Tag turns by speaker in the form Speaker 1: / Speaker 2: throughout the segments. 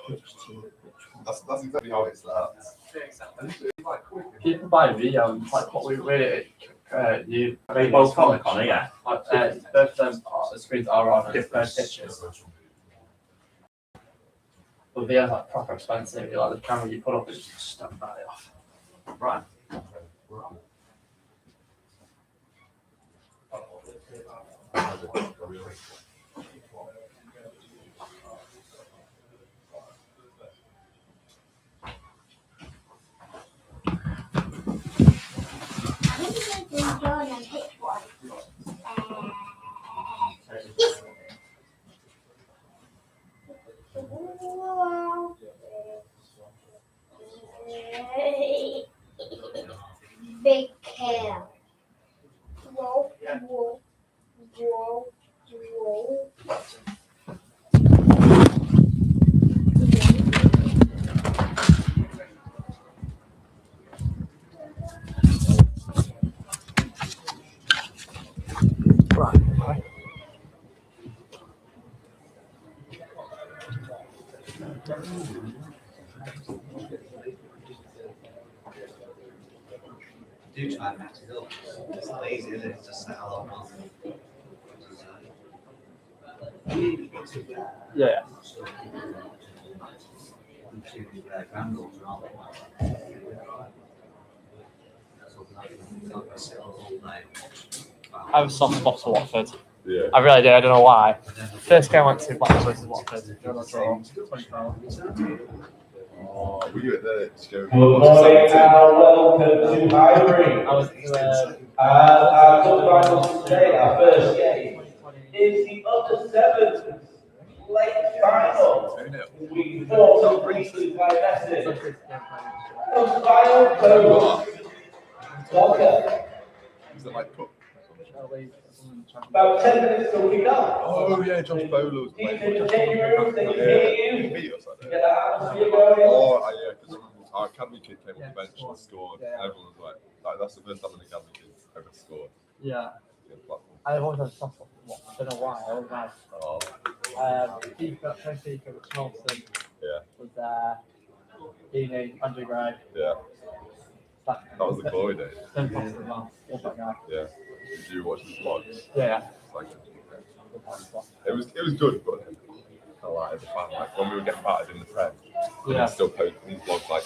Speaker 1: That's exactly how it starts.
Speaker 2: People buy videos, like what we really, you
Speaker 3: They both from Connor, yeah.
Speaker 2: both of them the screens are on different pictures. But videos like proper expensive, like the camera you put up is just stuck right off.
Speaker 3: Right.
Speaker 4: Big cow. Whoa, whoa, whoa, whoa.
Speaker 2: Right.
Speaker 5: Do try and match it up. It's not easy, is it? It's just set a lot more.
Speaker 2: Yeah. I have a soft spot for Watford.
Speaker 1: Yeah.
Speaker 2: I really do. I don't know why. First game I went to Blackpool versus Watford. Draw. 2012.
Speaker 1: Oh, were you at the show?
Speaker 6: Good morning and welcome to Highbury.
Speaker 2: I was to
Speaker 6: Our cup finals today, our first game, is the under-7s late final.
Speaker 1: 2-0.
Speaker 6: We fought to briefly by Messi. The final goal, Walker.
Speaker 1: Is it like cup?
Speaker 6: About 10 minutes till we go.
Speaker 1: Oh yeah, Josh Bowler's
Speaker 6: You
Speaker 1: playing.
Speaker 6: can change your room, they can hear you.
Speaker 1: Beat us, I
Speaker 6: Get
Speaker 1: know.
Speaker 6: the atmosphere going.
Speaker 1: Oh yeah, because our academy kid came on the bench and scored. Everyone was like, that's the first time an academy kid ever scored.
Speaker 2: Yeah.
Speaker 1: against Blackpool.
Speaker 2: I've always had a soft spot for Watford. I don't know why. I always have.
Speaker 1: Oh,
Speaker 2: FIFA, Rich Nelson
Speaker 1: yeah,
Speaker 2: was there. Deeney, Andrew Gray.
Speaker 1: yeah.
Speaker 2: That
Speaker 1: That was the glory days.
Speaker 2: Ben Foster as well. Love that guy.
Speaker 1: Yeah. Did you watch the vlogs?
Speaker 2: Yeah.
Speaker 1: It's like, it was good, but kind of like as a fan, like when we were getting battered in the Prem, and he'd still posting these vlogs like,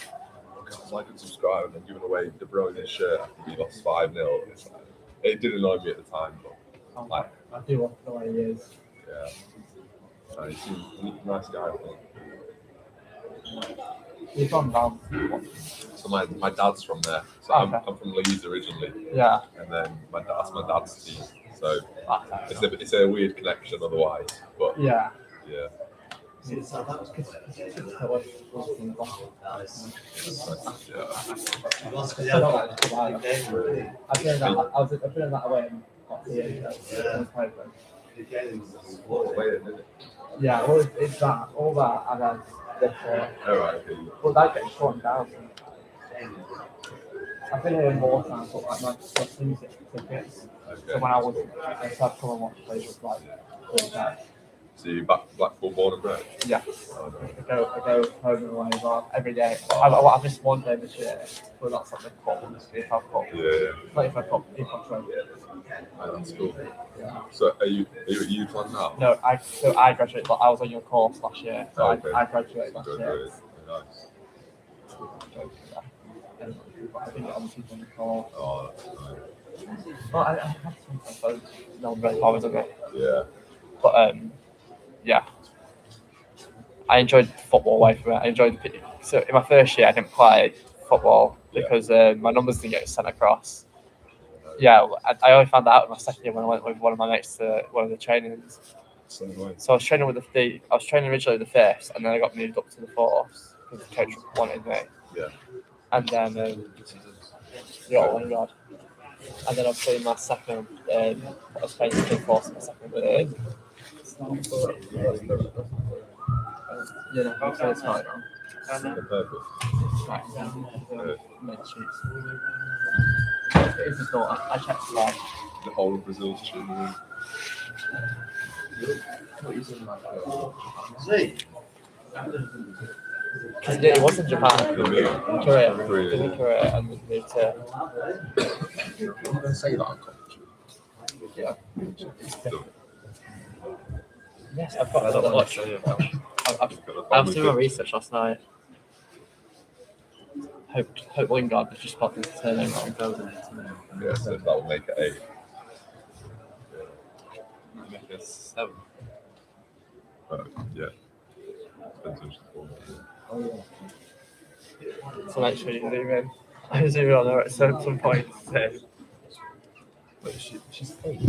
Speaker 1: oh guys, like and subscribe, and then giving away De Bruyne's shirt after we lost 5-0. It's like, it did annoy me at the time, but like,
Speaker 2: I do love the way he is.
Speaker 1: yeah. He's a nice guy, I think.
Speaker 2: He's gone down.
Speaker 1: So my dad's from there. So
Speaker 2: Okay.
Speaker 1: I'm from Leeds originally,
Speaker 2: Yeah.
Speaker 1: and then that's my dad's team. So it's a weird connection otherwise, but
Speaker 2: Yeah.
Speaker 1: yeah.
Speaker 2: I've been that way and got to yeah, well, it's that, all that, and then this.
Speaker 1: All right. Okay.
Speaker 2: Well, that gets shorten down. I've been here more times, but like my season tickets. So when I was, I started to come and watch plays with like, really bad.
Speaker 1: So you Blackpool born and bred?
Speaker 2: Yeah.
Speaker 1: Oh, no.
Speaker 2: I go home and away as well every day. I've missed one day this year, but that's like the cup, the EFL Cup.
Speaker 1: Yeah.
Speaker 2: Not EFL Cup, EFL Trophy.
Speaker 1: Oh, that's cool.
Speaker 2: Yeah.
Speaker 1: So are you at UConn now?
Speaker 2: No, I graduated, but I was on your course last year, so
Speaker 1: Okay.
Speaker 2: I graduated last
Speaker 1: Good,
Speaker 2: year.
Speaker 1: nice.
Speaker 2: I think I'm people on the course.
Speaker 1: Oh, that's nice.
Speaker 2: Well, I had some phones. No one really bothers with it.
Speaker 1: Yeah.
Speaker 2: But yeah, I enjoyed football away from it. I enjoyed so in my first year I didn't play football because my numbers didn't get sent across. Yeah, I only found that out in my second year when I went with one of my mates to one of the trainings.
Speaker 1: So annoying.
Speaker 2: So I was training with I was training originally with the fifths, and then I got moved up to the fourths because the coach wanted me.
Speaker 1: Yeah.
Speaker 2: And then Lingard. And then obviously in my second, I was playing the fourths in my second. Yeah, no, it's fine.
Speaker 1: Perfect.
Speaker 2: Right, mid streets. It's just not. I checked the line.
Speaker 1: The whole of Brazil's tuning.
Speaker 5: See?
Speaker 2: Because he was in Japan,
Speaker 1: Korea,
Speaker 2: Korea,
Speaker 1: Korea,
Speaker 2: in
Speaker 1: yeah.
Speaker 2: Korea, and moved to.
Speaker 1: I'm going to say that on commentary.
Speaker 2: Yeah.
Speaker 1: Still,
Speaker 2: Yes, I've got a little watch. I've seen my research last night. Hope Lingard has just popped his surname wrong.
Speaker 1: Yeah, so that will make it 8.
Speaker 7: 7.
Speaker 1: Yeah. Depends on
Speaker 2: So make sure you zoom in. I zoom in on her at some point. So.
Speaker 1: But she's 8.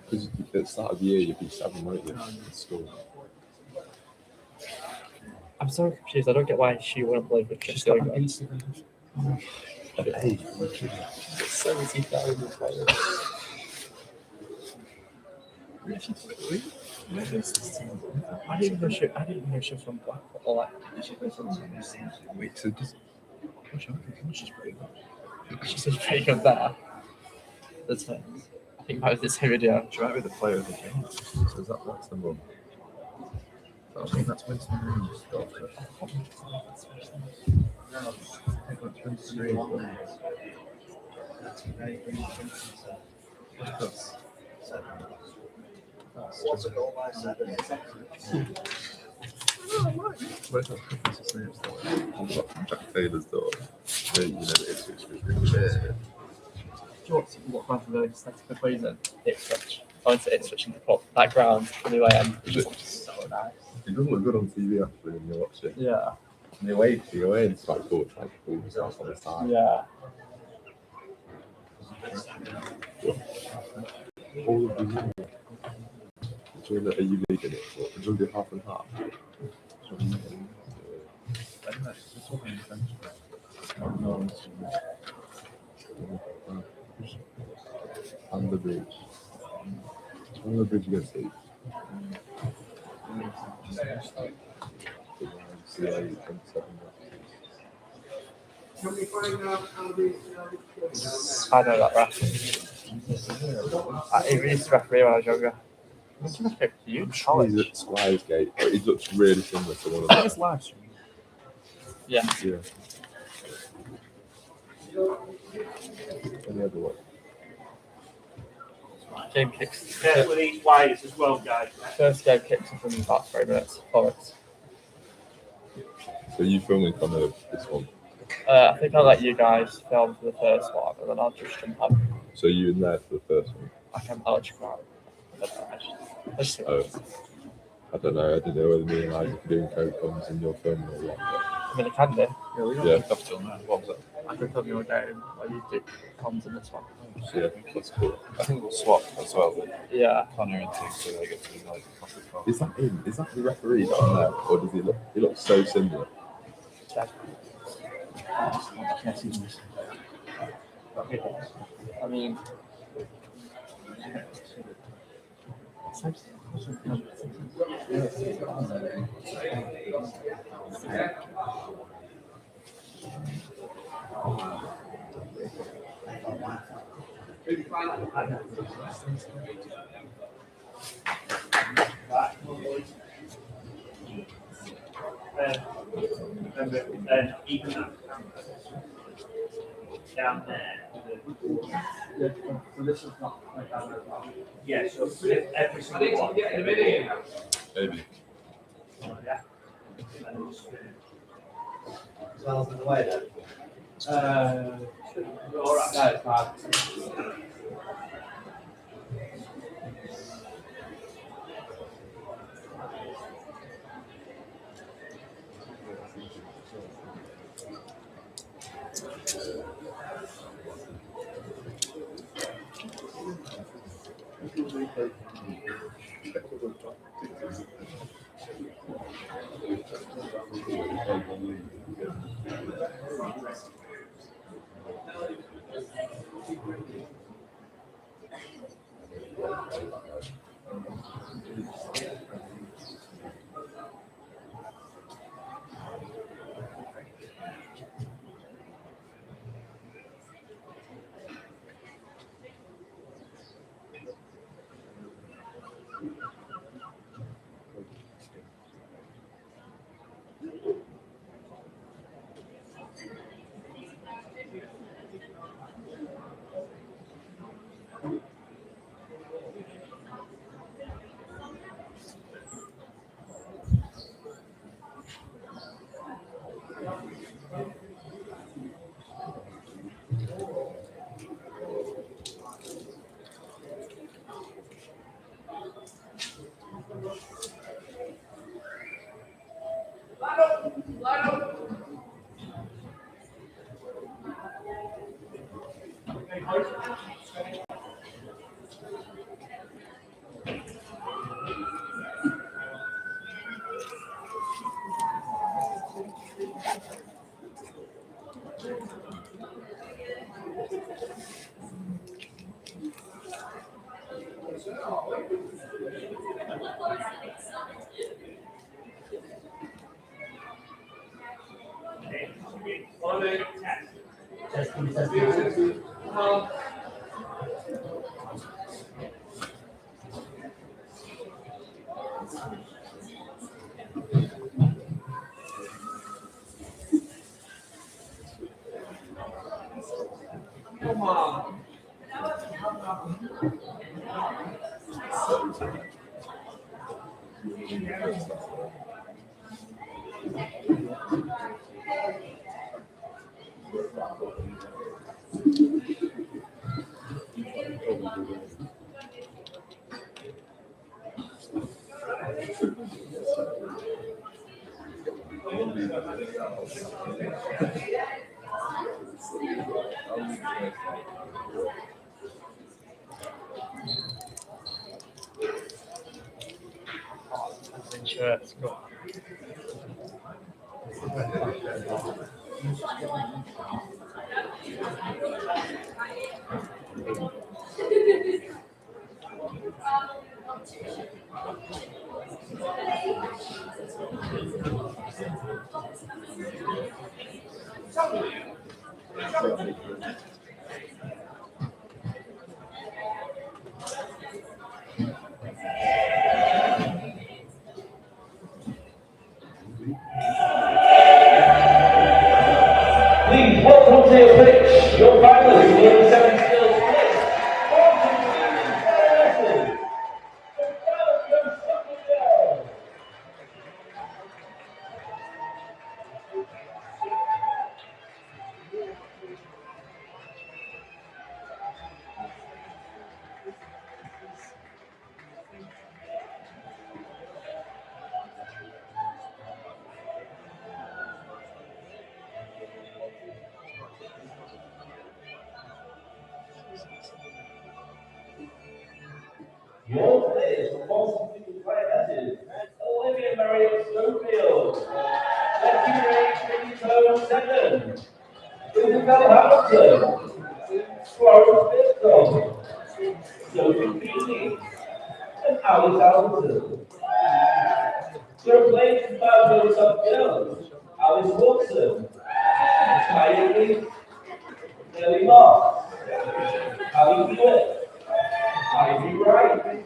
Speaker 1: Because at the start of the year, you'd be 7, won't you? In school.
Speaker 2: I'm so confused. I don't get why she wouldn't play with
Speaker 1: She's
Speaker 2: just
Speaker 1: got
Speaker 2: Lingard.
Speaker 1: an Instagram. At 8. 70,000 followers.
Speaker 2: I didn't even know she was from Blackpool. Or like,
Speaker 1: Wait, so just. She's pretty good.
Speaker 2: she's pretty good there. That's it. I think that was this video.
Speaker 1: She might be the player of the game. So is that what's the mum? I think that's Winston Reed's daughter.
Speaker 5: What's a goal by 7?
Speaker 1: Where's that Princess name's daughter? Jack Taylor's daughter. You know, it's really
Speaker 2: Do you want to the aesthetic equation? Ipswich. I went to Ipswich and put that ground anyway, and it just looks so nice.
Speaker 1: It doesn't look good on TV actually when you watch it.
Speaker 2: Yeah.
Speaker 1: And the away, it's quite cool. It's like cool stuff on the side.
Speaker 2: Yeah.
Speaker 1: All of the are you making it? What? Would you do half and half? Bamber Bridge. Bamber Bridge against Leeds.
Speaker 2: I know that ref. He used to referee when I was younger. He's a huge
Speaker 1: He's
Speaker 2: college.
Speaker 1: at Squires Gate, but he looks really similar to one of them.
Speaker 7: live stream.
Speaker 2: Yeah.
Speaker 1: Yeah. Any other one?
Speaker 2: Game kicks.
Speaker 8: Careful with these wires as well, guys.
Speaker 2: First game kicks in about 3 minutes. Forwards.
Speaker 1: So you filming from this one?
Speaker 2: I think I'll let you guys film for the first one, and then I'll just jump up.
Speaker 1: So you in there for the first one?
Speaker 2: I'll let you go out. I just
Speaker 1: Oh, I don't know. I didn't know whether me and Isaac are doing co-coms and you're filming or what.
Speaker 2: I mean, I can do.
Speaker 7: Yeah, we don't
Speaker 1: Yeah.
Speaker 7: kick off till now. What was it?
Speaker 2: I can film your game while you do comms in this one.
Speaker 1: So, yeah, that's cool.
Speaker 7: I think we'll swap as well.
Speaker 2: Yeah.
Speaker 7: Connor and Tig, so they get to be like off the top.
Speaker 1: Is that him? Is that the referee down there? Or does he look? He looks so similar.
Speaker 2: Check. I mean,
Speaker 8: Then even that down there.
Speaker 2: so this is not like that.
Speaker 8: Yeah, so every single one.
Speaker 1: Maybe.
Speaker 8: Yeah.
Speaker 5: Smells in the way then.
Speaker 8: All right.
Speaker 2: No, it's fine. Shirts, go.
Speaker 6: Please welcome to your pitch, your finalist in the under-7 skills split. Your players from Boston People's Finances, Olivia Marion Springfield, Letty Ray Tone second, Isabel Hamilton, Florence Biscom, Sophie Beatty, and Alice Alberton. Your players from Bamber Bridge, Alice Wilson, Maya Reese, Nellie Moss, Ali Hewitt, Ivy Wright,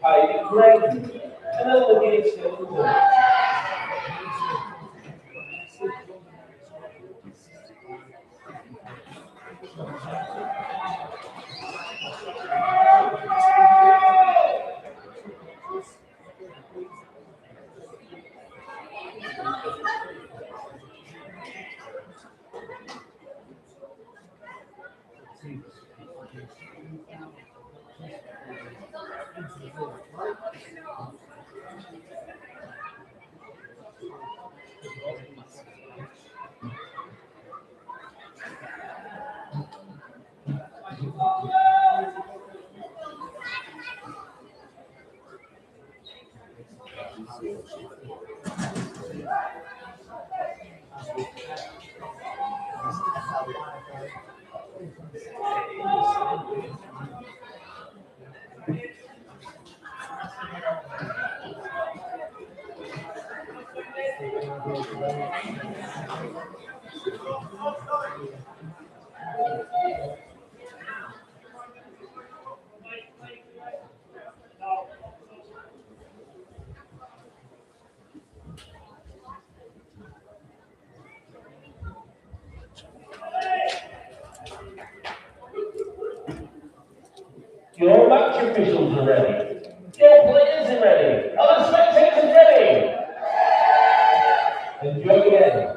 Speaker 6: Heidi Creighton, and Olivia Skeleton. Your match officials are ready. Your players are ready. Other spectators are ready. Enjoy the game.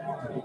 Speaker 2: Coming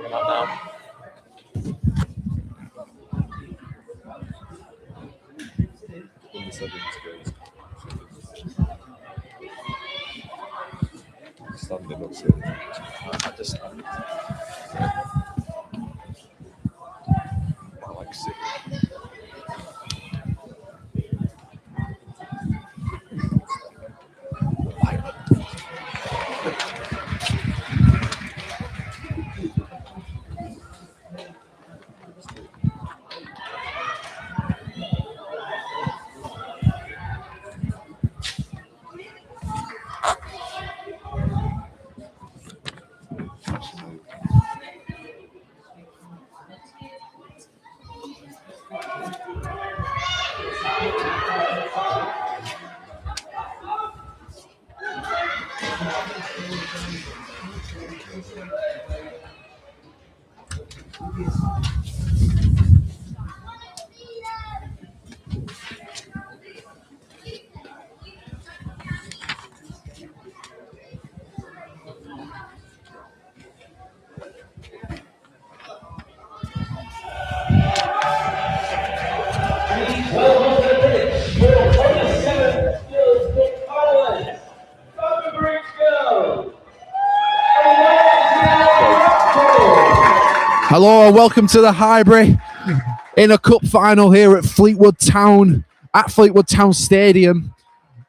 Speaker 2: up now.
Speaker 1: Number 7 goes. Standing up sitting.
Speaker 2: I just
Speaker 1: I like sitting.
Speaker 9: Hello and welcome to the Highbury in a cup final here at Fleetwood Town Stadium.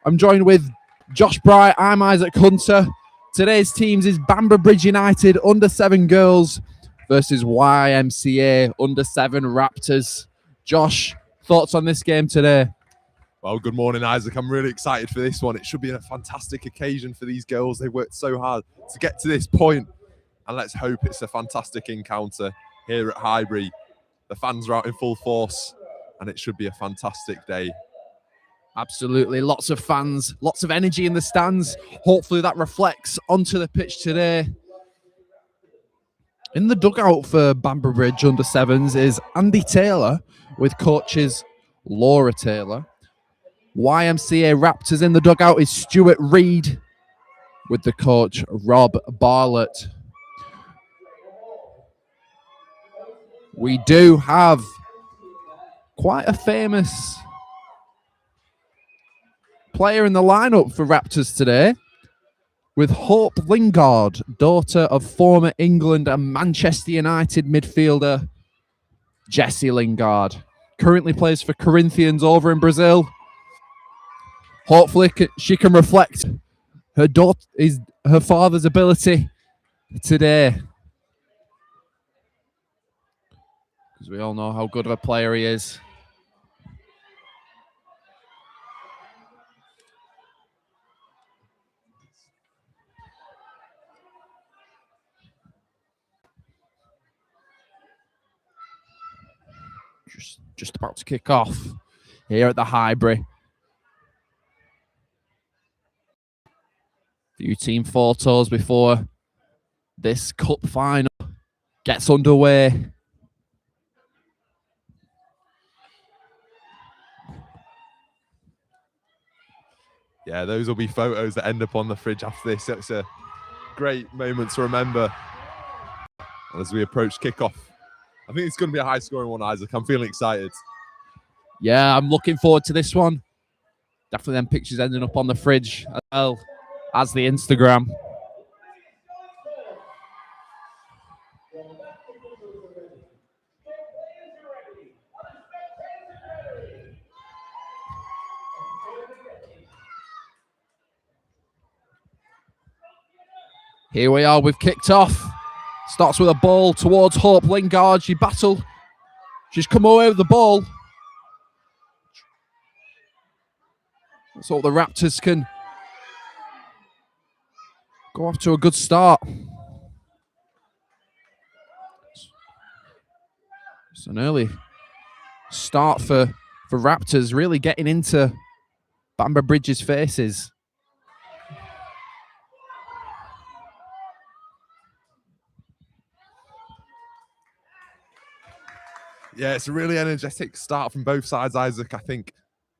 Speaker 9: I'm joined with Josh Bright. I'm Isaac Hunter. Today's teams is Bamber Bridge United under-7 girls versus YMCA under-7 Raptors. Josh, thoughts on this game today?
Speaker 1: Well, good morning, Isaac. I'm really excited for this one. It should be a fantastic occasion for these girls. They worked so hard to get to this point, and let's hope it's a fantastic encounter here at Highbury. The fans are out in full force, and it should be a fantastic day.
Speaker 9: Absolutely. Lots of fans, lots of energy in the stands. Hopefully that reflects onto the pitch today. In the dugout for Bamber Bridge under-7s is Andy Taylor with coaches Laura Taylor. YMCA Raptors in the dugout is Stuart Reed with the coach Rob Barlett. We do have quite a famous player in the lineup for Raptors today, with Hope Lingard, daughter of former England and Manchester United midfielder Jessie Lingard. Currently plays for Corinthians over in Brazil. Hopefully she can reflect her father's ability today, because we all know how good of a player he is. Just about to kick off here at the Highbury. Few team photos before this cup final gets underway.
Speaker 1: Yeah, those will be photos that end up on the fridge after this. It's a great moment to remember as we approach kickoff. I think it's going to be a high-scoring one, Isaac. I'm feeling excited.
Speaker 9: Yeah, I'm looking forward to this one. Definitely them pictures ending up on the fridge as well as the Instagram. Here we are, we've kicked off. Starts with a ball towards Hope Lingard. She battled. She's come away with the ball. Let's hope the Raptors can go off to a good start. It's an early start for Raptors, really getting into Bamber Bridge's faces.
Speaker 1: Yeah, it's a really energetic start from both sides, Isaac. I think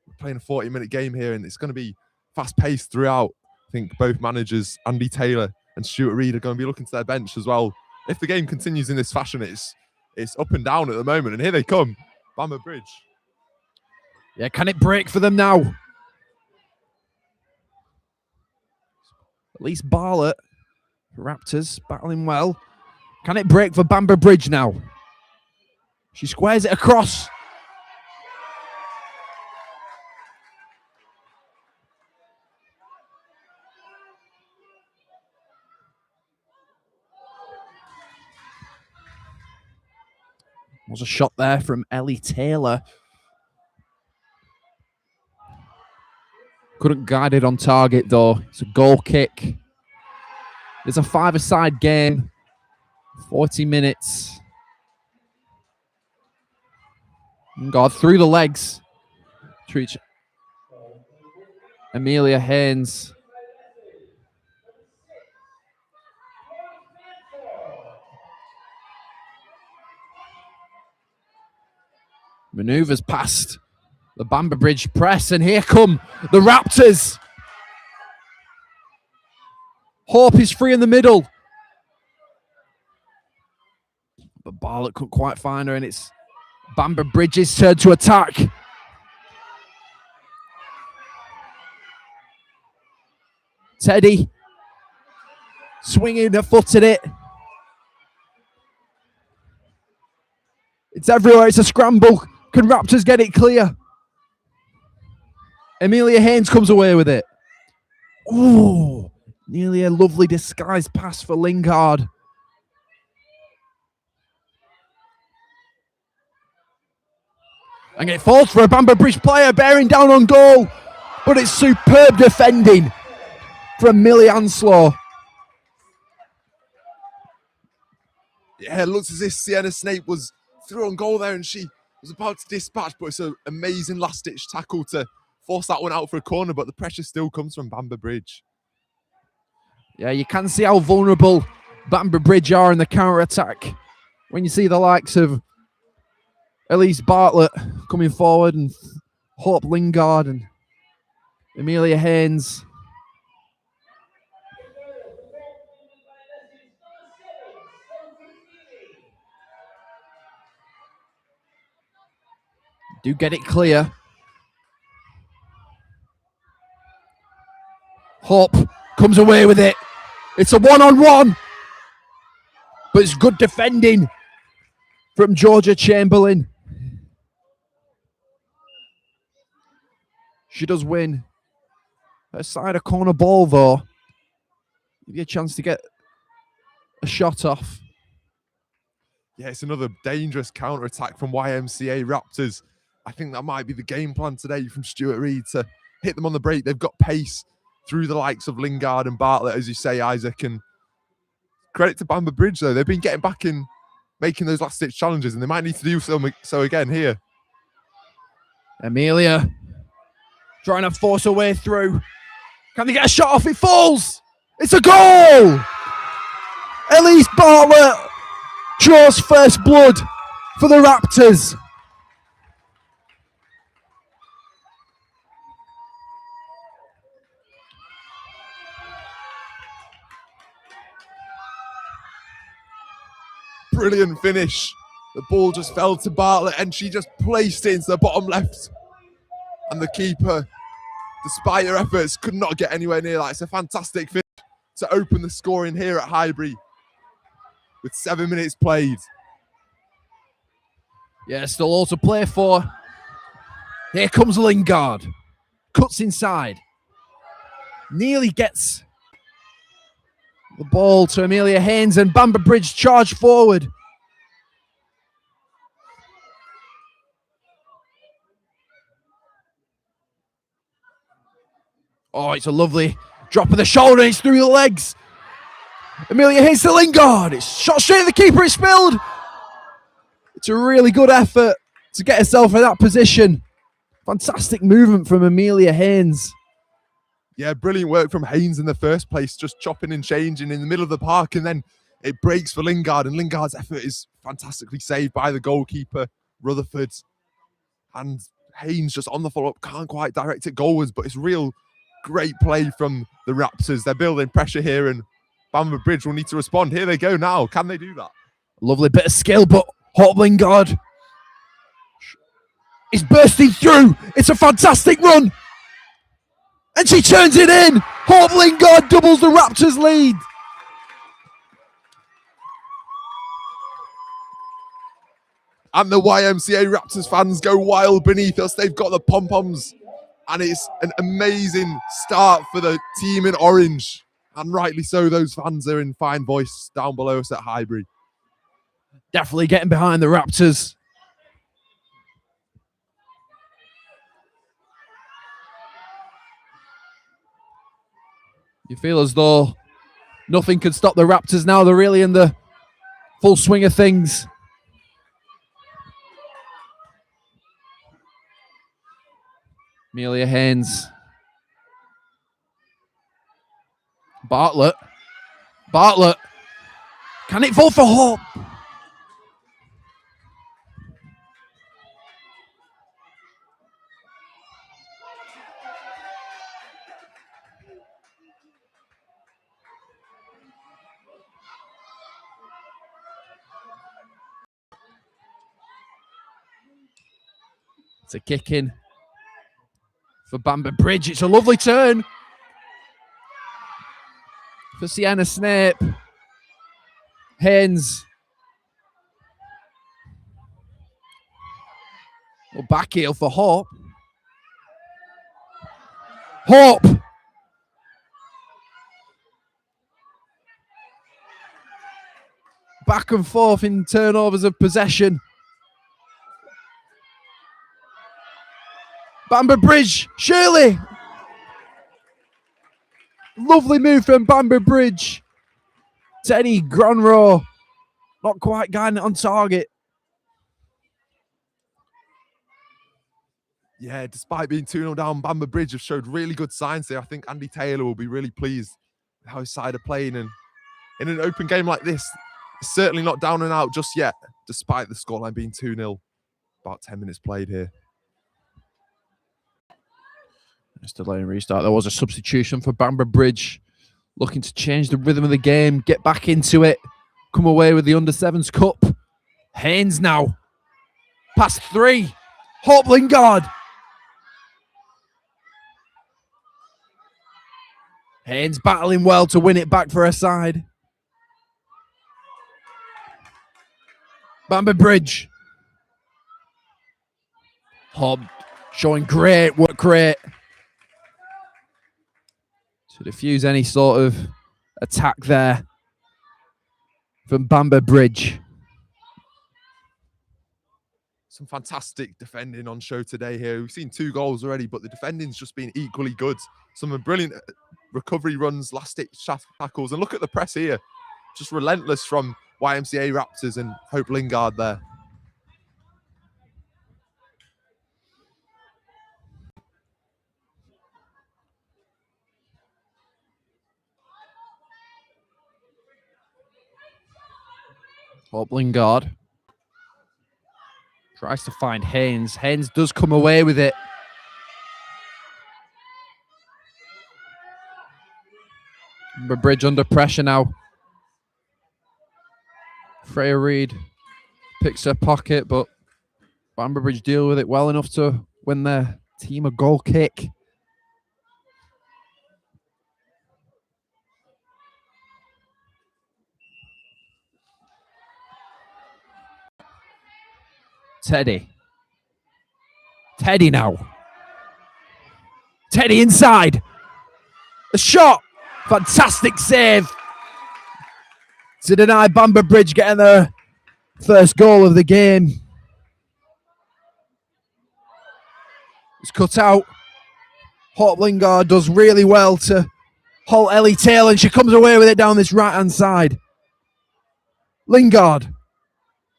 Speaker 1: we're playing a 40-minute game here, and it's going to be fast-paced throughout. I think both managers, Andy Taylor and Stuart Reed, are going to be looking to their bench as well. If the game continues in this fashion, it's up and down at the moment, and here they come, Bamber Bridge.
Speaker 9: Yeah, can it break for them now? At least Barlett, Raptors, battling well. Can it break for Bamber Bridge now? She squares it across. Was a shot there from Ellie Taylor. Couldn't guide it on target though. It's a goal kick. It's a five-a-side game. 40 minutes. God, through the legs to reach Amelia Haynes. Maneuvers past the Bamber Bridge press, and here come the Raptors. Hope is free in the middle, but Barlett couldn't quite find her, and it's Bamber Bridge's turn to attack. Teddy swinging her foot at it. It's everywhere. It's a scramble. Can Raptors get it clear? Amelia Haynes comes away with it. Ooh, nearly a lovely disguised pass for Lingard. And it falls for a Bamber Bridge player bearing down on goal. But it's superb defending from Millie Anslow.
Speaker 1: Yeah, it looks as if Sienna Snape was through on goal there and she was about to dispatch, but it's an amazing last-ditch tackle to force that one out for a corner, but the pressure still comes from Bamber Bridge.
Speaker 9: Yeah, you can see how vulnerable Bamber Bridge are in the counter-attack when you see the likes of Elise Bartlett coming forward and Hope Lingard and Amelia Haynes. Do get it clear. Hope comes away with it. It's a one-on-one. But it's good defending from Georgia Chamberlain. She does win her side a corner ball, though. Give you a chance to get a shot off.
Speaker 1: Yeah, it's another dangerous counter-attack from YMCA Raptors. I think that might be the game plan today from Stuart Reid to hit them on the break. They've got pace through the likes of Lingard and Bartlett, as you say, Isaac. And credit to Bamber Bridge, though. They've been getting back in, making those last-ditch challenges, and they might need to do so again here.
Speaker 9: Amelia trying to force her way through. Can they get a shot off? It falls. It's a goal. Elise Bartlett draws first blood for the Raptors.
Speaker 1: Brilliant finish. The ball just fell to Bartlett and she just placed it into the bottom left. And the keeper, despite her efforts, could not get anywhere near that. It's a fantastic finish to open the scoring here at Highbury with 7 minutes played.
Speaker 9: Yeah, still all to play for. Here comes Lingard. Cuts inside. Nearly gets the ball to Amelia Haynes and Bamber Bridge charge forward. Oh, it's a lovely drop of the shoulder. It's through the legs. Amelia Haynes to Lingard. It's shot straight at the keeper. It's spilled. It's a really good effort to get herself in that position. Fantastic movement from Amelia Haynes.
Speaker 1: Yeah, brilliant work from Haynes in the first place, just chopping and changing in the middle of the park, and then it breaks for Lingard, and Lingard's effort is fantastically saved by the goalkeeper, Rutherford. And Haynes just on the follow-up, can't quite direct it goalwards, but it's real great play from the Raptors. They're building pressure here, and Bamber Bridge will need to respond. Here they go now. Can they do that?
Speaker 9: Lovely bit of skill, but Hope Lingard is bursting through. It's a fantastic run. And she turns it in. Hope Lingard doubles the Raptors' lead.
Speaker 1: And the YMCA Raptors fans go wild beneath us. They've got the pom-poms. And it's an amazing start for the team in orange. And rightly so, those fans are in fine voice down below us at Highbury.
Speaker 9: Definitely getting behind the Raptors. You feel as though nothing can stop the Raptors now. They're really in the full swing of things. Amelia Haynes. Bartlett. Can it fall for Hope? It's a kick in for Bamber Bridge. It's a lovely turn for Sienna Snape. Haynes. Well, back heel for Hope. Hope. Back and forth in turnovers of possession. Bamber Bridge, Shirley. Lovely move from Bamber Bridge. Teddy Gronrow, not quite getting it on target.
Speaker 1: Yeah, despite being 2-0 down, Bamber Bridge have showed really good signs there. I think Andy Taylor will be really pleased with how his side are playing. And in an open game like this, certainly not down and out just yet, despite the scoreline being 2-0. About 10 minutes played here.
Speaker 9: Just delaying restart. There was a substitution for Bamber Bridge, looking to change the rhythm of the game, get back into it, come away with the under-7s cup. Haynes now. Past 3. Hope Lingard. Haynes battling well to win it back for her side. Bamber Bridge. Hope showing great work rate to diffuse any sort of attack there from Bamber Bridge.
Speaker 1: Some fantastic defending on show today here. We've seen 2 goals already, but the defending's just been equally good. Some brilliant recovery runs, last-ditch tackles, and look at the press here. Just relentless from YMCA Raptors and Hope Lingard there.
Speaker 9: Hope Lingard tries to find Haynes. Haynes does come away with it. Bamber Bridge under pressure now. Freya Reid picks her pocket, but Bamber Bridge deal with it well enough to win their team a goal kick. Teddy. Teddy now. Teddy inside. A shot. Fantastic save to deny Bamber Bridge getting their first goal of the game. It's cut out. Hope Lingard does really well to halt Ellie Taylor, and she comes away with it down this right-hand side. Lingard.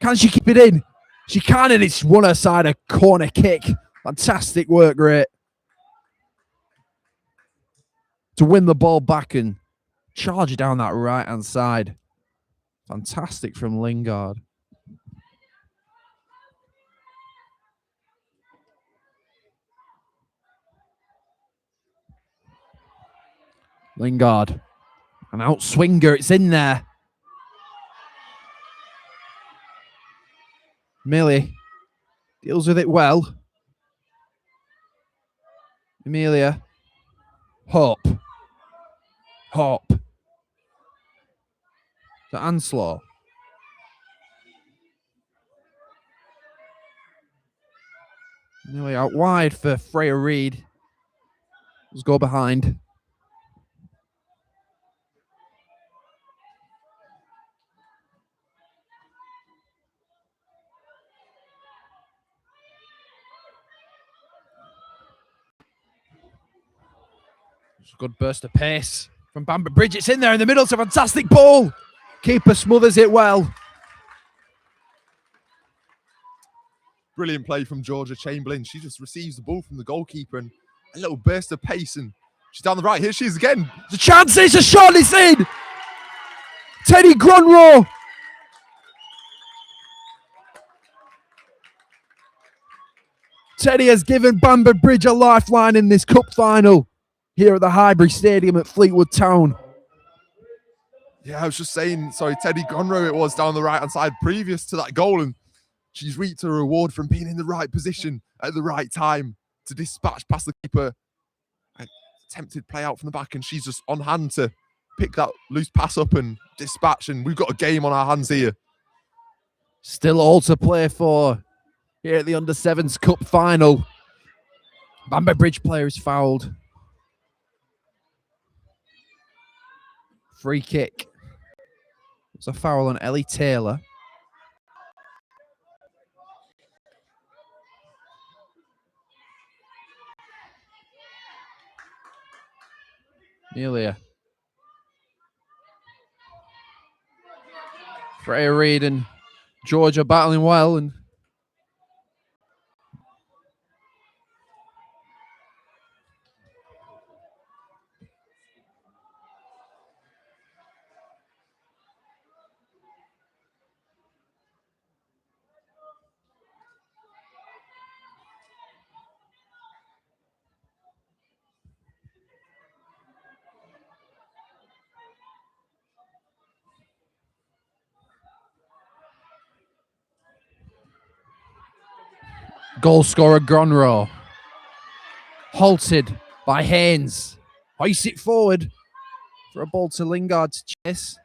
Speaker 9: Can she keep it in? She can, and it's won her side a corner kick. Fantastic work rate to win the ball back and charge down that right-hand side. Fantastic from Lingard. Lingard. An outswinger. It's in there. Millie deals with it well. Amelia. Hope. Hope. To Anslow. Nearly out wide for Freya Reid. Let's go behind. It's a good burst of pace from Bamber Bridge. It's in there in the middle. It's a fantastic ball. Keeper smothers it well.
Speaker 1: Brilliant play from Georgia Chamberlain. She just receives the ball from the goalkeeper and a little burst of pace, and she's down the right. Here she is again.
Speaker 9: It's a chance. It's a shot. It's in. Teddy Gronrow. Teddy has given Bamber Bridge a lifeline in this cup final here at the Highbury Stadium at Fleetwood Town.
Speaker 1: Yeah, I was just saying, sorry, Teddy Gronrow it was down the right-hand side previous to that goal, and she's reaped her reward from being in the right position at the right time to dispatch past the keeper. Attempted play out from the back, and she's just on hand to pick that loose pass up and dispatch, and we've got a game on our hands here.
Speaker 9: Still all to play for here at the Under 7s Cup final. Bamber Bridge player is fouled. Free kick. It's a foul on Ellie Taylor. Amelia. Freya Reid and Georgia battling well, and goal scorer Gronrow. Halted by Haynes. Hoists it forward for a ball to Lingard to chase.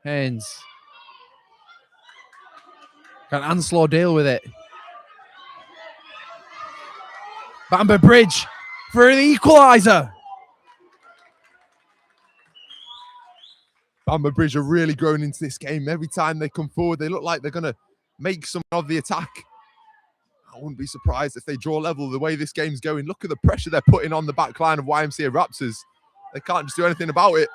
Speaker 9: Haynes. Can Anslow deal with it? Bamber Bridge for the equaliser.
Speaker 1: Bamber Bridge are really growing into this game. Every time they come forward, they look like they're going to make some of the attack. I wouldn't be surprised if they draw level the way this game's going. Look at the pressure they're putting on the back line of YMCA Raptors. They can't just do anything about it.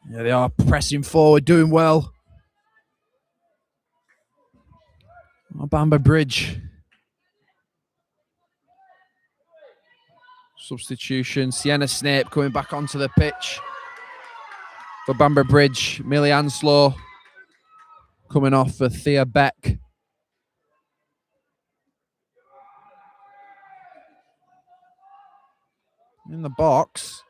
Speaker 9: Yeah, they are pressing forward, doing well. Oh, Bamber Bridge. Substitution. Sienna Snape coming back onto the pitch for Bamber Bridge. Millie Anslow coming off for Thea Beck. In the box.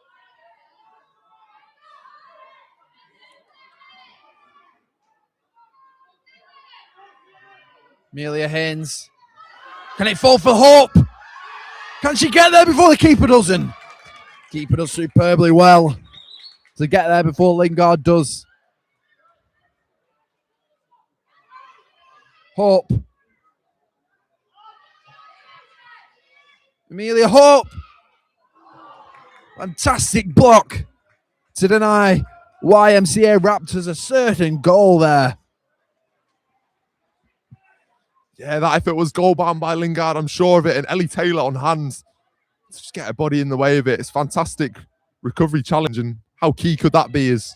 Speaker 9: Amelia Haynes. Can it fall for Hope? Can she get there before the keeper doesn't? Keeper does superbly well to get there before Lingard does. Hope. Amelia Hope. Fantastic block to deny YMCA Raptors a certain goal there.
Speaker 1: Yeah, that if it was goal bound by Lingard, I'm sure of it. And Ellie Taylor on hands. Just get a body in the way of it. It's fantastic recovery challenge. And how key could that be as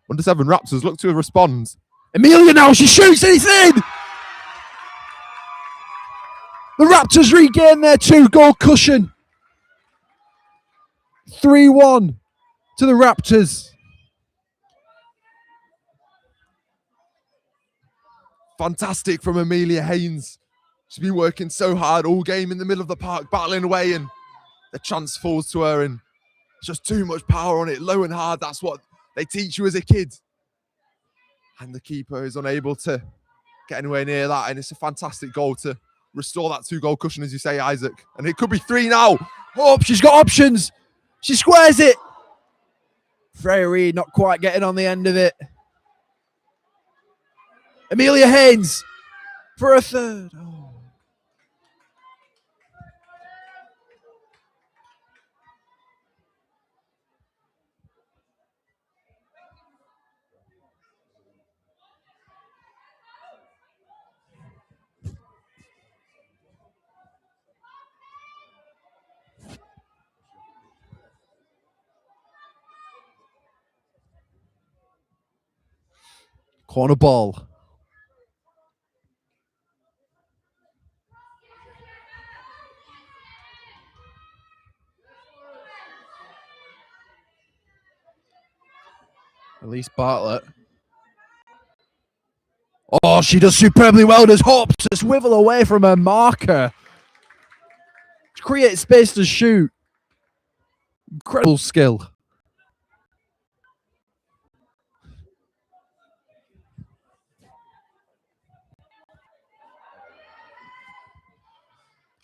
Speaker 1: Under 7 Raptors look to respond.
Speaker 9: Amelia now, she shoots and it's in! The Raptors regain their 2-goal cushion. 3-1 to the Raptors.
Speaker 1: Fantastic from Amelia Haynes. She's been working so hard all game in the middle of the park, battling away, and the chance falls to her, and it's just too much power on it, low and hard. That's what they teach you as a kid. And the keeper is unable to get anywhere near that, and it's a fantastic goal to restore that 2-goal cushion, as you say, Isaac. And it could be 3 now.
Speaker 9: Hope, she's got options. She squares it. Freya Reid not quite getting on the end of it. Amelia Haynes for a third. Oh. Corner ball. Elise Bartlett. Oh, she does superbly well. Does Hope to swivel away from her marker. To create space to shoot. Incredible skill.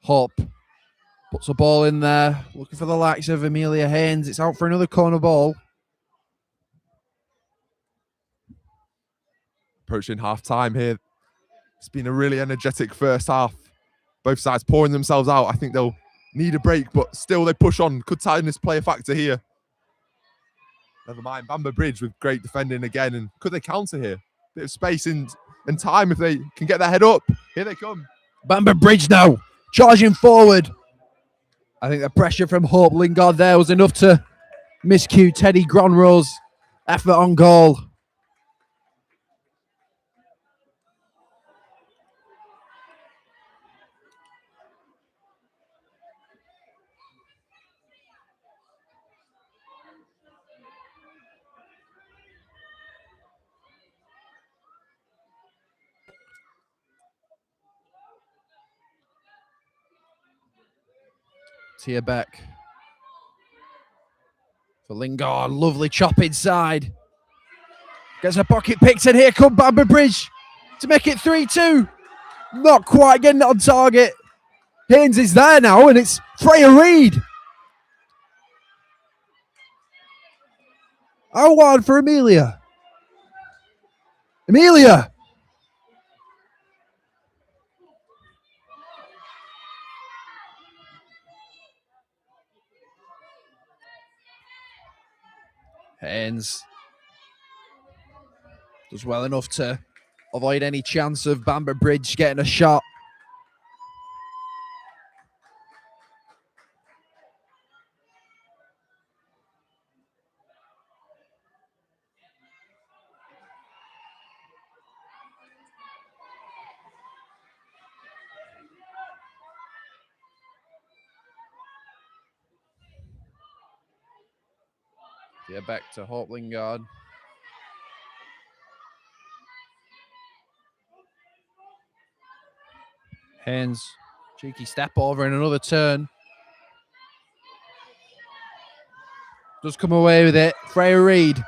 Speaker 9: Hope puts a ball in there. Looking for the likes of Amelia Haynes. It's out for another corner ball.
Speaker 1: approaching half time here. It's been a really energetic first half. Both sides pouring themselves out. I think they'll need a break, but still they push on. Could tighten this play a factor here. Never mind. Bamber Bridge with great defending again. And could they counter here? Bit of space and time if they can get their head up. Here they come.
Speaker 9: Bamber Bridge now, charging forward. I think the pressure from Hope Lingard there was enough to miscue Teddy Gronro's effort on goal. Tia Beck for Lingard. Lovely chop inside. Gets a pocket picked, and here come Bamber Bridge to make it 3-2. Not quite getting it on target. Haynes is there now, and it's Freya Reid. Out wide for Amelia. Amelia. Haynes does well enough to avoid any chance of Bamber Bridge getting a shot. Yeah, back to Hope Lingard. Haynes, cheeky step over in another turn. Does come away with it. Freya Reid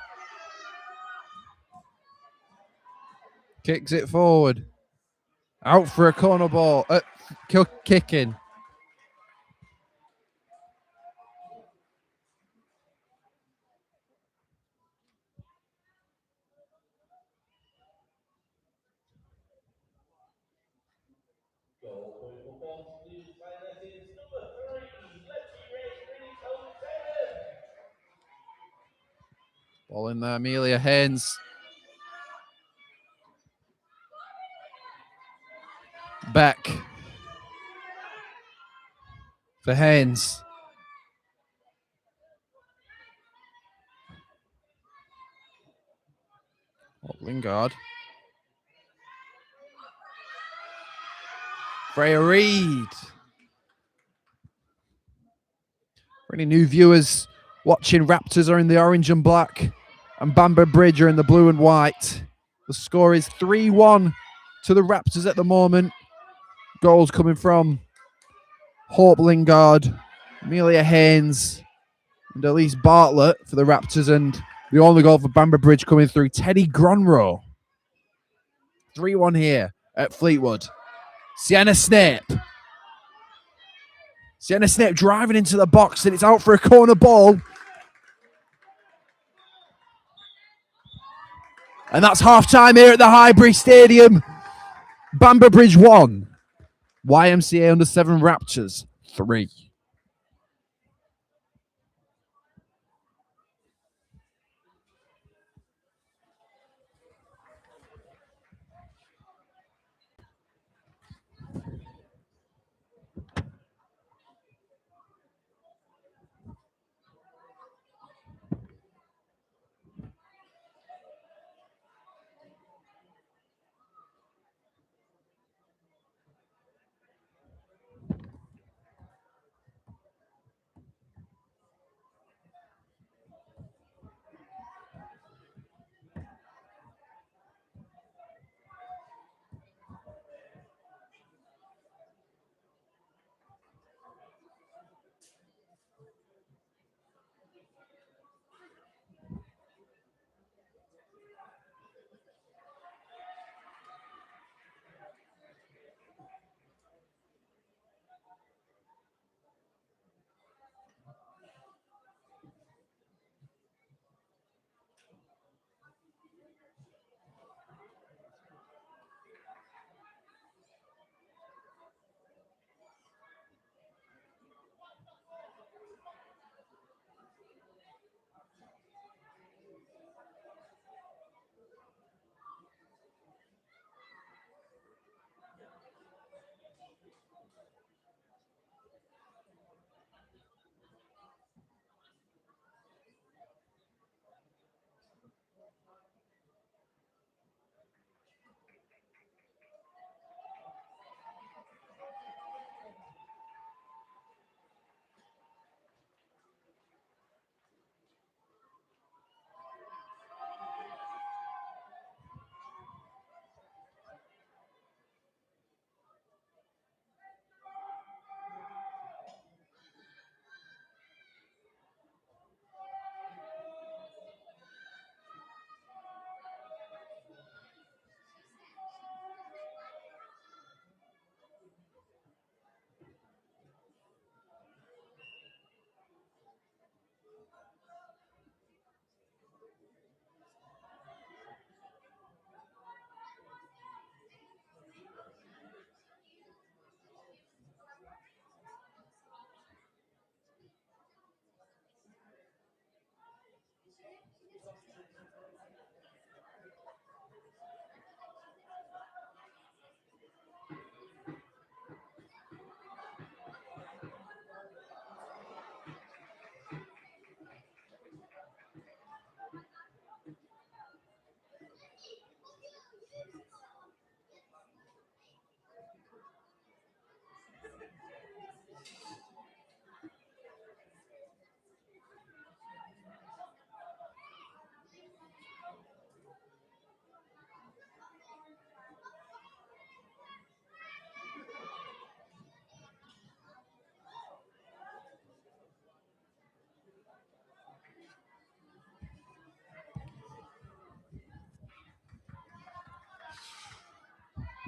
Speaker 9: kicks it forward. Out for a corner ball. Kicking. Ball in there, Amelia Haynes. Back for Haynes. Lingard. Freya Reid. For any new viewers watching, Raptors are in the orange and black, and Bamber Bridge are in the blue and white. The score is 3-1 to the Raptors at the moment. Goals coming from Hope Lingard, Amelia Haynes, and Elise Bartlett for the Raptors, and the only goal for Bamber Bridge coming through Teddy Gronro. 3-1 here at Fleetwood. Sienna Snape. Sienna Snape driving into the box, and it's out for a corner ball. And that's half-time here at the Highbury Stadium. Bamber Bridge 1. YMCA Under-7 Raptors 3.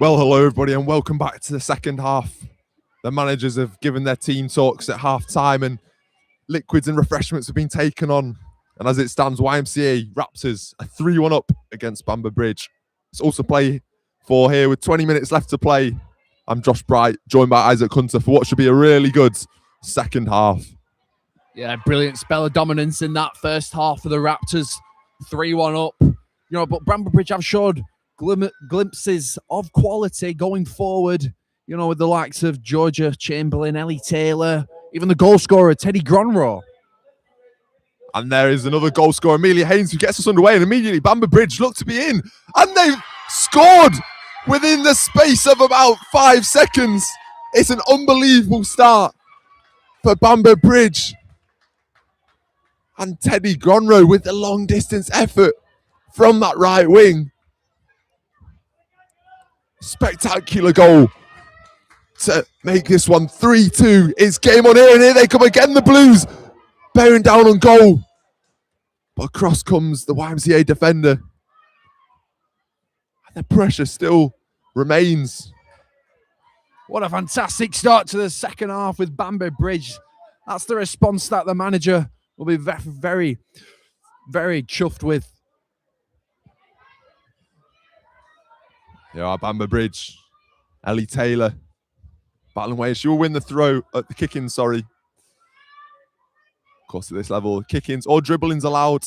Speaker 1: Well, hello everybody, and welcome back to the second half. The managers have given their team talks at half time, and liquids and refreshments have been taken on. And as it stands, YMCA Raptors are 3-1 up against Bamber Bridge. It's also play for here with 20 minutes left to play. I'm Josh Bright, joined by Isaac Hunter for what should be a really good second half.
Speaker 9: Yeah, brilliant spell of dominance in that first half for the Raptors. 3-1 up. You know, but Bamber Bridge have showed glimpses of quality going forward, you know, with the likes of Georgia Chamberlain, Ellie Taylor, even the goal scorer, Teddy Gronroe.
Speaker 1: And there is another goal scorer, Amelia Haynes, who gets us underway, and immediately Bamber Bridge look to be in. And they've scored within the space of about 5 seconds. It's an unbelievable start for Bamber Bridge. And Teddy Gronroe with the long distance effort from that right wing. Spectacular goal to make this one 3-2. It's game on here, and here they come again, the Blues bearing down on goal. But across comes the YMCA defender. And the pressure still remains.
Speaker 9: What a fantastic start to the second half with Bamber Bridge. That's the response that the manager will be very, very chuffed with.
Speaker 1: Here are Bamber Bridge. Ellie Taylor battling away. She will win the throw at the kick-in, sorry. Of course, at this level, kick-ins or dribblings allowed.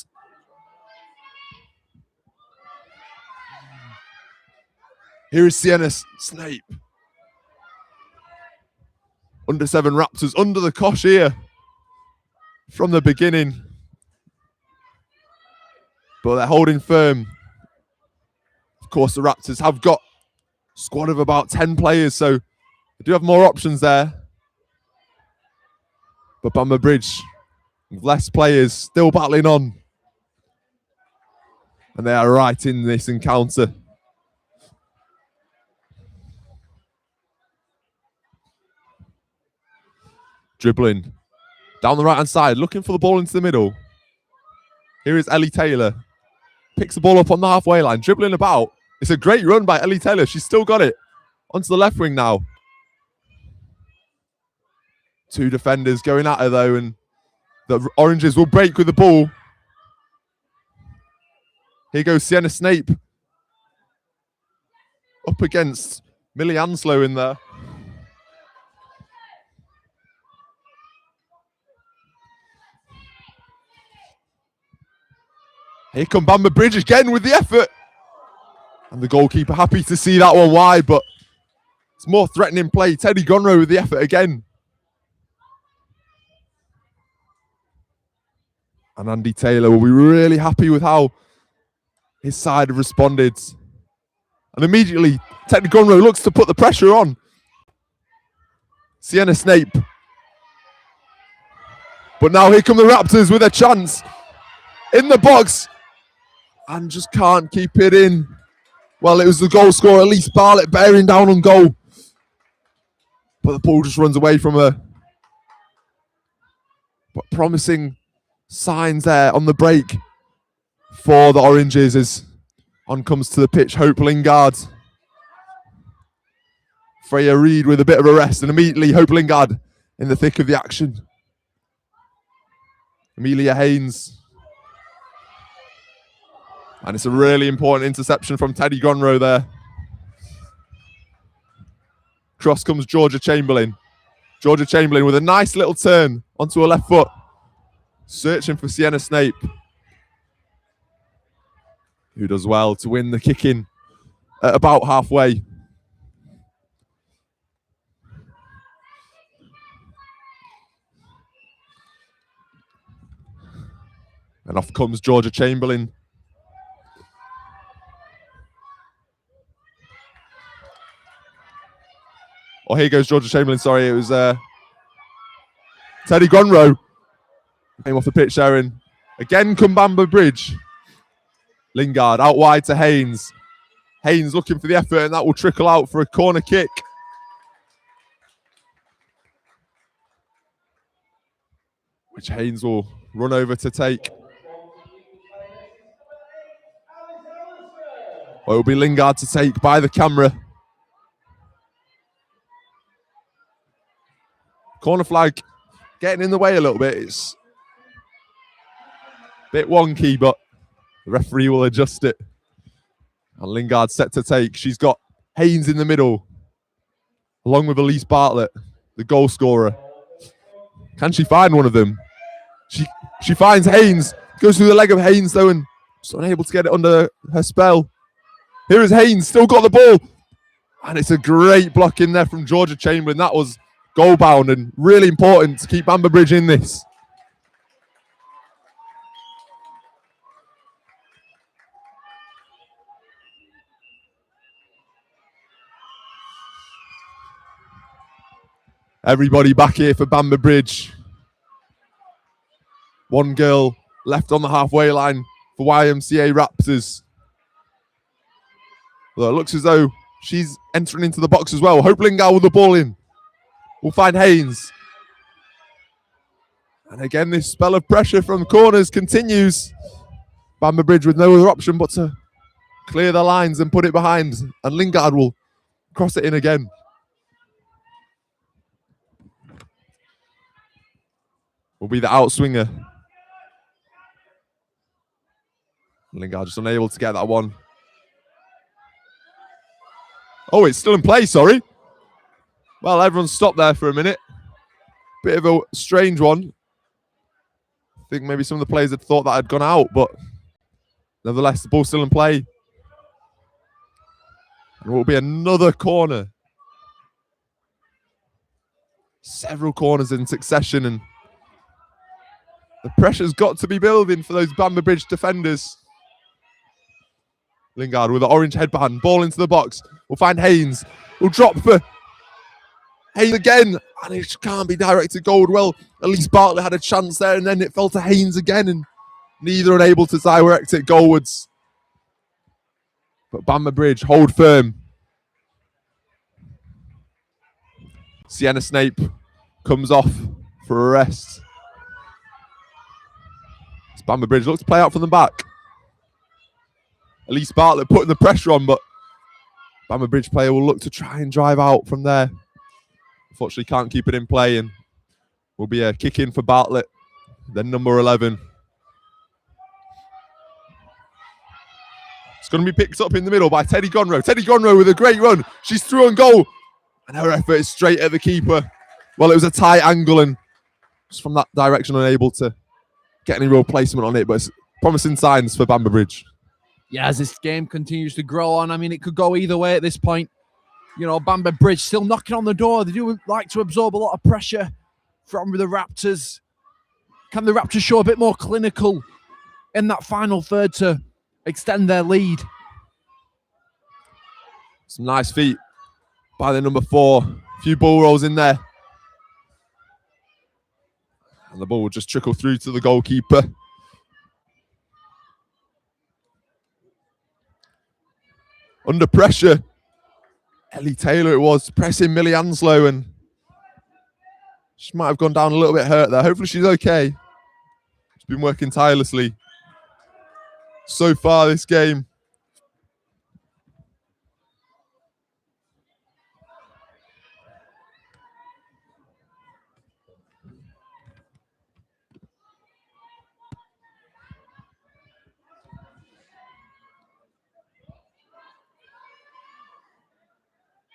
Speaker 1: Here is Sienna Snape. Under 7 Raptors, under the cosh here from the beginning. But they're holding firm. Of course, the Raptors have got a squad of about 10 players, so they do have more options there. But Bamber Bridge, with less players, still battling on. And they are right in this encounter. Dribbling down the right-hand side, looking for the ball into the middle. Here is Ellie Taylor. Picks the ball up on the halfway line, dribbling about. It's a great run by Ellie Taylor. She's still got it. Onto the left wing now. 2 defenders going at her though, and the Oranges will break with the ball. Here goes Sienna Snape. Up against Millie Anslow in there. Here come Bamber Bridge again with the effort. And the goalkeeper happy to see that one wide, but it's more threatening play. Teddy Gronroe with the effort again. And Andy Taylor will be really happy with how his side have responded. And immediately, Teddy Gronroe looks to put the pressure on. Sienna Snape. But now here come the Raptors with a chance. In the box. And just can't keep it in. Well, it was the goal scorer, Elise Bartlett, bearing down on goal. But the ball just runs away from her. But promising signs there on the break for the Oranges as on comes to the pitch Hope Lingard. Freya Reid with a bit of a rest, and immediately Hope Lingard in the thick of the action. Amelia Haynes. And it's a really important interception from Teddy Gronroe there. Cross comes Georgia Chamberlain. Georgia Chamberlain with a nice little turn onto her left foot. Searching for Sienna Snape. Who does well to win the kick-in at about halfway. And off comes Georgia Chamberlain. Oh, here goes Georgia Chamberlain. Sorry, it was Teddy Gronroe. Came off the pitch there, and again come Bamber Bridge. Lingard out wide to Haynes. Haynes looking for the effort, and that will trickle out for a corner kick. Which Haynes will run over to take. Well, it will be Lingard to take by the camera. Corner flag getting in the way a little bit. It's a bit wonky, but the referee will adjust it. And Lingard set to take. She's got Haynes in the middle, along with Elise Bartlett, the goal scorer. Can she find one of them? She finds Haynes, goes through the leg of Haynes though, and just unable to get it under her spell. Here is Haynes, still got the ball. And it's a great block in there from Georgia Chamberlain. That was goal bound and really important to keep Bamber Bridge in this. Everybody back here for Bamber Bridge. One girl left on the halfway line for YMCA Raptors. Well, it looks as though she's entering into the box as well. Hope Lingard with the ball in. We'll find Haynes. And again, this spell of pressure from corners continues. Bamber Bridge with no other option but to clear the lines and put it behind. And Lingard will cross it in again. Will be the outswinger. Lingard just unable to get that one. Oh, it's still in play, sorry. Well, everyone stopped there for a minute. Bit of a strange one. I think maybe some of the players had thought that had gone out, but nevertheless, the ball's still in play. And it will be another corner. Several corners in succession, and the pressure's got to be building for those Bamber Bridge defenders. Lingard with an orange headband, ball into the box. We'll find Haynes. We'll drop for Haynes again, and it can't be directed goal. Well, at least Bartlett had a chance there, and then it fell to Haynes again, and neither unable to direct it goalwards. But Bamber Bridge hold firm. Sienna Snape comes off for a rest. Bamber Bridge looks to play out from the back. Elise Bartlett putting the pressure on, but Bamber Bridge player will look to try and drive out from there. Unfortunately, can't keep it in play, and will be a kick in for Bartlett, then number 11. It's going to be picked up in the middle by Teddy Gonrow. Teddy Gonrow with a great run. She's through on goal, and her effort is straight at the keeper. Well, it was a tight angle, and just from that direction, unable to get any real placement on it, but it's promising signs for Bamber Bridge.
Speaker 9: Yeah, as this game continues to grow on, I mean, it could go either way at this point. You know, Bamber Bridge still knocking on the door. They do like to absorb a lot of pressure from the Raptors. Can the Raptors show a bit more clinical in that final third to extend their lead?
Speaker 1: Some nice feet by the number 4. A few ball rolls in there. And the ball will just trickle through to the goalkeeper. Under pressure, Ellie Taylor it was, pressing Millie Anslow, and she might have gone down a little bit hurt there. Hopefully she's okay. She's been working tirelessly so far this game.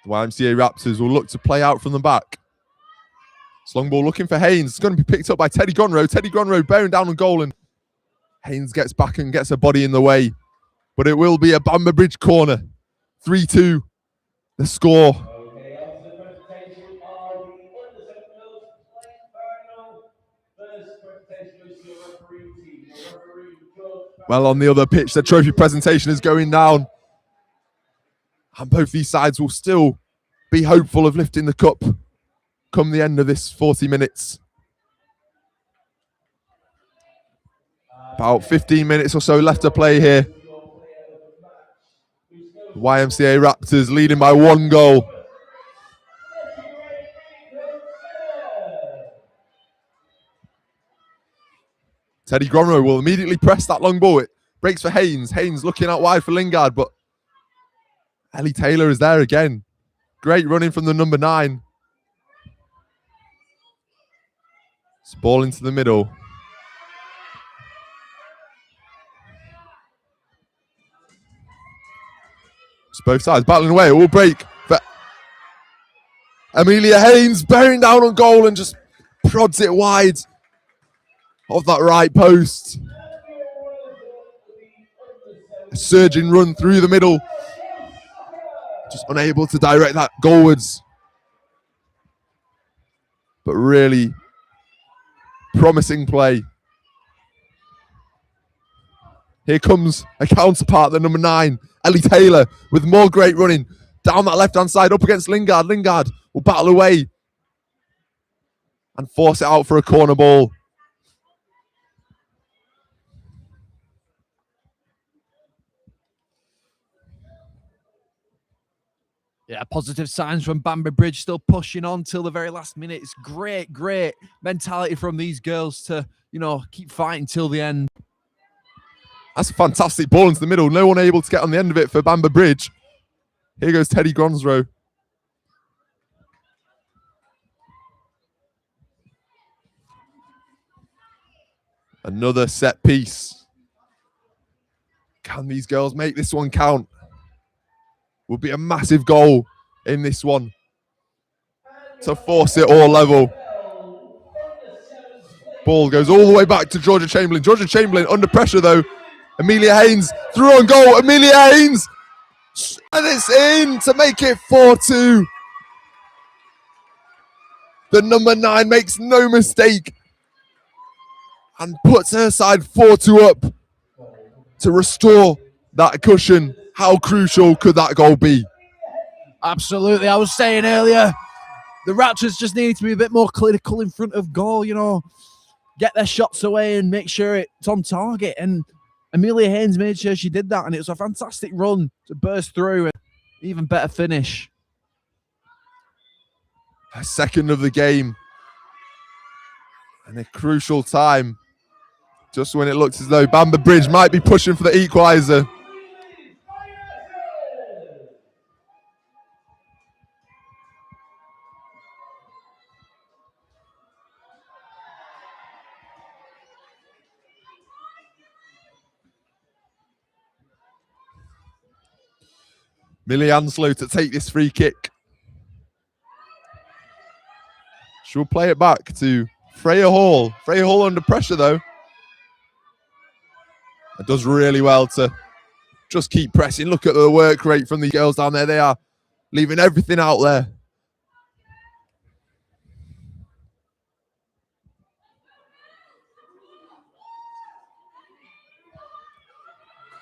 Speaker 1: The YMCA Raptors will look to play out from the back. It's long ball looking for Haynes. It's going to be picked up by Teddy Gonrow. Teddy Gonrow bearing down on goal, and Haynes gets back and gets her body in the way. But it will be a Bamber Bridge corner. 3-2, the score.
Speaker 6: Okay, on to the presentation of the under-17 final. First presentation goes to the referee team. The referee, George.
Speaker 1: Well, on the other pitch, the trophy presentation is going down. And both these sides will still be hopeful of lifting the cup come the end of this 40 minutes. About 15 minutes or so left to play here. YMCA Raptors leading by 1 goal. Teddy Gonrow will immediately press that long ball. It breaks for Haynes. Haynes looking out wide for Lingard, but Ellie Taylor is there again. Great running from the number 9. It's ball into the middle. It's both sides battling away. It will break. But Amelia Haynes bearing down on goal and just prods it wide of that right post. A surging run through the middle. Just unable to direct that goalwards. But really promising play. Here comes a counterpart, the number 9, Ellie Taylor, with more great running. Down that left-hand side, up against Lingard. Lingard will battle away and force it out for a corner ball.
Speaker 9: Yeah, positive signs from Bamber Bridge, still pushing on till the very last minute. It's great mentality from these girls to, keep fighting till the end.
Speaker 1: That's a fantastic ball into the middle. No one able to get on the end of it for Bamber Bridge. Here goes Teddy Gronsrow. Another set piece. Can these girls make this one count? Will be a massive goal in this one to force it all level. Ball goes all the way back to Georgia Chamberlain. Georgia Chamberlain under pressure though. Amelia Haynes through on goal. Amelia Haynes, and it's in to make it 4-2. The number 9 makes no mistake and puts her side 4-2 up to restore that cushion. How crucial could that goal be?
Speaker 9: Absolutely. I was saying earlier, the Raptors just need to be a bit more clinical in front of goal, get their shots away and make sure it's on target. And Amelia Haynes made sure she did that, and it was a fantastic run to burst through and even better finish.
Speaker 1: A second of the game and a crucial time, just when it looks as though Bamber Bridge might be pushing for the equaliser. Millie Anslow to take this free kick. She'll play it back to Freya Hall. Freya Hall under pressure though. It does really well to just keep pressing. Look at the work rate from the girls down there. They are leaving everything out there.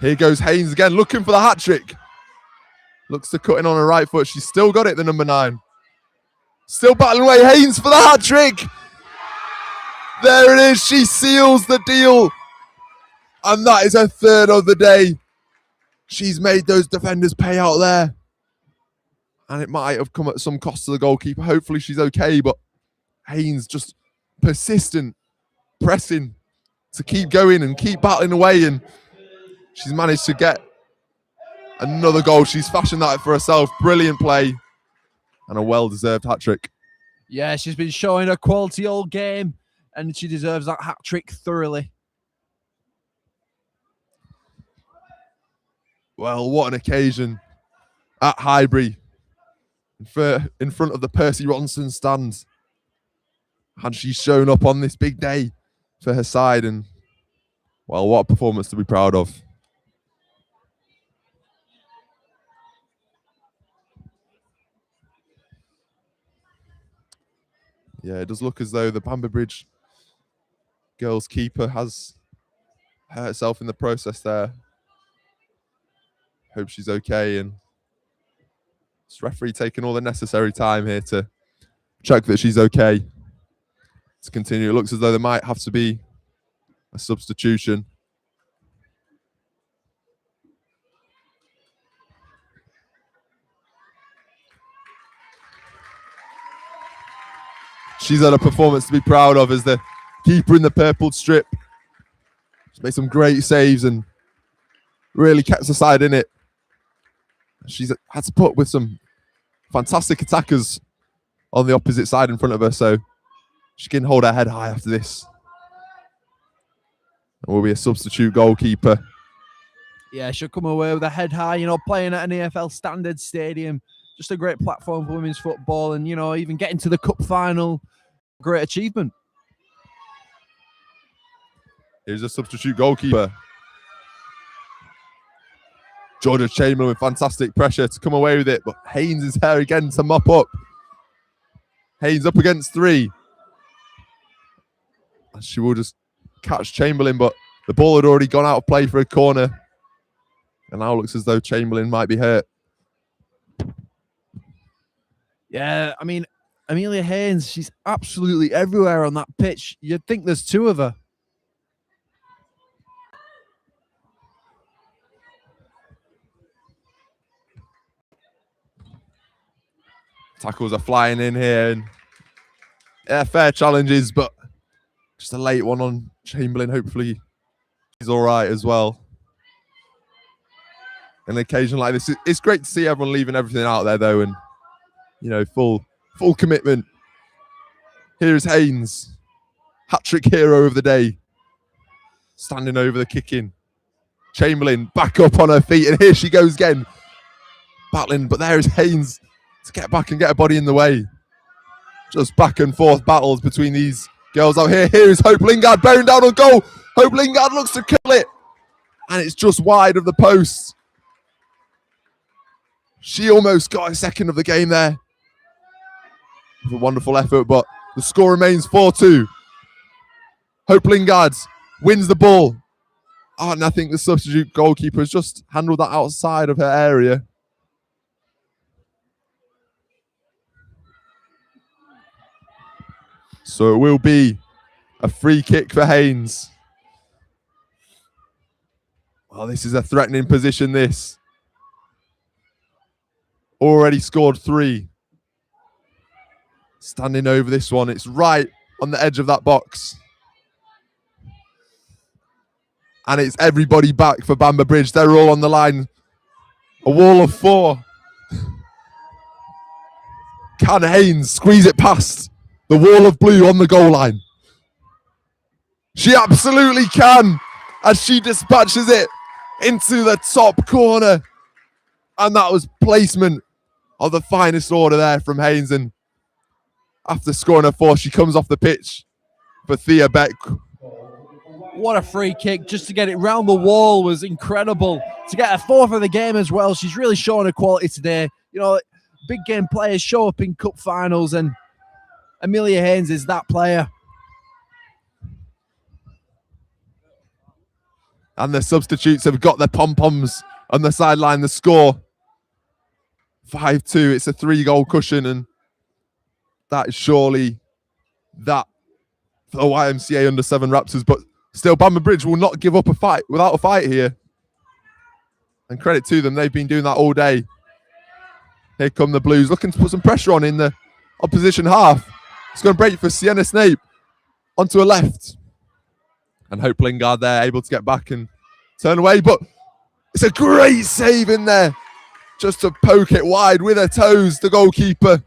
Speaker 1: Here goes Haynes again, looking for the hat-trick. Looks to cut in on her right foot. She's still got it, the number 9. Still battling away. Haynes for the hat-trick. There it is. She seals the deal. And that is her 3rd of the day. She's made those defenders pay out there. And it might have come at some cost to the goalkeeper. Hopefully she's okay. But Haynes just persistent, pressing to keep going and keep battling away. And she's managed to get another goal. She's fashioned that for herself. Brilliant play and a well-deserved hat-trick.
Speaker 9: Yeah, she's been showing a quality all game and she deserves that hat-trick thoroughly.
Speaker 1: Well, what an occasion at Highbury in front of the Percy Ronson stand. And she's shown up on this big day for her side. And, well, what a performance to be proud of. Yeah, it does look as though the Bamber Bridge girls' keeper has hurt herself in the process there. Hope she's okay. And this referee taking all the necessary time here to check that she's okay. To continue, it looks as though there might have to be a substitution. She's had a performance to be proud of as the keeper in the purple strip. She's made some great saves and really kept her side in it. She's had to put up with some fantastic attackers on the opposite side in front of her. So She can hold her head high after this. And will be a substitute goalkeeper.
Speaker 9: Yeah, she'll come away with her head high, playing at an EFL standard stadium. Just a great platform for women's football, and, even getting to the cup final, great achievement.
Speaker 1: Here's a substitute goalkeeper. Georgia Chamberlain with fantastic pressure to come away with it, but Haynes is there again to mop up. Haynes up against 3. And she will just catch Chamberlain, but the ball had already gone out of play for a corner. And now looks as though Chamberlain might be hurt.
Speaker 9: Yeah, I mean, Amelia Haynes, she's absolutely everywhere on that pitch. You'd think there's 2 of her.
Speaker 1: Tackles are flying in here. And yeah, fair challenges, but just a late one on Chamberlain. Hopefully he's all right as well. An occasion like this, it's great to see everyone leaving everything out there, though, and full commitment. Here's Haynes, hat-trick hero of the day, standing over the kick-in. Chamberlain back up on her feet, and here she goes again, battling. But there is Haynes to get back and get a body in the way. Just back and forth battles between these girls out here. Here is Hope Lingard bearing down on goal. Hope Lingard looks to kill it, and it's just wide of the post. She almost got a second of the game there. It was a wonderful effort, but the score remains 4-2. Hope Lingard wins the ball. Oh, and I think the substitute goalkeeper has just handled that outside of her area. So it will be a free kick for Haynes. Well, this is a threatening position, this. Already scored 3. Standing over this one. It's right on the edge of that box. And it's everybody back for Bamber Bridge. They're all on the line. A wall of 4. Can Haynes squeeze it past the wall of blue on the goal line? She absolutely can, as she dispatches it into the top corner. And that was placement of the finest order there from Haynes. And after scoring her 4, she comes off the pitch for Thea Beck.
Speaker 9: What a free kick. Just to get it round the wall was incredible. To get a 4th of the game as well. She's really showing her quality today. Big game players show up in cup finals, and Amelia Haynes is that player.
Speaker 1: And the substitutes have got their pom-poms on the sideline. The score 5-2. It's a 3-goal cushion, and that is surely that for the YMCA under-7 Raptors. But still, Bamber Bridge will not give up a fight without a fight here. And credit to them, they've been doing that all day. Here come the Blues, looking to put some pressure on in the opposition half. It's going to break for Sienna Snape onto her left. And Hope Lingard there, able to get back and turn away. But it's a great save in there. Just to poke it wide with her toes, the goalkeeper.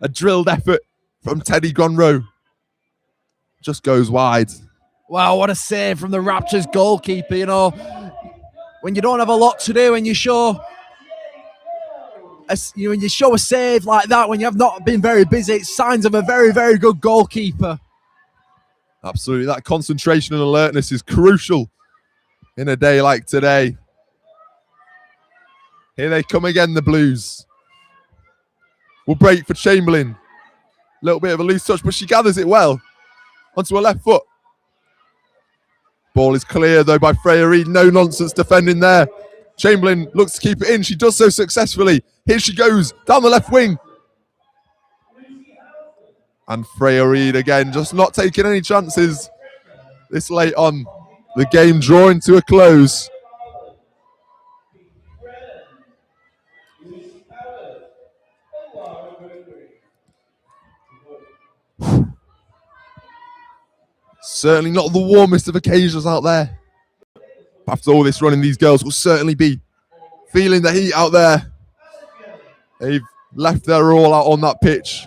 Speaker 1: A drilled effort from Teddy Gronroe. Just goes wide.
Speaker 9: Wow, what a save from the Raptors goalkeeper. When you don't have a lot to do and you show when you show a save like that, when you have not been very busy, it's signs of a very, very good goalkeeper.
Speaker 1: Absolutely. That concentration and alertness is crucial in a day like today. Here they come again, the Blues. Will break for Chamberlain. A little bit of a loose touch, but she gathers it well onto her left foot. Ball is clear, though, by Freya Reid. No nonsense defending there. Chamberlain looks to keep it in. She does so successfully. Here she goes down the left wing. And Freya Reid again, just not taking any chances this late on. The game drawing to a close. Certainly not the warmest of occasions out there. After all this running, these girls will certainly be feeling the heat out there. They've left their all out on that pitch.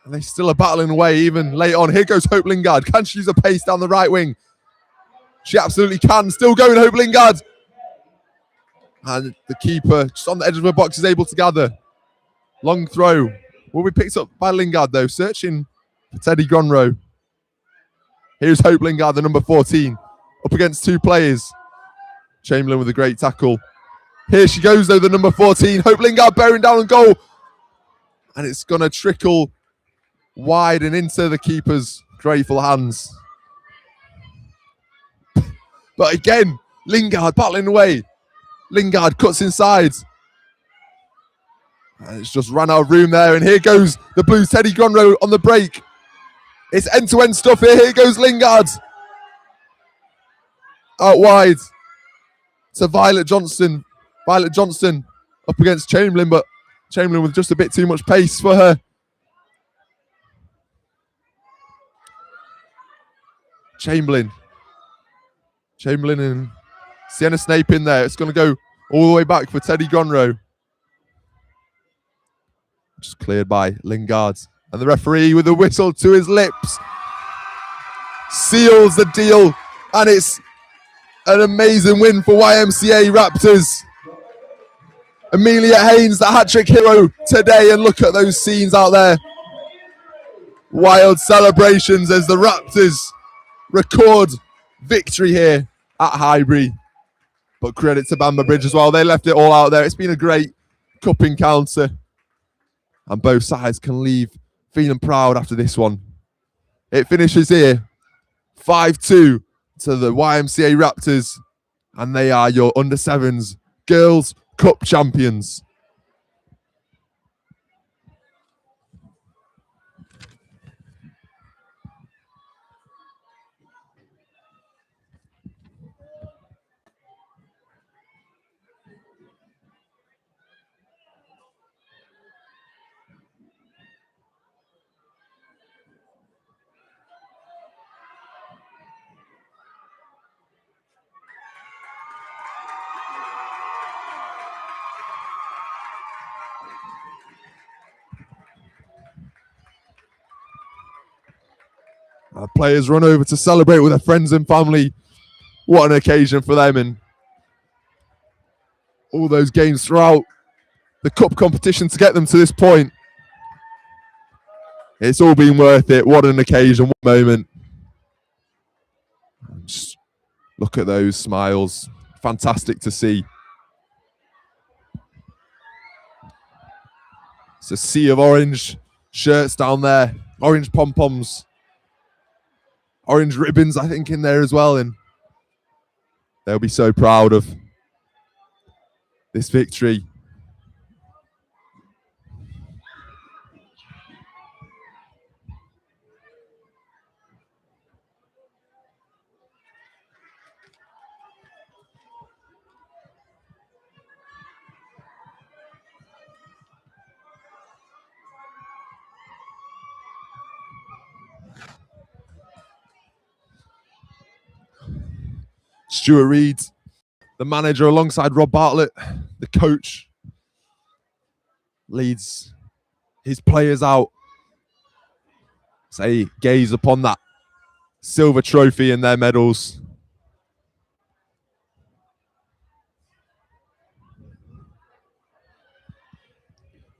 Speaker 1: And they still are battling away even late on. Here goes Hope Lingard. Can she use a pace down the right wing? She absolutely can. Still going, Hope Lingard. And the keeper, just on the edge of the box, is able to gather. Long throw. Will be picked up by Lingard, though. Searching for Teddy Gronrow. Here's Hope Lingard, the number 14. Up against two players. Chamberlain with a great tackle. Here she goes, though, the number 14. Hope Lingard bearing down on goal. And it's going to trickle wide and into the keeper's grateful hands. But again, Lingard battling away. Lingard cuts inside. And it's just run out of room there. And here goes the Blues, Teddy Gronrow on the break. It's end-to-end stuff here. Here goes Lingard. Out wide to Violet Johnston. Violet Johnston up against Chamberlain, but Chamberlain with just a bit too much pace for her. Chamberlain and Sienna Snape in there. It's going to go all the way back for Teddy Gronrow. Just cleared by Lingard. And the referee with a whistle to his lips seals the deal. And it's an amazing win for YMCA Raptors. Amelia Haynes, the hat-trick hero today. And look at those scenes out there. Wild celebrations as the Raptors record victory here at Highbury. But credit to Bamber Bridge as well. They left it all out there. It's been a great cup encounter. And both sides can leave feeling proud after this one. It finishes here 5-2 to the YMCA Raptors. And they are your under-7s Girls Cup champions. Our players run over to celebrate with their friends and family. What an occasion for them, and all those games throughout the cup competition to get them to this point. It's all been worth it. What an occasion, what a moment. Just look at those smiles. Fantastic to see. It's a sea of orange shirts down there. Orange pom-poms. Orange ribbons, I think, in there as well. And they'll be so proud of this victory. Stuart Reid, the manager, alongside Rob Bartlett, the coach, leads his players out. Say, gaze upon that silver trophy and their medals.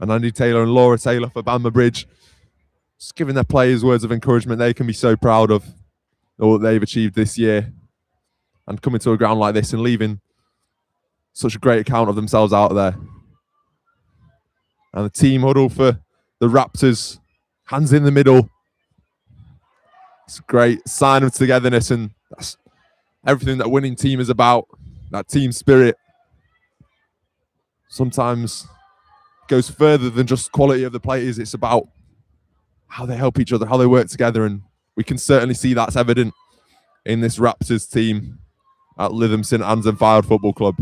Speaker 1: And Andy Taylor and Laura Taylor for Bamber Bridge, just giving their players words of encouragement they can be so proud of all that they've achieved this year. And coming to a ground like this and leaving such a great account of themselves out there. And the team huddle for the Raptors, hands in the middle. It's a great sign of togetherness, and that's everything that winning team is about, that team spirit. Sometimes goes further than just quality of the players. It's about how they help each other, how they work together, and we can certainly see that's evident in this Raptors team at Lytham St Anne's and Fylde Football Club.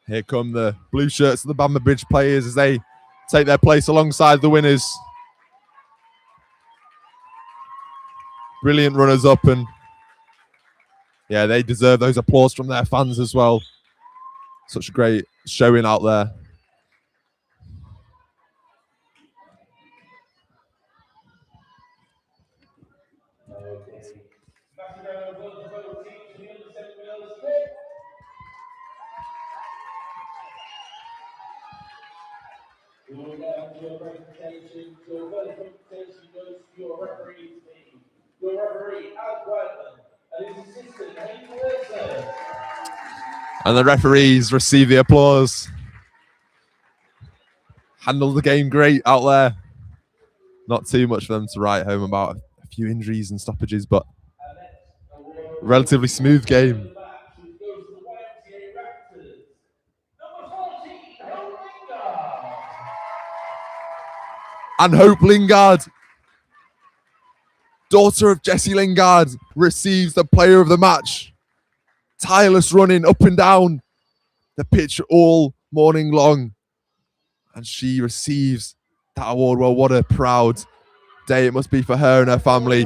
Speaker 9: Here come the blue shirts of the Bamber Bridge players as they take their place alongside the winners. Brilliant runners up, and yeah, they deserve those applause from their fans as well. Such a great showing out there.
Speaker 6: Your presentation, your first presentation goes to your referee team. Your referee, Al Whiteman, and his assistant, Hank Wilson.
Speaker 9: And the referees receive the applause. Handled the game great out there. Not too much for them to write home about. A few injuries and stoppages, but relatively smooth game. And Hope Lingard, daughter of Jesse Lingard, receives the player of the match. Tireless running up and down the pitch all morning long. And she receives that award. Well, what a proud day it must be for her and her family.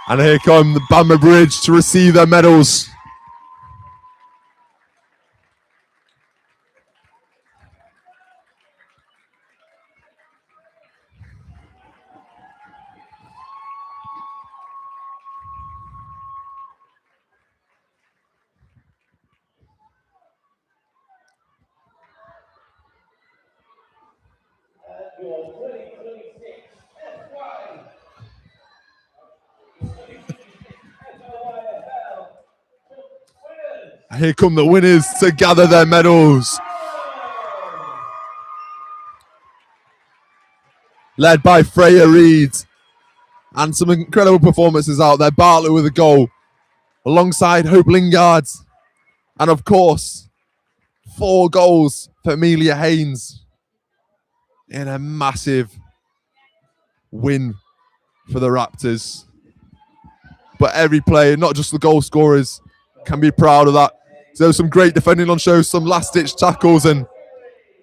Speaker 9: And here come the Bamber Bridge to receive their medals. Here come the winners to gather their medals. Led by Freya Reid. And some incredible performances out there. Bartlett with a goal. Alongside Hope Lingard. And of course, 4 goals for Amelia Haynes. In a massive win for the Raptors. But every player, not just the goal scorers, can be proud of that. So some great defending on show, some last-ditch tackles, and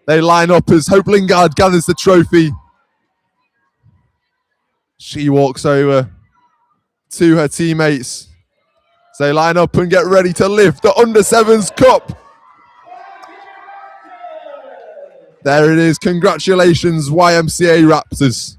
Speaker 9: they line up as Hope Lingard gathers the trophy. She walks over to her teammates. So they line up and get ready to lift the Under-7s Cup. There it is. Congratulations, YMCA Raptors.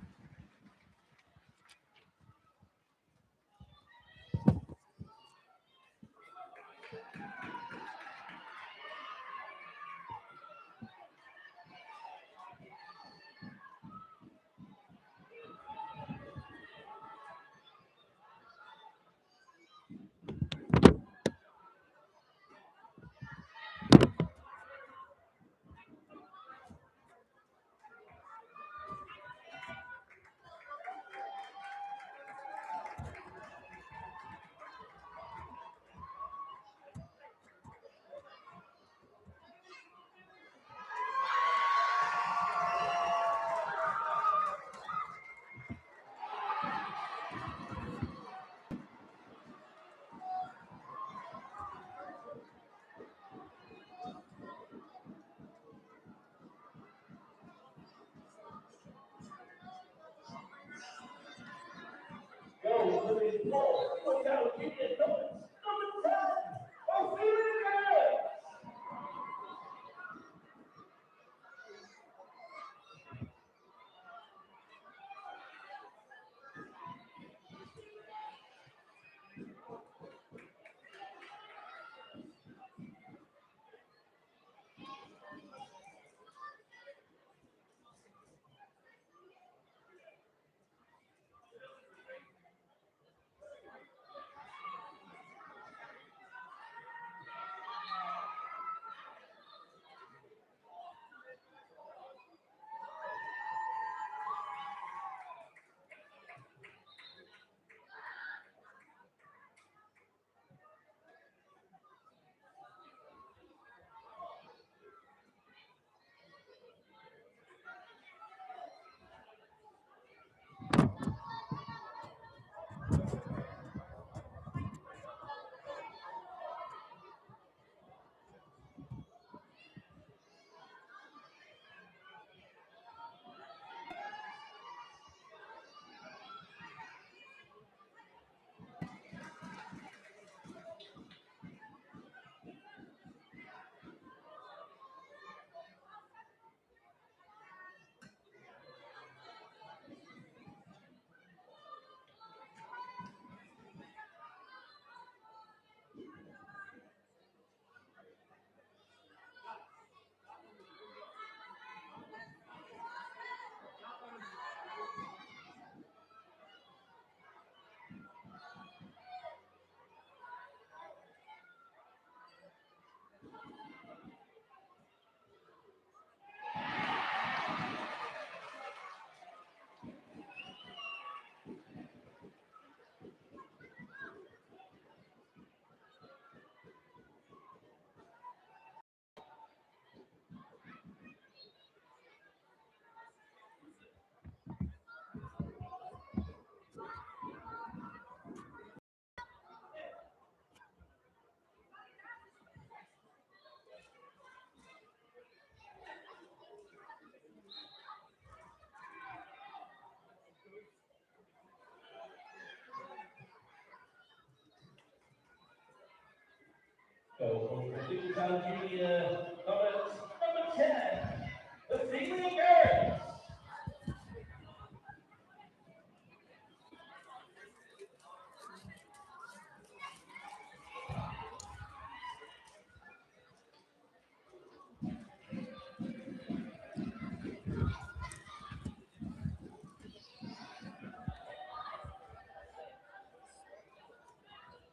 Speaker 6: Goal from Fleetwood Town Junior, number 10, the Female Girls.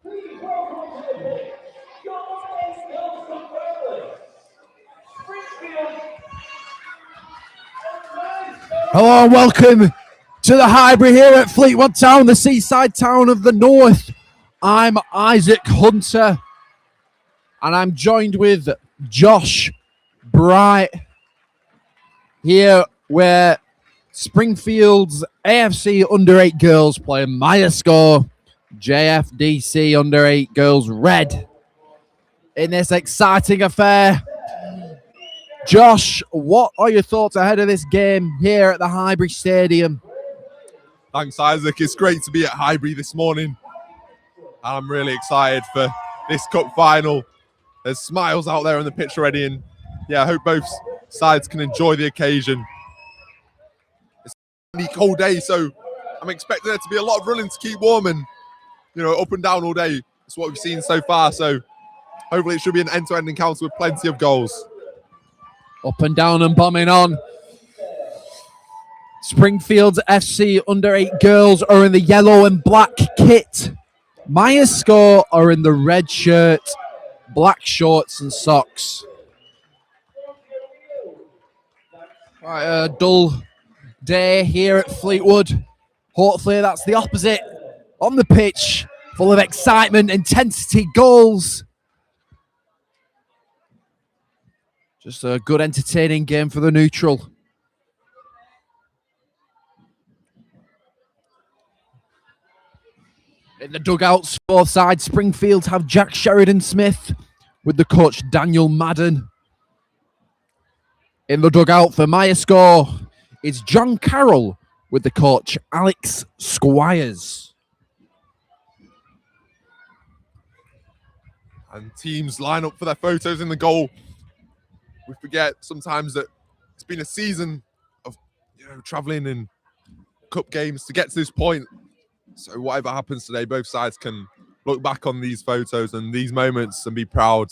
Speaker 6: Please welcome to the pitch, your boys girls from Berkeley, Springfield, and
Speaker 9: Hello and welcome to the Highbury here at Fleetwood Town, the seaside town of the north. I'm Isaac Hunter and I'm joined with Josh Bright here where Springfield's AFC under-8 girls play Myerscough JFDC under-8 girls red in this exciting affair. Josh, what are your thoughts ahead of this game here at the Highbury Stadium?
Speaker 1: Thanks, Isaac. It's great to be at Highbury this morning. I'm really excited for this cup final. There's smiles out there on the pitch already, and yeah, I hope both sides can enjoy the occasion. It's a really cold day, so I'm expecting there to be a lot of running to keep warm and, up and down all day. That's what we've seen so far, so hopefully it should be an end-to-end encounter with plenty of goals.
Speaker 9: Up and down and bombing on. Springfield's FC under-8 girls are in the yellow and black kit. Myerscough are in the red shirt, black shorts and socks. Quite a dull day here at Fleetwood. Hopefully that's the opposite on the pitch, full of excitement, intensity, goals. Just a good entertaining game for the neutral. In the dugouts, both sides, Springfield have Jack Sheridan-Smith with the coach Daniel Madden. In the dugout for Myerscough, it's John Carroll with the coach Alex Squires.
Speaker 1: And teams line up for their photos in the goal. We forget sometimes that it's been a season of traveling in cup games to get to this point. So whatever happens today, both sides can look back on these photos and these moments and be proud.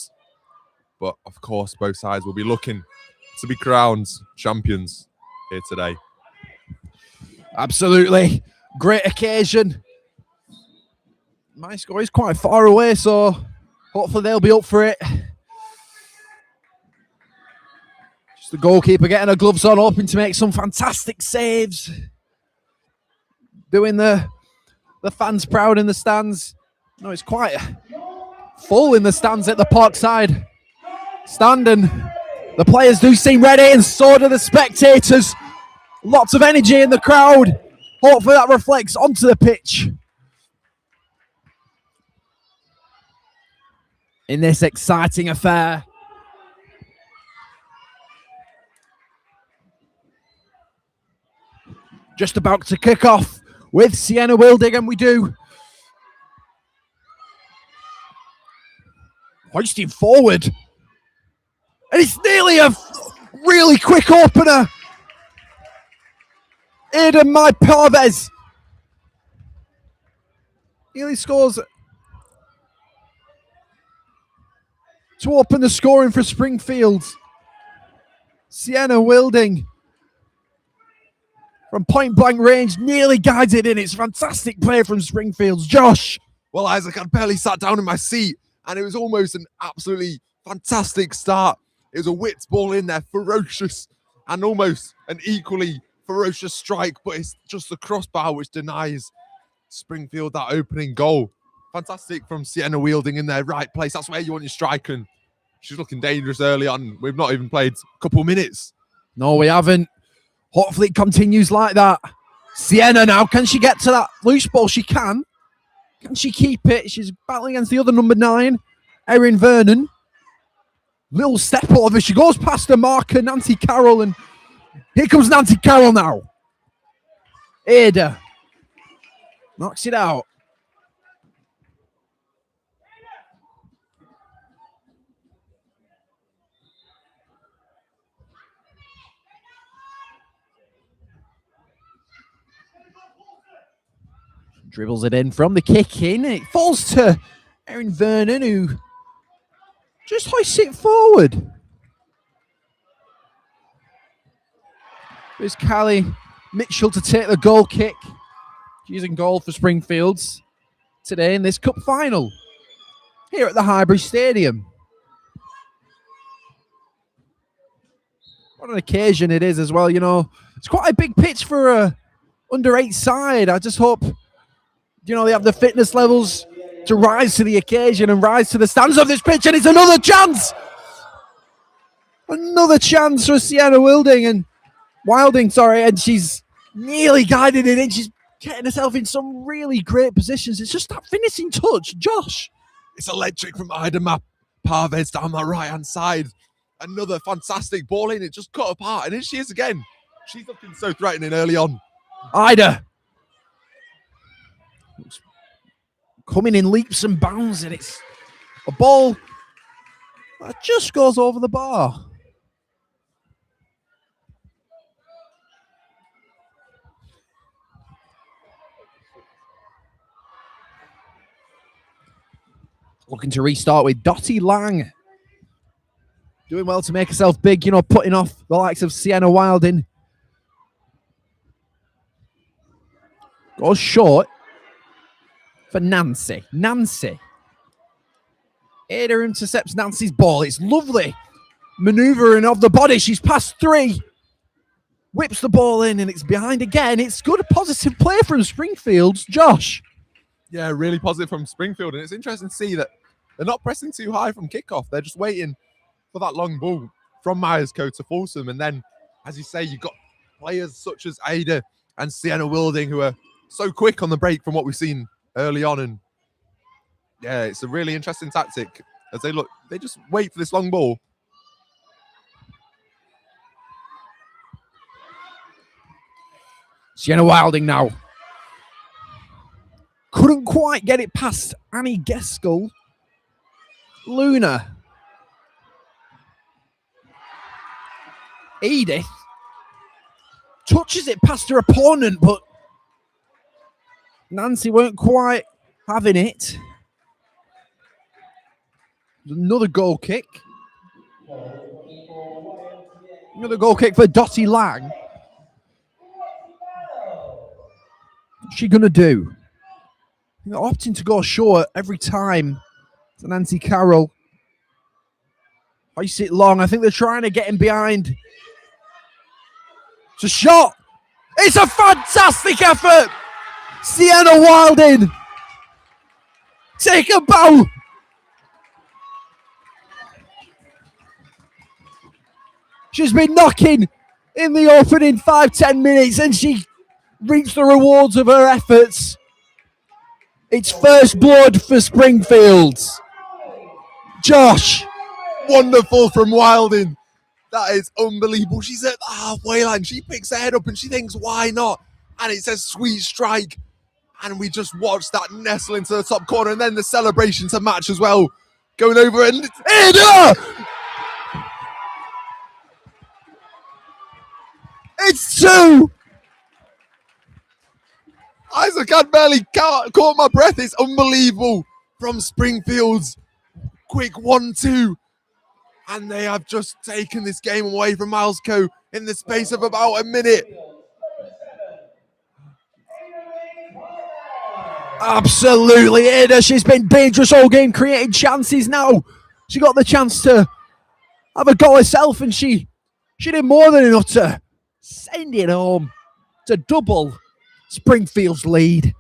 Speaker 1: But of course, both sides will be looking to be crowned champions here today.
Speaker 9: Absolutely. Great occasion. Myerscough is quite far away, so hopefully they'll be up for it. Just the goalkeeper getting her gloves on, hoping to make some fantastic saves. Doing the fans proud in the stands. No, it's quite full in the stands at the Parkside stand, and the players do seem ready, and so do the spectators. Lots of energy in the crowd. Hopefully that reflects onto the pitch in this exciting affair. Just about to kick off with Sienna Wilding, and we do. Hoisting forward. And it's nearly a really quick opener. Aidan Parvez nearly scores to open the scoring for Springfield. Sienna Wilding from point blank range nearly guides it in. It's fantastic play from Springfield's Josh.
Speaker 1: Well, Isaac, I'd barely sat down in my seat, and it was almost an absolutely fantastic start. It was a whipped ball in there, ferocious, and almost an equally ferocious strike, but it's just the crossbar which denies Springfield that opening goal. Fantastic from Sienna Wilding in their right place. That's where you want your strike, and she's looking dangerous early on. We've not even played a couple of minutes.
Speaker 9: No, we haven't. Hopefully it continues like that. Sienna now, can she get to that loose ball? She can. Can she keep it? She's battling against the other number 9, Erin Vernon. Little step over. She goes past the marker, Nancy Carroll, and here comes Nancy Carroll now. Ada knocks it out. Dribbles it in from the kick in. It falls to Erin Vernon, who just hoists it forward. There's Callie Mitchell to take the goal kick. She's in goal for Springfields today in this cup final here at the Highbury Stadium. What an occasion it is as well, you know. It's quite a big pitch for a under-8 side. I just hope, you know, they have the fitness levels to rise to the occasion and rise to the standards of this pitch. And it's another chance. Another chance for Sienna Wilding, and she's nearly guided it in. She's getting herself in some really great positions. It's just that finishing touch, Josh.
Speaker 1: It's electric from Ida Parves down that right-hand side. Another fantastic ball in. It just cut apart. And here she is again. She's looking so threatening early on.
Speaker 9: Ida. Coming in leaps and bounds, and it's a ball that just goes over the bar. Looking to restart with Dottie Lang. Doing well to make herself big, you know, putting off the likes of Sienna Wilding. Goes short for Nancy. Ada intercepts Nancy's ball. It's lovely manoeuvring of the body. She's passed 3. Whips the ball in, and it's behind again. It's good, positive play from Springfield's Josh.
Speaker 1: Yeah, really positive from Springfield. And it's interesting to see that they're not pressing too high from kickoff. They're just waiting for that long ball from Myerscough to force them. And then, as you say, you've got players such as Ada and Sienna Wilding who are so quick on the break from what we've seen early on. And yeah, it's a really interesting tactic as they just wait for this long ball.
Speaker 9: Sienna Wilding now. Couldn't quite get it past Annie Gaskell. Luna. Edith touches it past her opponent, but Nancy weren't quite having it. Another goal kick. Another goal kick for Dottie Lang. What's she going to do? They're opting to go short every time. It's Nancy Carroll. Hoists it long. I think they're trying to get him behind. It's a shot. It's a fantastic effort. Sienna Wilding. Take a bow. She's been knocking in the opening 5-10 minutes, and she reaps the rewards of her efforts. It's first blood for Springfield. Josh.
Speaker 1: Wonderful from Wilding. That is unbelievable. She's at the halfway line. She picks her head up and she thinks, why not? And it's a sweet strike. And we just watched that nestle into the top corner. And then the celebration to match as well. Going over and Ada!
Speaker 9: It's 2.
Speaker 1: Isaac had barely caught my breath. It's unbelievable from Springfield's quick 1-2. And they have just taken this game away from Myerscough in the space of about a minute.
Speaker 9: Absolutely, Ada. She's been dangerous all game, creating chances now. She got the chance to have a go herself, and she did more than enough to send it home to double Springfield's lead.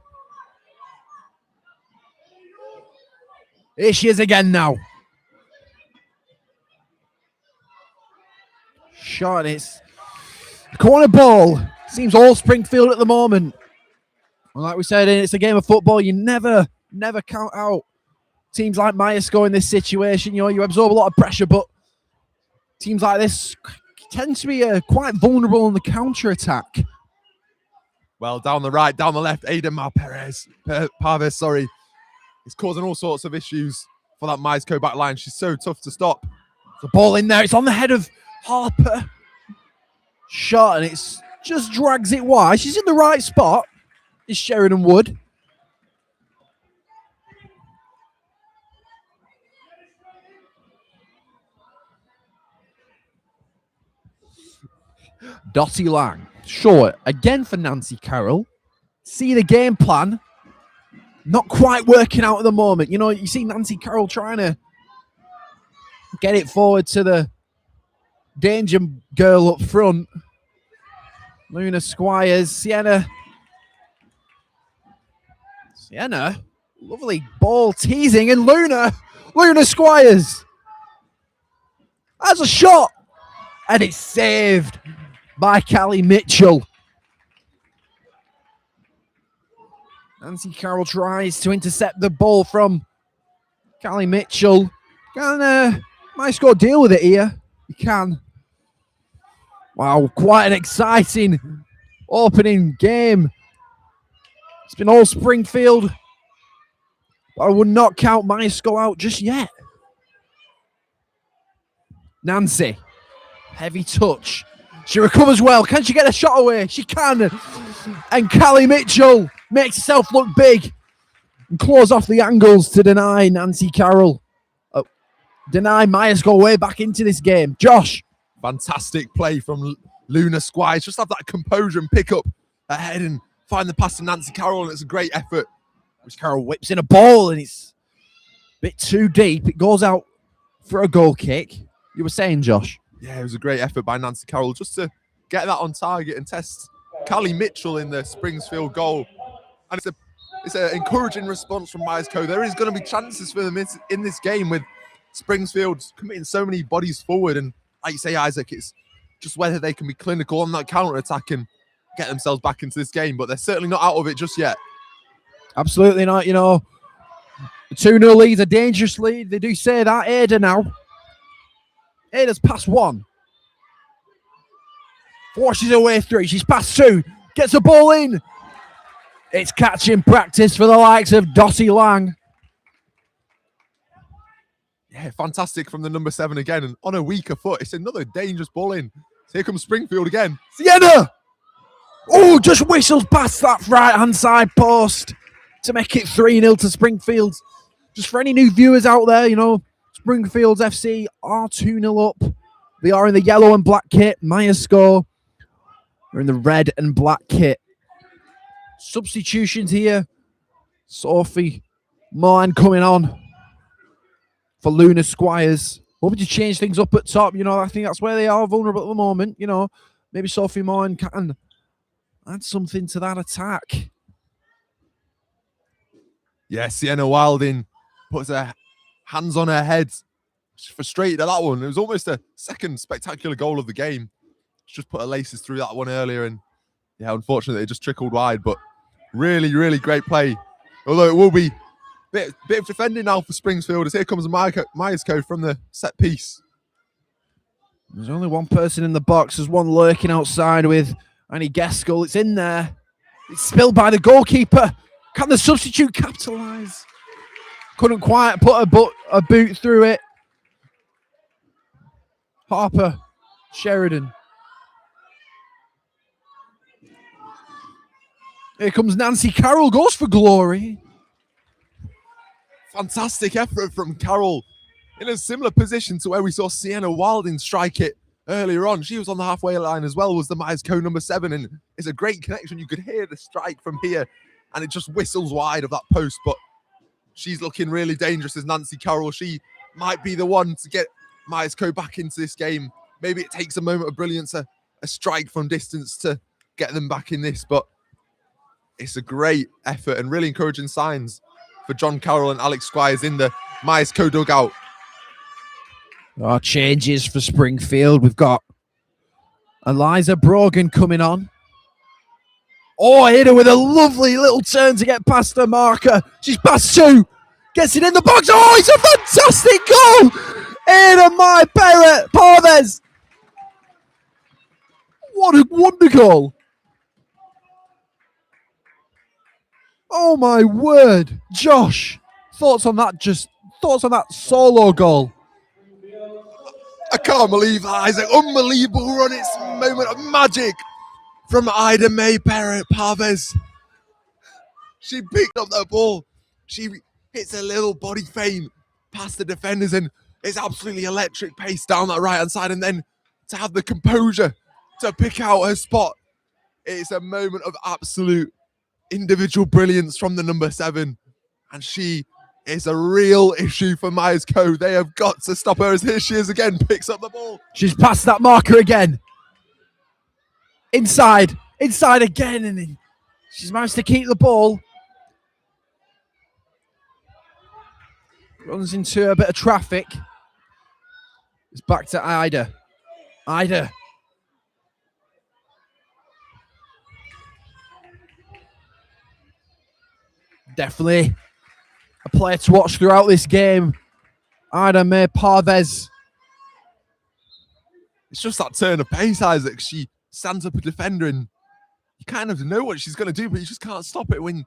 Speaker 9: Here she is again now. Shot, it's a corner ball. Seems all Springfield at the moment. And like we said, it's a game of football. You never count out teams like Myerscough in this situation. You know, you absorb a lot of pressure, but teams like this tend to be quite vulnerable on the counter-attack.
Speaker 1: Well, down the right, down the left, Ada Parves, is causing all sorts of issues for that Myerscough back line. She's so tough to stop.
Speaker 9: The ball in there. It's on the head of Harper. Shot, and it's just drags it wide. She's in the right spot. Is Sheridan Wood. Dottie Lang. Short again for Nancy Carroll. See the game plan. Not quite working out at the moment. You know, you see Nancy Carroll trying to get it forward to the danger girl up front. Luna Squires. Sienna. Lovely ball teasing. And Luna Squires has a shot. And it's saved by Callie Mitchell. Nancy Carroll tries to intercept the ball from Callie Mitchell. Can MyScore deal with it here? You can. Wow, quite an exciting opening game. It's been all Springfield. But I would not count MyScore out just yet. Nancy. Heavy touch. She recovers well. Can she get a shot away? She can. And Callie Mitchell makes herself look big and claws off the angles to deny Nancy Carroll. Deny MyScore way back into this game. Josh.
Speaker 7: Fantastic play from Luna Squires. Just have that composure and pick up ahead and find the pass to Nancy Carroll, and it's a great effort.
Speaker 9: Carroll whips in a ball and it's a bit too deep. It goes out for a goal kick. You were saying, Josh?
Speaker 7: Yeah, it was a great effort by Nancy Carroll just to get that on target and test Callie Mitchell in the Springfield goal. And it's an encouraging response from MyScore. There is going to be chances for them in this game with Springfield committing so many bodies forward. And like you say, Isaac, it's just whether they can be clinical on that counter-attack and get themselves back into this game. But they're certainly not out of it just yet.
Speaker 9: Absolutely not. You know, the 2-0 lead's a dangerous lead. They do say that. Ada now. Ada's past one. Forces her way through. She's past two. Gets the ball in. It's catching practice for the likes of Dottie Lang.
Speaker 7: Yeah, fantastic from the number 7 again. And on a weaker foot, it's another dangerous ball in. So here comes Springfield again.
Speaker 9: Sienna! Oh, just whistles past that right-hand side post to make it 3-0 to Springfield. Just for any new viewers out there, you know, Springfield's FC are 2-0 up. They are in the yellow and black kit. MyScore are in the red and black kit. Substitutions here. Sophie Mohan coming on for Luna Squires. Hoping to change things up at top. You know, I think that's where they are vulnerable at the moment. You know, maybe Sophie Mohan can add something to that attack.
Speaker 7: Yeah, Sienna Wilding puts her hands on her head. She's frustrated at that one. It was almost a second spectacular goal of the game. She just put her laces through that one earlier, and yeah, unfortunately it just trickled wide, but really, really great play. Although it will be a bit of defending now for Springfield, as here comes MyScore from the set piece.
Speaker 9: There's only one person in the box. There's one lurking outside with Annie Gaskell. It's in there. It's spilled by the goalkeeper. Can the substitute capitalise? Couldn't quite put a boot through it. Harper, Sheridan. Here comes Nancy Carroll, goes for glory.
Speaker 7: Fantastic effort from Carroll in a similar position to where we saw Sienna Wilding strike it earlier on. She was on the halfway line as well, was the MyScore number 7, and it's a great connection. You could hear the strike from here, and it just whistles wide of that post, but she's looking really dangerous as Nancy Carroll. She might be the one to get MyScore back into this game. Maybe it takes a moment of brilliance, a strike from distance to get them back in this, but it's a great effort and really encouraging signs for John Carroll and Alex Squires in the MyScore dugout.
Speaker 9: Our changes for Springfield. We've got Eliza Brogan coming on. Oh, hit her with a lovely little turn to get past her marker. She's past two. Gets it in the box. Oh, it's a fantastic goal. Ada my Barrett Parvez. What a wonder goal. Oh my word. Josh, thoughts on that solo goal?
Speaker 7: I can't believe that, Isaac. Unbelievable run. It's a moment of magic from Ida May Barrett Parvez. She picked up the ball. She hits a little body feint past the defenders, and it's absolutely electric pace down that right-hand side. And then to have the composure to pick out her spot. It's a moment of absolute individual brilliance from the number 7. And she is a real issue for Myers Co. They have got to stop her as here she is again, picks up the ball.
Speaker 9: She's passed that marker again. Inside again, and then she's managed to keep the ball. Runs into a bit of traffic. It's back to Ida. Ida. Definitely a player to watch throughout this game. Ida May Parvez.
Speaker 7: It's just that turn of pace, Isaac. She stands up a defender and you kind of know what she's going to do, but you just can't stop it when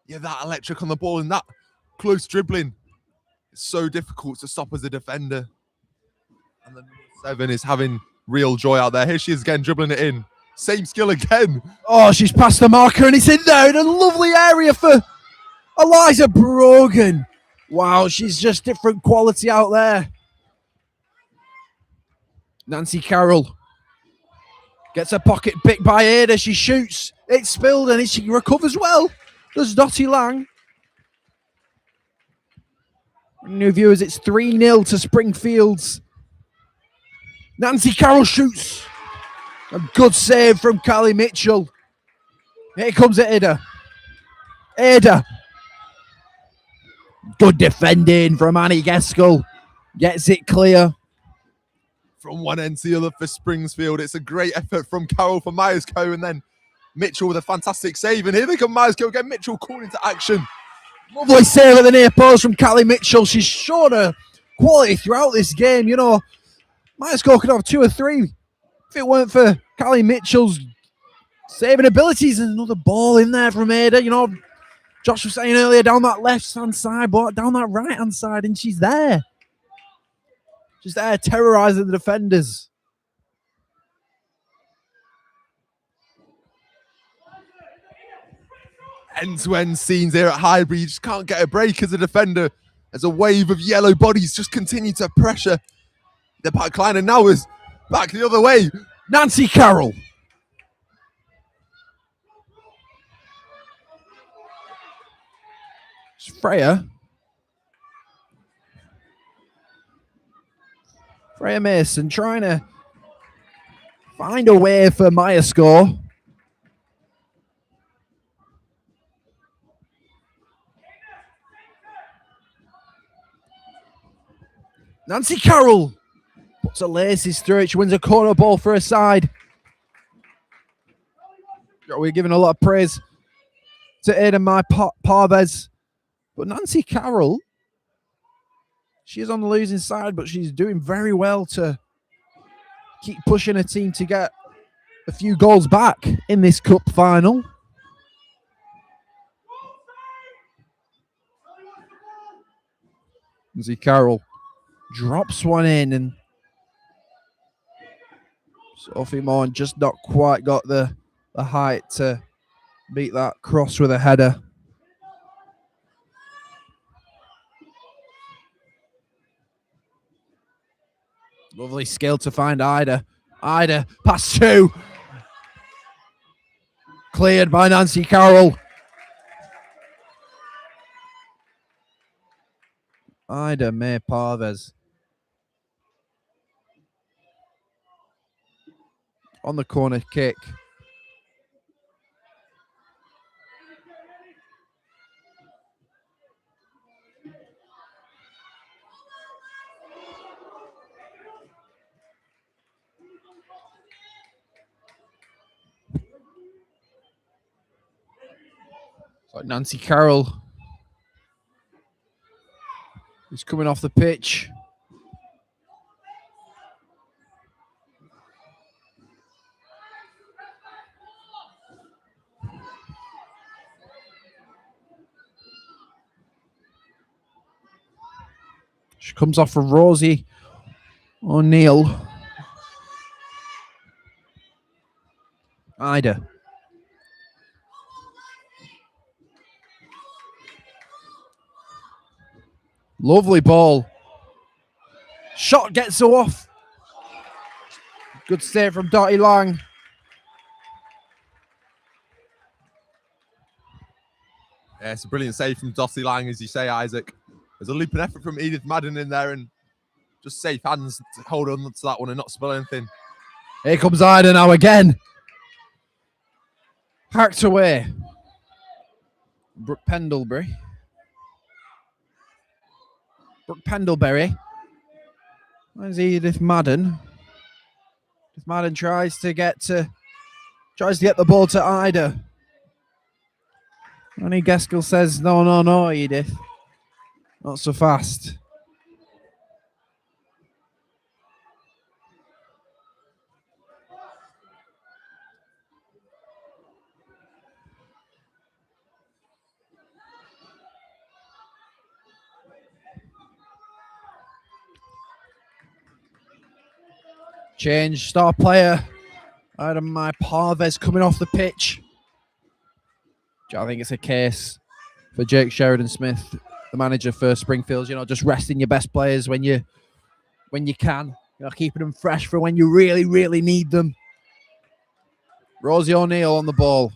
Speaker 7: you're that electric on the ball and that close dribbling. It's so difficult to stop as a defender. And the number 7 is having real joy out there. Here she is again, dribbling it in. Same skill again.
Speaker 9: Oh, she's passed the marker and it's in there in a lovely area for Eliza Brogan. Wow, she's just different quality out there. Nancy Carroll gets her pocket picked by Ada. She shoots. It's spilled and she recovers well. There's Dottie Lang. New viewers, it's 3-0 to Springfield's. Nancy Carroll shoots. A good save from Callie Mitchell. Here comes Ada. Ada. Good defending from Annie Gaskell. Gets it clear.
Speaker 7: From one end to the other for Springfield. It's a great effort from Carroll for Myers Co. And then Mitchell with a fantastic save. And here they come, Myers Co. again. Mitchell called into action.
Speaker 9: Lovely save at the near post from Callie Mitchell. She's shown her quality throughout this game. You know, Myers Co could have 2 or 3 if it weren't for Callie Mitchell's saving abilities. And another ball in there from Ada. You know, Josh was saying earlier, down that left-hand side, but down that right-hand side, and she's there. She's there terrorizing the defenders.
Speaker 7: End-to-end scenes here at Highbury. You just can't get a break as a defender as a wave of yellow bodies just continue to pressure the back line. And now is back the other way.
Speaker 9: Nancy Carroll. It's Freya. Freya Mason trying to find a way for Maya score. Nancy Carroll puts her laces through it. She wins a corner ball for her side. We're giving a lot of praise to Ada Mai Parvez. But Nancy Carroll, she's on the losing side, but she's doing very well to keep pushing her team to get a few goals back in this cup final. Nancy Carroll drops one in, and Sophie Morn just not quite got the height to beat that cross with a header. Lovely skill to find Ida. Ida, pass 2. Cleared by Nancy Carroll. Ida May Parvez. On the corner kick. So Nancy Carroll is coming off the pitch. She comes off for Rosie O'Neill. Ida. Lovely ball. Shot gets her off. Good save from Dottie Lang.
Speaker 7: Yeah, it's a brilliant save from Dottie Lang, as you say, Isaac. There's a leaping effort from Edith Madden in there, and just safe hands to hold on to that one and not spill anything.
Speaker 9: Here comes Ida now again. Hacked away. Brooke Pendlebury. Brooke Pendlebury. Where's Edith Madden? Edith Madden tries to get the ball to Ida. Ronnie Gaskell says, no, Edith. Not so fast. Change, star player. Adam My Parves coming off the pitch. I think it's a case for Jake Sheridan-Smith, the manager for Springfield. Just resting your best players when you can. Keeping them fresh for when you really, really need them. Rosie O'Neill on the ball.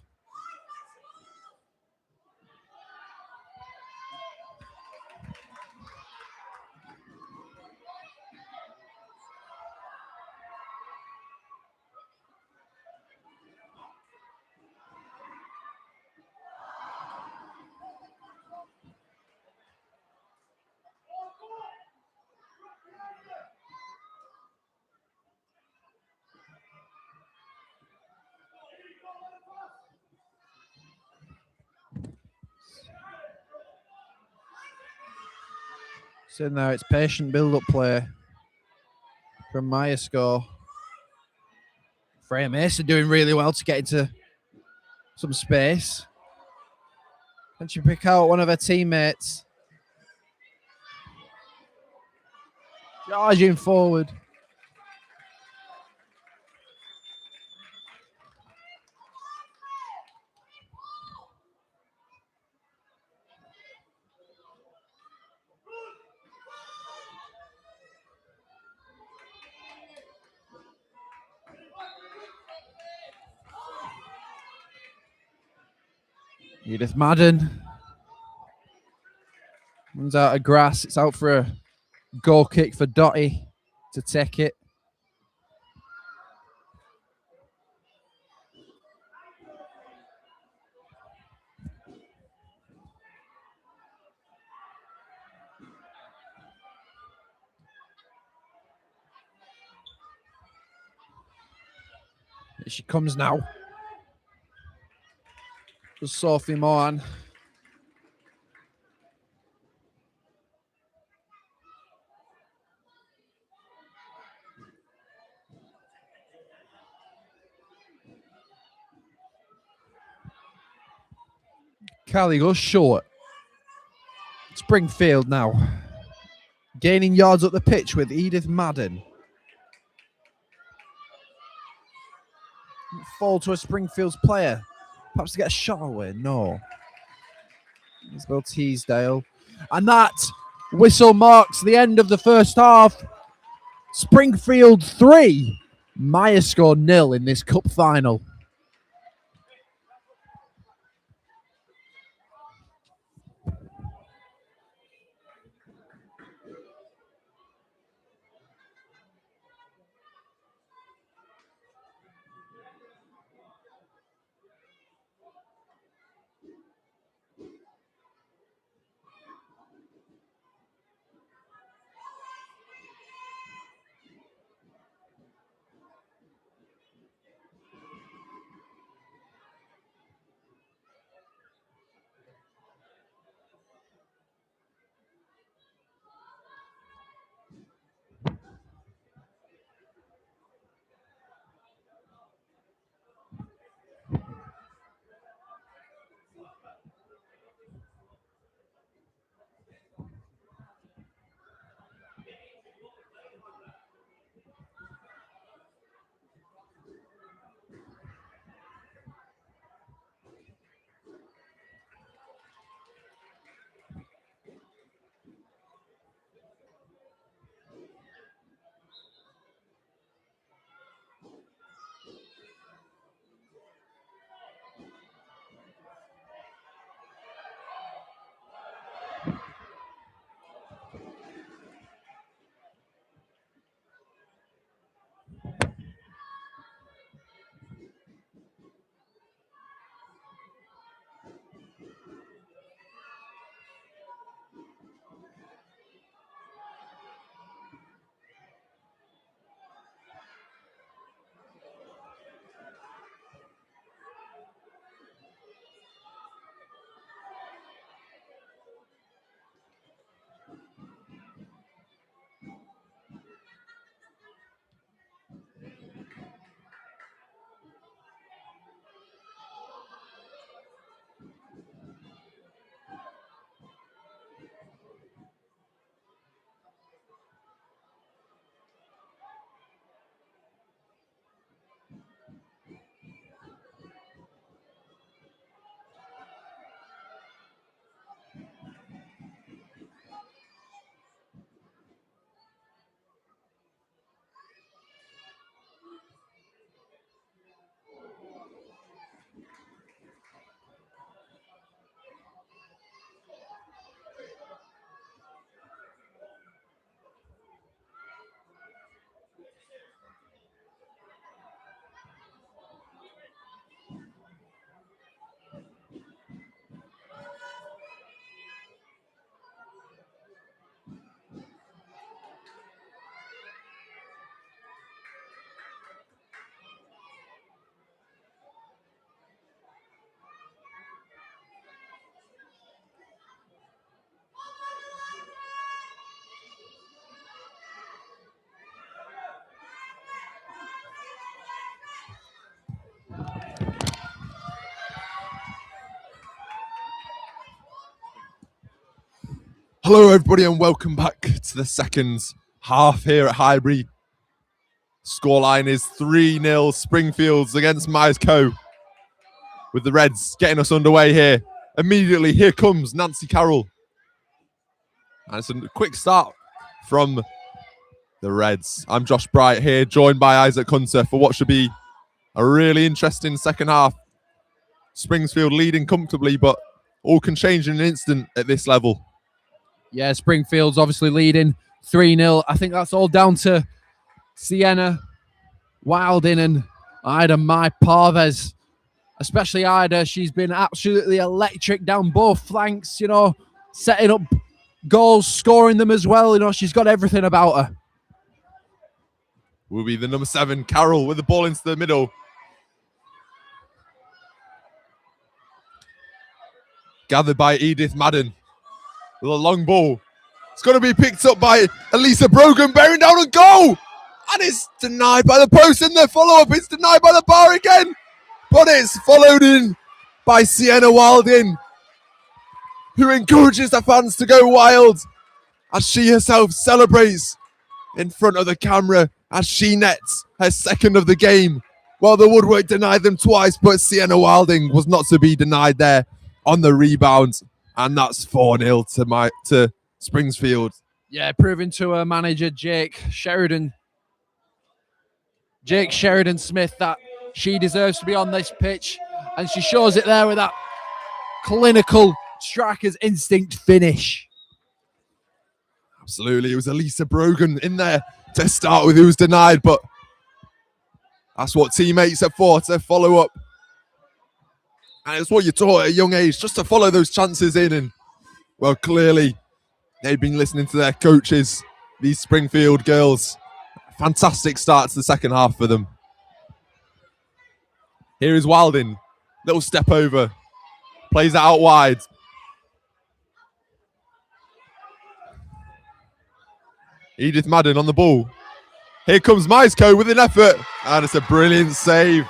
Speaker 9: So now it's patient build-up play from Myerscough. Freya Mason doing really well to get into some space. Can she pick out one of her teammates? Charging forward. Edith Madden runs out of grass. It's out for a goal kick for Dottie to take it. Here she comes now. Just Sophie Mohan. Callie goes short. Springfield now. Gaining yards up the pitch with Edith Madden. Fall to a Springfield's player. Perhaps to get a shot away. No. Isabel Teasdale. And that whistle marks the end of the first half. Springfield 3. Myerscough 0 in this cup final.
Speaker 7: Hello, everybody, and welcome back to the second half here at Highbury. Scoreline is 3-0 Springfields against Miresco, with the Reds getting us underway here. Immediately, here comes Nancy Carroll. And it's a quick start from the Reds. I'm Josh Bright here, joined by Isaac Hunter for what should be a really interesting second half. Springfield leading comfortably, but all can change in an instant at this level.
Speaker 9: Yeah, Springfield's obviously leading 3-0. I think that's all down to Sienna Wilding and Ida Mai Parvez. Especially Ida, she's been absolutely electric down both flanks, setting up goals, scoring them as well. She's got everything about her.
Speaker 7: Will be the number 7, Carroll, with the ball into the middle. Gathered by Edith Madden with a long ball. It's going to be picked up by Elisa Brogan, bearing down a goal. And it's denied by the post in the follow-up. It's denied by the bar again. But it's followed in by Sienna Wilding, who encourages the fans to go wild as she herself celebrates in front of the camera as she nets her second of the game. Well, the woodwork denied them twice, but Sienna Wilding was not to be denied there on the rebound. And that's 4-0 to Springfield.
Speaker 9: Yeah, proving to her manager, Jake Sheridan Smith, that she deserves to be on this pitch. And she shows it there with that clinical striker's instinct finish.
Speaker 7: Absolutely. It was Elisa Brogan in there to start with, who was denied, but that's what teammates are for, to follow up. And it's what you're taught at a young age, just to follow those chances in. And, well, clearly, they've been listening to their coaches, these Springfield girls. Fantastic start to the second half for them. Here is Wilding. Little step over. Plays it out wide. Edith Madden on the ball. Here comes Miresco with an effort. And it's a brilliant save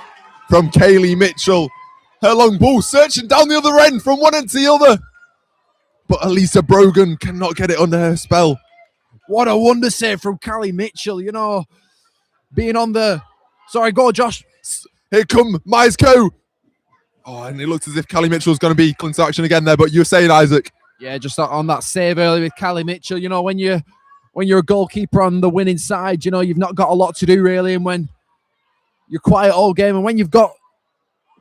Speaker 7: from Kaylee Mitchell. Her long ball searching down the other end from one end to the other. But Elisa Brogan cannot get it under her spell.
Speaker 9: What a wonder save from Callie Mitchell, being on the... Sorry, go Josh.
Speaker 7: Here come Miresco. Oh, and it looks as if Callie Mitchell's going to be close to action again there, but you were saying, Isaac.
Speaker 9: Yeah, just on that save earlier with Callie Mitchell, when you're a goalkeeper on the winning side, you've not got a lot to do really, and when you're quiet all game, and when you've got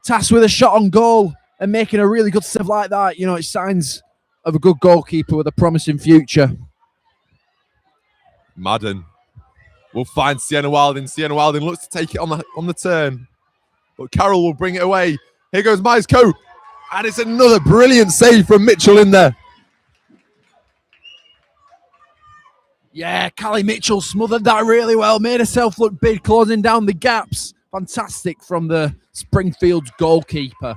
Speaker 9: tasked with a shot on goal and making a really good save like that, it's signs of a good goalkeeper with a promising future.
Speaker 7: Madden will find Sienna Wilding. Sienna Wilding looks to take it on the turn, but Carroll will bring it away. Here goes Miresco, and it's another brilliant save from Mitchell in there.
Speaker 9: Yeah, Callie Mitchell smothered that really well, made herself look big, closing down the gaps. Fantastic from the Springfield goalkeeper.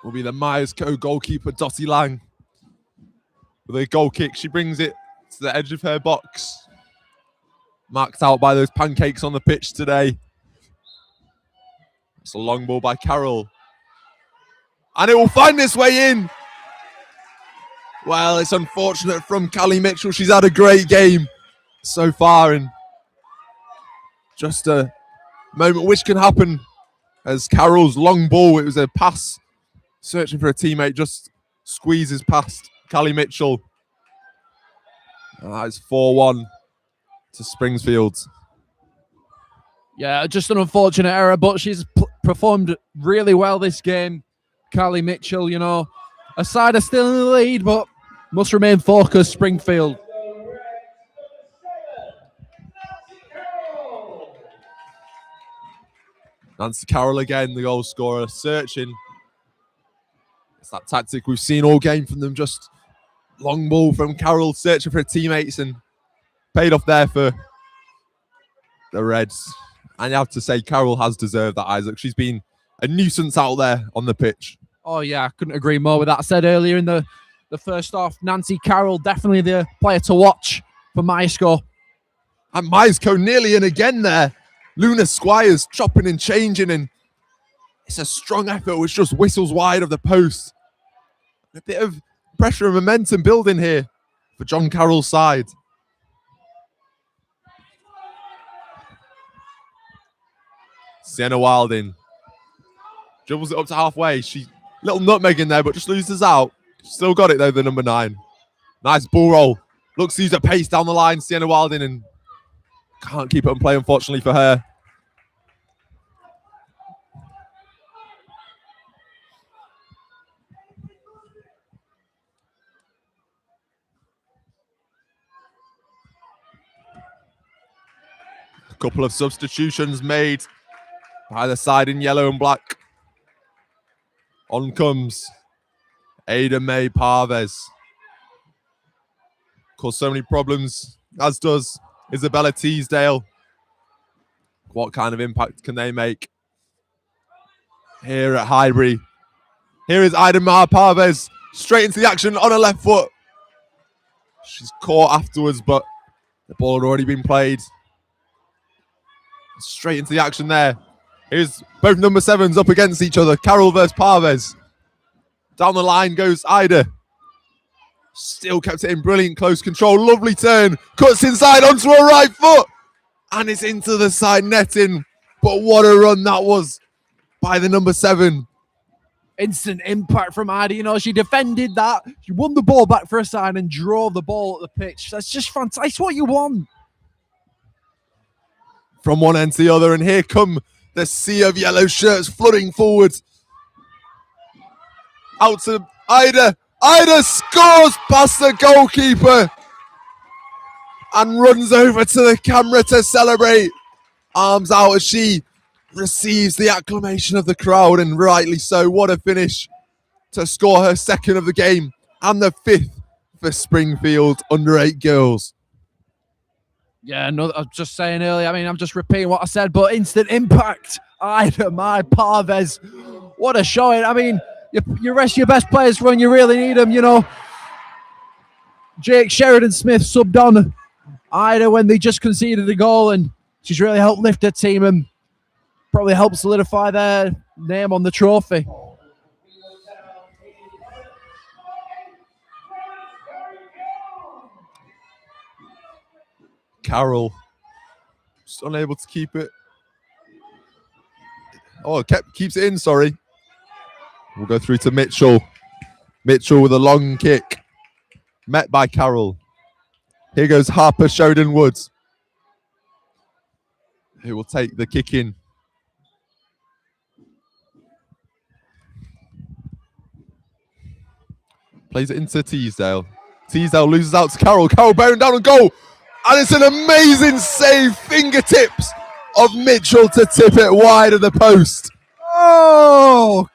Speaker 7: Will be the Miresco goalkeeper, Dottie Lang. With a goal kick, she brings it to the edge of her box. Marked out by those pancakes on the pitch today. It's a long ball by Carroll. And it will find its way in. Well, it's unfortunate from Callie Mitchell. She's had a great game so far. And just a moment which can happen as Carroll's long ball, it was a pass, searching for a teammate, just squeezes past Callie Mitchell. And that is 4-1 to Springfield.
Speaker 9: Yeah, just an unfortunate error, but she's performed really well this game. Callie Mitchell, her side are still in the lead, but must remain focused, Springfield.
Speaker 7: Nancy Carroll again, the goal scorer, searching. It's that tactic we've seen all game from them, just long ball from Carroll, searching for her teammates, and paid off there for the Reds. And you have to say, Carroll has deserved that, Isaac. She's been a nuisance out there on the pitch.
Speaker 9: Oh, yeah, I couldn't agree more with that. I said earlier in the first half, Nancy Carroll, definitely the player to watch for Miresco.
Speaker 7: And Miresco nearly in again there. Luna Squires chopping and changing, and It's a strong effort which just whistles wide of the post. A bit of pressure and momentum building here for John Carroll's side. Sienna Wilding dribbles it up to halfway. She little nutmeg in there, but just loses out. Still got it though, the number 9. Nice ball roll. Looks to use a pace down the line, Sienna Wilding, and can't keep it on play, unfortunately for her. A couple of substitutions made by the side in yellow and black. On comes Ada May Parves. Caused so many problems, as does Isabella Teasdale. What kind of impact can they make here at Highbury? Here is Ida May Parves, straight into the action on her left foot. She's caught afterwards, but the ball had already been played. Straight into the action there. Here's both number 7s up against each other. Carroll versus Parves. Down the line goes Ida. Still kept it in brilliant close control. Lovely turn. Cuts inside onto her right foot. And it's into the side netting. But what a run that was by the number 7.
Speaker 9: Instant impact from Ida. You know, she defended that. She won the ball back for a side and drove the ball at the pitch. That's just fantastic. That's what you want.
Speaker 7: From one end to the other. And here come the sea of yellow shirts flooding forward. Out to Ida. Ida scores past the goalkeeper and runs over to the camera to celebrate. Arms out as she receives the acclamation of the crowd, and rightly so. What a finish to score her 2nd of the game and the 5th for Springfield under-8 girls.
Speaker 9: Yeah, no, I was just saying earlier. I mean, I'm just repeating what I said, but instant impact. Ida May Parves. What a showing. I mean, you rest your best players when you really need them, you know. Jake Sheridan-Smith subbed on Ida when they just conceded a goal, and she's really helped lift her team and probably helped solidify their name on the trophy.
Speaker 7: Carroll just unable to keep it. Oh, keeps it in, sorry. We'll go through to Mitchell. Mitchell with a long kick. Met by Carroll. Here goes Harper Sheridan Woods, who will take the kick in. Plays it into Teasdale. Teasdale loses out to Carroll. Carroll bearing down on goal. And it's an amazing save. Fingertips of Mitchell to tip it wide of the post.
Speaker 9: Oh!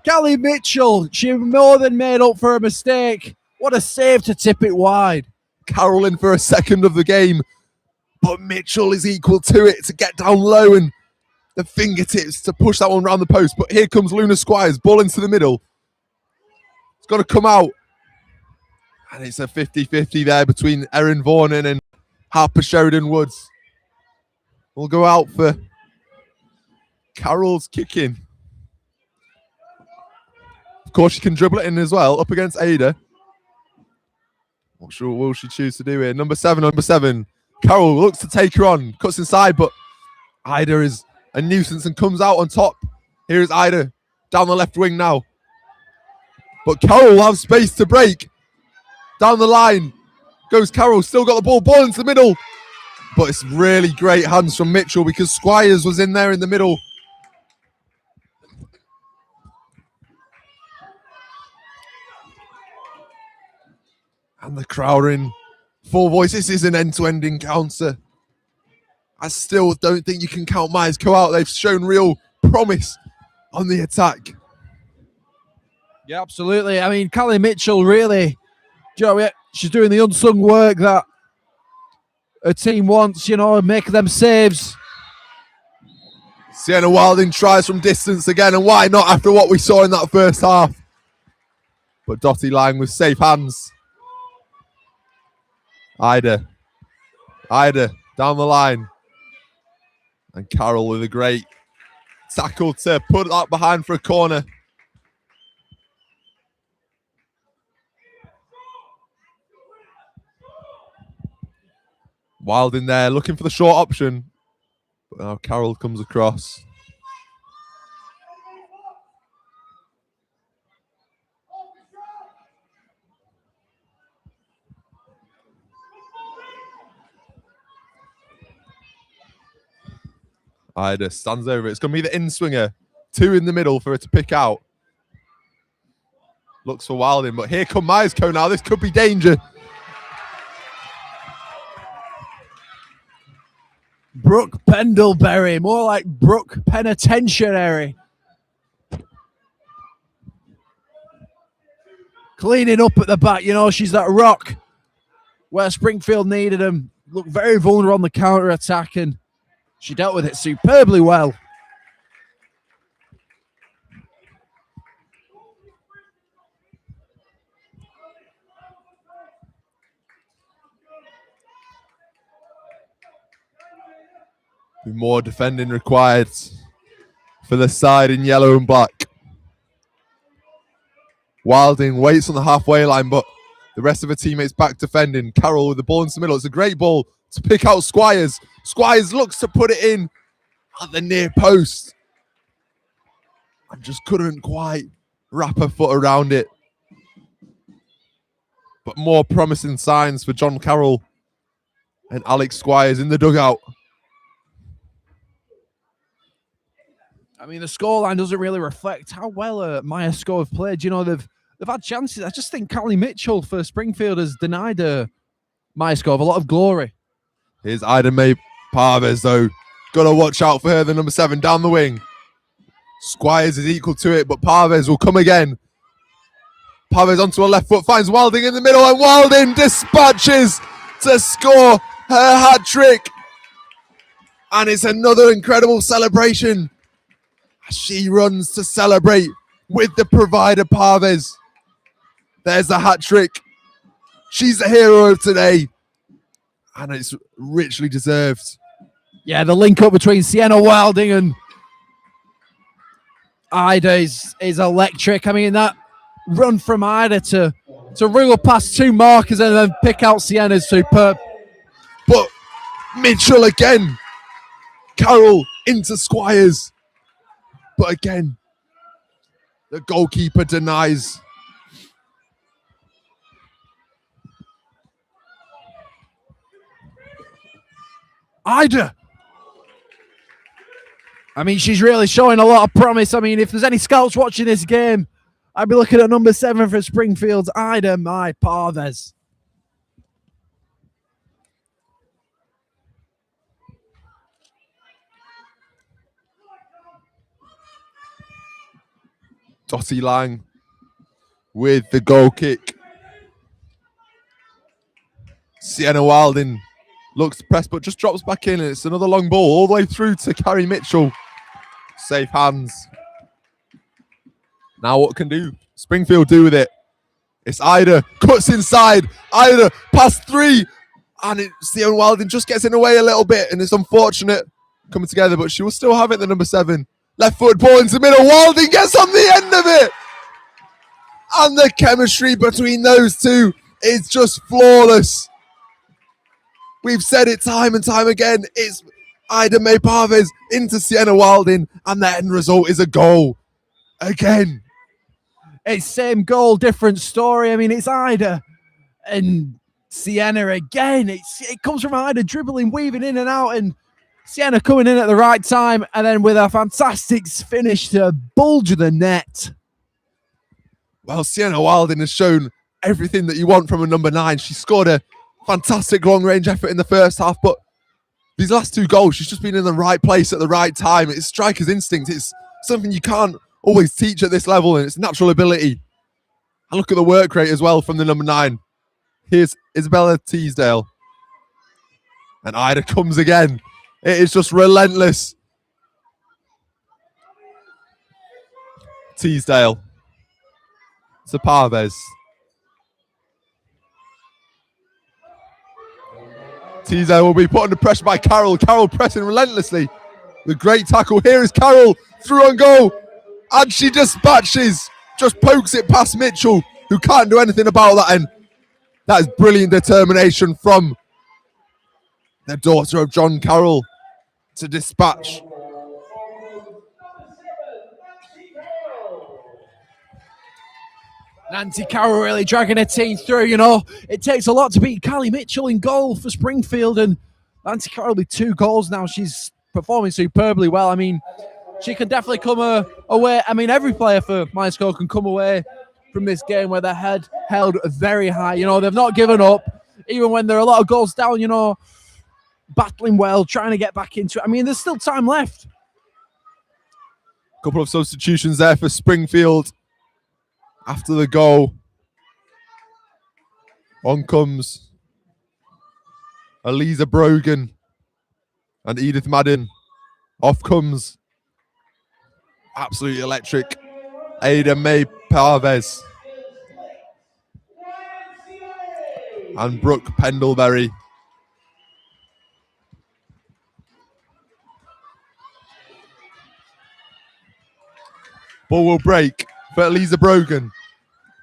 Speaker 9: Callie Mitchell, she more than made up for a mistake. What a save to tip it wide.
Speaker 7: Carroll in for a 2nd of the game, but Mitchell is equal to it to get down low and the fingertips to push that one round the post. But here comes Luna Squires, ball into the middle. It's got to come out. And it's a 50-50 there between Erin Vornan and Harper Sheridan Woods. We'll go out for Carroll's kicking. Of course, she can dribble it in as well, up against Ada. What will she choose to do here? Number 7. Carroll looks to take her on, cuts inside, but Ida is a nuisance and comes out on top. Here is Ida down the left wing now. But Carroll will have space to break. Down the line goes Carroll, still got the ball into the middle. But it's really great hands from Mitchell because Squires was in there in the middle. And the crowd are in full voice. This is an end-to-end encounter. I still don't think you can count Myers Co out. They've shown real promise on the attack.
Speaker 9: Yeah, absolutely. I mean, Callie Mitchell really, she's doing the unsung work that her team wants, you know, make them saves.
Speaker 7: Sienna Wilding tries from distance again, and why not after what we saw in that first half? But Dottie Lang with safe hands. Ida down the line. And Carroll with a great tackle to put that behind for a corner. Wild in there, looking for the short option. But now Carroll comes across. Ida stands over it. It's going to be the in-swinger. 2 in the middle for her to pick out. Looks for Wilding, but here come Myersko now. This could be danger.
Speaker 9: Brooke Pendlebury, more like Brooke Penitentiary. Cleaning up at the back, you know, she's that rock where Springfield needed them. Looked very vulnerable on the counter-attack, and she dealt with it superbly well.
Speaker 7: More defending required for the side in yellow and black. Wilding waits on the halfway line, but the rest of her teammates back defending. Carroll with the ball into the middle. It's a great ball to pick out Squires. Squires looks to put it in at the near post and just couldn't quite wrap her foot around it. But more promising signs for John Carroll and Alex Squires in the dugout.
Speaker 9: I mean, the scoreline doesn't really reflect how well Myersko have played. You know, they've had chances. I just think Callie Mitchell for Springfield has denied Myersko a lot of glory.
Speaker 7: Here's Ida May Parves, though. Got to watch out for her, the number 7 down the wing. Squires is equal to it, but Parves will come again. Parves onto her left foot, finds Wilding in the middle, and Wilding dispatches to score her hat trick. And it's another incredible celebration. She runs to celebrate with the provider Parves. There's the hat trick. She's the hero of today. And it's richly deserved.
Speaker 9: Yeah, the link up between Sienna Wilding and Ida is electric. I mean, that run from Ida to wriggle past 2 markers and then pick out Sienna is superb.
Speaker 7: But Mitchell again. Carroll into Squires. But again, the goalkeeper denies.
Speaker 9: Ida. I mean, she's really showing a lot of promise. I mean, if there's any scouts watching this game, I'd be looking at number 7 for Springfield's Ida May Parves.
Speaker 7: Dottie Lang with the goal kick. Sienna Wilding looks to press but just drops back in, and it's another long ball all the way through to Carrie Mitchell. Safe hands. Now what can do Springfield do with it? It's Ida, cuts inside. Ida past 3, and Sienna Wilding just gets in the way a little bit, and it's unfortunate coming together, but she will still have it, the number 7. Left foot ball into the middle. Wilding gets on the end of it. And the chemistry between those two is just flawless. We've said it time and time again. It's Ida May Parves into Sienna Wilding, and the end result is a goal. Again.
Speaker 9: It's same goal, different story. I mean, it's Ida and Sienna again. It comes from Ida dribbling, weaving in and out, and Sienna coming in at the right time, and then with a fantastic finish to bulge the net.
Speaker 7: Well, Sienna Wilding has shown everything that you want from a number 9. She scored a fantastic long-range effort in the first half, but these last 2 goals, she's just been in the right place at the right time. It's striker's instinct. It's something you can't always teach at this level, and it's natural ability. And look at the work rate as well from the number 9. Here's Isabella Teasdale. And Ida comes again. It is just relentless. Teasdale. To Parves. Teasdale will be put under pressure by Carroll. Carroll pressing relentlessly. The great tackle. Here is Carroll through on goal. And she dispatches, just pokes it past Mitchell, who can't do anything about that. And that is brilliant determination from the daughter of John Carroll to dispatch.
Speaker 9: Nancy Carroll really dragging her team through, you know. It takes a lot to beat Callie Mitchell in goal for Springfield, and Nancy Carroll with 2 goals now. She's performing superbly well. I mean, she can definitely come away. I mean, every player for Myerscough can come away from this game with their head held very high. You know, they've not given up, even when there are a lot of goals down, you know, battling well, trying to get back into it. I mean, there's still time left.
Speaker 7: Couple of substitutions there for Springfield. After the goal, on comes Eliza Brogan and Edith Madden. Off comes absolutely electric Ada May Parves and Brooke Pendlebury. Ball will break for Eliza Brogan.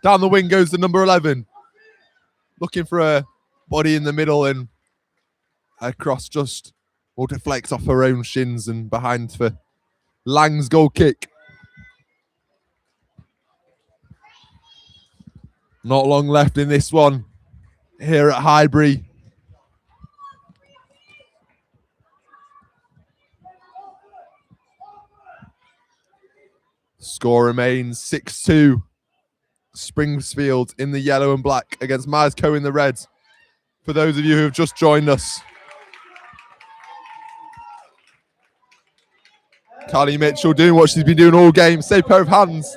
Speaker 7: Down the wing goes the number 11. Looking for a body in the middle, and her cross just will deflect off her own shins and behind for Lang's goal kick. Not long left in this one here at Highbury. Score remains 6-2. Springfield in the yellow and black against Myerscough in the red. For those of you who have just joined us, Callie Mitchell doing what she's been doing all game. Same pair of hands.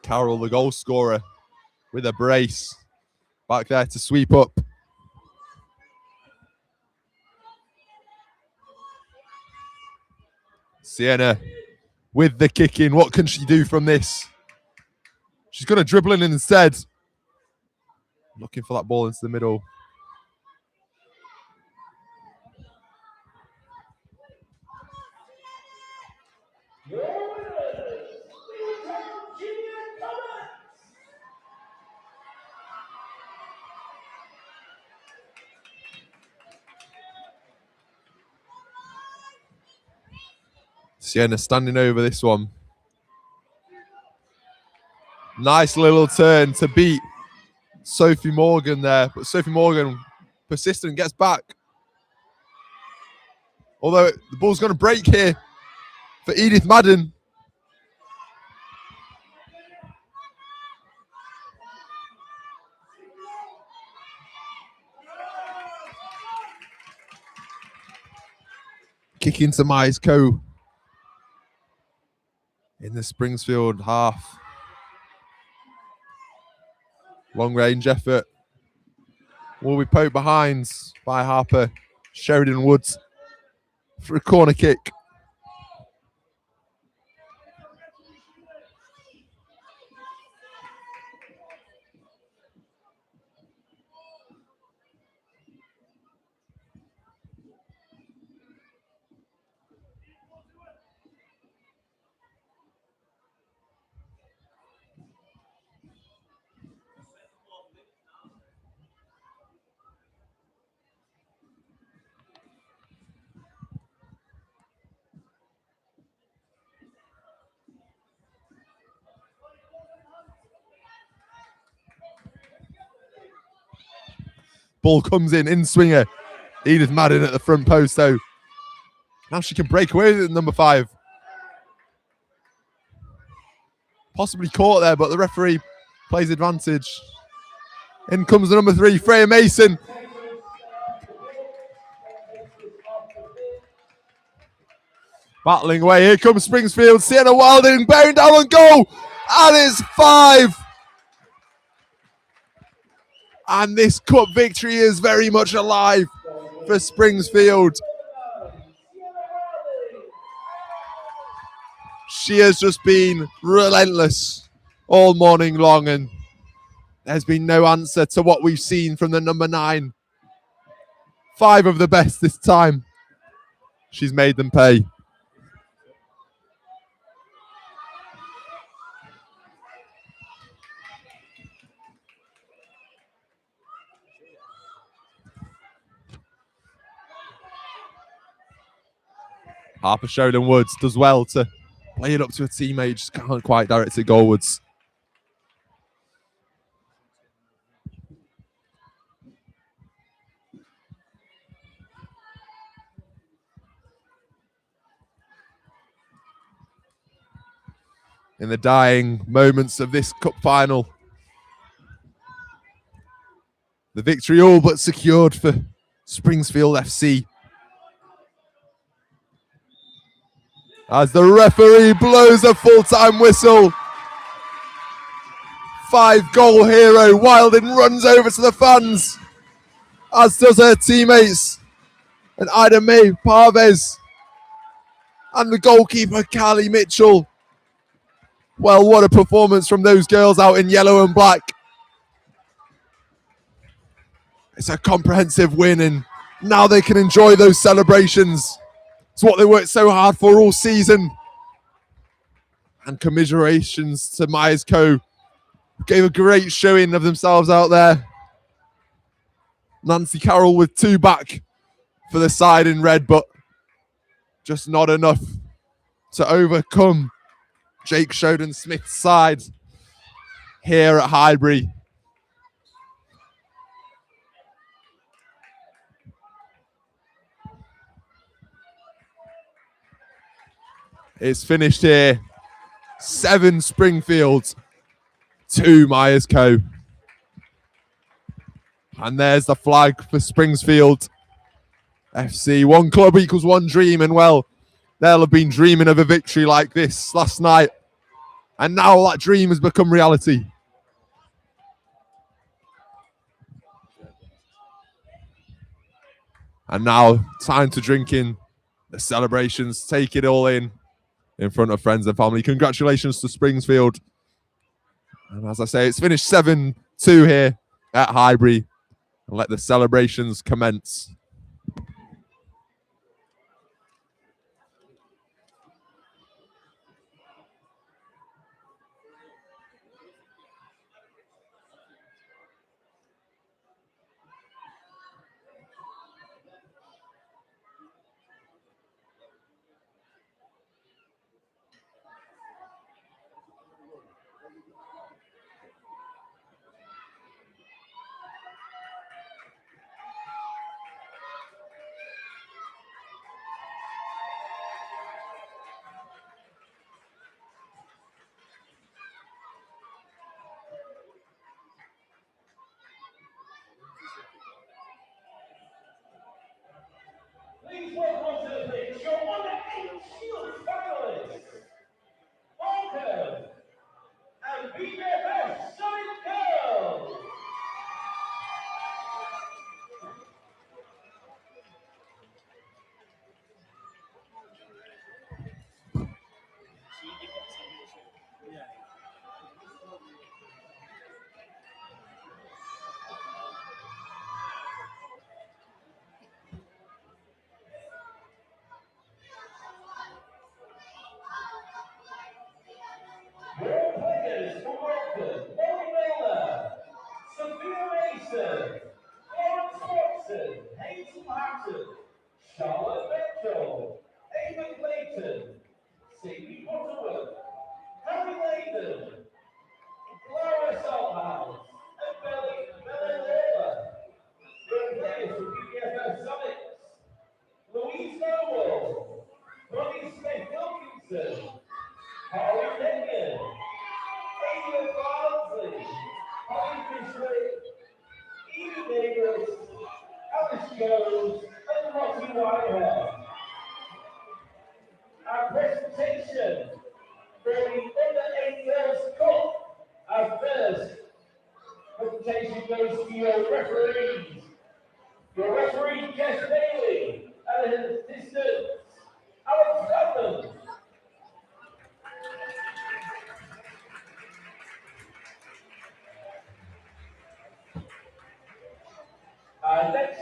Speaker 7: Carroll, the goal scorer, with a brace. Back there to sweep up. Sienna with the kick in. What can she do from this? She's going to dribble in instead. Looking for that ball into the middle. Sienna standing over this one. Nice little turn to beat Sophie Morgan there. But Sophie Morgan, persistent, gets back. Although the ball's going to break here for Edith Madden. Kick into Myerscough in the Springfield half. Long range effort will be poked behind by Harper Sheridan Woods for a corner kick. Ball comes in swinger. Edith Madden at the front post, though. Now she can break away with it, number 5. Possibly caught there, but the referee plays advantage. In comes the number 3, Freya Mason. Battling away. Here comes Springfield. Sienna Wilding bearing down on goal. And it's 5. And this cup victory is very much alive for Springfield. She has just been relentless all morning long, and there's been no answer to what we've seen from the number 9. 5 of the best this time. She's made them pay. Harper Showden Woods does well to play it up to a teammate, just can't quite direct it goalwards. In the dying moments of this cup final, the victory all but secured for Springfield FC. As the referee blows a full-time whistle. 5-goal hero Wilding runs over to the fans, as does her teammates, and Ida May Parvez and the goalkeeper Carly Mitchell. Well, what a performance from those girls out in yellow and black. It's a comprehensive win, and now they can enjoy those celebrations. It's what they worked so hard for all season. And commiserations to Myers Co. Gave a great showing of themselves out there. Nancy Carroll with 2 back for the side in red, but just not enough to overcome Jake Showden Smith's side here at Highbury. It's finished here. 7 Springfield, 2 Myers Co. And there's the flag for Springfield FC. 1 club equals 1 dream, and well, they'll have been dreaming of a victory like this last night. And now that dream has become reality. And now, time to drink in the celebrations, take it all in front of friends and family. Congratulations to Springfield. And as I say, it's finished 7-2 here at Highbury. And let the celebrations commence.
Speaker 6: Please welcome to the pitch your under-8 Shield finalists, Falcon and BFF Solid Girls. Your players for Walton, Molly Miller, Sophia Mason, Florence Watson, Hazel Hatton, Charlotte Mitchell, Ava Clayton, Sadie Butterworth, Harry Layden, Laura Salthouse, and Bella Lawler. Your players for BFF Summits, Louise Noble, Ronnie Smith-Wilkinson, Holly Lincoln, Ava Barnsley, Holly Fishley, Edie Davis, Alice Jones, and Rocky Whitehead. Our presentation for the Under-8 Girls Cup. Our first presentation goes to your referees. Your referee, Jess Bailey, and his assistant, Alex Sutton.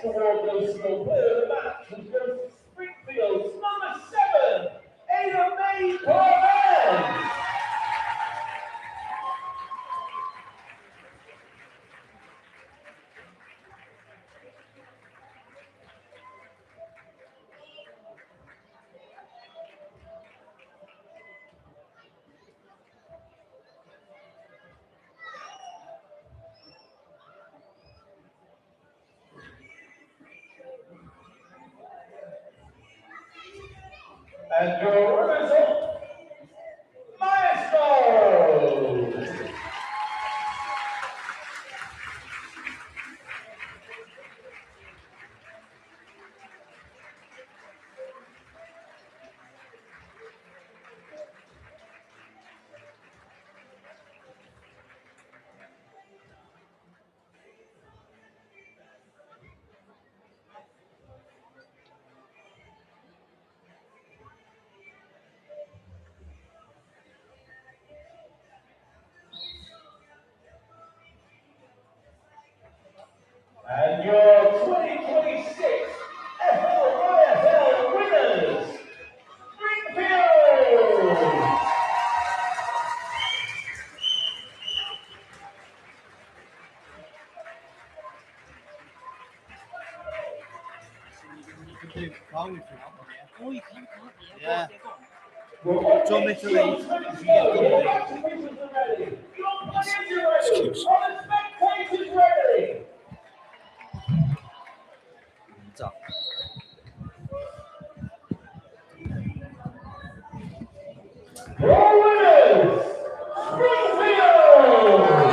Speaker 6: award goes to the player of the match, which goes to Springfield's number 7, Ada May Perez. And your runners up, Maestro. And your 2026 FLYFL winners, Springfield.
Speaker 5: Yeah.
Speaker 6: Well,
Speaker 5: Do you want me to leave?
Speaker 6: your participants are ready. Your players are ready. Are the spectators ready?
Speaker 5: So,
Speaker 6: Your winners, Springfield.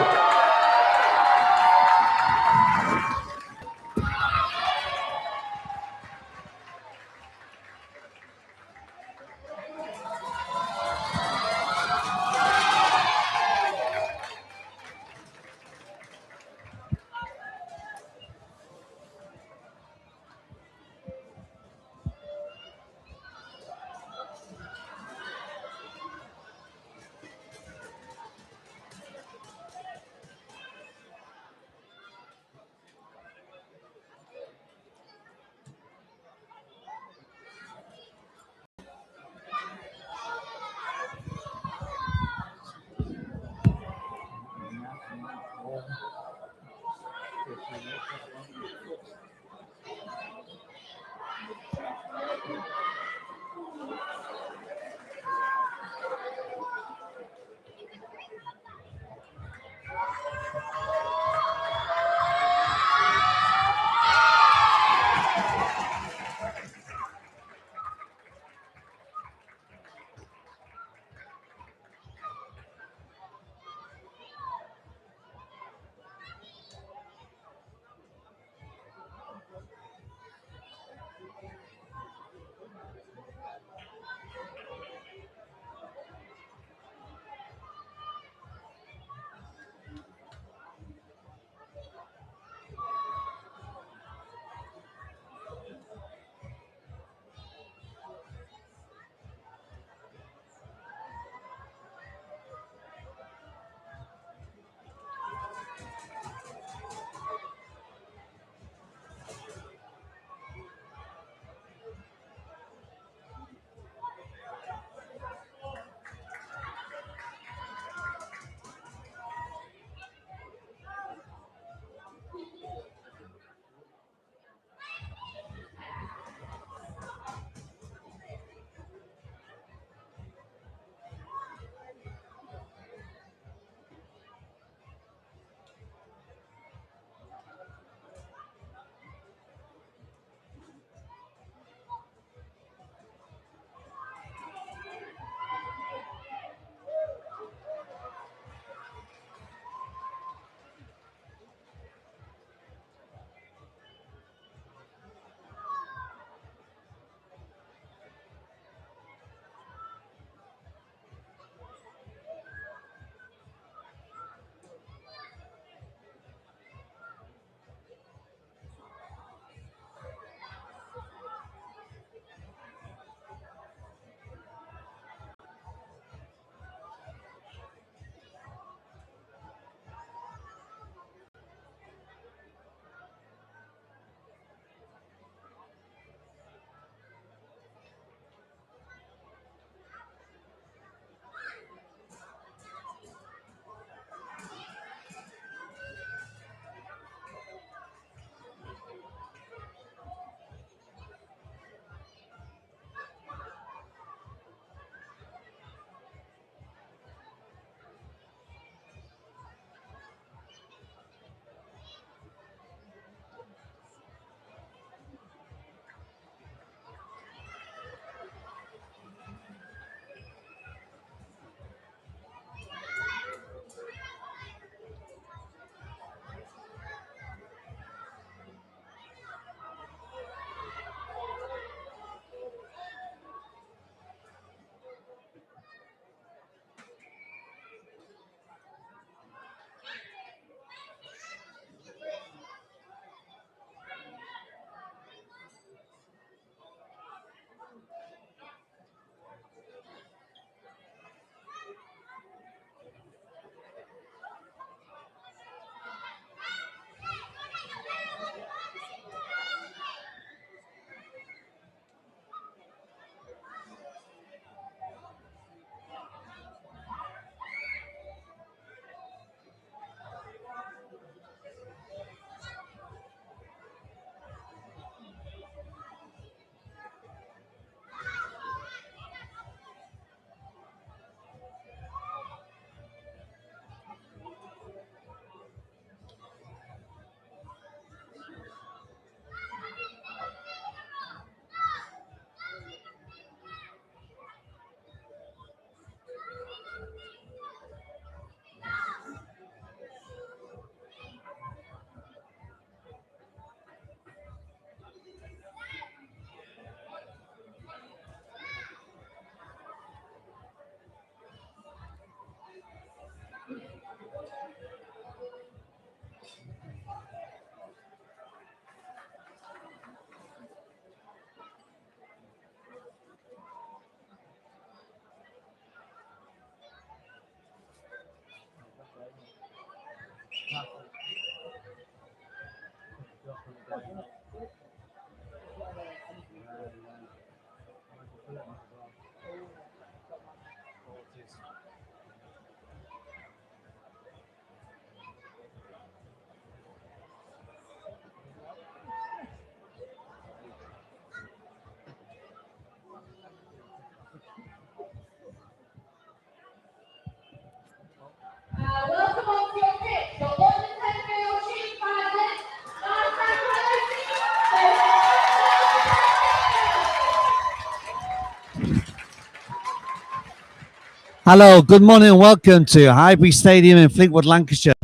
Speaker 10: Hello, good morning and welcome to Highbury Stadium in Fleetwood, Lancashire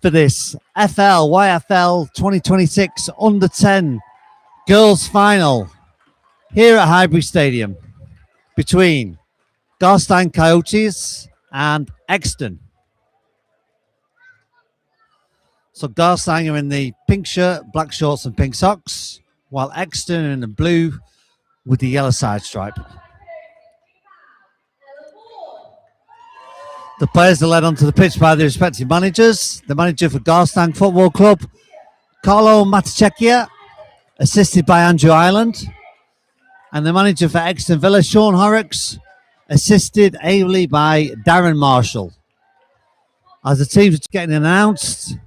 Speaker 10: for this YFL 2026 Under 10 Girls Final here at Highbury Stadium between Garstein Coyotes and Exton. So Garstein are in the pink shirt, black shorts and pink socks, while Exton are in the blue with the yellow side stripe. The players are led onto the pitch by their respective managers. The manager for Garstein Football Club, Carlo Matachecchia, assisted by Andrew Ireland. And the manager for Exton Villa, Sean Horrocks, assisted ably by Darren Marshall. As the teams are getting announced,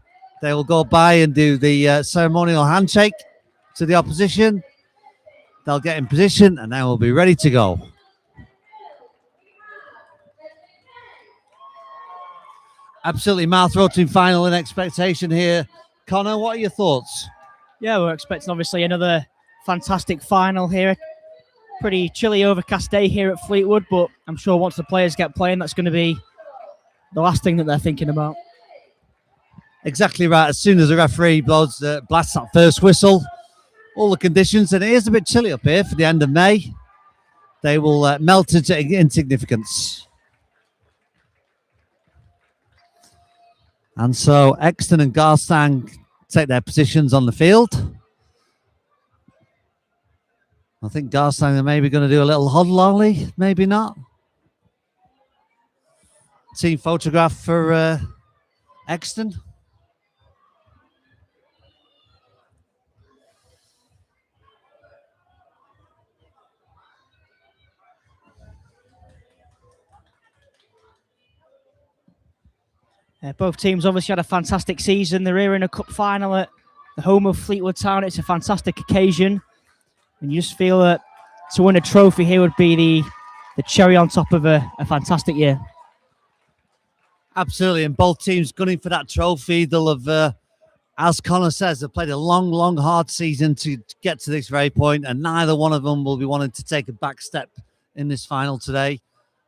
Speaker 10: they will go by and do the ceremonial handshake to the opposition. They'll get in position and they will be ready to go. Absolutely mouth-watering final in expectation here. Connor, what are your thoughts?
Speaker 11: Yeah, we're expecting obviously another fantastic final here. Pretty chilly, overcast day here at Fleetwood, but I'm sure once the players get playing, that's going to be the last thing that they're thinking about.
Speaker 10: Exactly right. As soon as the referee blasts that first whistle, all the conditions, and it is a bit chilly up here for the end of May, they will melt into insignificance. And so Exton and Garstein take their positions on the field. I think Garstein are maybe going to do a little huddle only, maybe not. Team photograph for Exton.
Speaker 11: Both teams obviously had a fantastic season. They're here in a cup final at the home of Fleetwood Town. It's a fantastic occasion. And you just feel that to win a trophy here would be the cherry on top of a fantastic year.
Speaker 10: Absolutely. And both teams gunning for that trophy. They'll have, as Connor says, they've played a long, long, hard season to get to this very point. And neither one of them will be wanting to take a back step in this final today.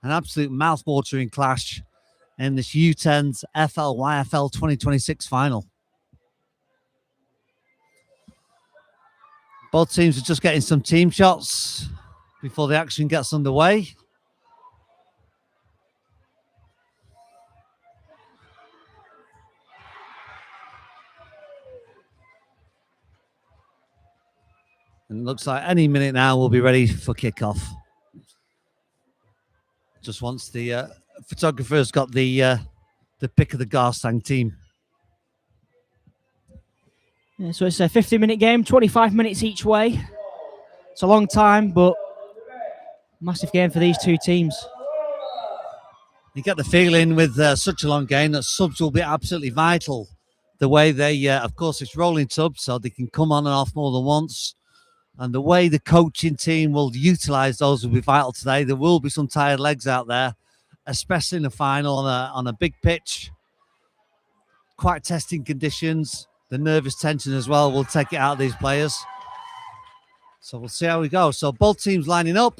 Speaker 10: An absolute mouth-watering clash in this U10's YFL 2026 final. Both teams are just getting some team shots before the action gets underway. And it looks like any minute now we'll be ready for kickoff. Just once the photographer's got the pick of the Garstein team.
Speaker 11: Yeah, so it's a 50-minute game, 25 minutes each way. It's a long time, but massive game for these two teams.
Speaker 10: You get the feeling with such a long game that subs will be absolutely vital. The way they, of course, it's rolling subs, so they can come on and off more than once. And the way the coaching team will utilise those will be vital today. There will be some tired legs out there, especially in the final on a big pitch. Quite testing conditions. The nervous tension as well will take it out of these players. So we'll see how we go. So both teams lining up.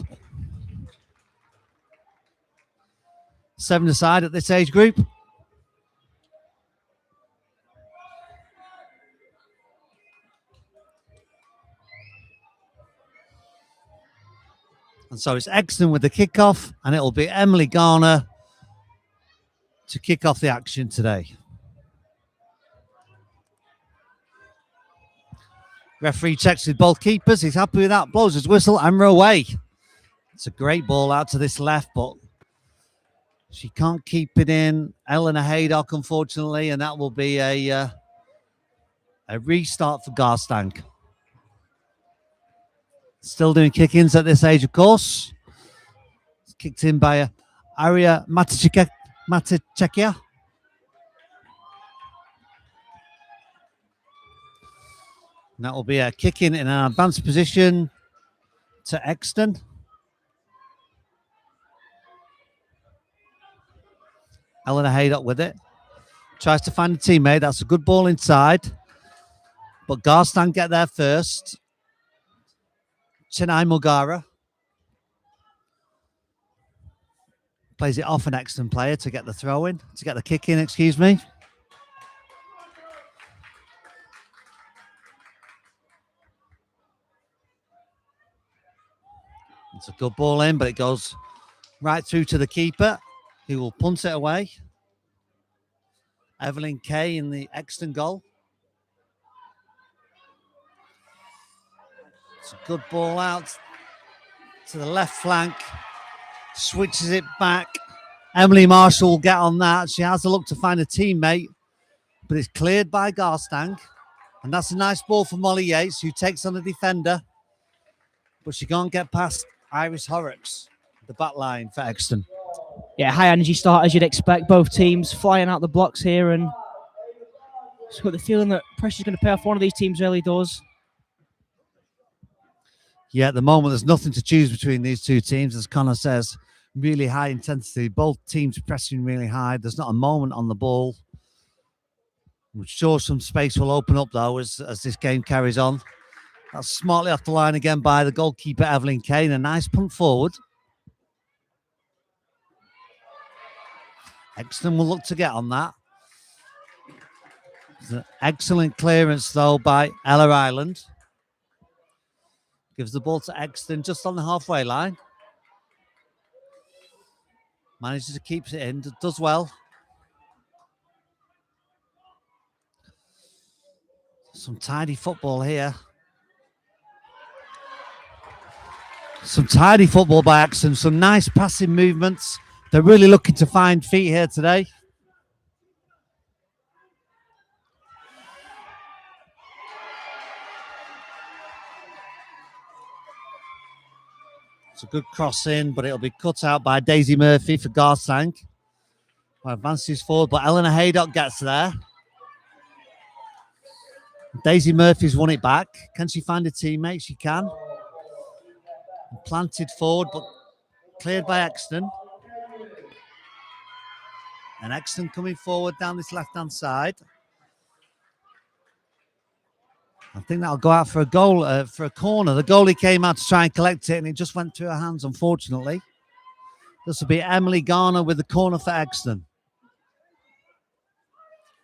Speaker 10: 7 aside at this age group. And so it's Exton with the kickoff, and it'll be Emily Garner to kick off the action today. Referee checks with both keepers. He's happy with that. Blows his whistle and we're away. It's a great ball out to this left, but she can't keep it in. Eleanor Haydock, unfortunately, and that will be a restart for Garstein. Still doing kick-ins at this age, of course. It's kicked in by Aria Matachecchia. And that will be a kick-in an advanced position to Exton. Eleanor Haydock with it. Tries to find a teammate. That's a good ball inside. But Garstein get there first. Chennai Mugara Plays it off an Exton player to get the throw in, to get the kick in, excuse me. It's a good ball in, but it goes right through to the keeper, who will punt it away. Evelyn Kay in the Exton goal. It's a good ball out to the left flank. Switches it back. Emily Marshall will get on that. She has a look to find a teammate, but it's cleared by Garstein. And that's a nice ball for Molly Yates, who takes on the defender. But she can't get past Iris Horrocks, the back line for Exton.
Speaker 11: Yeah, high energy start as you'd expect. Both teams flying out the blocks here, and just got the feeling that pressure's going to pay off one of these teams early doors.
Speaker 10: Yeah, at the moment, there's nothing to choose between these two teams. As Connor says, really high intensity. Both teams pressing really high. There's not a moment on the ball. I'm sure some space will open up, though, as this game carries on. That's smartly off the line again by the goalkeeper, Evelyn Kane. A nice punt forward. Exton will look to get on that. It's an excellent clearance, though, by Ella Ireland. Gives the ball to Exton just on the halfway line. Manages to keep it in, does well. Some tidy football here. Some tidy football by Exton. Some nice passing movements. They're really looking to find feet here today. It's a good cross in, but it'll be cut out by Daisy Murphy for Garstein. Advances forward, but Eleanor Haydock gets there. Daisy Murphy's won it back. Can she find a teammate? She can. Planted forward, but cleared by Exton. And Exton coming forward down this left-hand side. I think that'll go out for a goal, for a corner. The goalie came out to try and collect it, and it just went through her hands, unfortunately. This will be Emily Garner with the corner for Exton.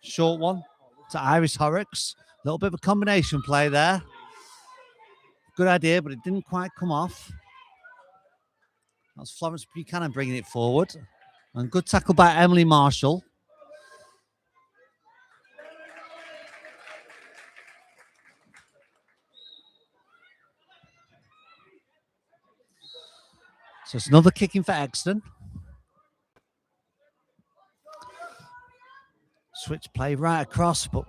Speaker 10: Short one to Iris Horrocks. A little bit of a combination play there. Good idea, but it didn't quite come off. That's Florence Buchanan bringing it forward. And good tackle by Emily Marshall. So it's another kicking for Exton. Switch play right across, but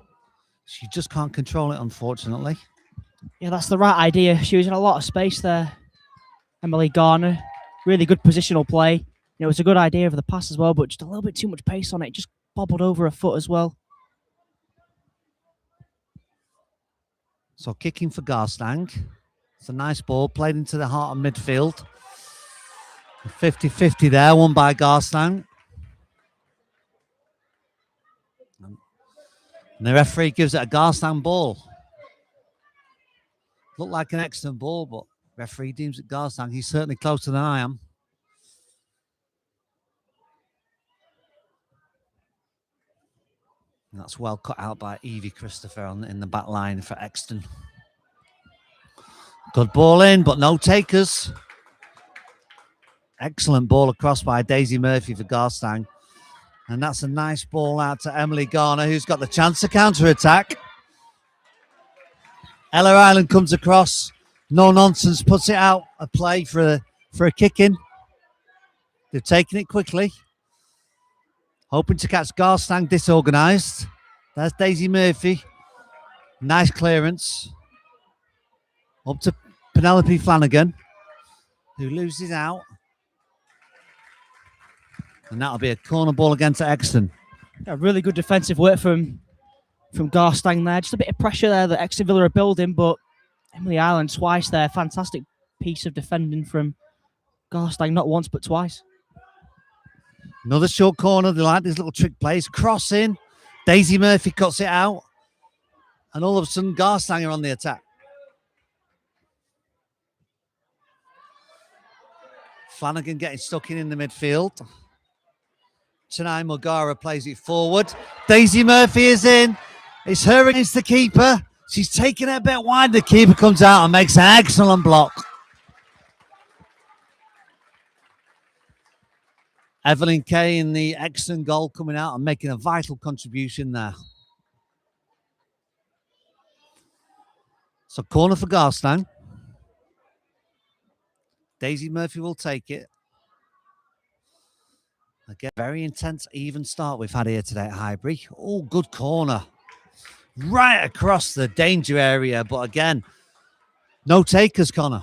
Speaker 10: she just can't control it, unfortunately.
Speaker 11: Yeah, that's the right idea. She was in a lot of space there. Emily Garner. Really good positional play. You know, it's a good idea for the pass as well, but just a little bit too much pace on it. Just bobbled over her foot as well.
Speaker 10: So kicking for Garstein. It's a nice ball played into the heart of midfield. 50-50 there, won by Garstein. And the referee gives it a Garstein ball. Looked like an Exton ball, but referee deems it Garstein. He's certainly closer than I am. And that's well cut out by Evie Christopher in the back line for Exton. Good ball in, but no takers. Excellent ball across by Daisy Murphy for Garstein. And that's a nice ball out to Emily Garner, who's got the chance to counter-attack. Ella Ireland comes across. No nonsense, puts it out a play for a kick-in. They've taken it quickly. Hoping to catch Garstein disorganised. There's Daisy Murphy. Nice clearance. Up to Penelope Flanagan, who loses out. And that'll be a corner ball again to Exton.
Speaker 11: Yeah, really good defensive work from Garstein there. Just a bit of pressure there that Exton Villa are building, but Emily Ireland twice there. Fantastic piece of defending from Garstein, not once but twice.
Speaker 10: Another short corner. They like these little trick plays. Cross in. Daisy Murphy cuts it out. And all of a sudden, Garstein are on the attack. Flanagan getting stuck in the midfield. Chennai Mugara plays it forward. Daisy Murphy is in. It's her against the keeper. She's taking it a bit wide. The keeper comes out and makes an excellent block. Evelyn Kay in the excellent goal coming out and making a vital contribution there. So corner for Garstein. Daisy Murphy will take it. Again, very intense, even start we've had here today at Highbury. Oh, good corner. Right across the danger area. But again, no takers, Connor.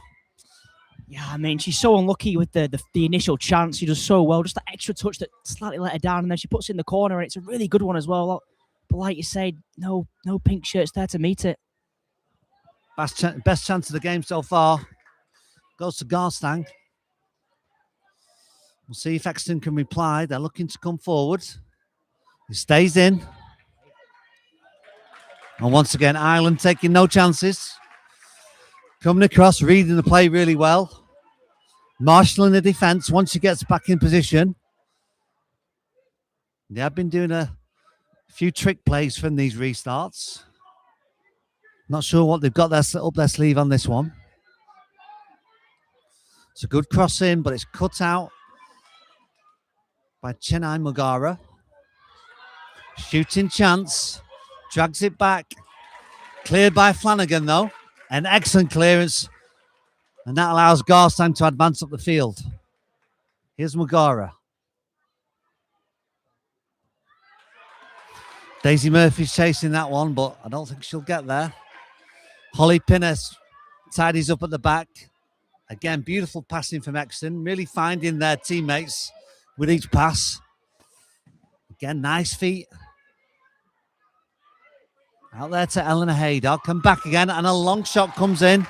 Speaker 11: Yeah, I mean, she's so unlucky with the initial chance. She does so well. Just that extra touch that slightly let her down, and then she puts it in the corner, and it's a really good one as well. But like you say, no pink shirts there to meet it.
Speaker 10: Best chance of the game so far goes to Garstein. We'll see if Exton can reply. They're looking to come forward. He stays in. And once again, Ireland taking no chances. Coming across, reading the play really well. Marshalling the defence once she gets back in position. They have been doing a few trick plays from these restarts. Not sure what they've got up their sleeve on this one. It's a good cross in, but it's cut out by Chennai Mugara. Shooting chance. Drags it back. Cleared by Flanagan, though. An excellent clearance. And that allows Garstein to advance up the field. Here's Mugara. Daisy Murphy's chasing that one, but I don't think she'll get there. Holly Pinnes tidies up at the back. Again, beautiful passing from Exton. Really finding their teammates with each pass. Again, nice feet. Out there to Eleanor Haydock. Come back again, and a long shot comes in.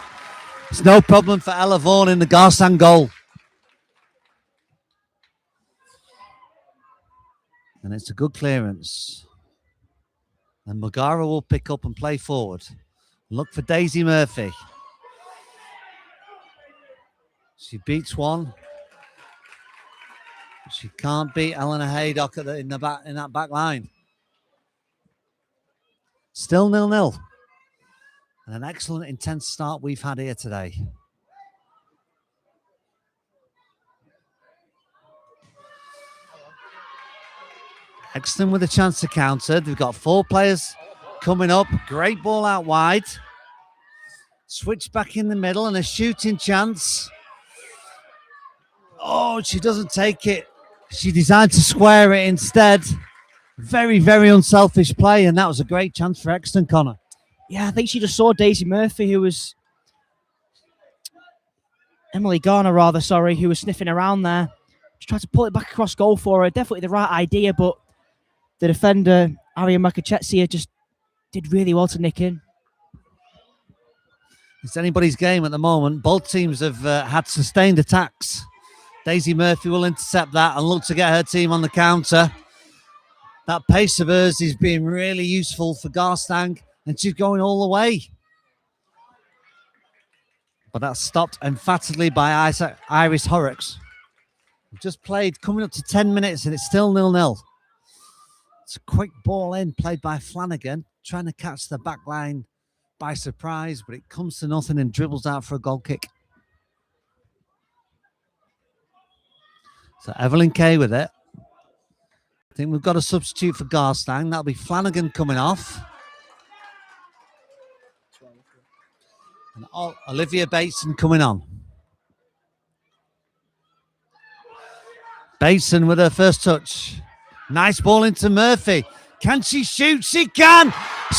Speaker 10: It's no problem for Ella Vaughan in the Garstein goal. And it's a good clearance. And Mugara will pick up and play forward. Look for Daisy Murphy. She beats one. She can't beat Eleanor Haydock in that back line. Still 0-0. And an excellent, intense start we've had here today. Exton with a chance to counter. They've got 4 players coming up. Great ball out wide. Switch back in the middle and a shooting chance. Oh, she doesn't take it. She decided to square it instead. Very, very unselfish play, and that was a great chance for Exton, Connor.
Speaker 11: Yeah, I think she just saw Daisy Murphy, who was Emily Garner, rather, sorry, who was sniffing around there. She tried to pull it back across goal for her. Definitely the right idea, but the defender, Aria Makachetsia, just did really well to nick in.
Speaker 10: It's anybody's game at the moment. Both teams have had sustained attacks. Daisy Murphy will intercept that and look to get her team on the counter. That pace of hers is being really useful for Garstein, and she's going all the way. But that's stopped emphatically by Iris Horrocks. Just played, coming up to 10 minutes, and it's still 0-0. It's a quick ball in, played by Flanagan, trying to catch the back line by surprise, but it comes to nothing and dribbles out for a goal kick. So Evelyn Kay with it. I think we've got a substitute for Garstein. That'll be Flanagan coming off. And Olivia Bateson coming on. Bateson with her first touch. Nice ball into Murphy. Can she shoot? She can!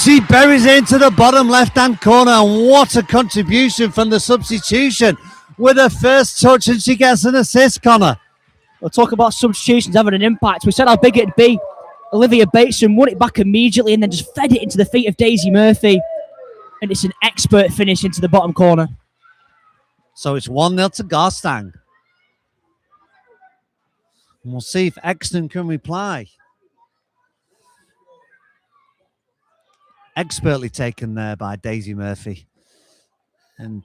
Speaker 10: She buries it into the bottom left-hand corner. And what a contribution from the substitution with her first touch, and she gets an assist, Connor.
Speaker 11: We'll talk about substitutions having an impact. We said how big it'd be. Olivia Bateson won it back immediately and then just fed it into the feet of Daisy Murphy. And it's an expert finish into the bottom corner.
Speaker 10: So it's 1-0 to Garstein. And we'll see if Exton can reply. Expertly taken there by Daisy Murphy. And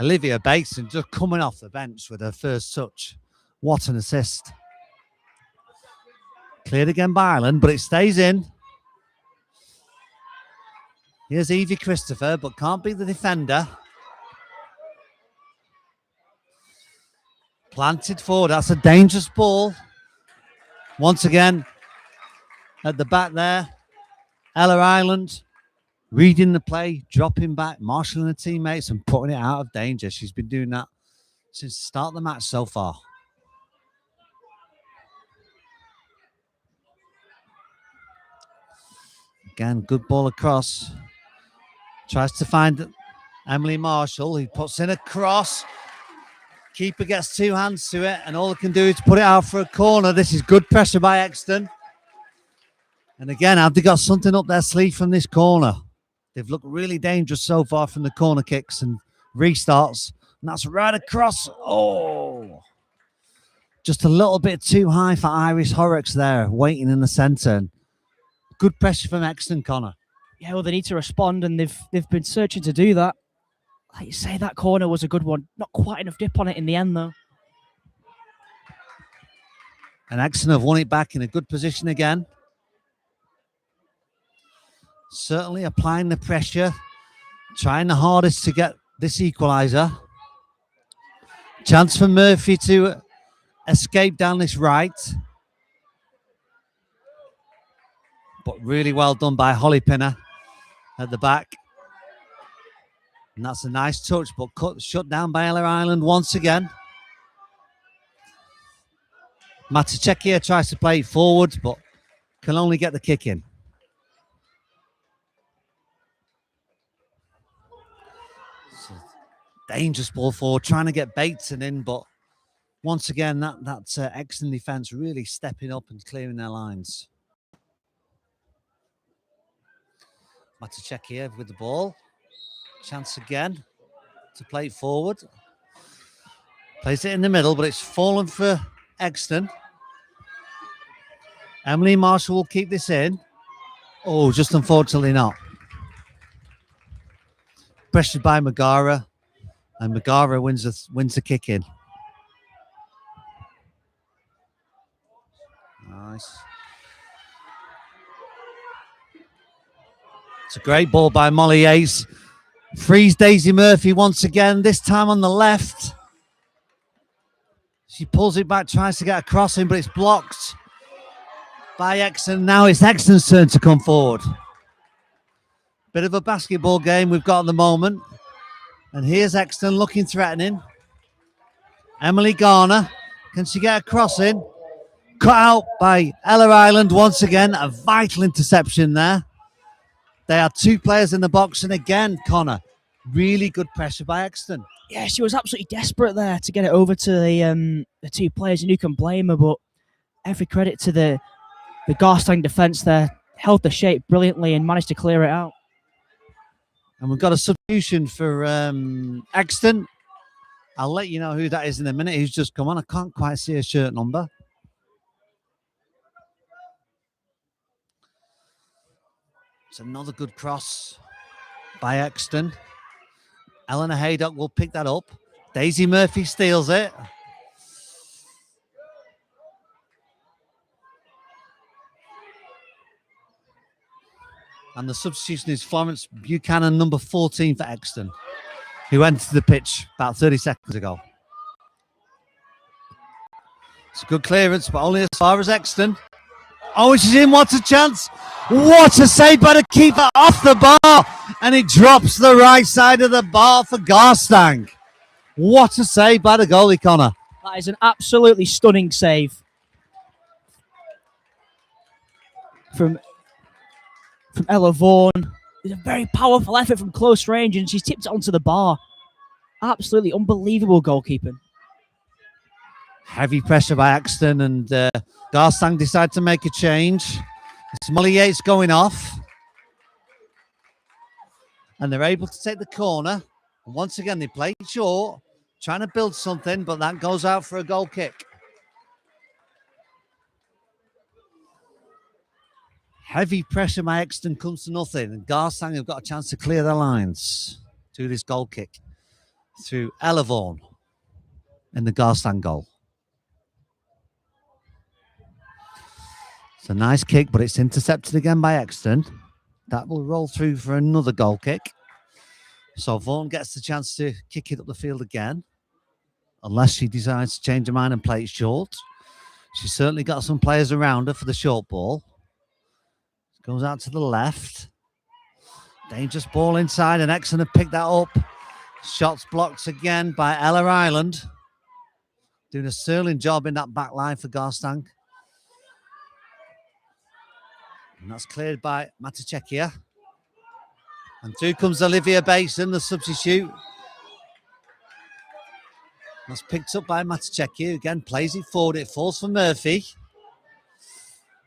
Speaker 10: Olivia Bateson just coming off the bench with her first touch. What an assist. Cleared again by Ireland, but it stays in. Here's Evie Christopher, but can't beat the defender. Planted forward. That's a dangerous ball. Once again, at the back there, Ella Ireland reading the play, dropping back, marshalling her teammates and putting it out of danger. She's been doing that since the start of the match so far. Again, good ball across. Tries to find Emily Marshall. He puts in a cross. Keeper gets two hands to it, and all they can do is put it out for a corner. This is good pressure by Exton. And again, have they got something up their sleeve from this corner? They've looked really dangerous so far from the corner kicks and restarts. And that's right across. Oh, just a little bit too high for Iris Horrocks there, waiting in the centre. Good pressure from Exton, Connor.
Speaker 11: Yeah, well, they need to respond, and they've been searching to do that. Like you say, that corner was a good one. Not quite enough dip on it in the end, though.
Speaker 10: And Exton have won it back in a good position again. Certainly applying the pressure, trying the hardest to get this equaliser. Chance for Murphy to escape down this right. But really well done by Holly Pinner at the back. And that's a nice touch, but shut down by Ella Ireland once again. Matuchekia tries to play it forward, but can only get the kick in. Dangerous ball forward, trying to get Bateson in, but once again, that's excellent defence really stepping up and clearing their lines. Matuchekia with the ball. Chance again to play it forward. Plays it in the middle, but it's fallen for Exton. Emily Marshall will keep this in. Oh, just unfortunately not. Pressured by Megara, and Megara wins the kick in. Nice. It's a great ball by Molly Yates. Frees Daisy Murphy once again, this time on the left. She pulls it back, tries to get a crossing, but it's blocked by Exton. Now it's Exton's turn to come forward. Bit of a basketball game we've got at the moment. And here's Exton looking threatening. Emily Garner, can she get a crossing? Cut out by Ella Ireland once again. A vital interception there. They are two players in the box, and again, Connor, really good pressure by Exton.
Speaker 11: Yeah, she was absolutely desperate there to get it over to the two players, and you can blame her, but every credit to the Garstein defence there. Held the shape brilliantly and managed to clear it out.
Speaker 10: And we've got a substitution for Exton. I'll let you know who that is in a minute. Who's just come on. I can't quite see a shirt number. It's another good cross by Exton. Eleanor Haydock will pick that up. Daisy Murphy steals it. And the substitution is Florence Buchanan, number 14 for Exton, who entered the pitch about 30 seconds ago. It's a good clearance, but only as far as Exton. Oh, she's in. What a chance. What a save by the keeper off the bar. And it drops the right side of the bar for Garstein. What a save by the goalie, Connor.
Speaker 11: That is an absolutely stunning save from Ella Vaughan. It's a very powerful effort from close range, and she's tipped it onto the bar. Absolutely unbelievable goalkeeping.
Speaker 10: Heavy pressure by Exton, and Garstein decide to make a change. It's Molly Yates going off. And they're able to take the corner. And once again, they play short, trying to build something, but that goes out for a goal kick. Heavy pressure by Exton comes to nothing, and Garstein have got a chance to clear their lines to this goal kick through Ella Vaughan in the Garstein goal. It's a nice kick, but it's intercepted again by Exton. That will roll through for another goal kick. So Vaughan gets the chance to kick it up the field again, unless she decides to change her mind and play it short. She's certainly got some players around her for the short ball. Goes out to the left. Dangerous ball inside, and Exton have picked that up. Shots blocked again by Ella Ireland. Doing a sterling job in that back line for Garstein. And that's cleared by Matachekia. And through comes Olivia Basin, the substitute. That's picked up by Matachekia. Again, plays it forward. It falls for Murphy.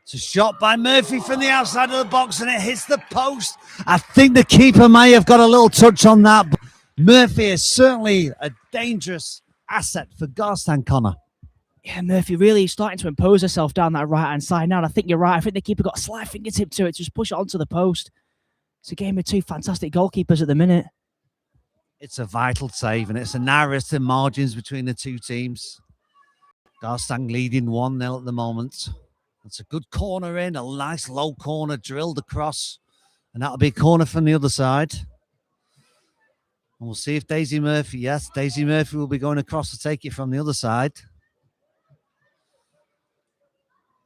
Speaker 10: It's a shot by Murphy from the outside of the box, and it hits the post. I think the keeper may have got a little touch on that, but Murphy is certainly a dangerous asset for Garstein, Connor.
Speaker 11: Yeah, Murphy really starting to impose herself down that right-hand side now. And I think you're right. I think the keeper got a slight fingertip to it to just push it onto the post. It's a game with two fantastic goalkeepers at the minute.
Speaker 10: It's a vital save, and it's a narrowest in margins between the two teams. Garstein leading 1-0 at the moment. It's a good corner in, a nice low corner drilled across, and that'll be a corner from the other side. And we'll see if Daisy Murphy, yes, Daisy Murphy will be going across to take it from the other side.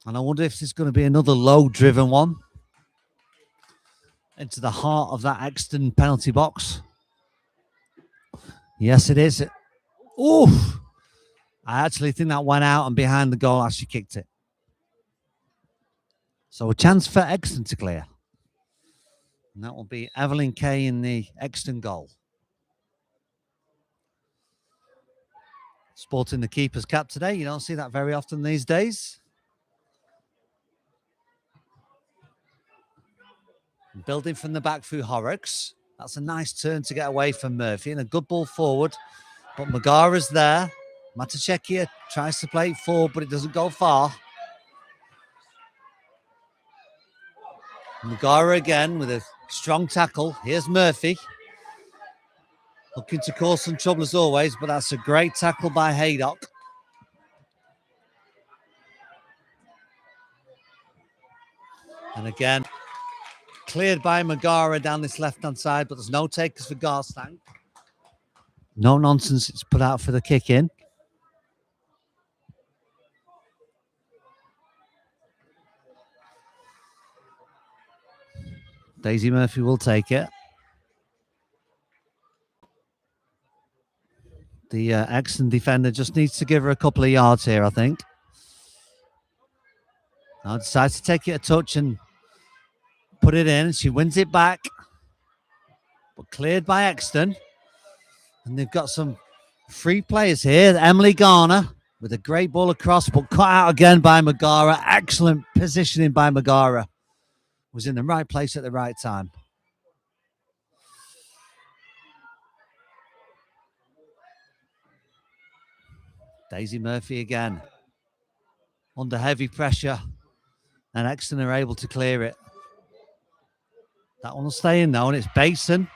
Speaker 10: And I wonder if there's going to be another low-driven one into the heart of that Exton penalty box. Yes, it is. Oof! I actually think that went out and behind the goal as she kicked it. So a chance for Exton to clear. And that will be Evelyn Kay in the Exton goal. Sporting the keeper's cap today. You don't see that very often these days. Building from the back through Horrocks. That's a nice turn to get away from Murphy and a good ball forward. But Megara's there. Matachekia tries to play it forward, but it doesn't go far. Megara again with a strong tackle. Here's Murphy. Looking to cause some trouble as always, but that's a great tackle by Haydock. And again, cleared by Megara down this left-hand side, but there's no takers for Garstein. No nonsense, it's put out for the kick in. Daisy Murphy will take it. The Exton defender just needs to give her a couple of yards here, I think. Now decides to take it a touch and put it in. She wins it back. But cleared by Exton. And they've got some free players here. Emily Garner with a great ball across, but cut out again by Megara. Excellent positioning by Megara. Was in the right place at the right time. Daisy Murphy again. Under heavy pressure. And Exton are able to clear it. That one will stay in though, and it's Basin.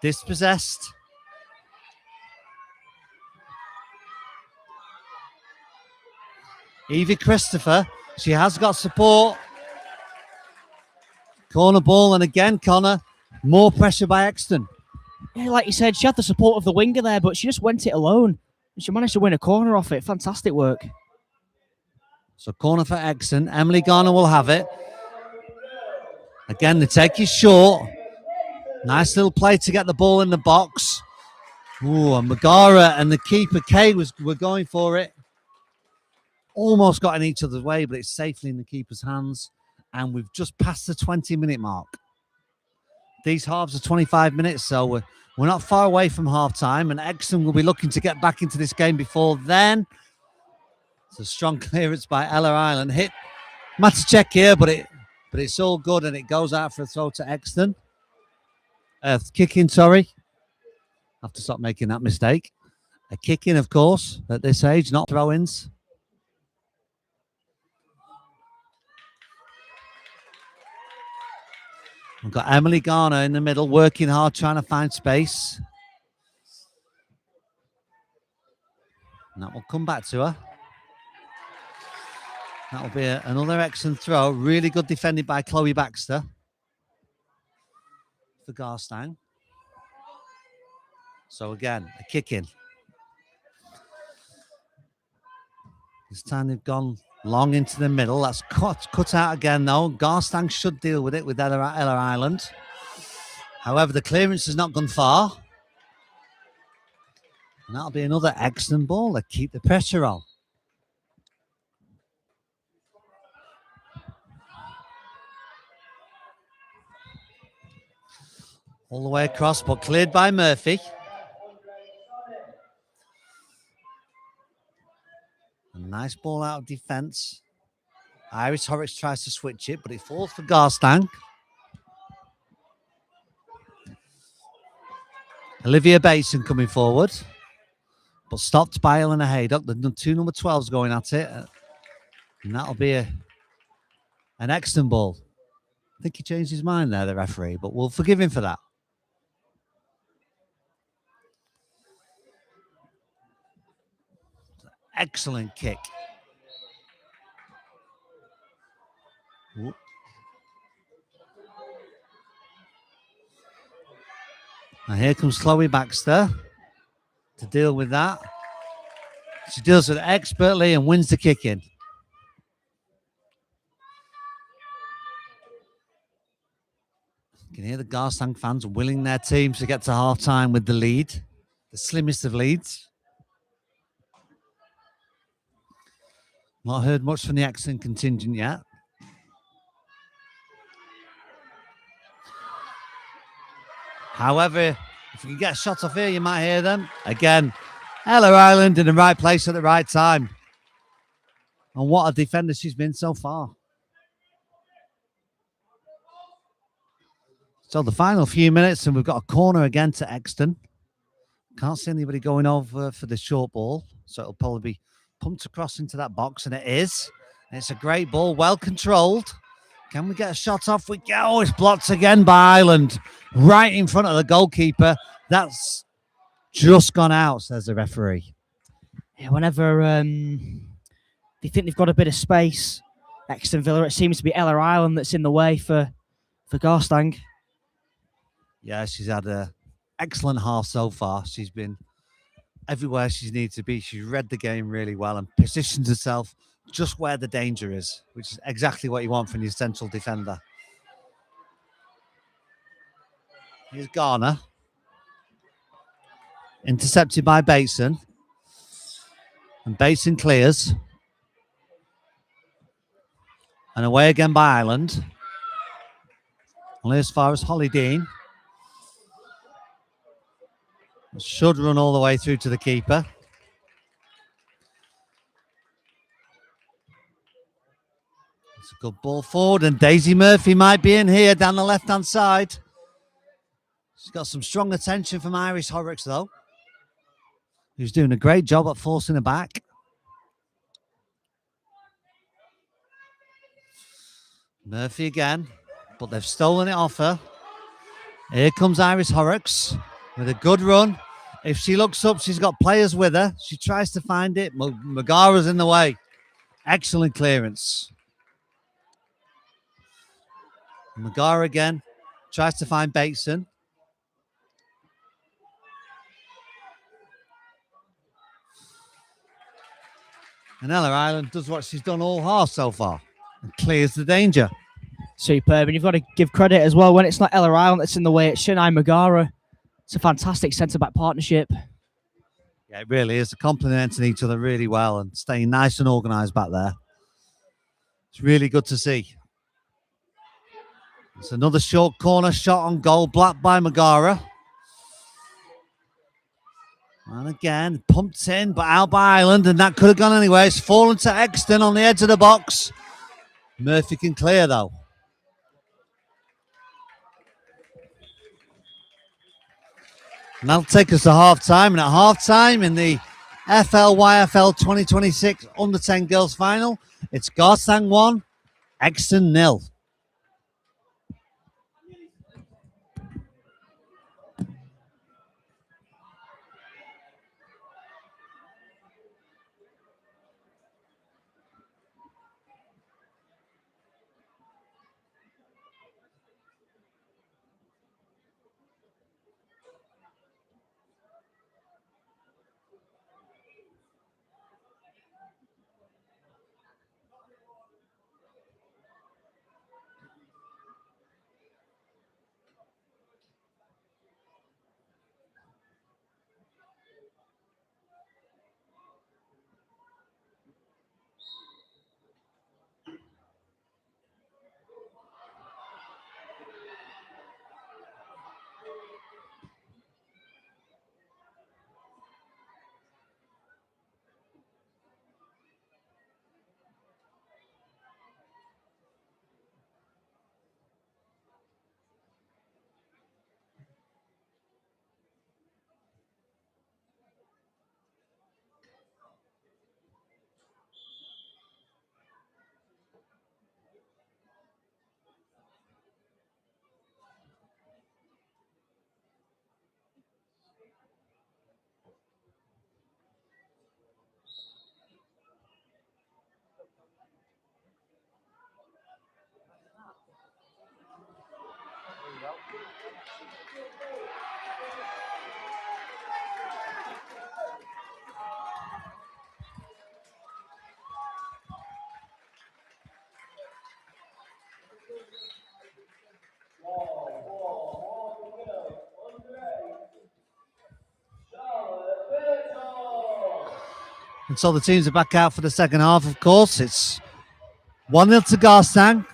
Speaker 10: Dispossessed. Evie Christopher. She has got support. Corner ball, and again, Connor, more pressure by Exton.
Speaker 11: Yeah, like you said, she had the support of the winger there, but she just went it alone. And she managed to win a corner off it. Fantastic work.
Speaker 10: So corner for Exton. Emily Garner will have it. Again, the take is short. Nice little play to get the ball in the box. Ooh, and Megara and the keeper, Kay, were going for it. Almost got in each other's way, but it's safely in the keeper's hands. And we've just passed the 20-minute mark. These halves are 25 minutes, so we're not far away from half-time, and Exton will be looking to get back into this game before then. It's a strong clearance by Ella Ireland. Hit Matacek here, but it's all good, and it goes out for a throw to Exton. Kick in, sorry. Have to stop making that mistake. A kick in, of course, at this age, not throw-ins. We've got Emily Garner in the middle, working hard, trying to find space. And that will come back to her. That'll be another excellent throw. Really good defended by Chloe Baxter for Garstein. So again, a kick in. This time they've gone long into the middle. That's cut out again though. Garstein should deal with it with Ella Ireland. However, the clearance has not gone far. And that'll be another excellent ball to keep the pressure on. All the way across, but cleared by Murphy. A nice ball out of defence. Iris Horrocks tries to switch it, but it falls for Garstein. Olivia Bateson coming forward, but stopped by Eleanor Haydock. The two number 12s going at it. And that'll be an excellent ball. I think he changed his mind there, the referee, but we'll forgive him for that. Excellent kick. Ooh. And here comes Chloe Baxter to deal with that. She deals with it expertly and wins the kick in. You can hear the Garstein fans willing their teams to get to half-time with the lead. The slimmest of leads. Not heard much from the Exton contingent yet. However, if you can get a shot off here, you might hear them. Again, Ella Ireland in the right place at the right time. And what a defender she's been so far. So the final few minutes, and we've got a corner again to Exton. Can't see anybody going over for the short ball. So it'll probably be pumped across into that box, and it is. And it's a great ball, well controlled. Can we get a shot off? We go. Oh, it's blocked again by Ireland. Right in front of the goalkeeper. That's just gone out, says the referee.
Speaker 11: Yeah, whenever they think they've got a bit of space, Exton Villa, it seems to be Ella Ireland that's in the way for Garstang.
Speaker 10: Yeah, she's had an excellent half so far. She's been everywhere she needs to be. She's read the game really well and positions herself just where the danger is, which is exactly what you want from your central defender. Here's Garner. Intercepted by Bateson. And Bateson clears. And away again by Ireland. Only as far as Holly Dean. Should run all the way through to the keeper. It's a good ball forward, and Daisy Murphy might be in here down the left-hand side. She's got some strong attention from Iris Horrocks, though, who's doing a great job at forcing her back. Murphy again, but they've stolen it off her. Here comes Iris Horrocks with a good run. If she looks up, she's got players with her. She tries to find it. Megara's in the way. Excellent clearance. Megara again tries to find Bateson. And Ella Ireland does what she's done all half so far and clears the danger.
Speaker 11: Superb. And you've got to give credit as well. When it's not Ella Ireland that's in the way, it's Shania Megara. It's a fantastic centre-back partnership.
Speaker 10: Yeah, it really is. They're complementing each other really well and staying nice and organised back there. It's really good to see. It's another short corner shot on goal, blocked by Megara. And again, pumped in, but out by Ireland, and that could have gone anyway. It's fallen to Exton on the edge of the box. Murphy can clear, though. And that'll take us to half-time. And at half-time in the FLYFL 2026 Under-10 Girls Final, it's Garstang 1, Exton 0. And so the teams are back out for the second half, of course. It's 1-0 to Garstein.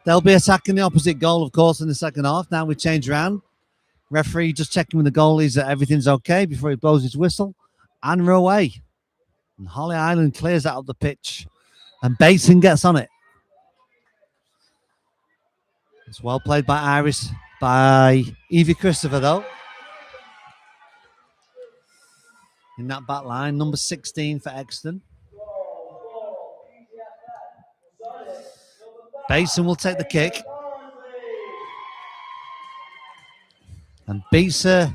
Speaker 10: They'll be attacking the opposite goal, of course, in the second half. Now we change around. Referee just checking with the goalies that everything's okay before he blows his whistle. And we're away. And Holly Island clears out of the pitch. And Bateson gets on it. It's well played by Iris, by Evie Christopher, though. In that back line, number 16 for Exton. Bateson will take the kick. And beats her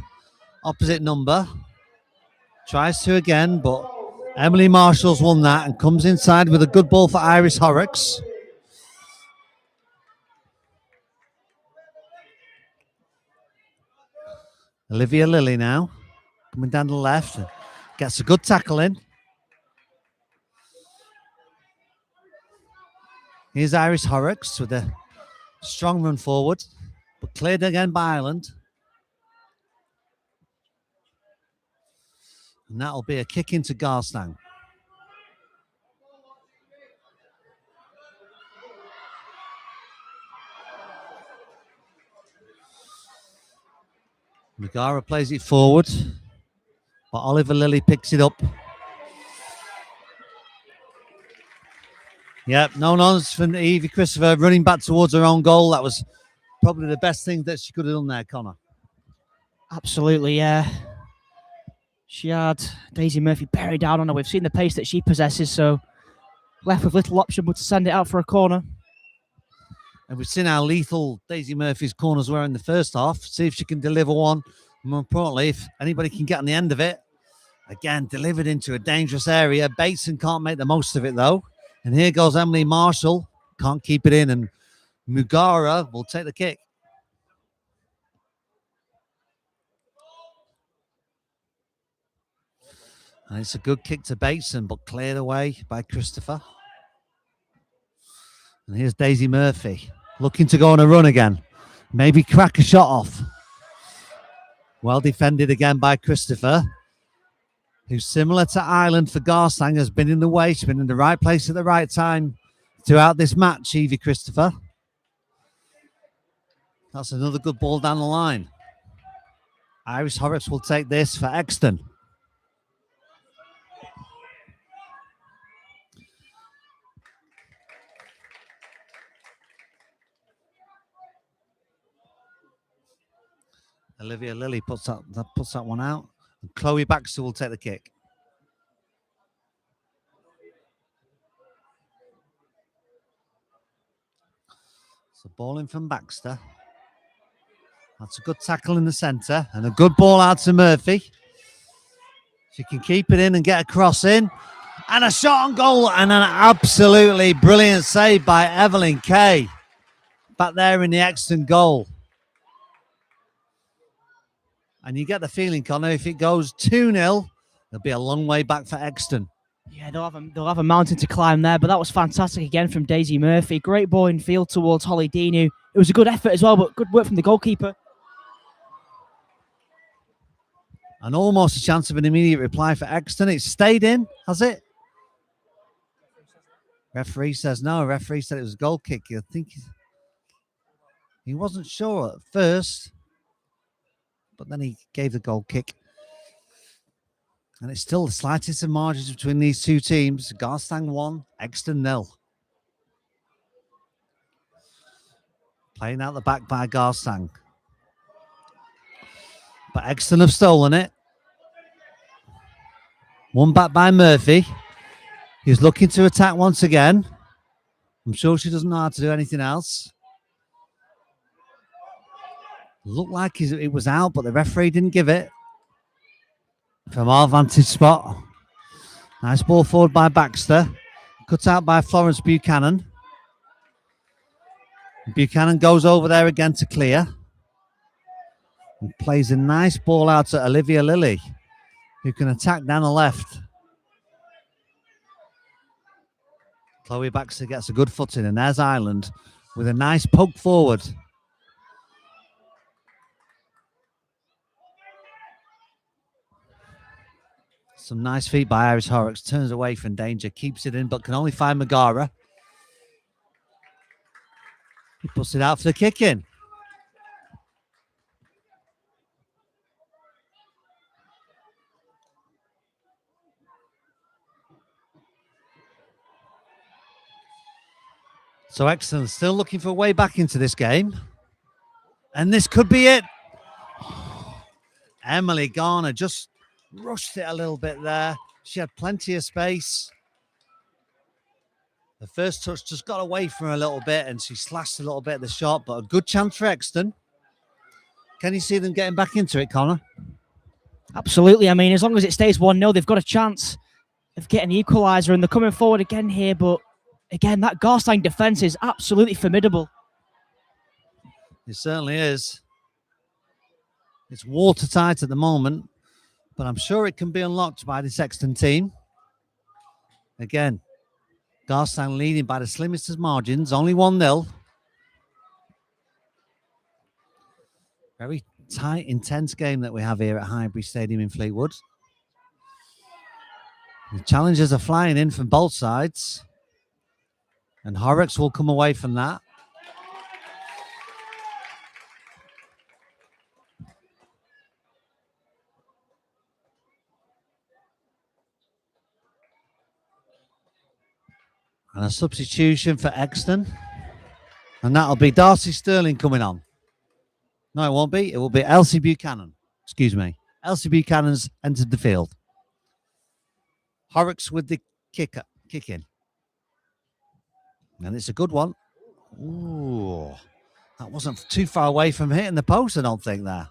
Speaker 10: opposite number. Tries to again, but Emily Marshall's won that and comes inside with a good ball for Iris Horrocks. Olivia Lilly now, coming down the left. Gets a good tackle in. Here's Iris Horrocks with a strong run forward, but cleared again by Ireland. And that'll be a kick into Garstein. Megara plays it forward, but Oliver Lilly picks it up. Yep, no nonsense from Evie Christopher running back towards her own goal. That was probably the best thing that she could have done there, Connor.
Speaker 11: Absolutely, yeah. She had Daisy Murphy buried down on her. We've seen the pace that she possesses, so left with little option but to send it out for a corner.
Speaker 10: And we've seen how lethal Daisy Murphy's corners were in the first half. See if she can deliver one. More importantly, if anybody can get on the end of it. Again, delivered into a dangerous area. Bateson can't make the most of it, though. And here goes Emily Marshall. Can't keep it in. And Mugara will take the kick. And it's a good kick to Bateson, but cleared away by Christopher. And here's Daisy Murphy, looking to go on a run again. Maybe crack a shot off. Well defended again by Christopher, who's similar to Ireland for Garstein, has been in the way. She's been in the right place at the right time throughout this match, Evie Christopher. That's another good ball down the line. Iris Horrocks will take this for Exton. Olivia Lilly puts that one out. And Chloe Baxter will take the kick. So ball in from Baxter. That's a good tackle in the centre. And a good ball out to Murphy. She can keep it in and get a cross in. And a shot on goal. And an absolutely brilliant save by Evelyn Kay. Back there in the Exton goal. And you get the feeling, Connor, if it goes 2-0, there'll be a long way back for Exton.
Speaker 11: Yeah, they'll have a mountain to climb there, but that was fantastic again from Daisy Murphy. Great ball in field towards Holly Dinu. It was a good effort as well, but good work from the goalkeeper.
Speaker 10: And almost a chance of an immediate reply for Exton. It's stayed in, has it? Referee says no. Referee said it was a goal kick. I think he wasn't sure at first, but then he gave the goal kick. And it's still the slightest of margins between these two teams. Garstein 1, Exton 0. Playing out the back by Garstein. But Exton have stolen it. One back by Murphy. He's looking to attack once again. I'm sure she doesn't know how to do anything else. Looked like it was out, but the referee didn't give it. From our vantage spot. Nice ball forward by Baxter. Cut out by Florence Buchanan. Buchanan goes over there again to clear. And plays a nice ball out to Olivia Lilly, who can attack down the left. Chloe Baxter gets a good footing, and there's Ireland with a nice poke forward. Some nice feet by Iris Horrocks. Turns away from danger, keeps it in, but can only find Megara. He puts it out for the kick in. So Exton still looking for a way back into this game. And this could be it. Emily Garner just rushed it a little bit there. She had plenty of space. The first touch just got away from her a little bit and she slashed a little bit at the shot, but a good chance for Exton. Can you see them getting back into it, Connor?
Speaker 11: Absolutely. I mean, as long as it stays 1-0, they've got a chance of getting the equaliser, and they're coming forward again here. But again, that Garstein defence is absolutely formidable.
Speaker 10: It certainly is. It's watertight at the moment, but I'm sure it can be unlocked by the Exton team. Again, Garstein leading by the slimmest of margins, only 1-0. Very tight, intense game that we have here at Highbury Stadium in Fleetwood. The challengers are flying in from both sides, and Horrocks will come away from that. And a substitution for Exton. And that'll be Darcy Sterling coming on. No, it won't be. It will be Elsie Buchanan. Excuse me. Elsie Buchanan's entered the field. Horrocks with the kick in. And it's a good one. Ooh. That wasn't too far away from hitting the post, I don't think, there.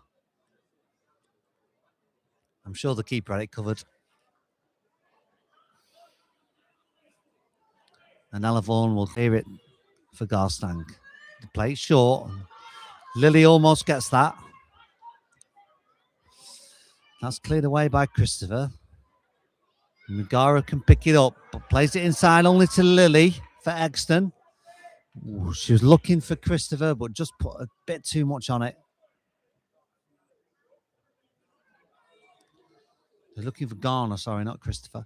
Speaker 10: I'm sure the keeper had it covered. And Ella Vaughan will clear it for Garstein. The play short. Lily almost gets that. That's cleared away by Christopher. Megara can pick it up, but plays it inside only to Lily for Exton. Ooh, she was looking for Christopher, but just put a bit too much on it. They're looking for Garner, sorry, not Christopher.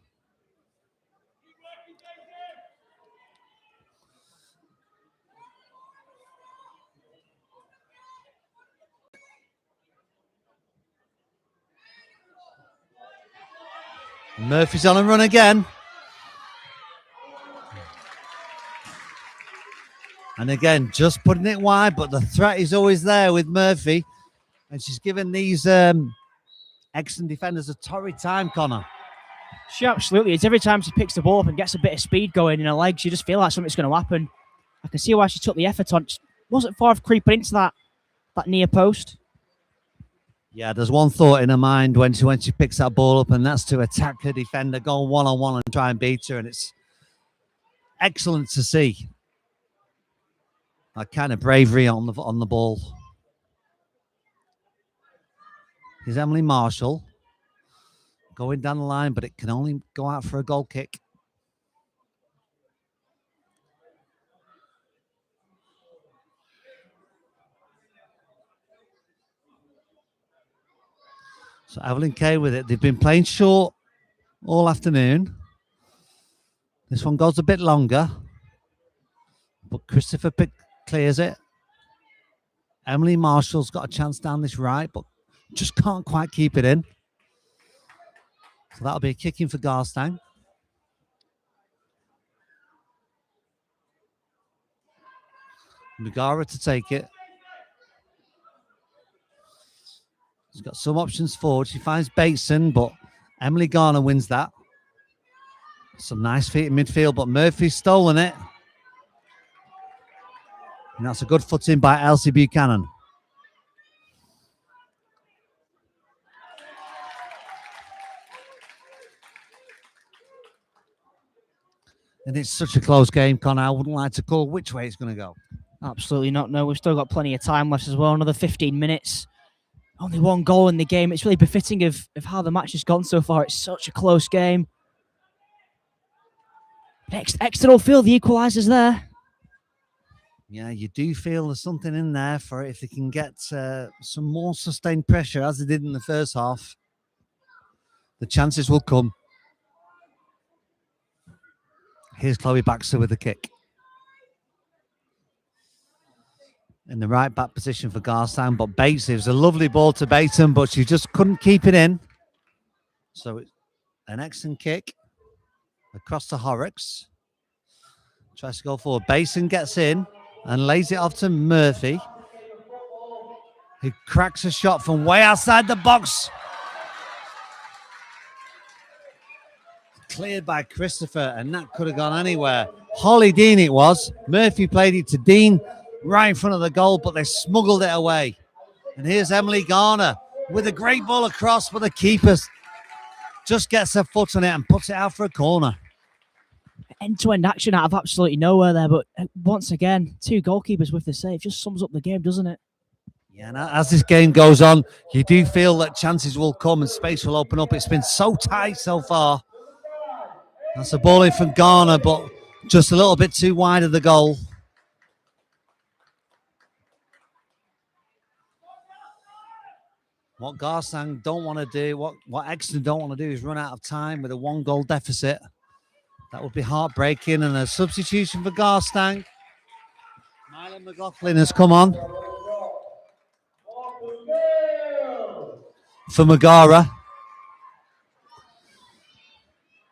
Speaker 10: Murphy's on a run again. And again, just putting it wide, but the threat is always there with Murphy. And she's given these Exton defenders a torrid time, Connor.
Speaker 11: She absolutely is. Every time she picks the ball up and gets a bit of speed going in her legs, you just feel like something's going to happen. I can see why she took the effort on. She wasn't far off creeping into that near post.
Speaker 10: Yeah, there's one thought in her mind when she picks that ball up, and that's to attack her defender, go one-on-one and try and beat her, and it's excellent to see. That kind of bravery on the ball. Here's Emily Marshall going down the line, but it can only go out for a goal kick. So Evelyn Kay with it. They've been playing short all afternoon. This one goes a bit longer, but Christopher clears it. Emily Marshall's got a chance down this right, but just can't quite keep it in. So that'll be a kick in for Garstein. Megara to take it. She's got some options forward. She finds Bateson, but Emily Garner wins that. Some nice feet in midfield, but Murphy's stolen it. And that's a good foot in by Elsie Buchanan. And it's such a close game, Connor. I wouldn't like to call which way it's going to go.
Speaker 11: Absolutely not. No, we've still got plenty of time left as well. Another 15 minutes. Only one goal in the game. It's really befitting of how the match has gone so far. It's such a close game. Exton will feel the equalisers there.
Speaker 10: Yeah, you do feel there's something in there for it if they can get some more sustained pressure as they did in the first half. The chances will come. Here's Chloe Baxter with the kick. In the right back position for Garstein, but Bates, it was a lovely ball to Baton, but she just couldn't keep it in. So it's an excellent kick across to Horrocks. Tries to go forward. Basin gets in and lays it off to Murphy, who cracks a shot from way outside the box. Cleared by Christopher, and that could have gone anywhere. Holly Dean it was. Murphy played it to Dean right in front of the goal, but they smuggled it away. And here's Emily Garner with a great ball across, but the keeper just gets her foot on it and puts it out for a corner.
Speaker 11: End-to-end action out of absolutely nowhere there, but once again, 2 goalkeepers with the save. Just sums up the game, doesn't it?
Speaker 10: Yeah, and as this game goes on, you do feel that chances will come and space will open up. It's been so tight so far. That's a ball in from Garner, but just a little bit too wide of the goal. What Garstein don't want to do, what Exton don't want to do is run out of time with a 1-goal deficit. That would be heartbreaking. And a substitution for Garstein. Milo McLaughlin has come on for Megara.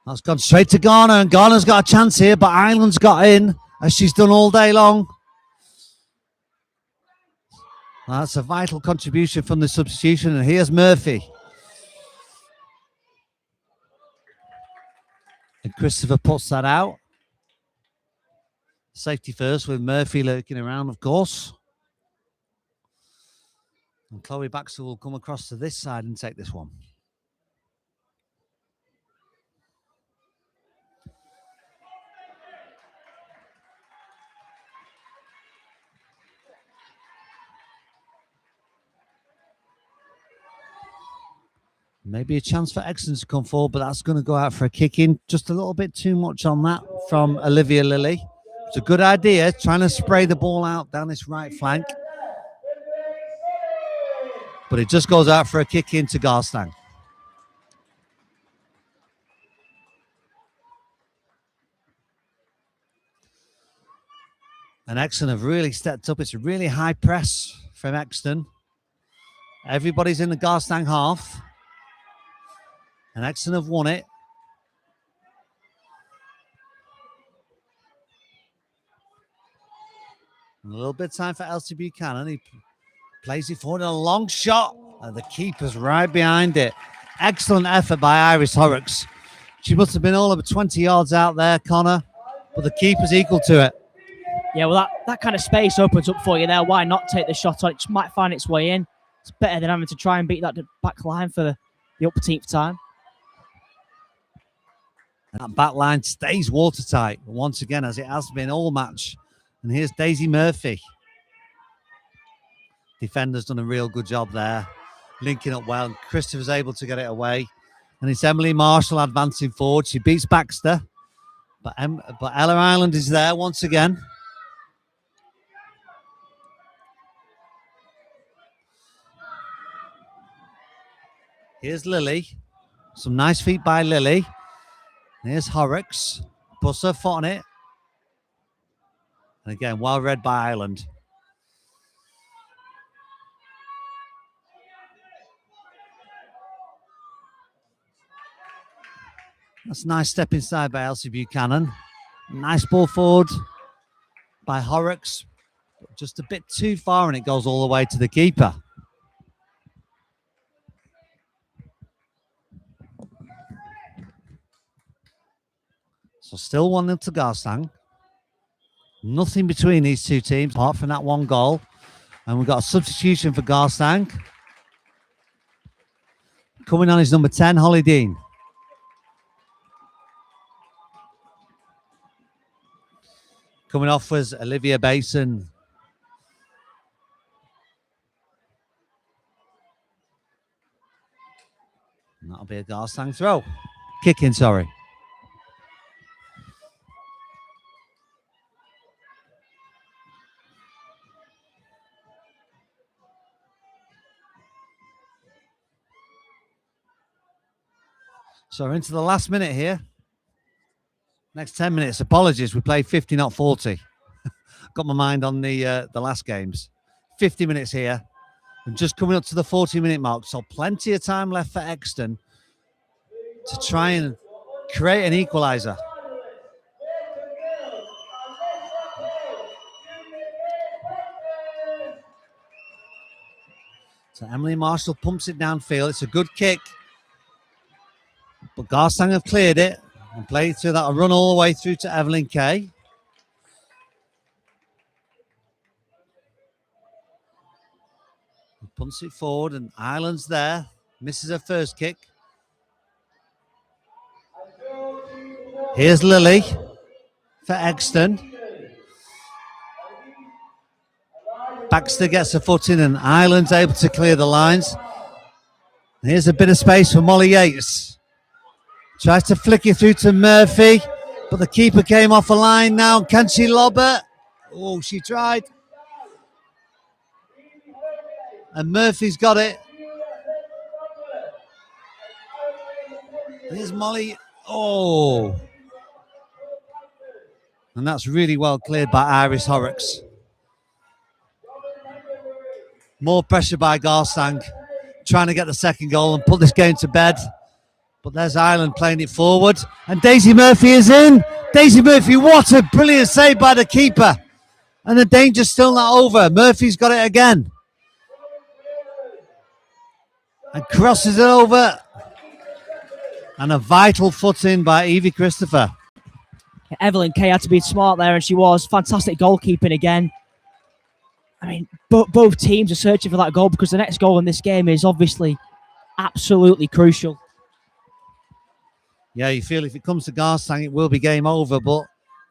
Speaker 10: That's gone straight to Garner, and Garner's got a chance here, but Ireland's got in, as she's done all day long. That's a vital contribution from the substitution, and here's Murphy. And Christopher puts that out. Safety first with Murphy lurking around, of course. And Chloe Baxter will come across to this side and take this one. Maybe a chance for Exton to come forward, but that's going to go out for a kick in. Just a little bit too much on that from Olivia Lilly. It's a good idea, trying to spray the ball out down this right flank. But it just goes out for a kick in to Garstein. And Exton have really stepped up. It's a really high press from Exton. Everybody's in the Garstein half. And Exton have won it. And a little bit of time for Elsie Buchanan. He plays it forward, a long shot. And the keeper's right behind it. Excellent effort by Iris Horrocks. She must have been all over 20 yards out there, Connor. But the keeper's equal to it.
Speaker 11: Yeah, well, that kind of space opens up for you there. Why not take the shot on? It just might find its way in. It's better than having to try and beat that back line for the upteenth time.
Speaker 10: And that back line stays watertight once again, as it has been all match. And here's Daisy Murphy. Defender's done a real good job there, linking up well. And Christopher's able to get it away. And it's Emily Marshall advancing forward. She beats Baxter. But Ella Ireland is there once again. Here's Lily. Some nice feet by Lily. Here's Horrocks. Puts her foot on it. And again, well read by Ireland. That's a nice step inside by Elsie Buchanan. Nice ball forward by Horrocks. Just a bit too far, and it goes all the way to the keeper. So still 1-0 to Garstein. Nothing between these two teams apart from that 1 goal. And we've got a substitution for Garstein. Coming on is number 10, Holly Dean. Coming off was Olivia Basin. And that'll be a Garstein throw. Kick in, sorry. So we're into the last minute here. Next 10 minutes. Apologies, we played 50, not 40. Got my mind on the last games. 50 minutes here. I'm just coming up to the 40-minute mark, so plenty of time left for Exton to try and create an equaliser. So Emily Marshall pumps it downfield. It's a good kick. But Garstein have cleared it and played through that. A run all the way through to Evelyn Kay. Punts it forward and Ireland's there. Misses her first kick. Here's Lily for Exton. Baxter gets a foot in and Ireland's able to clear the lines. Here's a bit of space for Molly Yates. Tries to flick it through to Murphy, but the keeper came off a line now. Can she lob it? Oh, she tried. And Murphy's got it. Here's Molly. Oh. And that's really well cleared by Iris Horrocks. More pressure by Garstein, trying to get the second goal and put this game to bed. But there's Ireland playing it forward. And Daisy Murphy is in. Daisy Murphy, what a brilliant save by the keeper. And the danger's still not over. Murphy's got it again. And crosses it over. And a vital foot in by Evie Christopher.
Speaker 11: Evelyn Kay had to be smart there, and she was. Fantastic goalkeeping again. I mean, both teams are searching for that goal because the next goal in this game is obviously absolutely crucial.
Speaker 10: Yeah, you feel if it comes to Garstein, it will be game over. But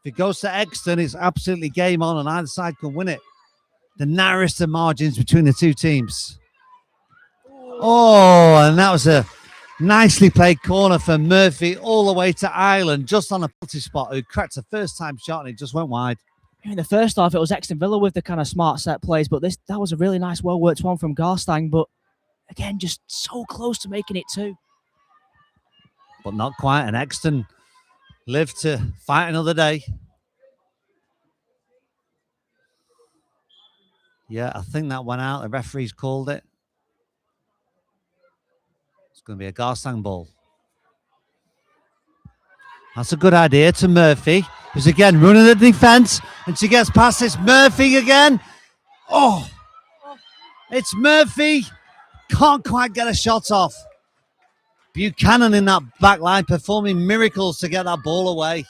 Speaker 10: if it goes to Exton, it's absolutely game on and either side can win it. The narrowest of margins between the two teams. Oh, and that was a nicely played corner for Murphy all the way to Ireland, just on a penalty spot, who cracked a first-time shot and it just went wide.
Speaker 11: In the first half, it was Exton Villa with the kind of smart set plays, but that was a really nice, well-worked one from Garstein, but again, just so close to making it two.
Speaker 10: But not quite, and Exton lived to fight another day. Yeah, I think that went out. The referees called it. It's going to be a Garstein ball. That's a good idea to Murphy, who's again running the defence, and she gets past this. Murphy again. Oh, it's Murphy. Can't quite get a shot off. Buchanan in that back line performing miracles to get that ball away.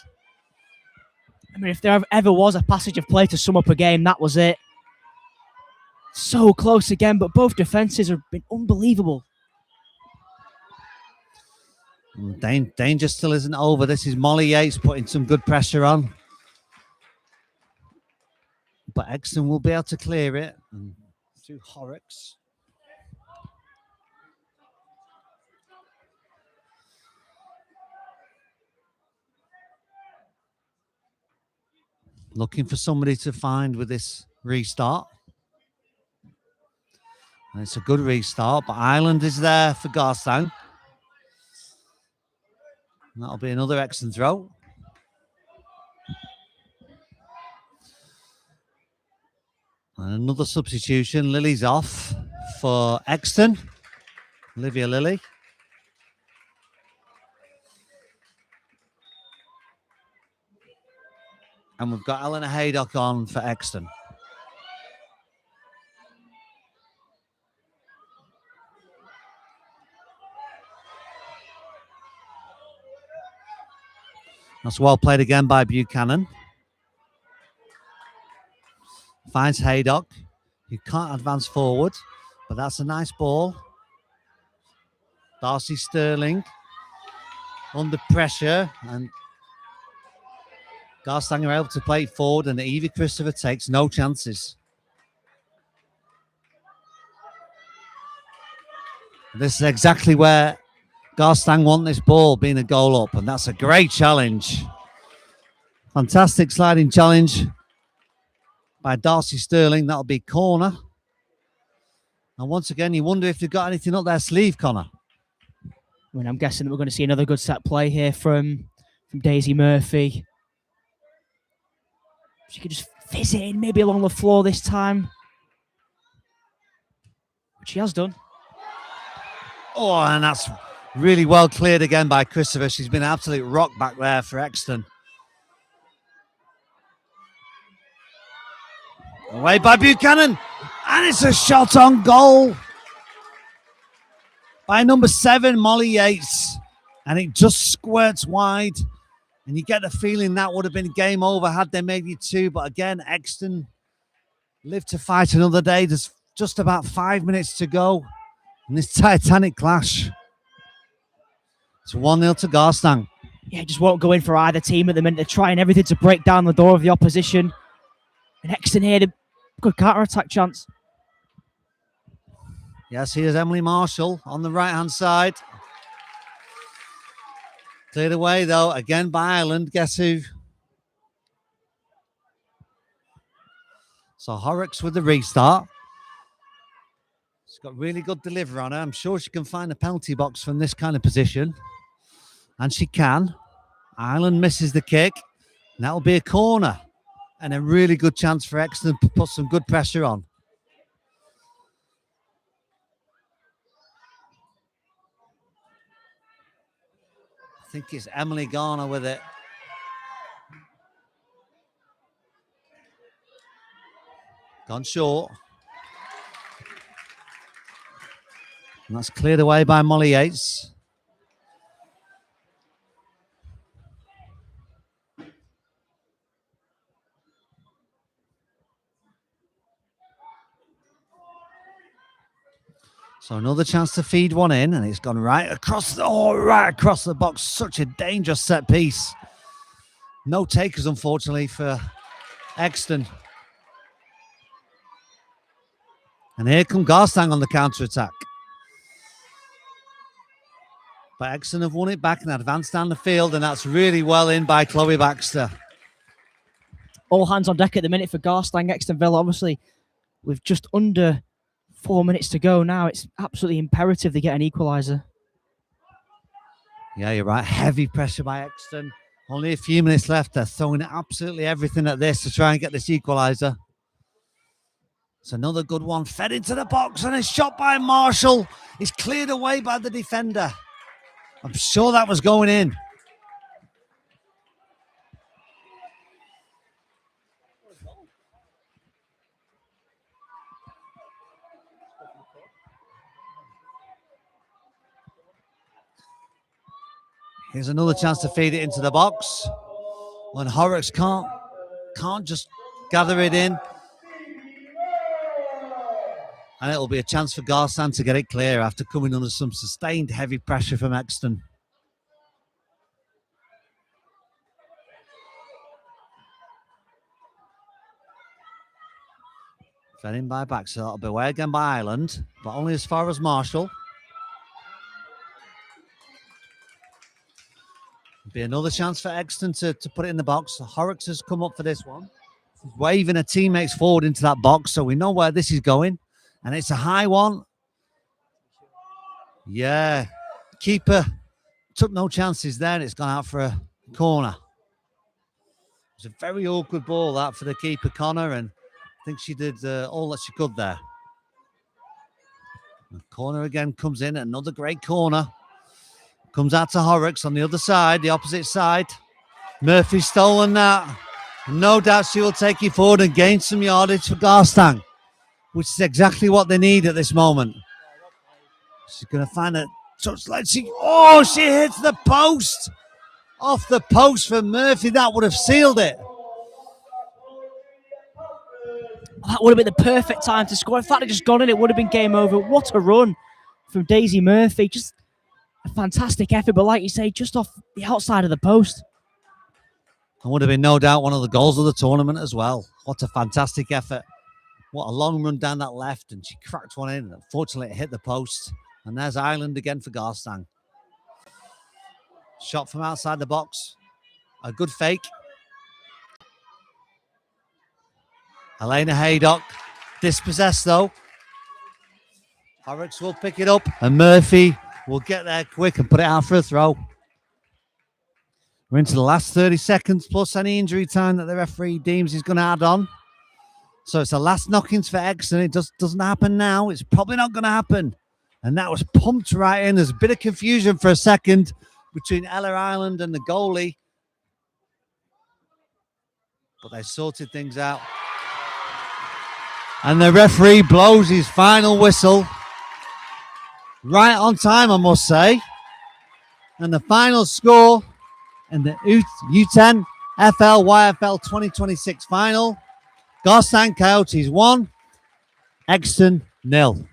Speaker 11: I mean, if there ever was a passage of play to sum up a game, that was it. So close again, but both defences have been unbelievable.
Speaker 10: Danger still isn't over. This is Molly Yates putting some good pressure on. But Exton will be able to clear it. And through Horrocks. Looking for somebody to find with this restart. And it's a good restart, but Ireland is there for Garstein. That'll be another Exton throw. And another substitution. Lily's off for Exton. Olivia Lilly. And we've got Eleanor Haydock on for Exton. That's well played again by Buchanan. Finds Haydock. You can't advance forward, but that's a nice ball. Darcy Sterling under pressure, and Garstein are able to play it forward, and Evie Christopher takes no chances. This is exactly where Garstein want this ball, being a goal up, and that's a great challenge. Fantastic sliding challenge by Darcy Sterling. That'll be corner. And once again, you wonder if they've got anything up their sleeve, Connor.
Speaker 11: I mean, I'm guessing that we're going to see another good set play here from Daisy Murphy. She could just fizz it in, maybe along the floor this time. Which she has done.
Speaker 10: Oh, and that's really well cleared again by Christopher. She's been an absolute rock back there for Exton. Away by Buchanan. And it's a shot on goal by number 7, Molly Yates. And it just squirts wide. And you get the feeling that would have been game over had they made it 2. But again, Exton live to fight another day. There's just about 5 minutes to go in this titanic clash. It's 1-0 to Garstein.
Speaker 11: Yeah, just won't go in for either team at the minute. They're trying everything to break down the door of the opposition. And Exton here, good counter-attack chance.
Speaker 10: Yes, here's Emily Marshall on the right-hand side. Cleared away, though, again by Ireland. Guess who? So Horrocks with the restart. She's got really good delivery on her. I'm sure she can find a penalty box from this kind of position. And she can. Ireland misses the kick. And that'll be a corner. And a really good chance for Exton to put some good pressure on. I think it's Emily Garner with it. Gone short. And that's cleared away by Molly Yates. So another chance to feed one in, and it's gone right across the box. Such a dangerous set piece. No takers, unfortunately, for Exton. And here come Garstang on the counter-attack. But Exton have won it back and advanced down the field, and that's really well in by Chloe Baxter.
Speaker 11: All hands on deck at the minute for Garstein Extonville. Obviously, with just under 4 minutes to go now, it's absolutely imperative they get an equaliser.
Speaker 10: Yeah, you're right. Heavy pressure by Exton. Only a few minutes left. They're throwing absolutely everything at this to try and get this equaliser. It's another good one. Fed into the box and a shot by Marshall. It's cleared away by the defender. I'm sure that was going in. Here's another chance to feed it into the box. When Horrocks can't just gather it in. And it'll be a chance for Garstein to get it clear after coming under some sustained heavy pressure from Exton. Fed in by Baxter. That'll be away again by Ireland, but only as far as Marshall. Be another chance for Exton to put it in the box. Horrocks has come up for this one. He's waving her teammates forward into that box, so we know where this is going. And it's a high one. Yeah. Keeper took no chances there, and it's gone out for a corner. It was a very awkward ball, that, for the keeper, Connor, and I think she did all that she could there. The corner again comes in. Another great corner. Comes out to Horrocks on the other side, the opposite side. Murphy's stolen that. No doubt she will take it forward and gain some yardage for Garstang, which is exactly what they need at this moment. She's going to find a touch like she hits the post. Off the post for Murphy. That would have sealed it.
Speaker 11: That would have been the perfect time to score. In fact, it just gone in, it would have been game over. What a run from Daisy Murphy. Just a fantastic effort, but like you say, just off the outside of the post.
Speaker 10: And would have been no doubt one of the goals of the tournament as well. What a fantastic effort. What a long run down that left, and she cracked one in. Unfortunately, it hit the post. And there's Ireland again for Garstang. Shot from outside the box. A good fake. Elena Haydock dispossessed though. Horrocks will pick it up, and Murphy will get there quick and put it out for a throw. We're into the last 30 seconds plus any injury time that the referee deems he's going to add on. So it's the last knockings for Exton. It doesn't happen now. It's probably not going to happen. And that was pumped right in. There's a bit of confusion for a second between Ella Island and the goalie. But they sorted things out. And the referee blows his final whistle. Right on time, I must say. And the final score in the U10 FL YFL 2026 final. Garstein Coyotes 1, Exton 0.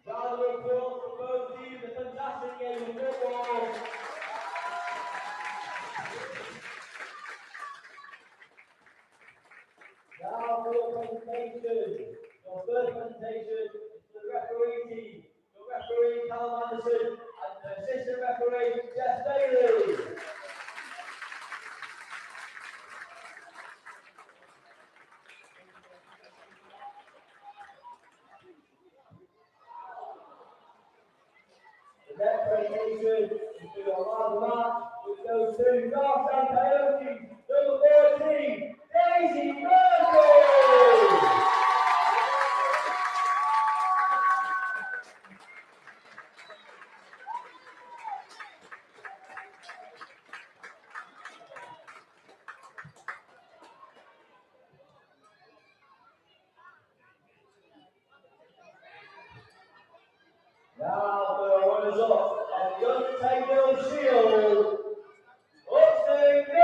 Speaker 6: Round of applause for both teams. A fantastic game of football. Now for your presentation. Your first presentation is the referee team. Your referee, Callum Anderson, and the assistant referee, Jess Bailey. The next presentation is to the last match, which goes to Garstein Coyotes, number 14, Daisy Murphy. Now for the runners up, and the Undertaker Shield, Upton Gill.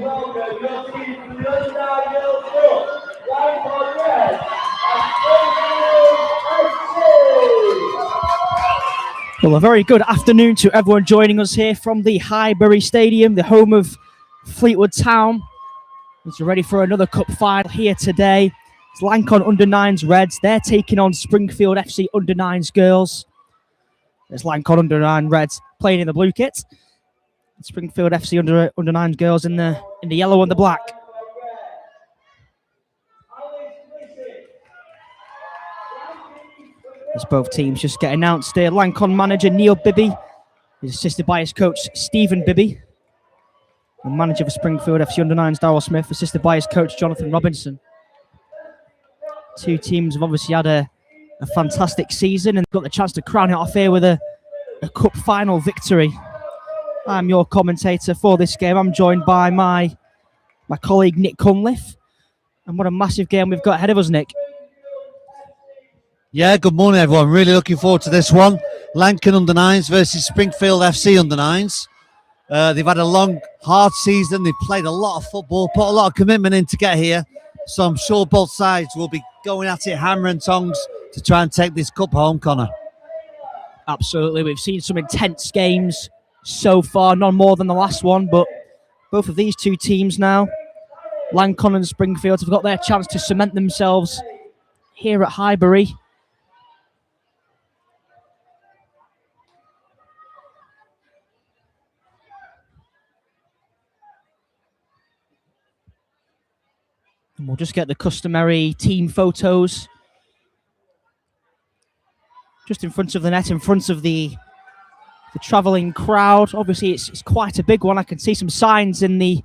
Speaker 6: welcome your team to the Underdog Girls Cup. Live on red and Springfield FC.
Speaker 11: Well, a very good afternoon to everyone joining us here from the Highbury Stadium, the home of Fleetwood Town. We're ready for another cup final here today. It's Lancon Under-9s Reds. They're taking on Springfield FC Under-9s Girls. There's Lancon Under-9 Reds playing in the blue kit. Springfield FC Under-9s Girls in the yellow and the black. As both teams just get announced here, Lancon manager Neil Bibby is assisted by his coach Stephen Bibby. The manager for Springfield FC Under-9s Darryl Smith, assisted by his coach Jonathan Robinson. Two teams have obviously had a fantastic season and got the chance to crown it off here with a cup final victory. I'm your commentator for this game. I'm joined by my colleague Nick Cunliffe. And what a massive game we've got ahead of us, Nick.
Speaker 10: Yeah, good morning, everyone. Really looking forward to this one. Lancon Under-9s versus Springfield FC Under-9s. They've had a long, hard season. They've played a lot of football, put a lot of commitment in to get here. So I'm sure both sides will be going at it hammer and tongs to try and take this cup home, Connor.
Speaker 11: Absolutely. We've seen some intense games so far, none more than the last one, but both of these two teams now, Lancon and Springfield, have got their chance to cement themselves here at Highbury. And we'll just get the customary team photos just in front of the net, in front of the travelling crowd. Obviously, it's quite a big one. I can see some signs in the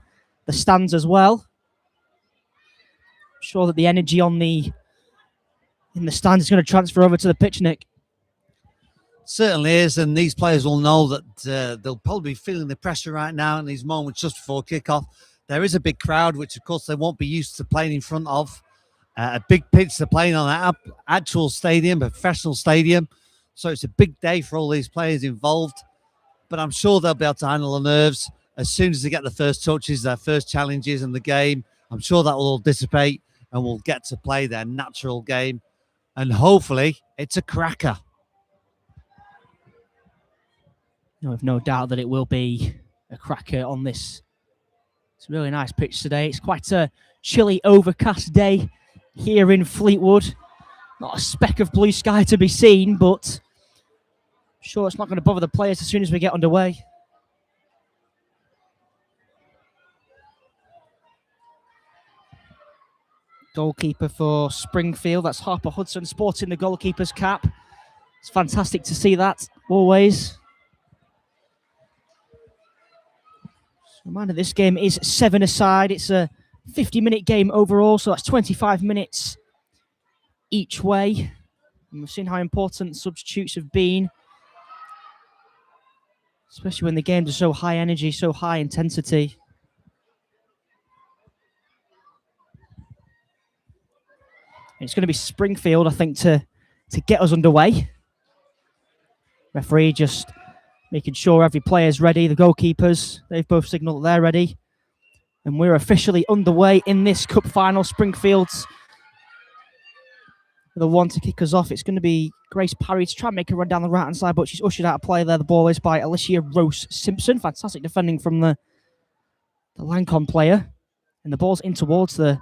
Speaker 11: stands as well. I'm sure that the energy in the stands is going to transfer over to the pitch, Nick.
Speaker 10: Certainly is, and these players will know that they'll probably be feeling the pressure right now in these moments just before kickoff. There is a big crowd, which of course they won't be used to playing in front of. A big pitch they're playing on an actual stadium, a professional stadium. So it's a big day for all these players involved. But I'm sure they'll be able to handle the nerves as soon as they get the first touches, their first challenges in the game. I'm sure that will all dissipate and will get to play their natural game. And hopefully it's a cracker.
Speaker 11: I have no doubt that it will be a cracker on this. It's a really nice pitch today. It's quite a chilly, overcast day here in Fleetwood. Not a speck of blue sky to be seen, but I'm sure it's not going to bother the players as soon as we get underway. Goalkeeper for Springfield, that's Harper Hudson, sporting the goalkeeper's cap. It's fantastic to see that, always. Reminder, this game is 7-a-side. It's a 50-minute game overall, so that's 25 minutes each way. And we've seen how important substitutes have been, especially when the games are so high energy, so high intensity. And it's going to be Springfield, I think, to get us underway. Referee just making sure every player is ready. The goalkeepers, they've both signalled that they're ready. And we're officially underway in this cup final. Springfield's the one to kick us off. It's going to be Grace Parry to try and make a run down the right-hand side, but she's ushered out of play there. The ball is by Alicia Rose-Simpson. Fantastic defending from the Lancon player. And the ball's in towards the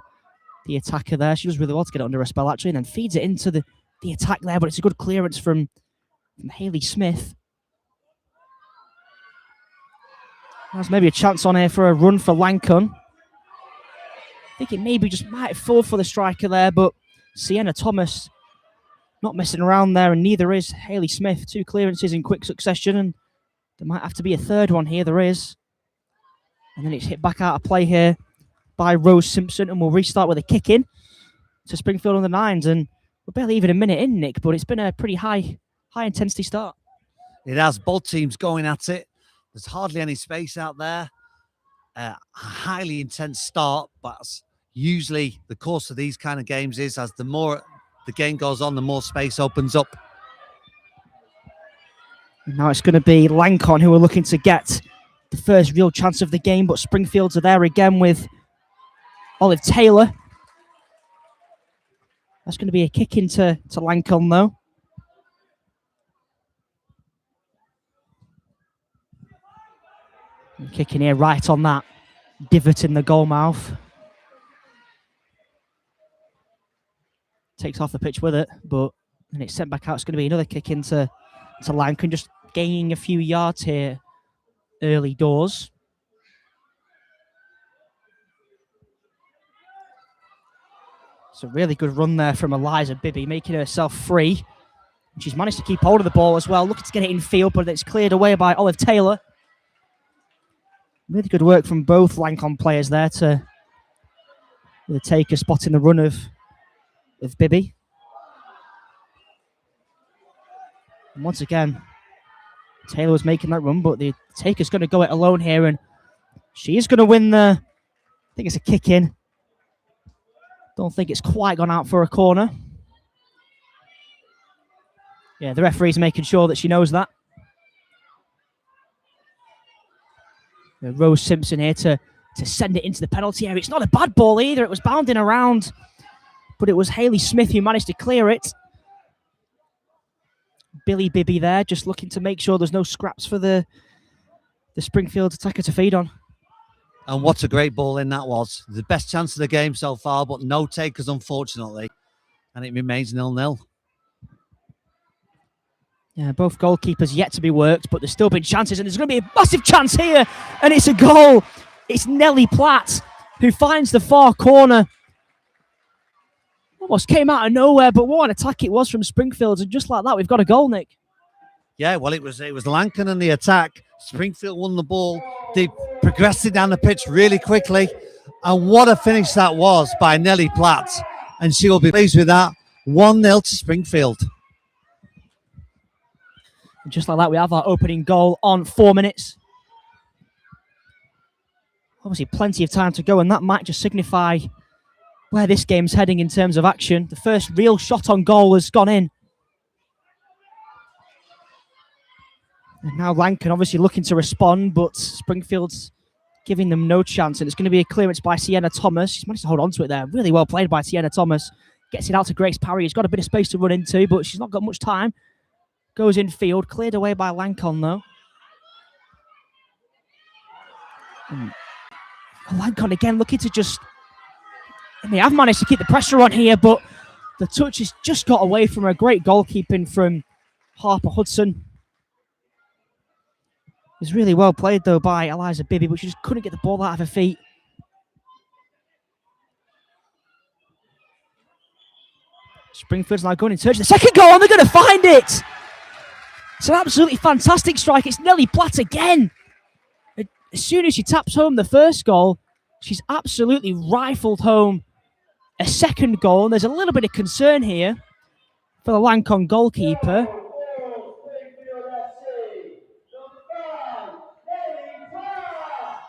Speaker 11: attacker there. She does really well to get it under her spell, actually, and then feeds it into the attack there, but it's a good clearance from Hayley Smith. There's maybe a chance on here for a run for Lancon. I think it maybe just might fall for the striker there, but Sienna Thomas not messing around there, and neither is Hayley Smith. Two clearances in quick succession, and there might have to be a third one here. There is. And then it's hit back out of play here by Rose Simpson, and we'll restart with a kick in to Springfield on the 9s. And we're barely even a minute in, Nick, but it's been a pretty high intensity start.
Speaker 10: It has, both teams going at it. There's hardly any space out there. A highly intense start, but usually the course of these kind of games is as the more the game goes on, the more space opens up.
Speaker 11: Now it's going to be Lancon who are looking to get the first real chance of the game, but Springfields are there again with Olive Taylor. That's going to be a kick into Lancome, though. And kicking here right on that divot in the goal mouth. Takes off the pitch with it, but then it's sent back out. It's going to be another kick into Lancome, just gaining a few yards here early doors. It's a really good run there from Eliza Bibby, making herself free. And she's managed to keep hold of the ball as well, looking to get it in field, but it's cleared away by Olive Taylor. Really good work from both Lancome players there to take a spot in the run of Bibby. And once again, Taylor was making that run, but the taker's going to go it alone here, and she is going to win I think it's a kick in. Don't think it's quite gone out for a corner. Yeah, the referee's making sure that she knows that. Rose Simpson here to send it into the penalty area. It's not a bad ball either. It was bounding around, but it was Hayley Smith who managed to clear it. Billy Bibby there, just looking to make sure there's no scraps for the Springfield attacker to feed on.
Speaker 10: And what a great ball in that was. The best chance of the game so far, but no takers, unfortunately. And it remains 0-0.
Speaker 11: Yeah, both goalkeepers yet to be worked, but there's still been chances, and there's going to be a massive chance here, and it's a goal. It's Nellie Platt who finds the far corner. Almost came out of nowhere, but what an attack it was from Springfield, and just like that, we've got a goal, Nick.
Speaker 10: Yeah, well, it was Lankan and the attack. Springfield won the ball. They progressed it down the pitch really quickly, and what a finish that was by Nellie Platt, and she will be pleased with that. 1-0 to Springfield.
Speaker 11: And just like that, we have our opening goal on 4 minutes. Obviously, plenty of time to go, and that might just signify where this game's heading in terms of action. The first real shot on goal has gone in. And now Lankan obviously looking to respond, but Springfield's giving them no chance, and it's going to be a clearance by Sienna Thomas. She's managed to hold on to it there. Really well played by Sienna Thomas. Gets it out to Grace Parry. She's got a bit of space to run into, but she's not got much time. Goes in field, cleared away by Lancon though. And Lancon again looking to just... They have managed to keep the pressure on here, but the touch has just got away from her. Great goalkeeping from Harper Hudson. It was really well played though by Eliza Bibby, but she just couldn't get the ball out of her feet. Springfield's now going in search of the second goal, and they're going to find it. It's an absolutely fantastic strike. It's Nellie Platt again. As soon as she taps home the first goal, she's absolutely rifled home a second goal. And there's a little bit of concern here for the Lancon goalkeeper.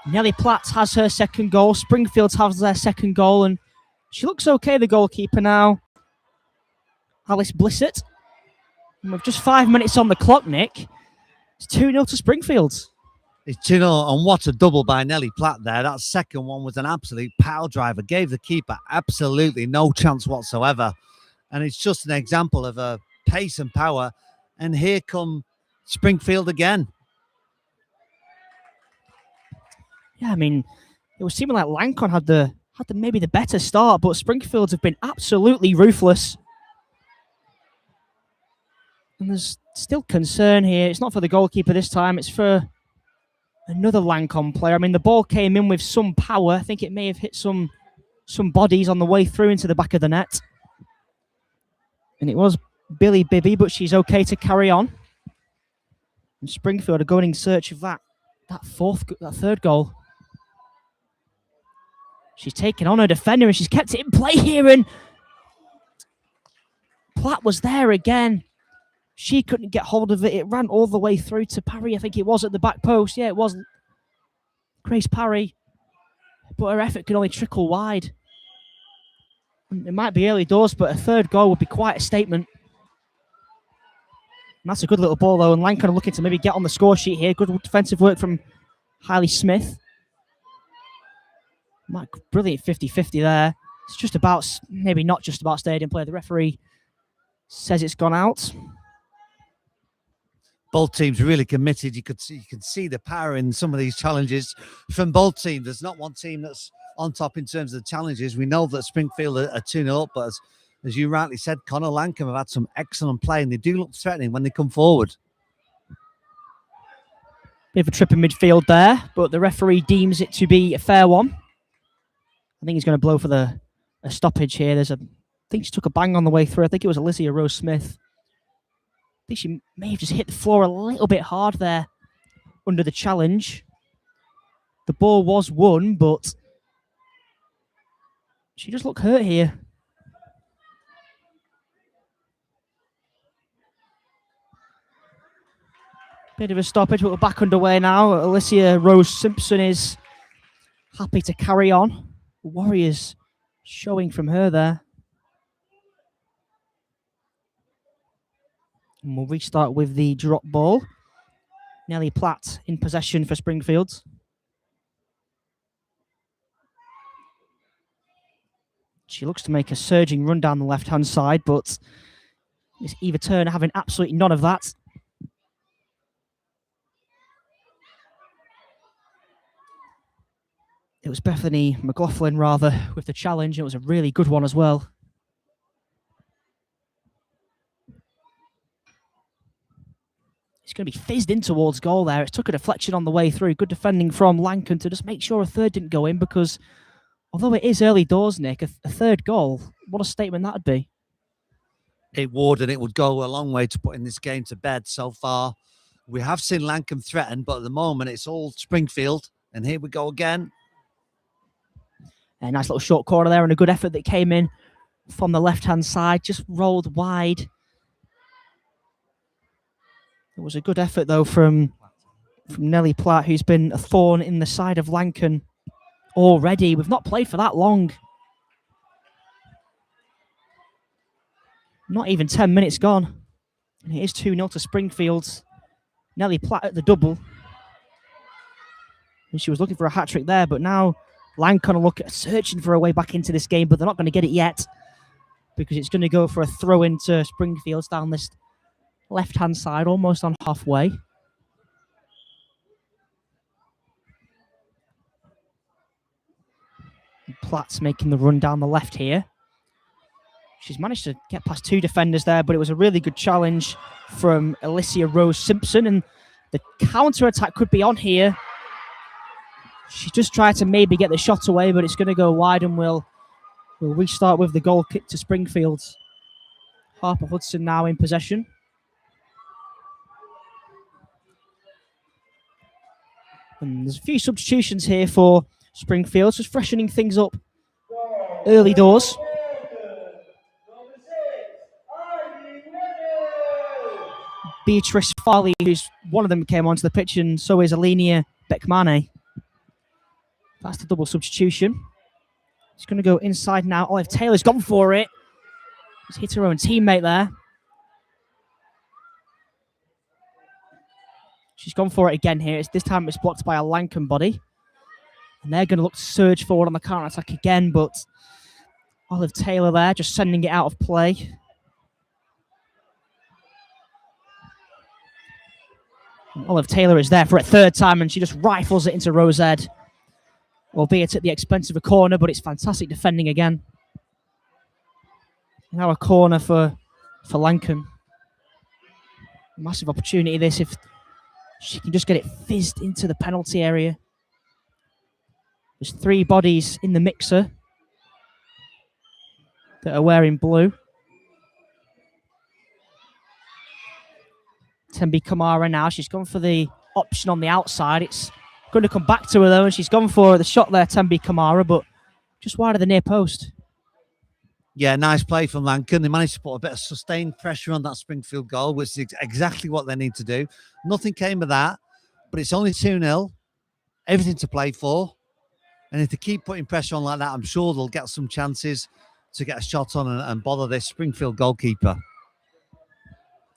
Speaker 11: Nellie Platt has her second goal. Springfield has their second goal, and she looks okay, the goalkeeper now. Alice Blissett. And with just 5 minutes on the clock, Nick, it's 2-0 to Springfield.
Speaker 10: It's 2-0, and what a double by Nellie Platt there. That second one was an absolute power driver. Gave the keeper absolutely no chance whatsoever. And it's just an example of a pace and power. And here come Springfield again.
Speaker 11: Yeah, I mean, it was seeming like Lancon had the maybe the better start, but Springfield have been absolutely ruthless. And there's still concern here. It's not for the goalkeeper this time. It's for another Lancon player. I mean, the ball came in with some power. I think it may have hit some bodies on the way through into the back of the net. And it was Billy Bibby, but she's okay to carry on. And Springfield are going in search of that third goal. She's taken on her defender, and she's kept it in play here. And Platt was there again. She couldn't get hold of it. It ran all the way through to Parry. I think it was at the back post. Yeah, it was Grace Parry. But her effort could only trickle wide. It might be early doors, but a third goal would be quite a statement. And that's a good little ball, though. And Lancon looking to maybe get on the score sheet here. Good defensive work from Hailey Smith. Brilliant 50-50 there. It's just about, maybe not just about stadium play. The referee says it's gone out.
Speaker 10: Both teams really committed. You can see the power in some of these challenges from both teams. There's not one team that's on top in terms of the challenges. We know that Springfield are 2-0 up, but as you rightly said, Connor Lankham have had some excellent play, and they do look threatening when they come forward.
Speaker 11: Bit of a trip in midfield there, but the referee deems it to be a fair one. I think he's going to blow for a stoppage here. I think she took a bang on the way through. I think it was Alicia Rose Smith. I think she may have just hit the floor a little bit hard there under the challenge. The ball was won, but she just looked hurt here. Bit of a stoppage, but we're back underway now. Alicia Rose Simpson is happy to carry on. Warriors showing from her there. And we'll restart with the drop ball. Nellie Platt in possession for Springfield. She looks to make a surging run down the left-hand side, but it's Eva Turner having absolutely none of that. It was Bethany McLaughlin, rather, with the challenge. It was a really good one as well. It's going to be fizzed in towards goal there. It took a deflection on the way through. Good defending from Lankan to just make sure a third didn't go in, because although it is early doors, Nick, a third goal, what a statement that would be.
Speaker 10: It would, and it would go a long way to putting this game to bed so far. We have seen Lankham threaten, but at the moment it's all Springfield, and here we go again.
Speaker 11: A nice little short corner there, and a good effort that came in from the left-hand side, just rolled wide. It was a good effort, though, from Nellie Platt, who's been a thorn in the side of Lankan already. We've not played for that long. Not even 10 minutes gone. And it is 2-0 to Springfield. Nellie Platt at the double. And she was looking for a hat-trick there, but now Lankan are searching for a way back into this game, but they're not going to get it yet, because it's going to go for a throw into Springfield down this left-hand side, almost on halfway. Platt's making the run down the left here. She's managed to get past two defenders there, but it was a really good challenge from Alicia Rose Simpson, and the counter-attack could be on here. She just tried to maybe get the shot away, but it's going to go wide, and we'll restart with the goal kick to Springfield. Harper Hudson now in possession. And there's a few substitutions here for Springfield, just freshening things up early doors. Beatrice Farley, who's one of them, came onto the pitch, and so is Alenia Beckmane. That's the double substitution. He's going to go inside now. Olive Taylor's gone for it. He's hit her own teammate there. She's gone for it again here. This time it's blocked by a Lankan body. And they're going to look to surge forward on the counter-attack again, but Olive Taylor there just sending it out of play. And Olive Taylor is there for a third time, and she just rifles it into Rosehead. Albeit at the expense of a corner, but it's fantastic defending again. Now a corner for Lankan. Massive opportunity this if she can just get it fizzed into the penalty area. There's three bodies in the mixer that are wearing blue. Tembi Kamara now. She's gone for the option on the outside. It's going to come back to her, though, and she's gone for the shot there, Tembi Kamara, but just wide of the near post.
Speaker 10: Yeah, nice play from Lankan. They managed to put a bit of sustained pressure on that Springfield goal, which is exactly what they need to do. Nothing came of that, but it's only 2-0. Everything to play for. And if they keep putting pressure on like that, I'm sure they'll get some chances to get a shot on and bother this Springfield goalkeeper.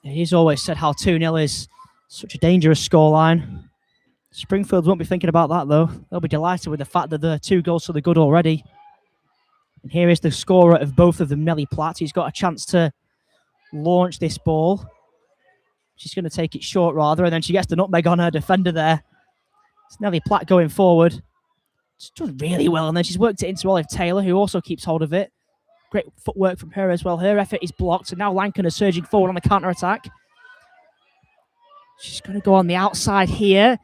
Speaker 11: He's always said how 2-0 is such a dangerous scoreline. Springfield won't be thinking about that, though. They'll be delighted with the fact that they're 2 goals to the good already. And here is the scorer of both of them, Nelly Platt. He's got a chance to launch this ball. She's going to take it short, rather, and then she gets the nutmeg on her defender there. It's Nelly Platt going forward. She's done really well, and then she's worked it into Olive Taylor, who also keeps hold of it. Great footwork from her as well. Her effort is blocked, and now Lankan is surging forward on the counter-attack. She's going to go on the outside here.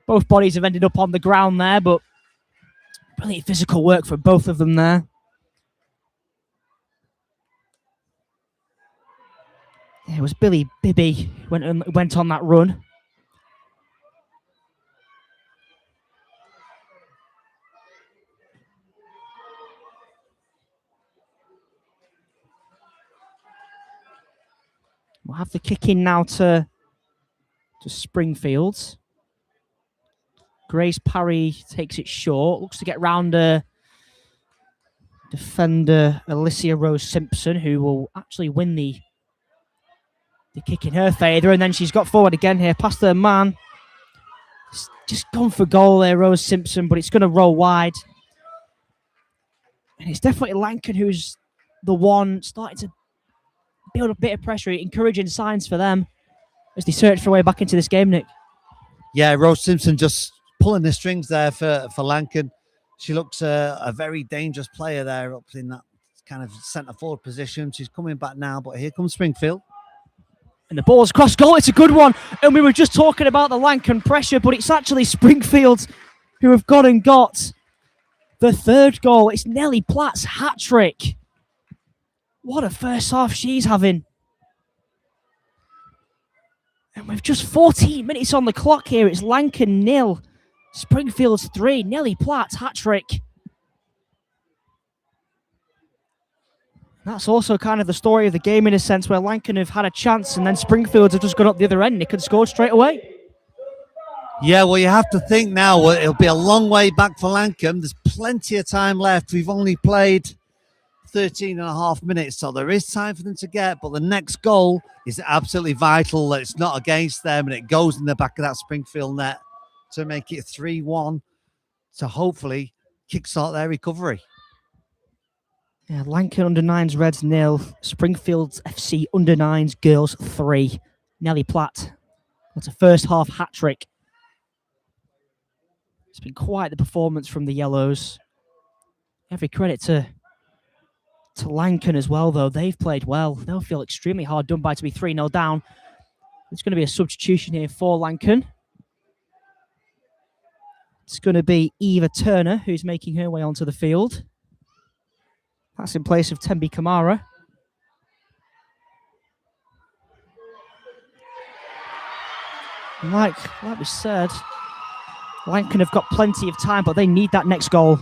Speaker 11: Both bodies have ended up on the ground there, but brilliant physical work from both of them there. It was Billy Bibby went on that run. We'll have the kick in now to Springfield. Grace Parry takes it short. Looks to get round defender Alicia Rose Simpson, who will actually win the kick in her favour. And then she's got forward again here, past her man. Just gone for goal there, Rose Simpson, but it's going to roll wide. And it's definitely Lankan who's the one starting to build a bit of pressure, encouraging signs for them as they search for a way back into this game, Nick.
Speaker 10: Yeah, Rose Simpson just pulling the strings there for Lankan. She looks a very dangerous player there up in that kind of centre forward position. She's coming back now, but here comes Springfield.
Speaker 11: And the ball's cross goal. It's a good one. And we were just talking about the Lankan pressure, but it's actually Springfield who have got the 3rd goal. It's Nelly Platt's hat-trick. What a first half she's having. And with just 14 minutes on the clock here, it's Lankan 0, Springfield's 3. Nelly Platt's hat-trick. That's also kind of the story of the game in a sense, where Lankan have had a chance and then Springfield have just gone up the other end. They could score straight away.
Speaker 10: Yeah, well, you have to think now, it'll be a long way back for Lankan. There's plenty of time left. We've only played 13 and a half minutes, so there is time for them to get, but the next goal is absolutely vital that it's not against them and it goes in the back of that Springfield net to make it 3-1 to hopefully kickstart their recovery.
Speaker 11: Yeah, Lankan under-9s Reds 0, Springfield's FC under-9s Girls 3. Nelly Platt, that's a first half hat-trick. It's been quite the performance from the Yellows. Every credit to Lankan as well, though. They've played well. They'll feel extremely hard done by to be 3-0 down. There's going to be a substitution here for Lankan. It's going to be Eva Turner, who's making her way onto the field. That's in place of Tembi Kamara. Like we said, Lankan have got plenty of time, but they need that next goal.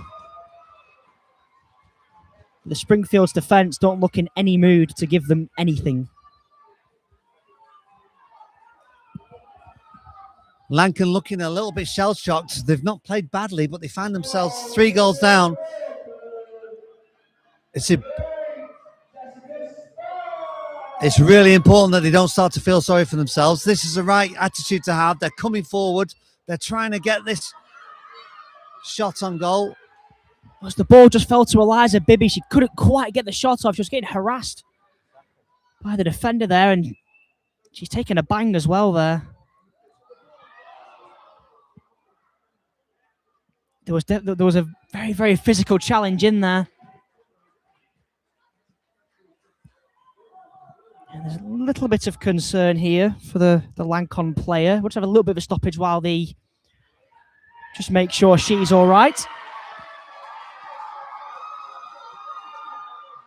Speaker 11: The Springfield's defence don't look in any mood to give them anything.
Speaker 10: Lankan looking a little bit shell-shocked. They've not played badly, but they find themselves 3 goals down. It's really important that they don't start to feel sorry for themselves. This is the right attitude to have. They're coming forward. They're trying to get this shot on goal.
Speaker 11: As the ball just fell to Eliza Bibby, she couldn't quite get the shot off. She was getting harassed by the defender there, and she's taken a bang as well there. There was a very, very physical challenge in there. And there's a little bit of concern here for the Lancon player. We'll just have a little bit of a stoppage while they just make sure she's all right.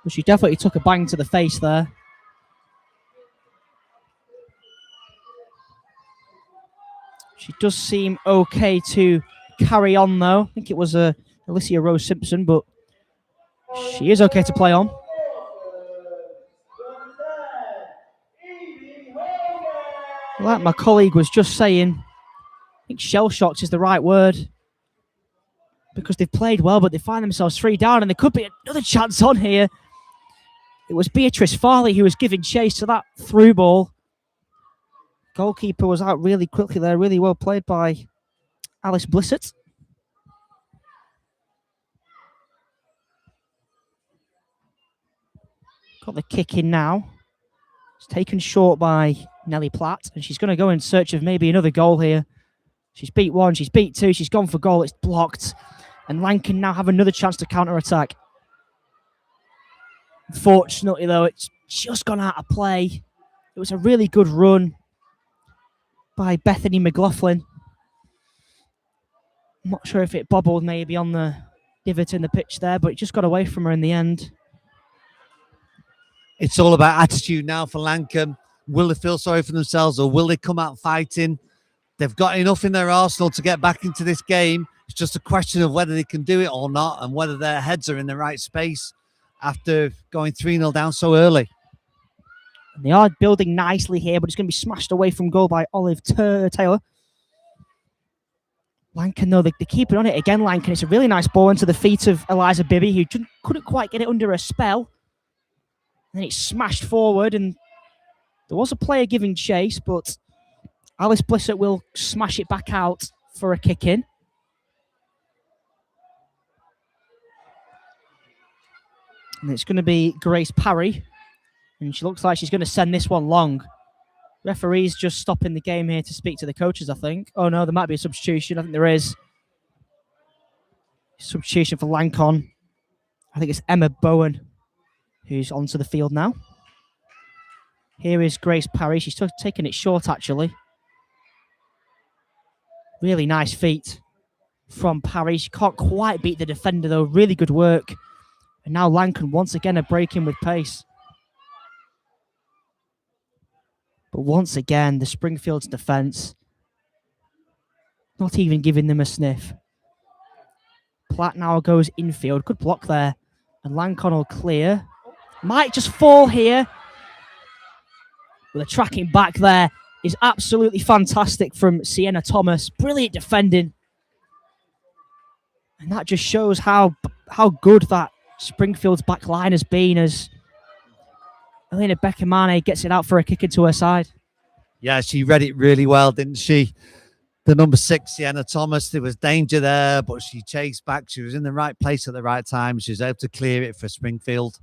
Speaker 11: But she definitely took a bang to the face there. She does seem okay to carry on, though. I think it was Alicia Rose Simpson, but she is okay to play on. Like my colleague was just saying, I think shell-shocked is the right word. Because they've played well, but they find themselves 3 down, and there could be another chance on here. It was Beatrice Farley who was giving chase to that through ball. Goalkeeper was out really quickly there. Really well played by Alice Blissett. Got the kick in now. It's taken short by Nellie Platt, and she's going to go in search of maybe another goal here. She's beat one, she's beat two, she's gone for goal, it's blocked. And Lankan now have another chance to counter-attack. Unfortunately, though, it's just gone out of play. It was a really good run by Bethany McLaughlin. I'm not sure if it bobbled maybe on the divot in the pitch there, but it just got away from her in the end.
Speaker 10: It's all about attitude now for Lankan. Will they feel sorry for themselves or will they come out fighting? They've got enough in their arsenal to get back into this game. It's just a question of whether they can do it or not and whether their heads are in the right space after going 3-0 down so early.
Speaker 11: And they are building nicely here, but it's going to be smashed away from goal by Olive Taylor. Lankan, though, they're keeping on it again, Lankan. It's a really nice ball into the feet of Eliza Bibby, who couldn't quite get it under a spell. Then it's smashed forward, and there was a player giving chase, but Alice Blissett will smash it back out for a kick in. And it's going to be Grace Parry, and she looks like she's going to send this one long. Referee's just stopping the game here to speak to the coaches, I think. Oh, no, there might be a substitution. I think there is. Substitution for Lancon. I think it's Emma Bowen who's onto the field now. Here is Grace Parry. She's taking it short, actually. Really nice feet from Parry. She can't quite beat the defender, though. Really good work. And now Lankan once again are breaking with pace. But once again, the Springfield's defence not even giving them a sniff. Platt now goes infield. Good block there. And Lancon will clear. Might just fall here. But the tracking back there is absolutely fantastic from Sienna Thomas. Brilliant defending. And that just shows how good that Springfield's back line has been as Elena Beckermane gets it out for a kick into her side.
Speaker 10: Yeah, she read it really well, didn't she? The number 6, Sienna Thomas, there was danger there, but she chased back. She was in the right place at the right time. She was able to clear it for Springfield.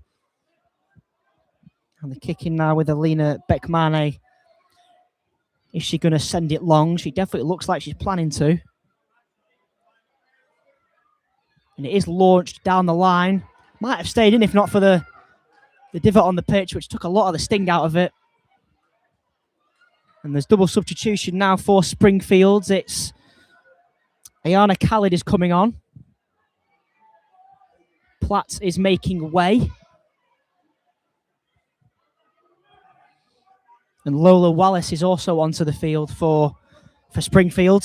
Speaker 11: And the kick in now with Elena Beckmane. Is she going to send it long? She definitely looks like she's planning to. And it is launched down the line. Might have stayed in if not for the divot on the pitch, which took a lot of the sting out of it. And there's double substitution now for Springfield. It's Ayana Khalid is coming on. Platt is making way. And Lola Wallace is also onto the field for Springfield.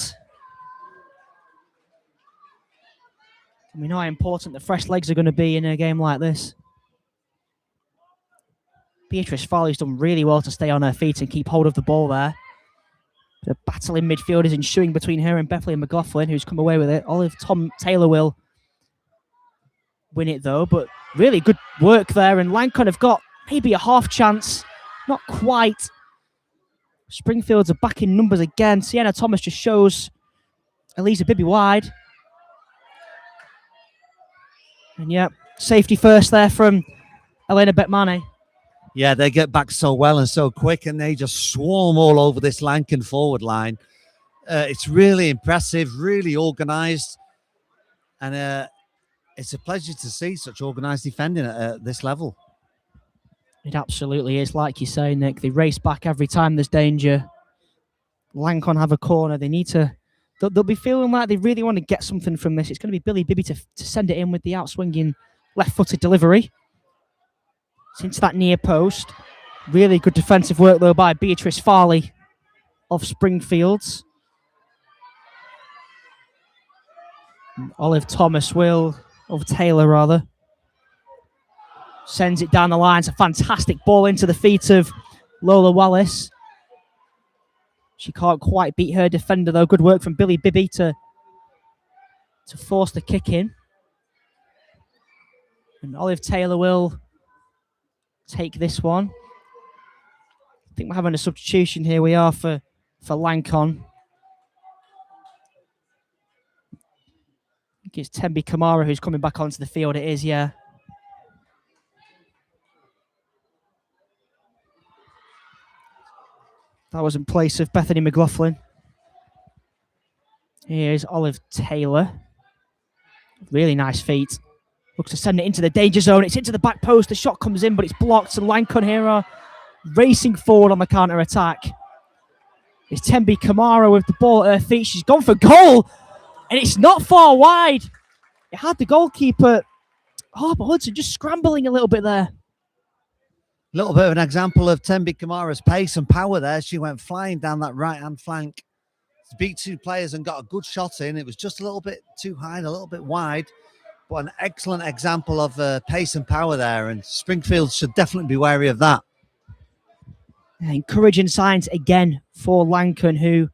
Speaker 11: And we know how important the fresh legs are going to be in a game like this. Beatrice Farley's done really well to stay on her feet and keep hold of the ball there. The battle in midfield is ensuing between her and Bethany McLaughlin, who's come away with it. Olive Taylor will win it, though. But really good work there. And Lancon have got maybe a half chance. Not quite. Springfield's are back in numbers again. Sienna Thomas just shows Elisa Bibby wide. And yeah, safety first there from Elena Beckmane.
Speaker 10: Yeah, they get back so well and so quick, and they just swarm all over this Lankan forward line. It's really impressive, really organised, and it's a pleasure to see such organised defending at this level.
Speaker 11: It absolutely is, like you say, Nick. They race back every time there's danger. Lancon have a corner. They need to... They'll be feeling like they really want to get something from this. It's going to be Billy Bibby to send it in with the outswinging left-footed delivery. It's into that near post. Really good defensive work, though, by Beatrice Farley of Springfields. Olive Thomas will... Of Taylor, rather. Sends it down the line. It's a fantastic ball into the feet of Lola Wallace. She can't quite beat her defender, though. Good work from Billy Bibby to force the kick in. And Olive Taylor will take this one. I think we're having a substitution here. We are for for Lancon. I think it's Tembi Kamara who's coming back onto the field. It is, yeah. That was in place of Bethany McLaughlin. Here's Olive Taylor. Really nice feet. Looks to send it into the danger zone. It's into the back post. The shot comes in, but it's blocked. And Lancon here are racing forward on the counter-attack. It's Tembi Kamara with the ball at her feet. She's gone for goal, and it's not far wide. It had the goalkeeper, but Hudson just scrambling a little bit there.
Speaker 10: A little bit of an example of Tembi Kamara's pace and power there. She went flying down that right-hand flank. Beat two players and got a good shot in. It was just a little bit too high and a little bit wide, but an excellent example of pace and power there, and Springfield should definitely be wary of that.
Speaker 11: Encouraging signs again for Lancon, who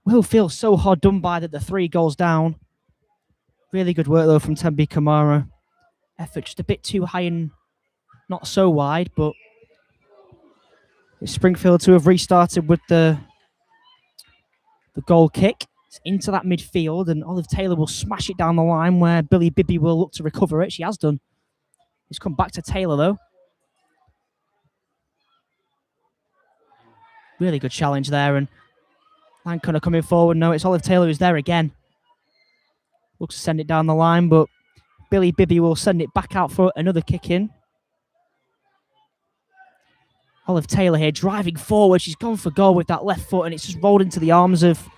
Speaker 11: will feel so hard done by that the 3 goals down. Really good work, though, from Tembi Kamara. Effort just a bit too high and not so wide, but it's Springfield to have restarted with the goal kick. It's into that midfield, and Olive Taylor will smash it down the line where Billy Bibby will look to recover it. She has done. It's come back to Taylor, though. Really good challenge there, and Lancon are coming forward. No, it's Olive Taylor who's there again. Looks to send it down the line, but Billy Bibby will send it back out for another kick in. Olive Taylor here driving forward. She's gone for goal with that left foot, and it's just rolled into the arms of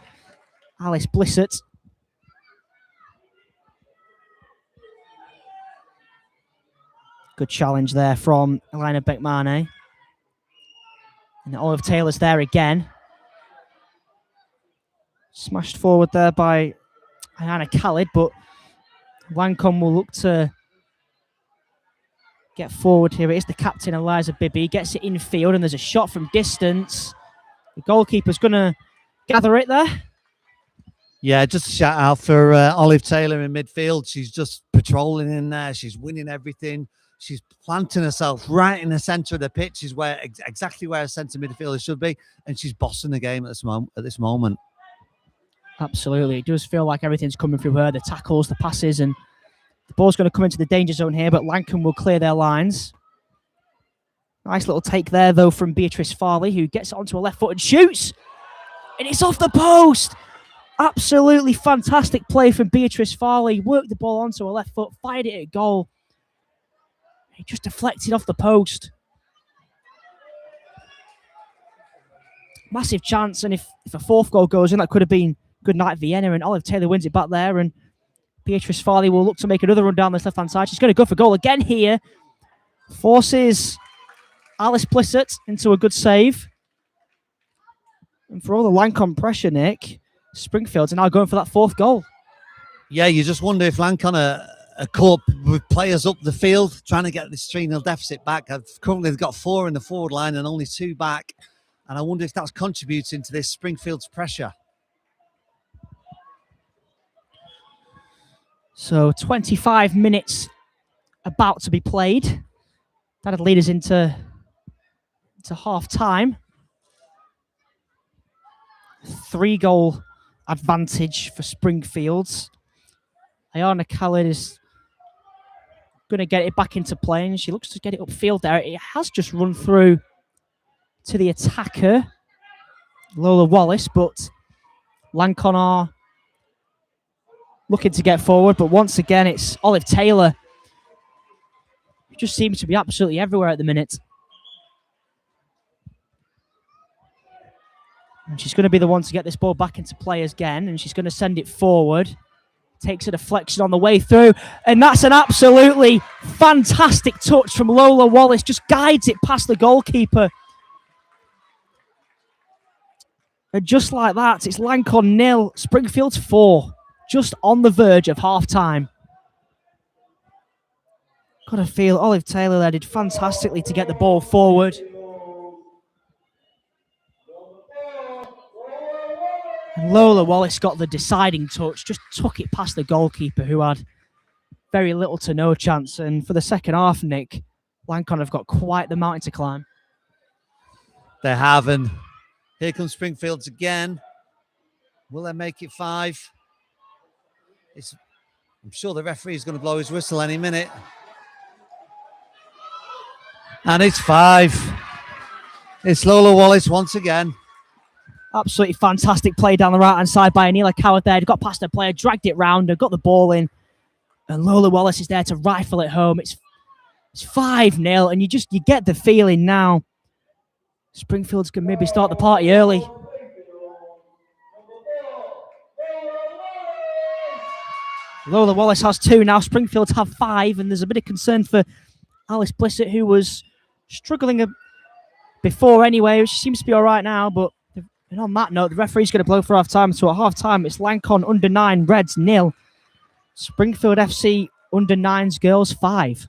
Speaker 11: Alice Blissett. Good challenge there from Elena Beckmane. And Olive Taylor's there again. Smashed forward there by Ayana Khalid, but Lancon will look to get forward here. It is the captain, Eliza Bibby. Gets it infield, and there's a shot from distance. The goalkeeper's going to gather it there.
Speaker 10: Yeah, just a shout out for Olive Taylor in midfield. She's just patrolling in there. She's winning everything. She's planting herself right in the centre of the pitch, is where exactly where a centre midfielder should be, and she's bossing the game at this moment.
Speaker 11: Absolutely. It does feel like everything's coming through her. The tackles, the passes, and the ball's going to come into the danger zone here, but Lancon will clear their lines. Nice little take there, though, from Beatrice Farley, who gets it onto a left foot and shoots. And it's off the post. Absolutely fantastic play from Beatrice Farley. Worked the ball onto a left foot, fired it at goal. It just deflected off the post. Massive chance, and if a 4th goal goes in, that could have been good night Vienna, and Olive Taylor wins it back there, and Beatrice Farley will look to make another run down this left-hand side. She's going to go for goal again here. Forces Alice Blissett into a good save. And for all the Lancon pressure, Nick, Springfield's are now going for that 4th goal.
Speaker 10: Yeah, you just wonder if Lancon are caught with players up the field trying to get this 3-0 deficit back. Currently they've got 4 in the forward line and only 2 back. And I wonder if that's contributing to this Springfield's pressure.
Speaker 11: So 25 minutes about to be played. That'll lead us into half-time. 3-goal advantage for Springfields. Ayana Khalid is going to get it back into play, and she looks to get it upfield there. It has just run through to the attacker, Lola Wallace, but Lancon are looking to get forward, but once again, it's Olive Taylor, who just seems to be absolutely everywhere at the minute. And she's going to be the one to get this ball back into play again, and she's going to send it forward. Takes a deflection on the way through, and that's an absolutely fantastic touch from Lola Wallace. Just guides it past the goalkeeper. And just like that, it's Lancon 0, Springfield's 4. Just on the verge of half-time. Got to feel Olive Taylor there did fantastically to get the ball forward. And Lola Wallace got the deciding touch, just took it past the goalkeeper, who had very little to no chance. And for the second half, Nick, Lancon have got quite the mountain to climb.
Speaker 10: They have, and Here comes Springfield's again. Will they make it 5? I'm sure the referee is going to blow his whistle any minute. And it's 5. It's Lola Wallace once again.
Speaker 11: Absolutely fantastic play down the right-hand side by Anila Coward there. Got past the player, dragged it round, got the ball in. And Lola Wallace is there to rifle it home. It's 5-0, and you get the feeling now Springfield's can maybe start the party early. Lola Wallace has 2 now. Springfield have 5, and there's a bit of concern for Alice Blissett, who was struggling before anyway. She seems to be all right now, but and on that note, the referee's going to blow for half-time. So at half-time, it's Lancon under 9, Reds 0. Springfield FC under 9s girls 5.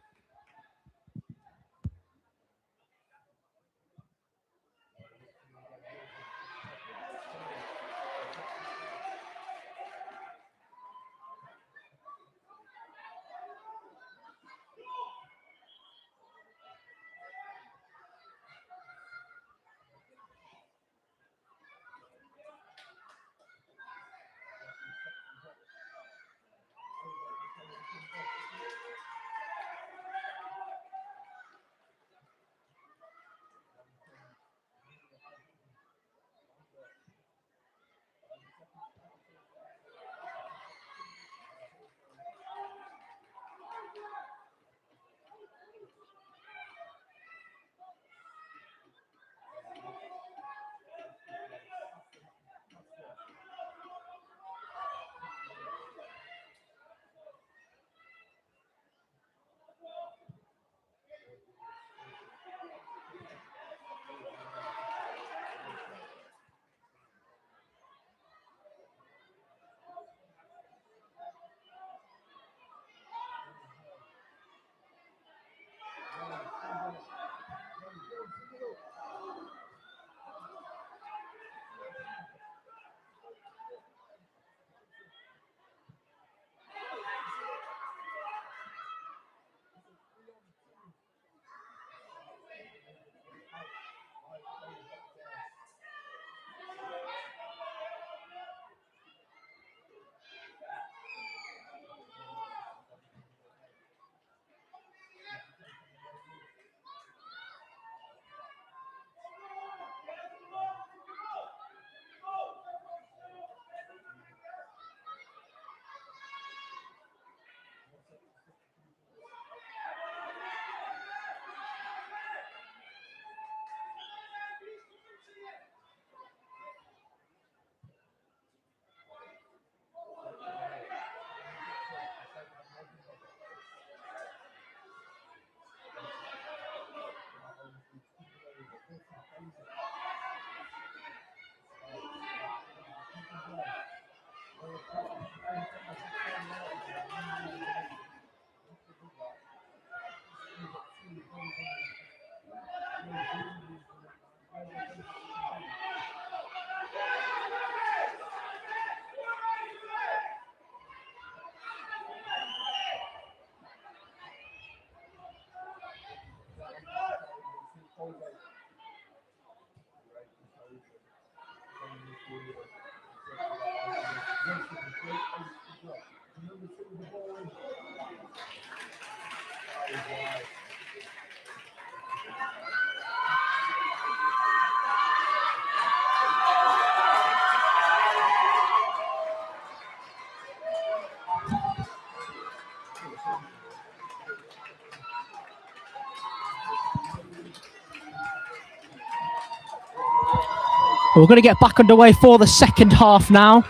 Speaker 11: We're going to get back underway for the second half now.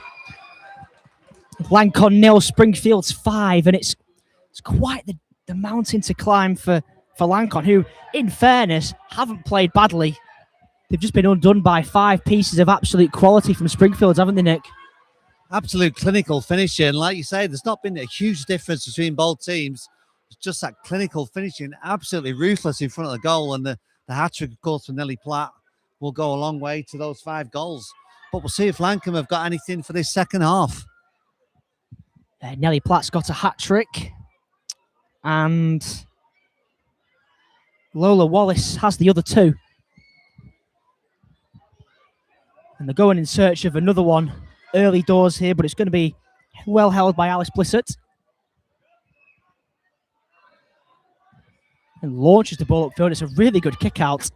Speaker 11: Lancon 0, Springfield's 5, and it's quite the mountain to climb for Lancon, who, in fairness, haven't played badly. They've just been undone by 5 pieces of absolute quality from Springfield, haven't they, Nick?
Speaker 10: Absolute clinical finishing. Like you say, there's not been a huge difference between both teams. It's just that clinical finishing, absolutely ruthless in front of the goal. And the hat-trick, of course, from Nelly Platt will go a long way to those 5 goals. But we'll see if Lancome have got anything for this second half.
Speaker 11: Nelly Platt's got a hat-trick. And Lola Wallace has the other 2. And they're going in search of another one early doors here, but it's going to be well held by Alice Blissett. And launches the ball upfield. It's a really good kick out.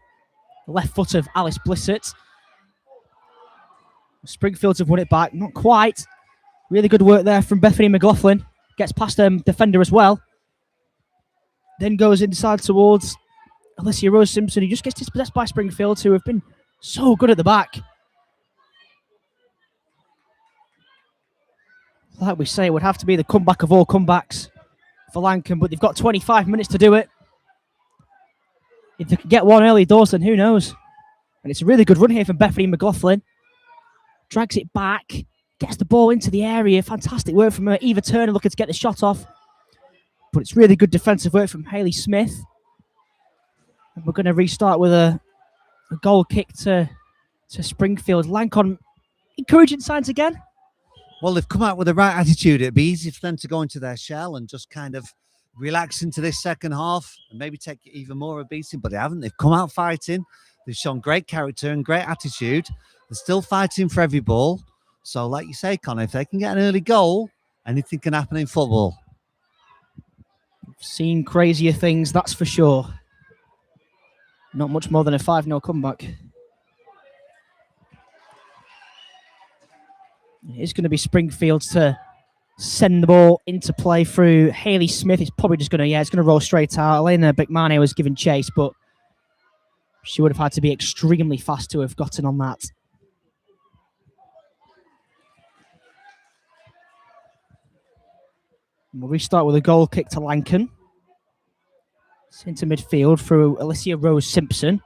Speaker 11: Left foot of Alice Blissett. Springfields have won it back. Not quite. Really good work there from Bethany McLaughlin. Gets past them defender as well. Then goes inside towards Alicia Rose Simpson, who just gets dispossessed by Springfield, who have been so good at the back. Like we say, it would have to be the comeback of all comebacks for Lankan, but they've got 25 minutes to do it. If they can get one early doors, then who knows? And it's a really good run here from Bethany McLaughlin. Drags it back, gets the ball into the area. Fantastic work from her. Eva Turner looking to get the shot off. But it's really good defensive work from Hayley Smith. And we're going to restart with a goal kick to Springfield. Lancon, encouraging signs again.
Speaker 10: Well, they've come out with the right attitude. It'd be easy for them to go into their shell and just kind of relax into this second half and maybe take even more of a beating, but they haven't. They've come out fighting. They've shown great character and great attitude. They're still fighting for every ball. So, like you say, Connor, if they can get an early goal, anything can happen in football.
Speaker 11: We've seen crazier things, that's for sure. Not much more than a 5-0 comeback. It's going to be Springfield to send the ball into play through Hayley Smith. It's probably just going to, it's going to roll straight out. Elena Bikmane was given chase, but she would have had to be extremely fast to have gotten on that. We'll restart with a goal kick to Lankan. It's into midfield through Alicia Rose Simpson.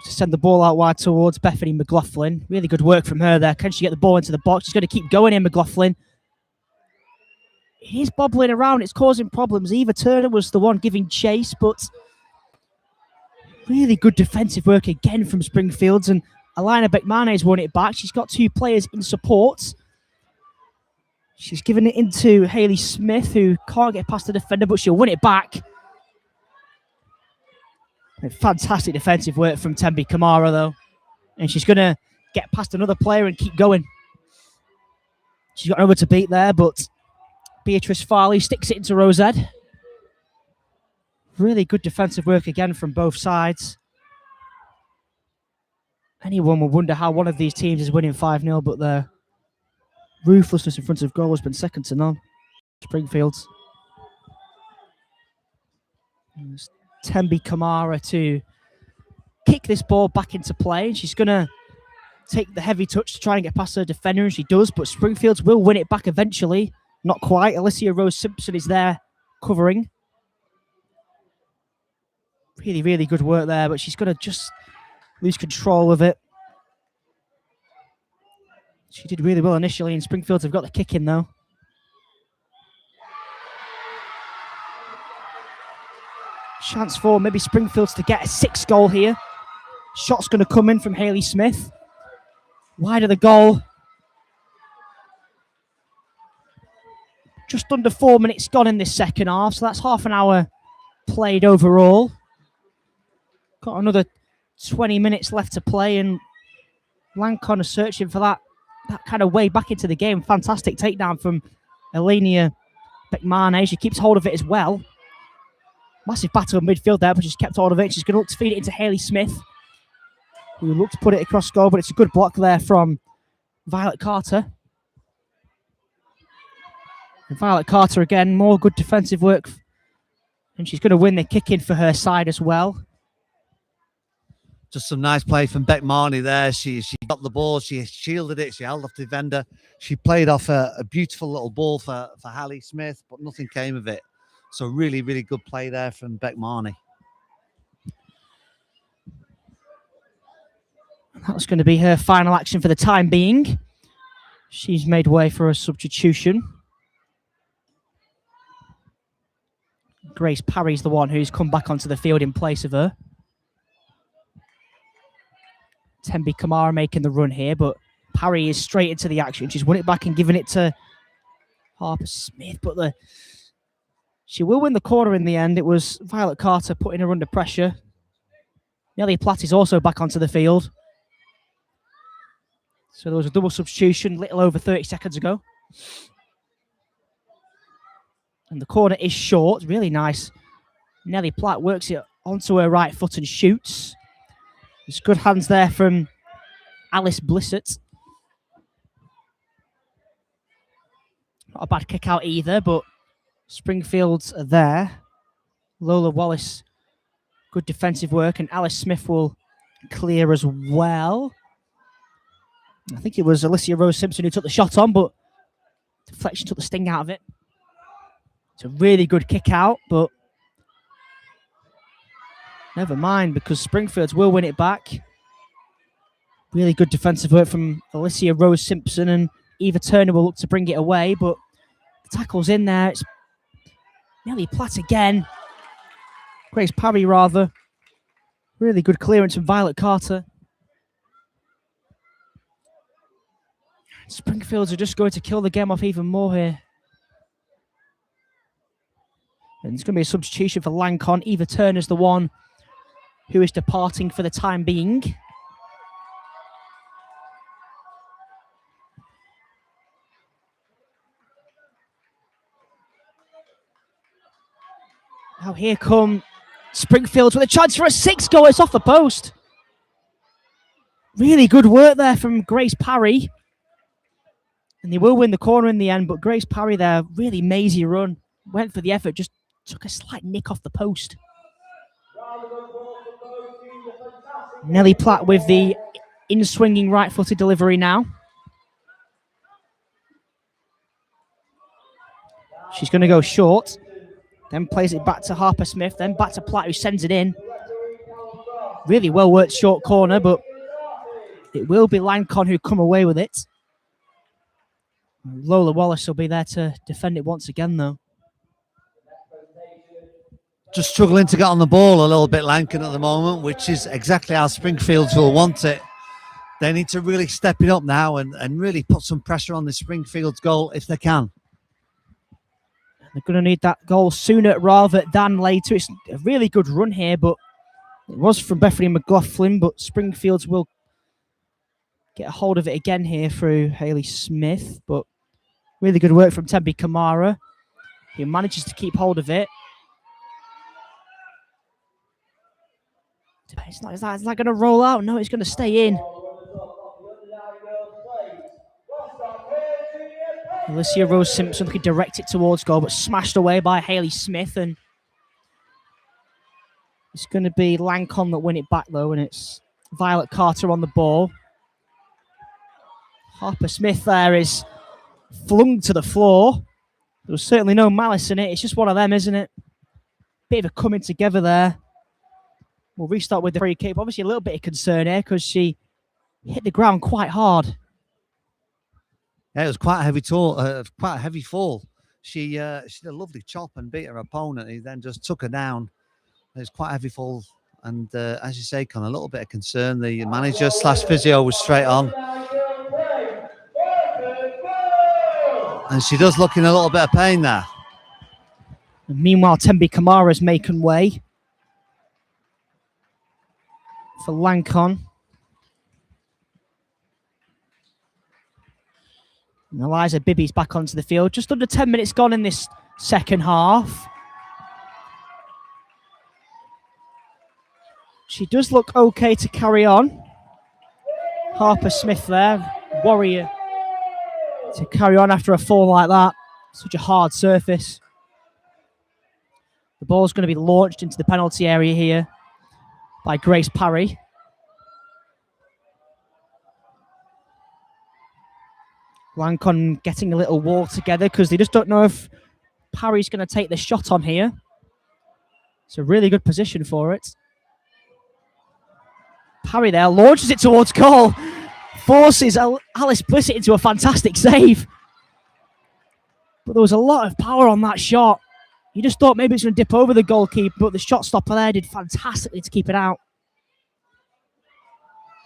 Speaker 11: To send the ball out wide towards Bethany McLaughlin. Really good work from her there. Can she get the ball into the box? She's going to keep going in, McLaughlin. He's bobbling around. It's causing problems. Eva Turner was the one giving chase, but really good defensive work again from Springfields. And Alina Beckmane's won it back. She's got two players in support. She's given it into Hayley Smith, who can't get past the defender, but she'll win it back. Fantastic defensive work from Tembi Kamara, though. And she's going to get past another player and keep going. She's got nowhere to beat there, but Beatrice Farley sticks it into Rosed. Really good defensive work again from both sides. Anyone will wonder how one of these teams is winning 5-0, but their ruthlessness in front of goal has been second to none. Springfield's. Tembi Kamara to kick this ball back into play. She's going to take the heavy touch to try and get past her defender, and she does, but Springfields will win it back eventually. Not quite. Alicia Rose Simpson is there covering. Really, really good work there, but she's going to just lose control of it. She did really well initially, and Springfields have got the kick in, though. Chance for maybe Springfields to get a 6th goal here. Shot's going to come in from Hayley Smith. Wide of the goal. Just under 4 minutes gone in this second half, so that's half an hour played overall. Got another 20 minutes left to play, and Lancon are searching for that kind of way back into the game. Fantastic takedown from Elenia Beckmane. She keeps hold of it as well. Massive battle in midfield there, but she's kept hold of it. She's going to look to feed it into Hayley Smith, who looked to put it across goal, but it's a good block there from Violet Carter. And Violet Carter again, more good defensive work. And she's going to win the kick in for her side as well.
Speaker 10: Just some nice play from Beckmane there. She got the ball, she shielded it, she held off the defender. She played off a beautiful little ball for Hayley Smith, but nothing came of it. So really, really good play there from Beckmane.
Speaker 11: That's going to be her final action for the time being. She's made way for a substitution. Grace Parry's the one who's come back onto the field in place of her. Tembi Kamara making the run here, but Parry is straight into the action. She's won it back and given it to Harper Smith, but she will win the corner in the end. It was Violet Carter putting her under pressure. Nelly Platt is also back onto the field. So there was a double substitution a little over 30 seconds ago. And the corner is short, really nice. Nelly Platt works it onto her right foot and shoots. There's good hands there from Alice Blissett. Not a bad kick out either, but Springfield's are there. Lola Wallace, good defensive work, and Alice Smith will clear as well. I think it was Alicia Rose Simpson who took the shot on, but deflection took the sting out of it. It's a really good kick out, but never mind, because Springfields will win it back. Really good defensive work from Alicia Rose Simpson, and Eva Turner will look to bring it away, but the tackle's in there. It's Nelly Platt again. Grace Parry, rather. Really good clearance from Violet Carter. Springfields are just going to kill the game off even more here. And it's going to be a substitution for Lancon. Eva Turner's the one who is departing for the time being. Now here come Springfields with a chance for a 6-goal. It's off the post. Really good work there from Grace Parry. And they will win the corner in the end, but Grace Parry there, really mazy run. Went for the effort, just took a slight nick off the post. Nelly Platt with the in-swinging right-footed delivery now. She's going to go short. Then plays it back to Harper Smith, then back to Platt, who sends it in. Really well worked short corner, but it will be Lancon who come away with it. Lola Wallace will be there to defend it once again, though.
Speaker 10: Just struggling to get on the ball a little bit, Lancon, at the moment, which is exactly how Springfields will want it. They need to really step it up now and really put some pressure on the Springfields goal if they can.
Speaker 11: They're going to need that goal sooner rather than later. It's a really good run here, but it was from Bethany McLaughlin, but Springfields will get a hold of it again here through Hayley Smith, but really good work from Tembi Kamara, who manages to keep hold of it. It's not going to roll out. No, it's going to stay in. Alicia Rose Simpson could direct it towards goal, but smashed away by Hayley Smith. And it's going to be Lancon that win it back, though, and it's Violet Carter on the ball. Harper Smith there is flung to the floor. There was certainly no malice in it. It's just one of them, isn't it? Bit of a coming together there. We'll restart with the free kick. Obviously, a little bit of concern here because she hit the ground quite hard.
Speaker 10: Yeah, it was quite a heavy fall. She did a lovely chop and beat her opponent. He then just took her down. It was quite a heavy fall. And as you say, Con, a little bit of concern. The manager / physio was straight on. And she does look in a little bit of pain there.
Speaker 11: And meanwhile, Tembi Kamara's making way for Lancon. And Eliza Bibby's back onto the field. Just under 10 minutes gone in this second half. She does look okay to carry on. Harper Smith there, warrior to carry on after a fall like that. Such a hard surface. The ball's going to be launched into the penalty area here by Grace Parry. Lancon getting a little wall together because they just don't know if Parry's going to take the shot on here. It's a really good position for it. Parry there launches it towards goal. Forces Alice Blissett into a fantastic save. But there was a lot of power on that shot. You just thought maybe it's going to dip over the goalkeeper, but the shot stopper there did fantastically to keep it out.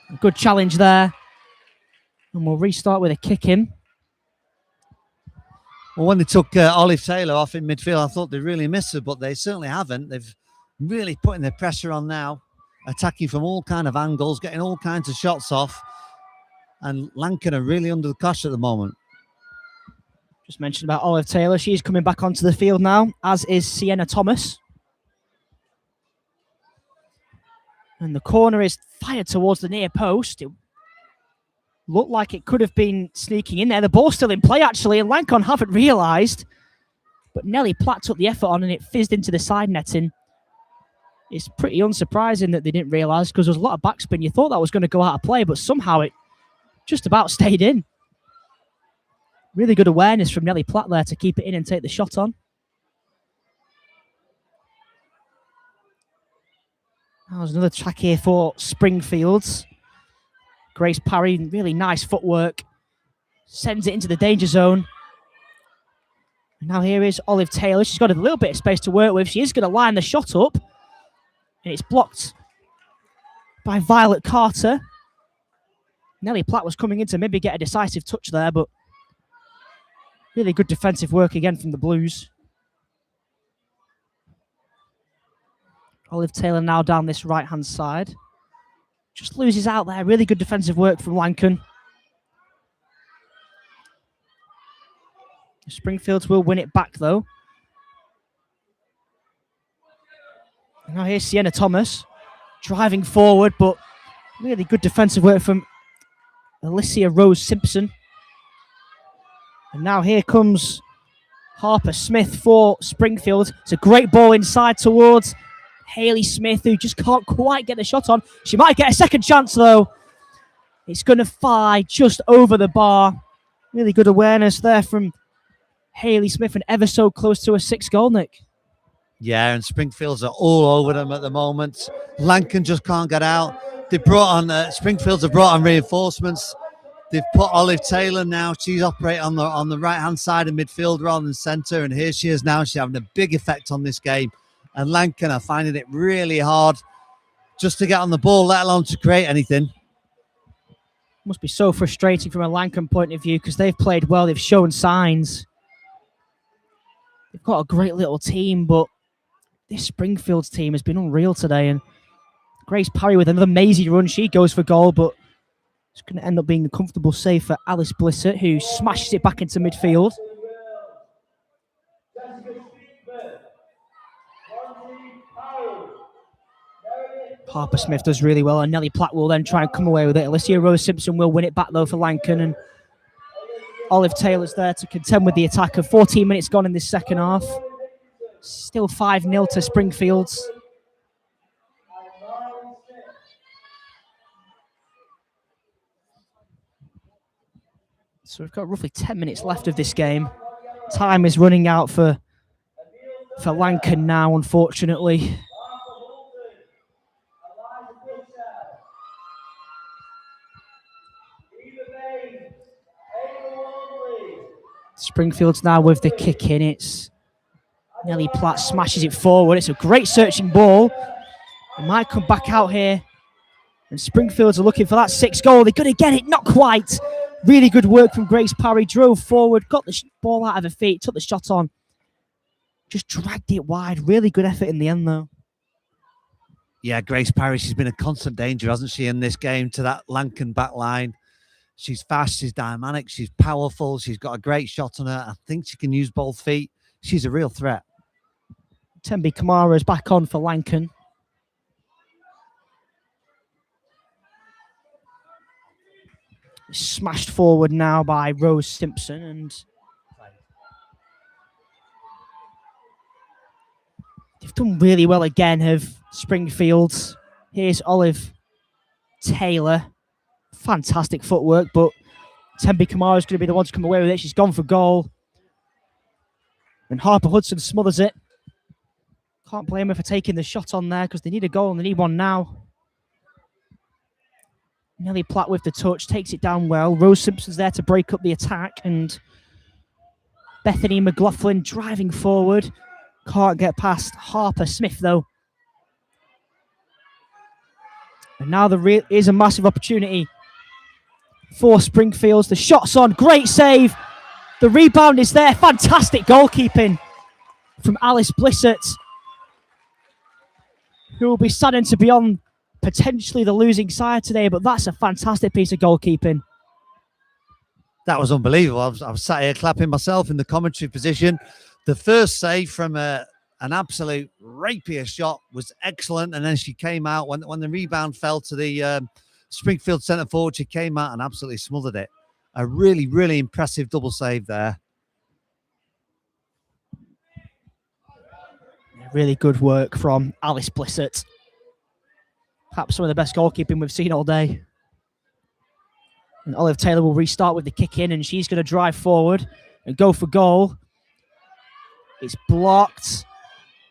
Speaker 11: A good challenge there. And we'll restart with a kick in.
Speaker 10: Well, when they took Olive Taylor off in midfield, I thought they really missed her, but they certainly haven't. They've really putting their pressure on now. attacking from all kind of angles, getting all kinds of shots off. And Lankan are really under the cosh at the moment.
Speaker 11: Just mentioned about Olive Taylor. She's coming back onto the field now, as is Sienna Thomas. And the corner is fired towards the near post. It looked like it could have been sneaking in there. The ball's still in play, actually, and Lancon haven't realised. But Nelly Platt took the effort on, and it fizzed into the side netting. It's pretty unsurprising that they didn't realise, because there was a lot of backspin. You thought that was going to go out of play, but somehow it just about stayed in. Really good awareness from Nelly Platt there to keep it in and take the shot on. That was another track here for Springfields. Grace Parry, really nice footwork. Sends it into the danger zone. And now here is Olive Taylor. She's got a little bit of space to work with. She is going to line the shot up. And it's blocked by Violet Carter. Nelly Platt was coming in to maybe get a decisive touch there, but really good defensive work again from the Blues. Olive Taylor now down this right-hand side. Just loses out there. Really good defensive work from Lankan. Springfields will win it back, though. And now here's Sienna Thomas driving forward, but really good defensive work from Alicia Rose Simpson. And now here comes Harper Smith for Springfield. It's a great ball inside towards Hayley Smith, who just can't quite get the shot on. She might get a second chance, though. It's going to fly just over the bar. Really good awareness there from Hayley Smith, and ever so close to a 6-goal, Nick.
Speaker 10: Yeah, and Springfields are all over them at the moment. Lankan just can't get out. They brought on Springfields have brought on reinforcements. They've put Olive Taylor now. She's operating on the right hand side of midfield rather than centre, and here she is now. She's having a big effect on this game. And Lankan are finding it really hard just to get on the ball, let alone to create anything.
Speaker 11: Must be so frustrating from a Lankan point of view, because they've played well. They've shown signs. They've got a great little team, but this Springfields team has been unreal today. And Grace Parry with another mazy run. She goes for goal, but it's going to end up being a comfortable save for Alice Blissett, who smashes it back into midfield. Harper Smith does really well, and Nelly Platt will then try and come away with it. Alicia Rose Simpson will win it back, though, for Lankan. And Olive Taylor's there to contend with the attack. Of 14 minutes gone in this second half. Still 5-0 to Springfields. So we've got roughly 10 minutes left of this game. Time is running out for Lankan now, unfortunately. Springfield's now with the kick in. It's Nelly Platt smashes it forward. It's a great searching ball. It might come back out here. And Springfields are looking for that 6th goal. They're going to get it. Not quite. Really good work from Grace Parry. Drove forward, got the ball out of her feet, took the shot on. Just dragged it wide. Really good effort in the end, though.
Speaker 10: Yeah, Grace Parry, she's been a constant danger, hasn't she, in this game to that Lankan back line. She's fast, she's dynamic, she's powerful, she's got a great shot on her. I think she can use both feet. She's a real threat.
Speaker 11: Tembi Kamara is back on for Lankan. Smashed forward now by Rose Simpson, and they've done really well again, have Springfield. Here's Olive Taylor. Fantastic footwork, but Tembi Kamara is going to be the one to come away with it. She's gone for goal. And Harper Hudson smothers it. Can't blame her for taking the shot on there, because they need a goal and they need one now. Nelly Platt with the touch, takes it down well. Rose Simpson's there to break up the attack, and Bethany McLaughlin driving forward. Can't get past Harper Smith, though. And now there is a massive opportunity for Springfields. The shot's on, great save. The rebound is there, fantastic goalkeeping from Alice Blissett, who will be saddened to be on potentially the losing side today, but that's a fantastic piece of goalkeeping.
Speaker 10: That was unbelievable. I was sat here clapping myself in the commentary position. The first save from an absolute rapier shot was excellent, and then she came out when the rebound fell to the Springfield centre forward. She came out and absolutely smothered it. A really, really impressive double save there.
Speaker 11: Really good work from Alice Blissett. Perhaps some of the best goalkeeping we've seen all day. And Olive Taylor will restart with the kick in, and she's going to drive forward and go for goal. It's blocked.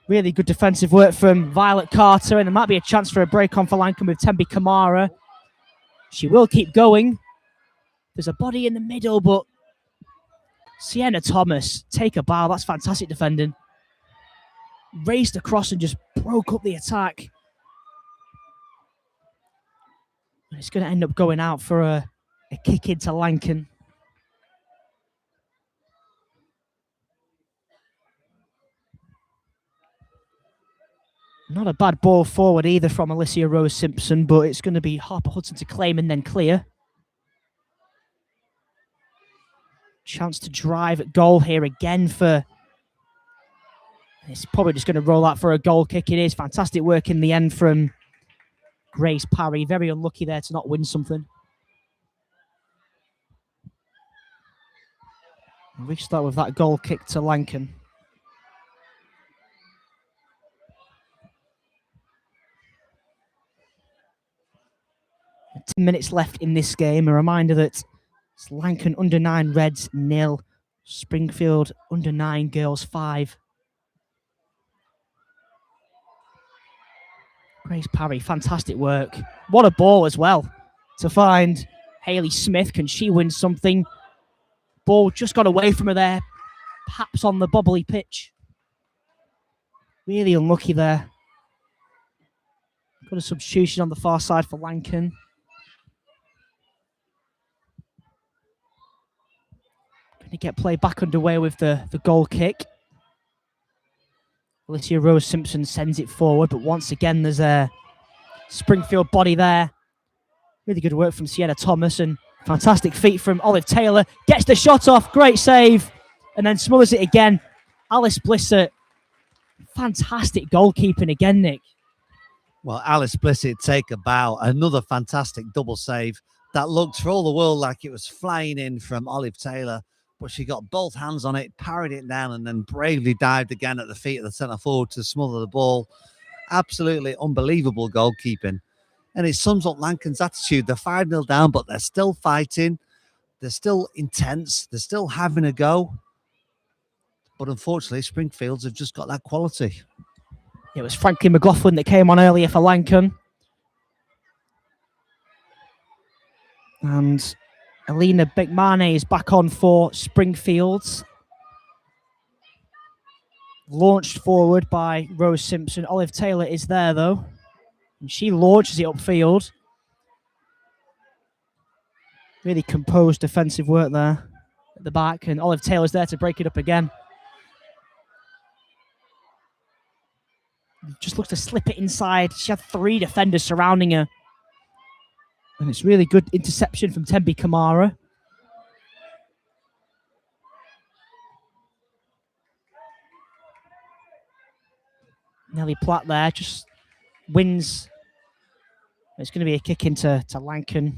Speaker 11: Really good defensive work from Violet Carter, and there might be a chance for a break on for Lankan with Tembi Kamara. She will keep going. There's a body in the middle, but Sienna Thomas, take a bow. That's fantastic defending. Raced across and just broke up the attack. And it's going to end up going out for a kick into Lankan. Not a bad ball forward either from Alicia Rose Simpson, but it's going to be Harper Hudson to claim and then clear. Chance to drive at goal here again for... It's probably just going to roll out for a goal kick. It is fantastic work in the end from Grace Parry. Very unlucky there to not win something. And we start with that goal kick to Lankan. 10 minutes left in this game. A reminder that it's Lankan under 9 Reds 0, Springfield under 9 Girls 5. Grace Parry, fantastic work. What a ball as well to find Hayley Smith. Can she win something? Ball just got away from her there, perhaps on the bubbly pitch. Really unlucky there. Got a substitution on the far side for Lankan. Going to get play back underway with the goal kick. Alicia Rose Simpson sends it forward, but once again there's a Springfield body there. Really good work from Sienna Thomas and fantastic feet from Olive Taylor. Gets the shot off, great save, and then smothers it again. Alice Blissett, fantastic goalkeeping again, Nick.
Speaker 10: Well, Alice Blissett, take a bow. Another fantastic double save that looked for all the world like it was flying in from Olive Taylor, but she got both hands on it, parried it down, and then bravely dived again at the feet of the centre forward to smother the ball. Absolutely unbelievable goalkeeping. And it sums up Lankan's attitude. They're 5-0 down, but they're still fighting. They're still intense. They're still having a go. But unfortunately, Springfields have just got that quality.
Speaker 11: It was Franklin McLaughlin that came on earlier for Lankan. And Alina Bekmane is back on for Springfields. Launched forward by Rose Simpson. Olive Taylor is there, though. And she launches it upfield. Really composed defensive work there at the back. And Olive Taylor's there to break it up again. Just looks to slip it inside. She had 3 defenders surrounding her. And it's really good interception from Tembi Kamara. Nelly Platt there just wins. It's going to be a kick into Lankan.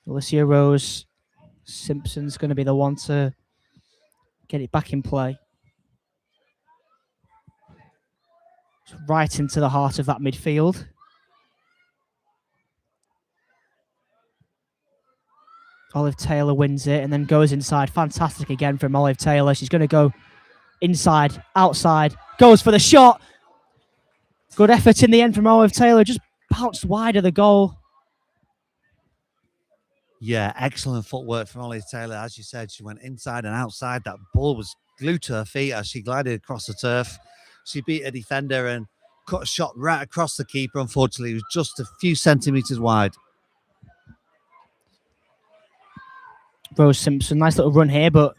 Speaker 11: Alicia Rose Simpson's going to be the one to get it back in play. Right into the heart of that midfield. Olive Taylor wins it and then goes inside. Fantastic again from Olive Taylor. She's going to go inside, outside, goes for the shot. Good effort in the end from Olive Taylor. Just bounced wide of the goal.
Speaker 10: Yeah, excellent footwork from Olive Taylor. As you said, she went inside and outside. That ball was glued to her feet as she glided across the turf. She beat a defender and cut a shot right across the keeper. Unfortunately, it was just a few centimetres wide.
Speaker 11: Rose Simpson, nice little run here, but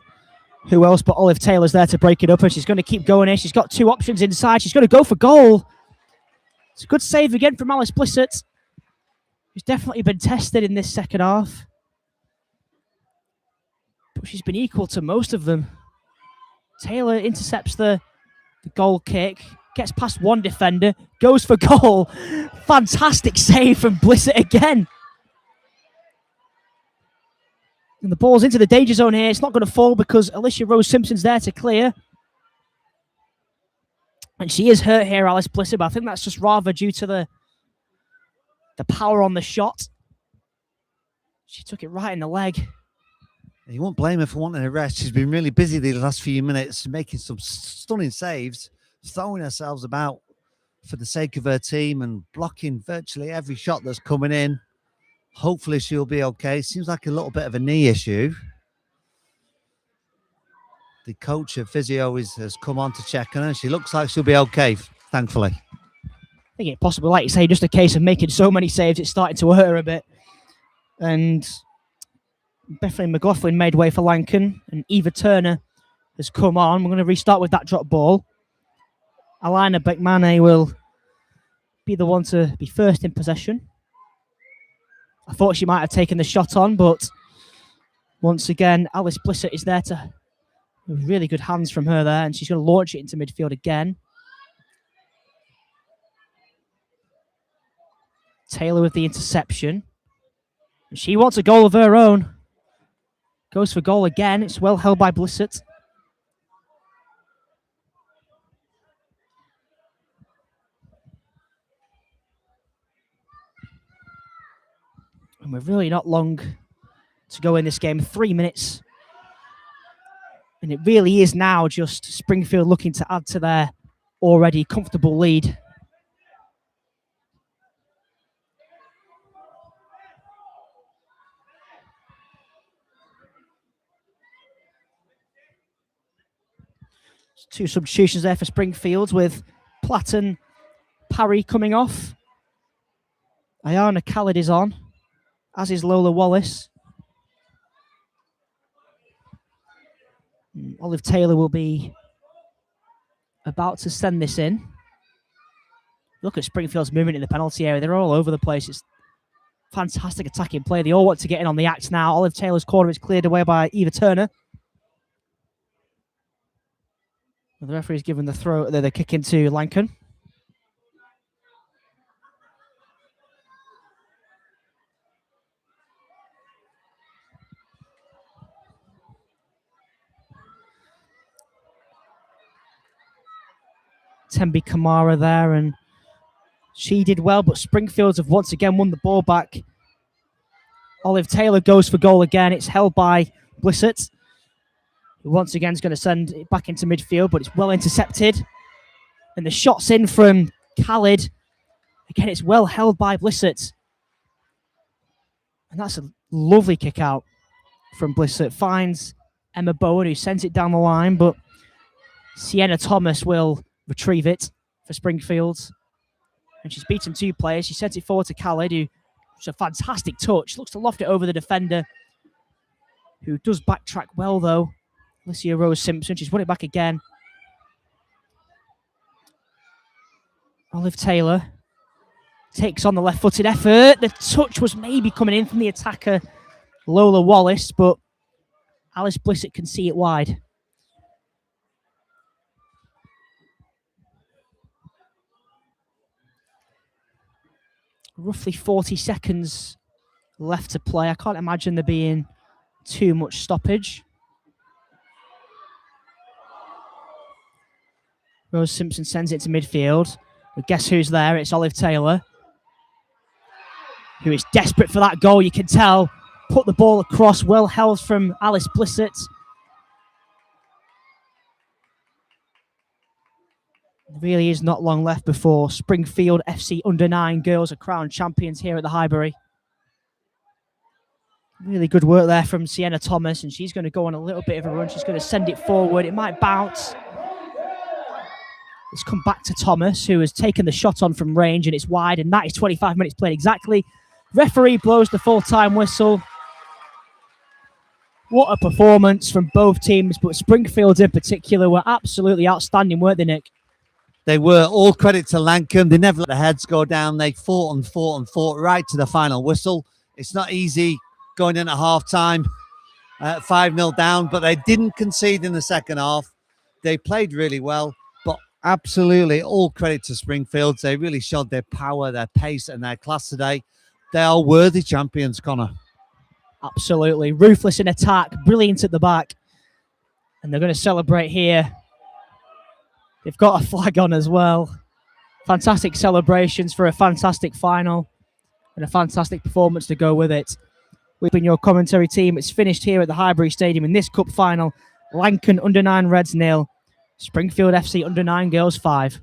Speaker 11: who else but Olive Taylor's there to break it up, and she's going to keep going here. She's got two options inside. She's going to go for goal. It's a good save again from Alice Blissett, who's definitely been tested in this second half. But she's been equal to most of them. Taylor intercepts the goal kick, gets past one defender, goes for goal. Fantastic save from Blissett again. And the ball's into the danger zone here. It's not going to fall because Alicia Rose Simpson's there to clear. And she is hurt here, Alice Blissett, but I think that's just rather due to the power on the shot. She took it right in the leg.
Speaker 10: You won't blame her for wanting a rest. She's been really busy the last few minutes, making some stunning saves, throwing herself about for the sake of her team and blocking virtually every shot that's coming in. Hopefully she'll be okay. Seems like a little bit of a knee issue. The coach of physio has come on to check on her. She looks like she'll be okay, thankfully.
Speaker 11: I think it's possible, like you say, just a case of making so many saves, it's starting to hurt her a bit. And Bethany McLaughlin made way for Lankan, and Eva Turner has come on. We're going to restart with that drop ball. Alina Beckmane will be the one to be first in possession. I thought she might have taken the shot on, but once again, Alice Blissett is there to really good hands from her there, and she's going to launch it into midfield again. Taylor with the interception. She wants a goal of her own. Goes for goal again. It's well held by Blissett. And we're really not long to go in this game. 3 minutes. And it really is now just Springfield looking to add to their already comfortable lead. Two substitutions there for Springfield with Platt and Parry coming off. Ayana Khalid is on, as is Lola Wallace. Olive Taylor will be about to send this in. Look at Springfield's movement in the penalty area. They're all over the place. It's fantastic attacking play. They all want to get in on the act now. Olive Taylor's corner is cleared away by Eva Turner. The referee's given the kick into Lankan. Tembi Kamara there, and she did well, but Springfields have once again won the ball back. Olive Taylor goes for goal again. It's held by Blissett, who once again is going to send it back into midfield, but it's well intercepted. And the shot's in from Khalid. Again, it's well held by Blissett. And that's a lovely kick out from Blissett. Finds Emma Bowen, who sends it down the line, but Sienna Thomas will retrieve it for Springfield. And she's beaten two players. She sends it forward to Khalid, who it's a fantastic touch. Looks to loft it over the defender, who does backtrack well, though. Alicia Rose Simpson. She's won it back again. Olive Taylor takes on the left-footed effort. The touch was maybe coming in from the attacker, Lola Wallace, but Alice Blissett can see it wide. Roughly 40 seconds left to play. I can't imagine there being too much stoppage. Rose Simpson sends it to midfield. But guess who's there? It's Olive Taylor, who is desperate for that goal. You can tell. Put the ball across. Well held from Alice Blissett. There really is not long left before Springfield FC Under-9 girls are crowned champions here at the Highbury. Really good work there from Sienna Thomas, and she's going to go on a little bit of a run. She's going to send it forward. It might bounce. It's come back to Thomas, who has taken the shot on from range, and it's wide, and that is 25 minutes played exactly. Referee blows the full-time whistle. What a performance from both teams, but Springfield in particular were absolutely outstanding, weren't they, Nick?
Speaker 10: They were. All credit to Lankham. They never let the heads go down. They fought and fought and fought right to the final whistle. It's not easy going in at half time, 5-0 down, but they didn't concede in the second half. They played really well, but absolutely all credit to Springfield. They really showed their power, their pace, and their class today. They are worthy champions, Connor.
Speaker 11: Absolutely. Ruthless in attack, brilliant at the back. And they're going to celebrate here. They've got a flag on as well. Fantastic celebrations for a fantastic final and a fantastic performance to go with it. We've been your commentary team. It's finished here at the Highbury Stadium in this cup final. Lankan under-9 Reds 0. Springfield FC under-9 Girls 5.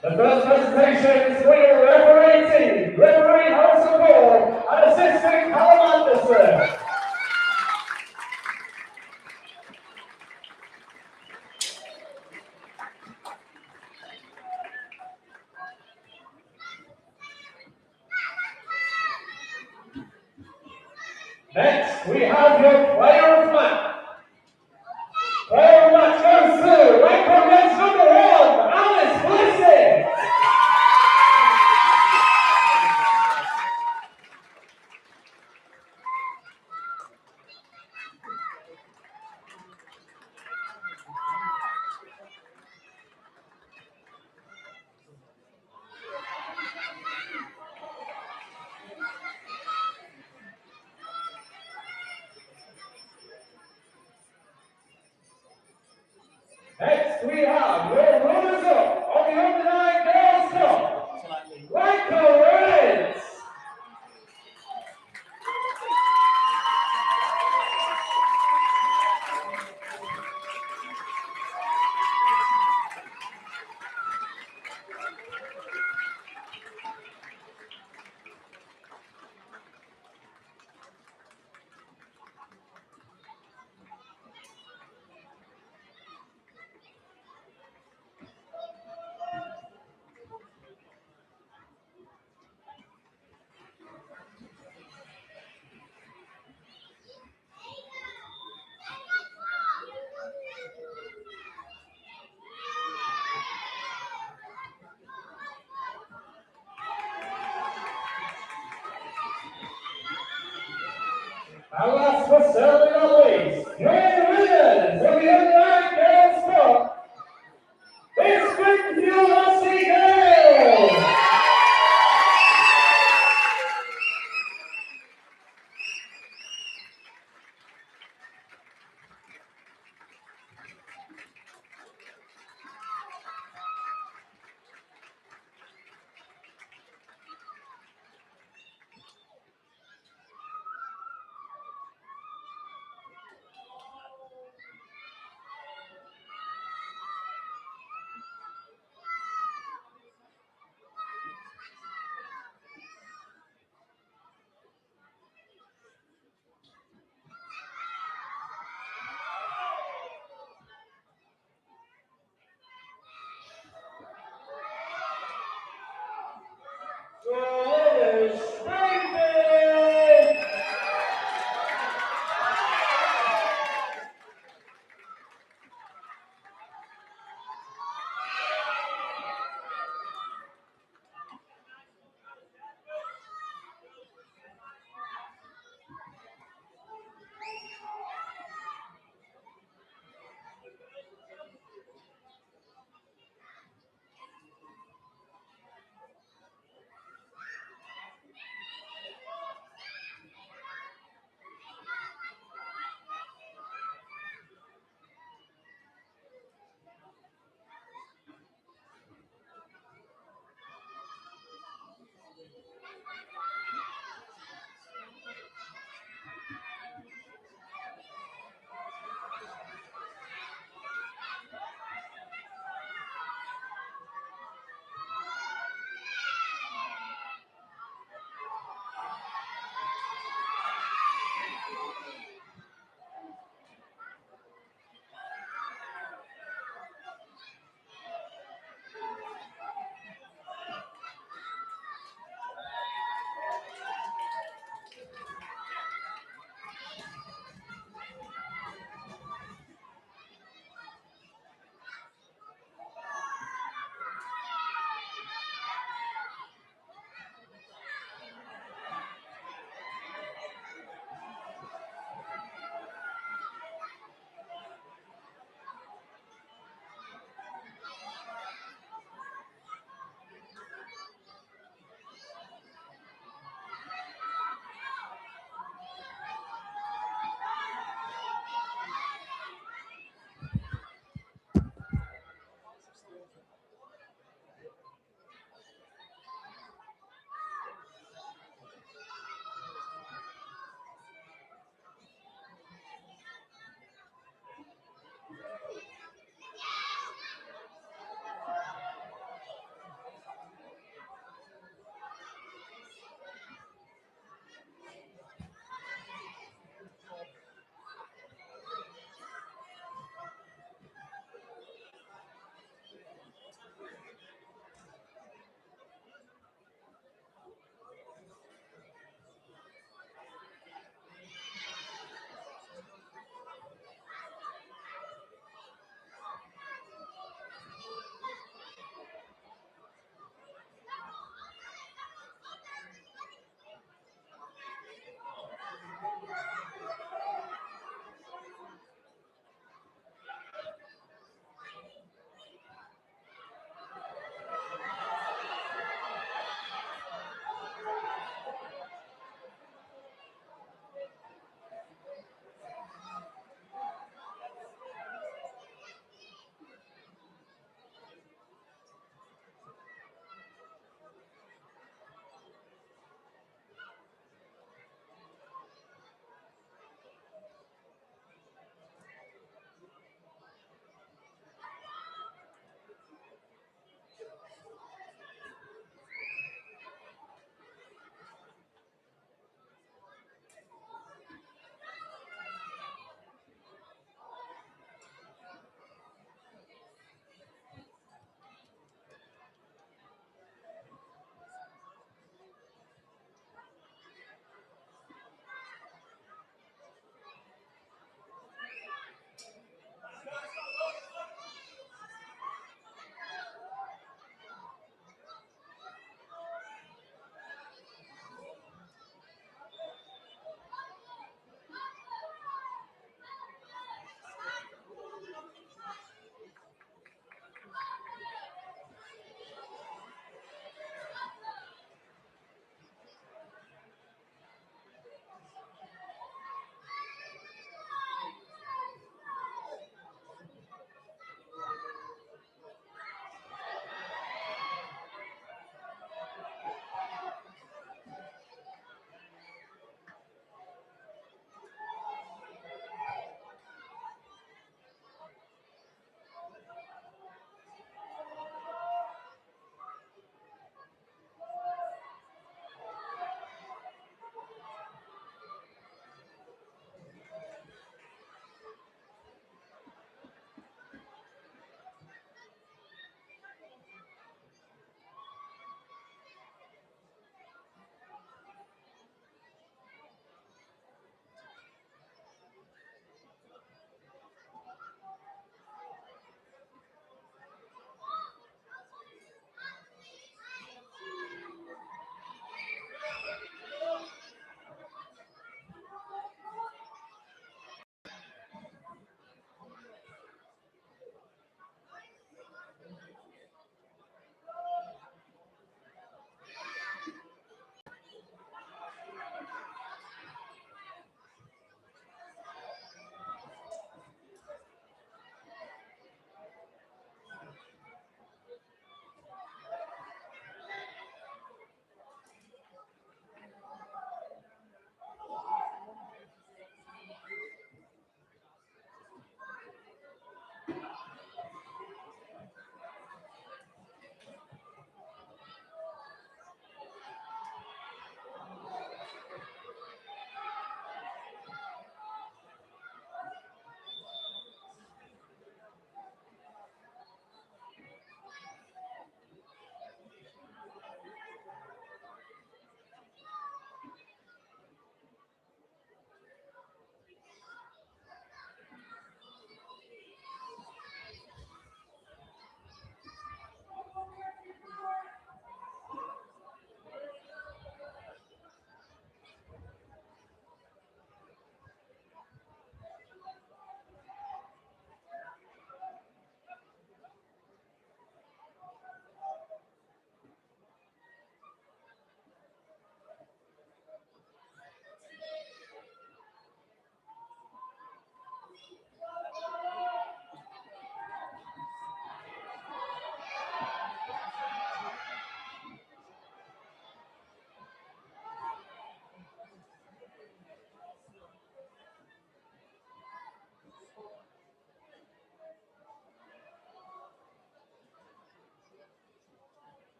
Speaker 6: The first presentation is for your referee team. Referee holds the ball and assisting Callum Anderson. Next, we have your player of match. Player of match goes to Rank Reds number 1, Alice Blessing. Next, we have your runners-up on the under-9 Girls Cup. Rank Reds. And last but certainly not least, here are the winners of the Unite Girls Cup. It's Springfield Lassie Girls!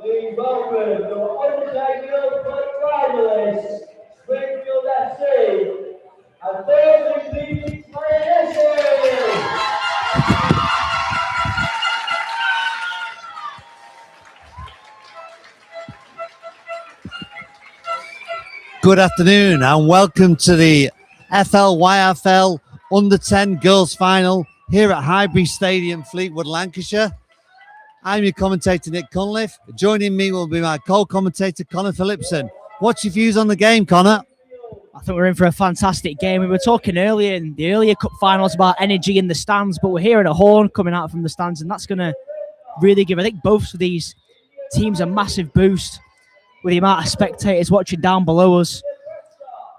Speaker 6: Please welcome your undertaker finalists, Springfield FC, and Thursday Lioness.
Speaker 10: Good afternoon and welcome to the FLYFL Under 10 Girls Final here at Highbury Stadium, Fleetwood, Lancashire. I'm your commentator, Nick Cunliffe. Joining me will be my co-commentator, Connor Phillipson. What's your views on the game, Connor?
Speaker 11: I think we're in for a fantastic game. We were talking earlier in the earlier cup finals about energy in the stands, but we're hearing a horn coming out from the stands, and that's going to really give, I think, both of these teams a massive boost with the amount of spectators watching down below us.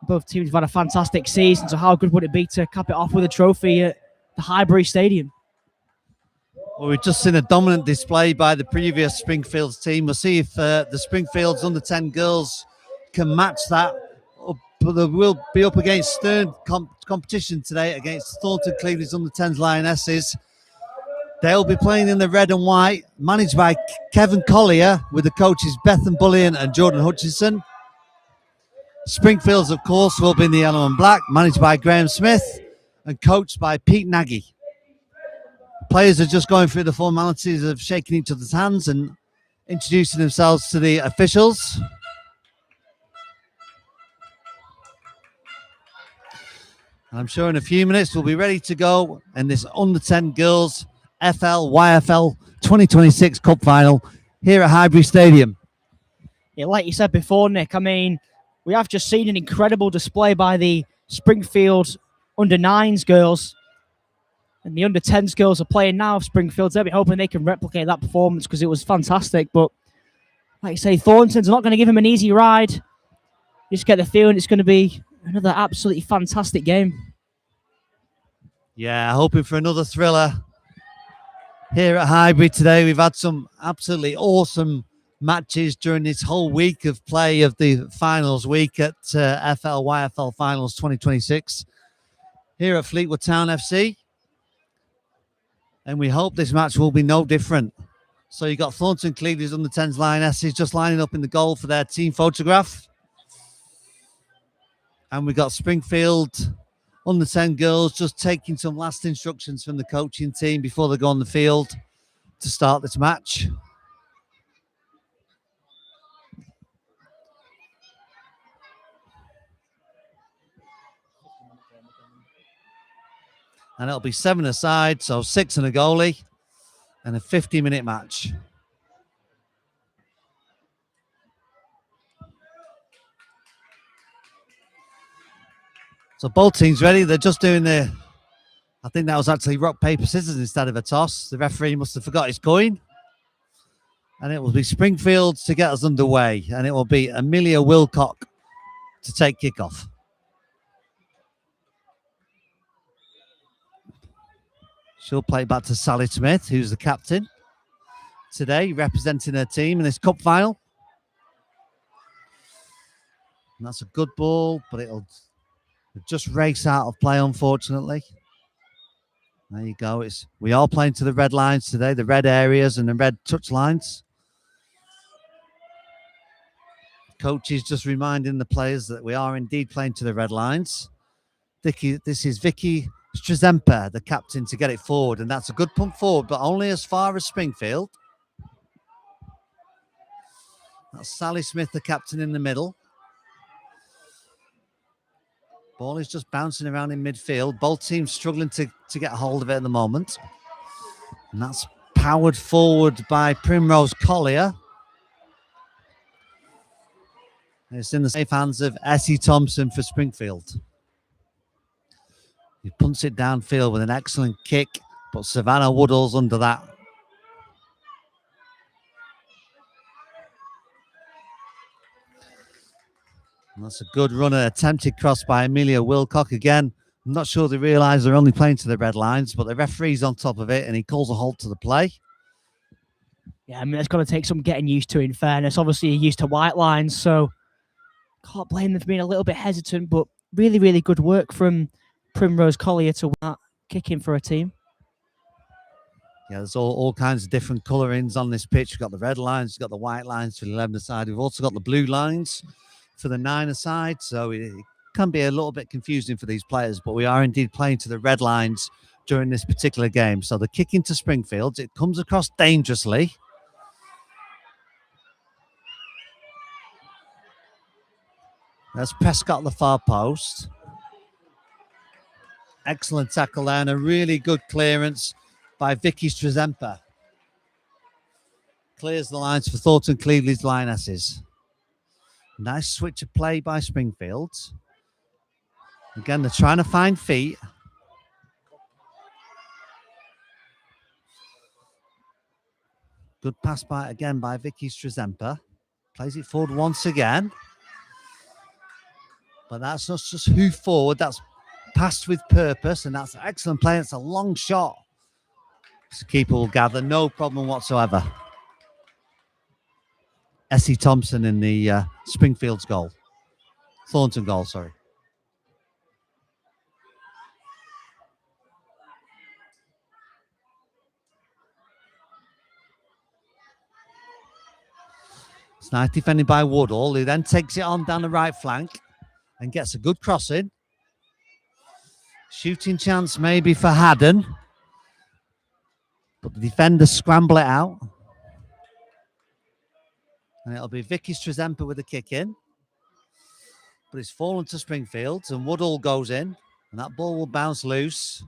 Speaker 11: Both teams have had a fantastic season, so how good would it be to cap it off with a trophy at the Highbury Stadium?
Speaker 10: Well, we've just seen a dominant display by the previous Springfield team. We'll see if the Springfield's under 10 girls can match that. But they will be up against stern competition today against Thornton Cleveland's under 10s Lionesses. They'll be playing in the red and white, managed by Kevin Collier, with the coaches Bethan Bullion and Jordan Hutchinson. Springfield's, of course, will be in the yellow and black, managed by Graham Smith and coached by Pete Nagy. Players are just going through the formalities of shaking each other's hands and introducing themselves to the officials. And I'm sure in a few minutes we'll be ready to go in this under 10 girls FLYFL 2026 Cup Final here at Highbury Stadium.
Speaker 11: Yeah, like you said before, Nick, I mean, we have just seen an incredible display by the Springfield under 9s girls. And the under 10s girls are playing now. Springfield's there, hoping they can replicate that performance because it was fantastic. But like I say, Thornton's not going to give him an easy ride. You just get the feeling it's going to be another absolutely fantastic game.
Speaker 10: Yeah, hoping for another thriller here at Highbury today. We've had some absolutely awesome matches during this whole week of play of the finals week at FLYFL Finals 2026 here at Fleetwood Town FC. And we hope this match will be no different. So you got Thornton Cleveland's under 10s Lionesses just lining up in the goal for their team photograph. And we got Springfield under 10 girls just taking some last instructions from the coaching team before they go on the field to start this match. And it'll be 7 aside, so 6 and a goalie, and a 50-minute match. So both teams ready. They're just doing I think that was actually rock, paper, scissors instead of a toss. The referee must have forgot his coin. And it will be Springfield to get us underway. And it will be Amelia Wilcock to take kickoff. She'll play back to Sally Smith, who's the captain today, representing her team in this cup final. And that's a good ball, but it'll just race out of play, unfortunately. There you go. We are playing to the red lines today, the red areas and the red touch lines. Coach is just reminding the players that we are indeed playing to the red lines. This is Vicky Strazempa, the captain, to get it forward, and that's a good pump forward, but only as far as Springfield. That's Sally Smith, the captain, in the middle. Ball is just bouncing around in midfield. Both teams struggling to get a hold of it at the moment. And that's powered forward by Primrose Collier. It's in the safe hands of Essie Thompson for Springfield. He punts it downfield with an excellent kick, but Savannah Woodall's under that. And that's a good runner, attempted cross by Amelia Wilcock. Again, I'm not sure they realise they're only playing to the red lines, but the referee's on top of it and he calls a halt to the play.
Speaker 11: Yeah, I mean, it's going to take some getting used to, in fairness. Obviously, you're used to white lines, so can't blame them for being a little bit hesitant, but really, really good work from Primrose Collier to win that kicking for a team.
Speaker 10: Yeah, there's all kinds of different colourings on this pitch. We've got the red lines, we've got the white lines for the 11er side. We've also got the blue lines for the 9er side. So it can be a little bit confusing for these players, but we are indeed playing to the red lines during this particular game. So the kick into Springfield, it comes across dangerously. That's Prescott at the far post. Excellent tackle there and a really good clearance by Vicky Strezempa. Clears the lines for Thornton Cleveland's Lionesses. Nice switch of play by Springfield. Again, they're trying to find feet. Good pass by Vicky Strezempa. Plays it forward once again. But that's not just hoof forward, that's passed with purpose, and that's excellent play. It's a long shot. The keeper will gather, no problem whatsoever. Essie Thompson in the Springfield's goal. Thornton goal, sorry. It's nice defending by Woodall, who then takes it on down the right flank and gets a good crossing. Shooting chance maybe for Haddon. But the defenders scramble it out. And it'll be Vicky Strezempa with the kick in. But it's fallen to Springfield and Woodall goes in. And that ball will bounce loose.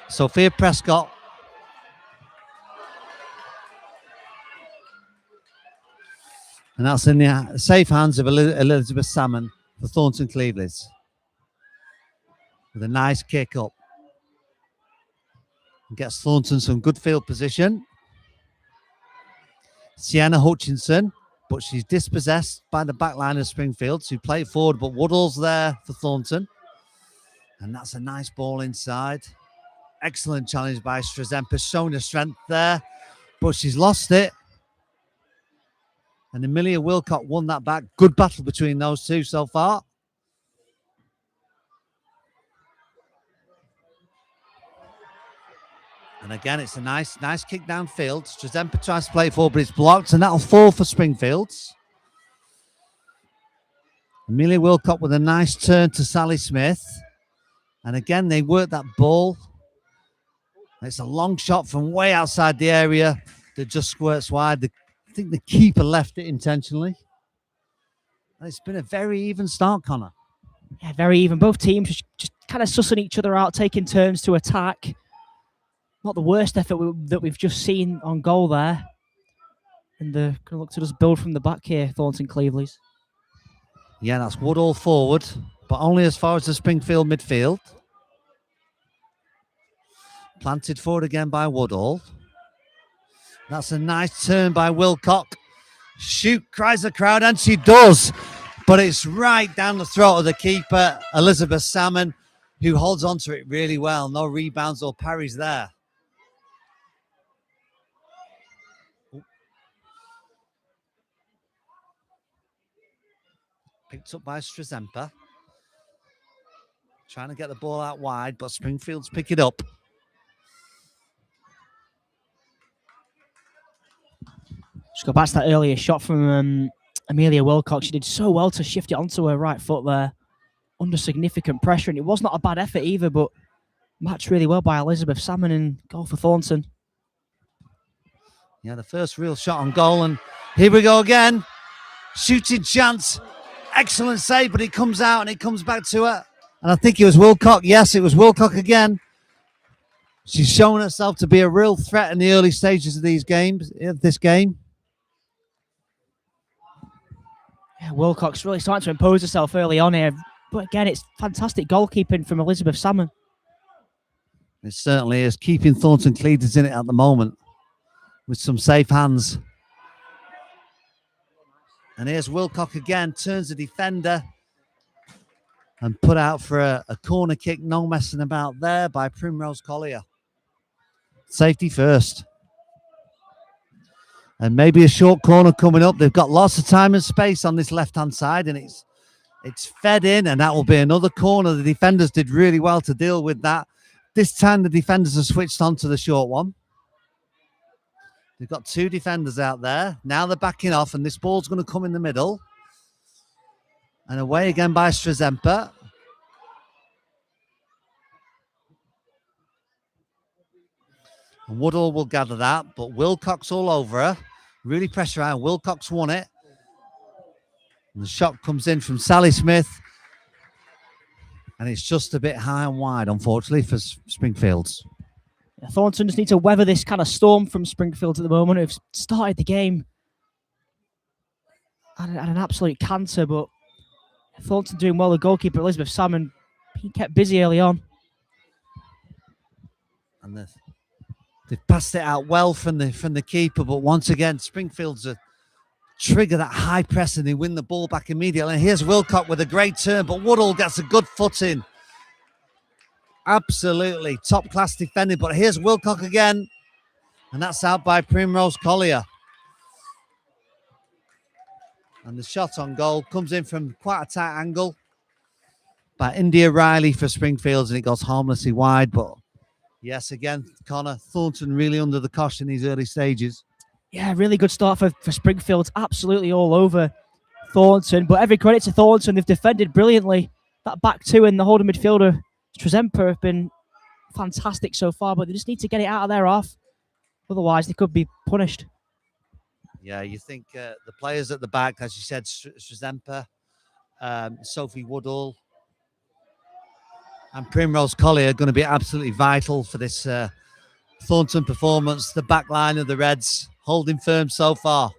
Speaker 10: Sophia Prescott. And that's in the safe hands of Elizabeth Salmon for Thornton Cleveland. With a nice kick up. Gets Thornton some good field position. Sienna Hutchinson, but she's dispossessed by the back line of Springfield. So play it forward, but Woodall's there for Thornton. And that's a nice ball inside. Excellent challenge by Strezempa, showing her strength there, but she's lost it. And Amelia Wilcock won that back. Good battle between those two so far. And again, it's a nice kick downfield. Strezempa tries to play it forward, but it's blocked, and that'll fall for Springfield. Amelia Wilcock with a nice turn to Sally Smith. And again, they work that ball. It's a long shot from way outside the area that just squirts wide. I think the keeper left it intentionally. And it's been a very even start, Connor.
Speaker 11: Yeah, very even. Both teams just kind of sussing each other out, taking turns to attack. Not the worst effort that we've just seen on goal there. And they're going to look to just build from the back here, Thornton Cleveland's.
Speaker 10: Yeah, that's Woodall forward, but only as far as the Springfield midfield. Planted forward again by Woodall. That's a nice turn by Wilcock. Shoot, cries the crowd, and she does. But it's right down the throat of the keeper, Elizabeth Salmon, who holds on to it really well. No rebounds or parries there. Picked up by Strezempa. Trying to get the ball out wide, but Springfield's pick it up.
Speaker 11: Just go back to that earlier shot from Amelia Wilcock. She did so well to shift it onto her right foot there under significant pressure. And it was not a bad effort either, but matched really well by Elizabeth Salmon and goal for Thornton.
Speaker 10: Yeah, the first real shot on goal. And here we go again. Shooting chance. Excellent save, but it comes out and it comes back to her. And I think it was Wilcock. Yes, it was Wilcock again. She's shown herself to be a real threat in the early stages of this game.
Speaker 11: Yeah, Wilcock's really starting to impose herself early on here. But again, it's fantastic goalkeeping from Elizabeth Salmon.
Speaker 10: It certainly is, keeping Thornton Cleveland in it at the moment with some safe hands. And here's Wilcock again, turns the defender and put out for a corner kick. No messing about there by Primrose Collier. Safety first. And maybe a short corner coming up. They've got lots of time and space on this left-hand side, and it's fed in, and that will be another corner. The defenders did really well to deal with that. This time the defenders have switched on to the short one. They've got 2 defenders out there. Now they're backing off, and this ball's going to come in the middle. And away again by Strazempa. And Woodall will gather that, but Wilcox all over her. Really pressure out. Wilcox won it. And the shot comes in from Sally Smith. And it's just a bit high and wide, unfortunately, for Springfields.
Speaker 11: Yeah, Thornton just need to weather this kind of storm from Springfield at the moment. Who've started the game at an absolute canter, but Thornton doing well. The goalkeeper, Elizabeth Salmon, he kept busy early on.
Speaker 10: And they've passed it out well from the keeper, but once again, Springfield's trigger that high press and they win the ball back immediately. And here's Wilcock with a great turn, but Woodall gets a good footing. Absolutely top class defending, but here's Wilcock again, and that's out by Primrose Collier. And the shot on goal comes in from quite a tight angle by India Riley for Springfields, and it goes harmlessly wide. But yes, again, Connor, Thornton really under the cosh in these early stages.
Speaker 11: Yeah, really good start for Springfield. Absolutely all over Thornton. But every credit to Thornton. They've defended brilliantly. That back 2 and the holding midfielder, Strazempa, have been fantastic so far. But they just need to get it out of their half. Otherwise, they could be punished.
Speaker 10: Yeah, you think the players at the back, as you said, Strazempa, Sophie Woodall, and Primrose Collier are going to be absolutely vital for this Thornton performance. The back line of the Reds holding firm so far.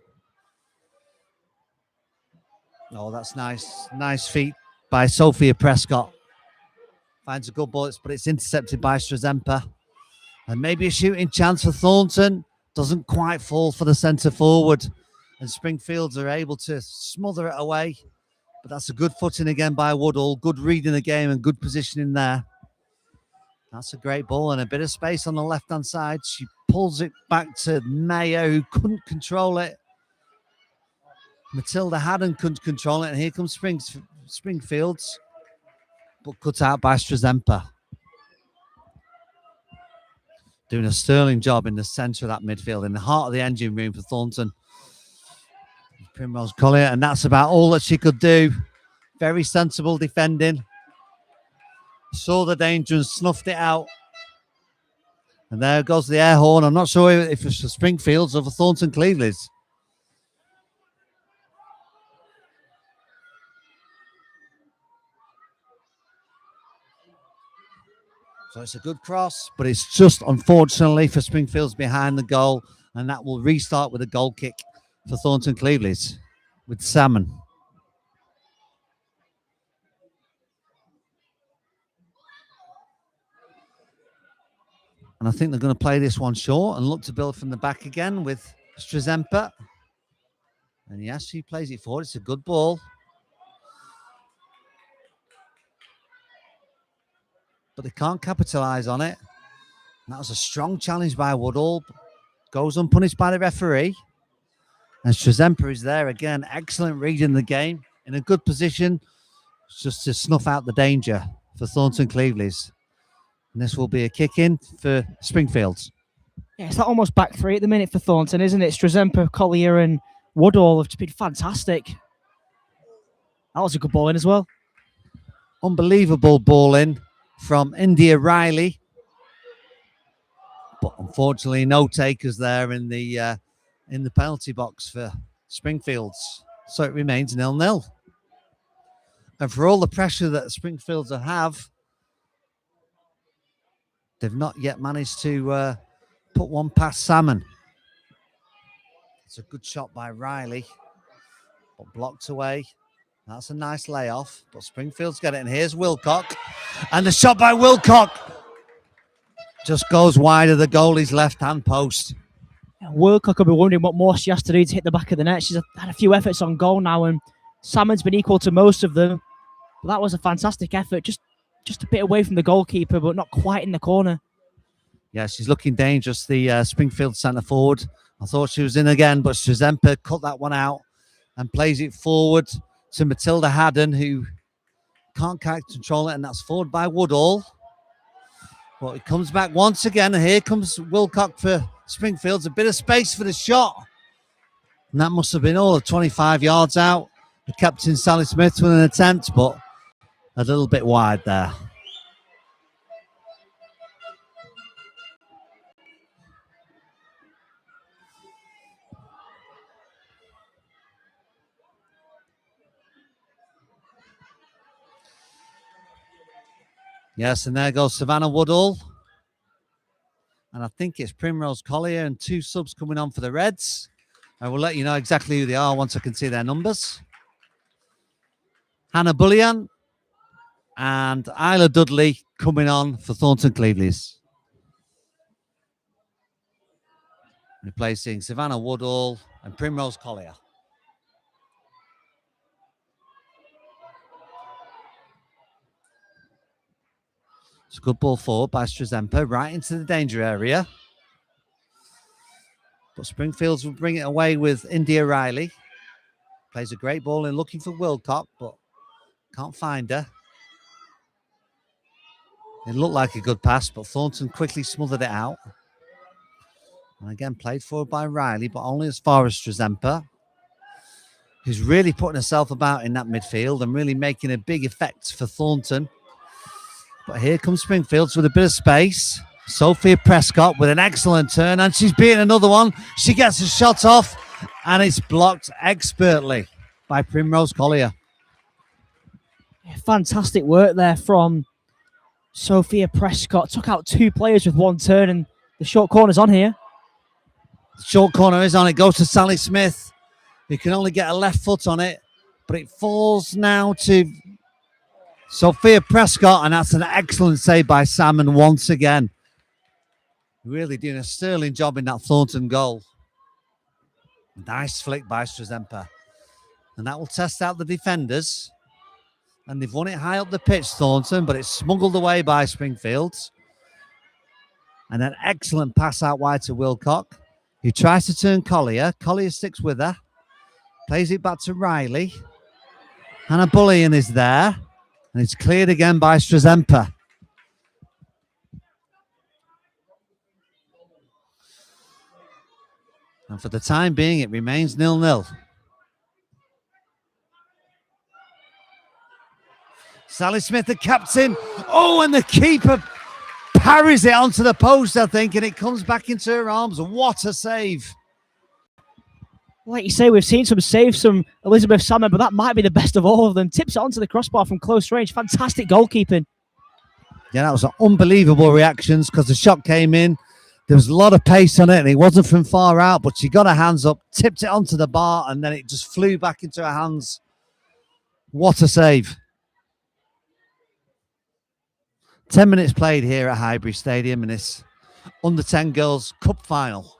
Speaker 10: Oh, that's nice. Nice feet by Sophia Prescott. Finds a good ball, but it's intercepted by Strazempa. And maybe a shooting chance for Thornton. Doesn't quite fall for the centre forward. And Springfields are able to smother it away. But that's a good footing again by Woodall. Good reading the game and good positioning there. That's a great ball and a bit of space on the left-hand side. She pulls it back to Mayo, who couldn't control it. Matilda Haddon couldn't control it. And here comes Springfields. But cut out by Strazempa. Doing a sterling job in the centre of that midfield, in the heart of the engine room for Thornton. Primrose Collier, and that's about all that she could do. Very sensible defending. Saw the danger and snuffed it out. And there goes the air horn. I'm not sure if it's for Springfields or for Thornton Clevelands. So it's a good cross, but it's just unfortunately for Springfield's behind the goal, and that will restart with a goal kick for Thornton Clevelands with Salmon. And I think they're going to play this one short and look to build from the back again with Strazempa. And yes, she plays it forward. It's a good ball. But they can't capitalise on it. And that was a strong challenge by Woodall. Goes unpunished by the referee. And Strazempa is there again. Excellent reading the game. In a good position. Just to snuff out the danger for Thornton Clevelands. And this will be a kick in for Springfields.
Speaker 11: Yeah, it's that almost back 3 at the minute for Thornton, isn't it? Strazempa, Collier and Woodall have been fantastic. That was a good ball in as well.
Speaker 10: Unbelievable ball in from India Riley, but unfortunately no takers there in the penalty box for Springfields, so it remains 0-0. And for all the pressure that Springfields have, they've not yet managed to put one past Salmon. It's a good shot by Riley, but blocked away. That's a nice layoff, but Springfield's got it. And here's Wilcock. And the shot by Wilcock just goes wide of the goalie's left-hand post.
Speaker 11: Wilcock will be wondering what more she has to do to hit the back of the net. She's had a few efforts on goal now, and Salmon's been equal to most of them. But that was a fantastic effort. Just a bit away from the goalkeeper, but not quite in the corner.
Speaker 10: Yeah, she's looking dangerous, the Springfield centre forward. I thought she was in again, but Strazempa cut that one out and plays it forward to Matilda Haddon, who can't control it, and that's forward by Woodall. But it comes back once again. And here comes Wilcock for Springfield. A bit of space for the shot. And that must have been all of 25 yards out. The captain, Sally Smith, with an attempt, but a little bit wide there. Yes, and there goes Savannah Woodall. And I think it's Primrose Collier and 2 subs coming on for the Reds. I will let you know exactly who they are once I can see their numbers. Hannah Bullion and Isla Dudley coming on for Thornton Cleveleys. Replacing Savannah Woodall and Primrose Collier. It's a good ball forward by Strazempa, right into the danger area. But Springfields will bring it away with India Riley. Plays a great ball in looking for Wilcock, but can't find her. It looked like a good pass, but Thornton quickly smothered it out. And again, played forward by Riley, but only as far as Strazempa, who's really putting herself about in that midfield and really making a big effect for Thornton. But here comes Springfields with a bit of space. Sophia Prescott with an excellent turn, and she's beaten another one. She gets a shot off, and it's blocked expertly by Primrose Collier.
Speaker 11: Fantastic work there from Sophia Prescott. Took out 2 players with 1 turn, and the short corner's on here.
Speaker 10: The short corner is on. It goes to Sally Smith, who can only get a left foot on it, but it falls now to Sophia Prescott, and that's an excellent save by Salmon once again. Really doing a sterling job in that Thornton goal. Nice flick by Strazempa. And that will test out the defenders. And they've won it high up the pitch, Thornton, but it's smuggled away by Springfield. And an excellent pass out wide to Wilcock, who tries to turn Collier. Collier sticks with her. Plays it back to Riley. Hannah Bullion is there. And it's cleared again by Strazempa. And for the time being, it remains 0-0. Sally Smith, the captain. Oh, and the keeper parries it onto the post, I think, and it comes back into her arms. What a save.
Speaker 11: Like you say, we've seen some saves from Elizabeth Salmon, but that might be the best of all of them. Tips it onto the crossbar from close range. Fantastic goalkeeping.
Speaker 10: Yeah, that was an unbelievable reactions because the shot came in. There was a lot of pace on it, and it wasn't from far out, but she got her hands up, tipped it onto the bar, and then it just flew back into her hands. What a save. 10 minutes played here at Highbury Stadium in this under-10 girls cup final.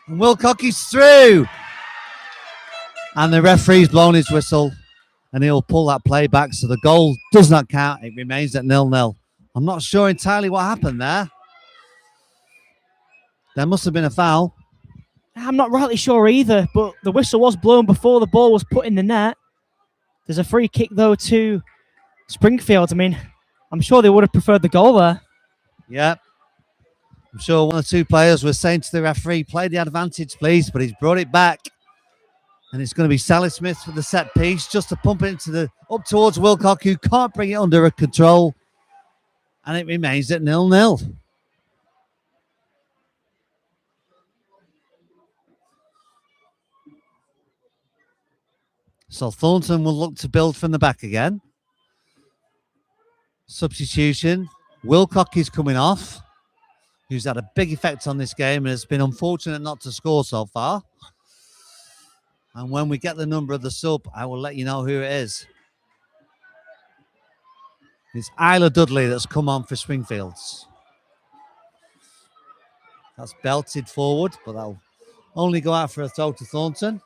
Speaker 10: And Wilcock is through. And the referee's blown his whistle, and he'll pull that play back, so the goal does not count. It remains at 0-0. I'm not sure entirely what happened there. There must have been a foul.
Speaker 11: I'm not rightly sure either, but the whistle was blown before the ball was put in the net. There's a free kick, though, to Springfield. I mean, I'm sure they would have preferred the goal there.
Speaker 10: Yeah. I'm sure one or 2 players were saying to the referee, play the advantage, please, but he's brought it back. And it's going to be Sally Smith with the set piece, just to pump it into up towards Wilcock, who can't bring it under her control. And it remains at 0-0. So Thornton will look to build from the back again. Substitution. Wilcock is coming off, who's had a big effect on this game and has been unfortunate not to score so far. And when we get the number of the sub, I will let you know who it is. It's Isla Dudley that's come on for Springfields. That's belted forward, but that'll only go out for a throw to Thornton.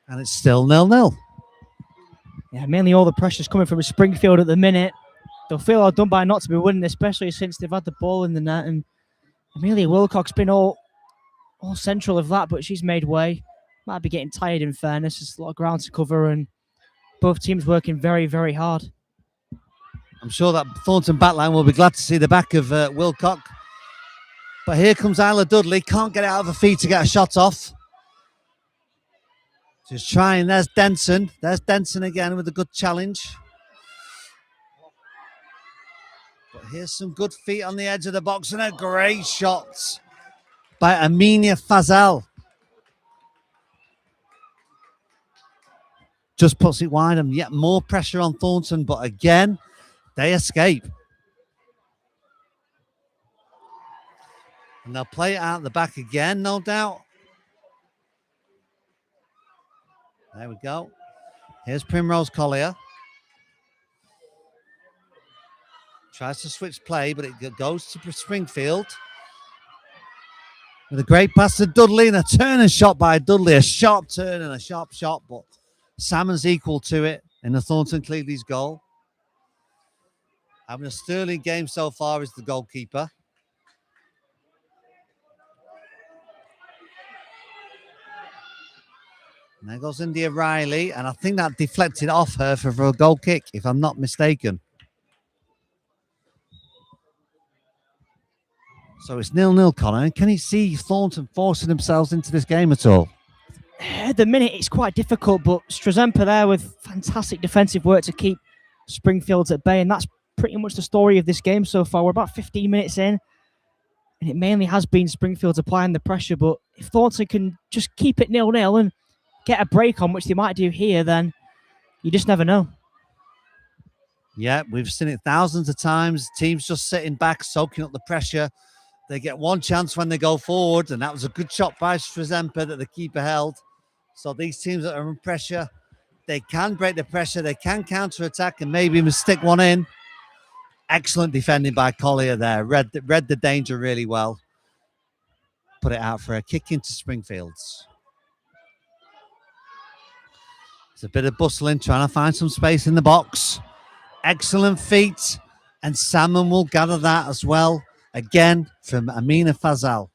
Speaker 10: And it's still 0-0.
Speaker 11: Yeah, mainly all the pressure's coming from Springfield at the minute. They'll feel outdone by not to be winning, especially since they've had the ball in the net. And Amelia Wilcock's been all central of that, but she's made way. Might be getting tired, in fairness. There's a lot of ground to cover, and both teams working very, very hard.
Speaker 10: I'm sure that Thornton backline will be glad to see the back of Wilcock. But here comes Isla Dudley. Can't get it out of her feet to get a shot off. Just trying. There's Denson. There's Denson again with a good challenge. But here's some good feet on the edge of the box and a great shot by Aminia Fazal. Just puts it wide and yet more pressure on Thornton. But again, they escape. And they'll play it out the back again, no doubt. There we go. Here's Primrose Collier. Tries to switch play, but it goes to Springfield. With a great pass to Dudley and a turn and shot by Dudley. A sharp turn and a sharp shot, but Salmon's equal to it in the Thornton Clevedley's goal. Having a sterling game so far as the goalkeeper. And there goes India Riley, and I think that deflected off her for a goal kick, if I'm not mistaken. So it's 0-0, Connor. Can you see Thornton forcing themselves into this game at all?
Speaker 11: At the minute, it's quite difficult, but Strazempa there with fantastic defensive work to keep Springfield at bay, and that's pretty much the story of this game so far. We're about 15 minutes in, and it mainly has been Springfield applying the pressure, but if Thornton can just keep it 0-0 and get a break on, which they might do here, then you just never know.
Speaker 10: Yeah, we've seen it thousands of times. Teams just sitting back, soaking up the pressure. They get one chance when they go forward, and that was a good shot by Strazempa that the keeper held. So these teams that are under pressure, they can break the pressure, they can counter-attack and maybe even stick one in. Excellent defending by Collier there. Read the danger really well. Put it out for a kick into Springfield's. It's a bit of bustling, trying to find some space in the box. Excellent feet, and Salmon will gather that as well. Again, from Amina Fazal.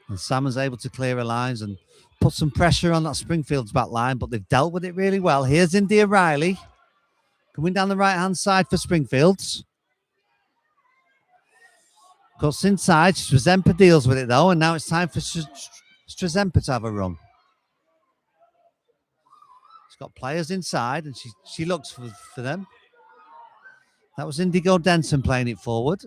Speaker 10: And Salmon's able to clear her lines and put some pressure on that Springfield's back line, but they've dealt with it really well. Here's India Riley coming down the right-hand side for Springfield's. Cuts inside. Strazempa deals with it, though, and now it's time for Strazempa to have a run. She's got players inside, and she looks for them. That was Indigo Denson playing it forward.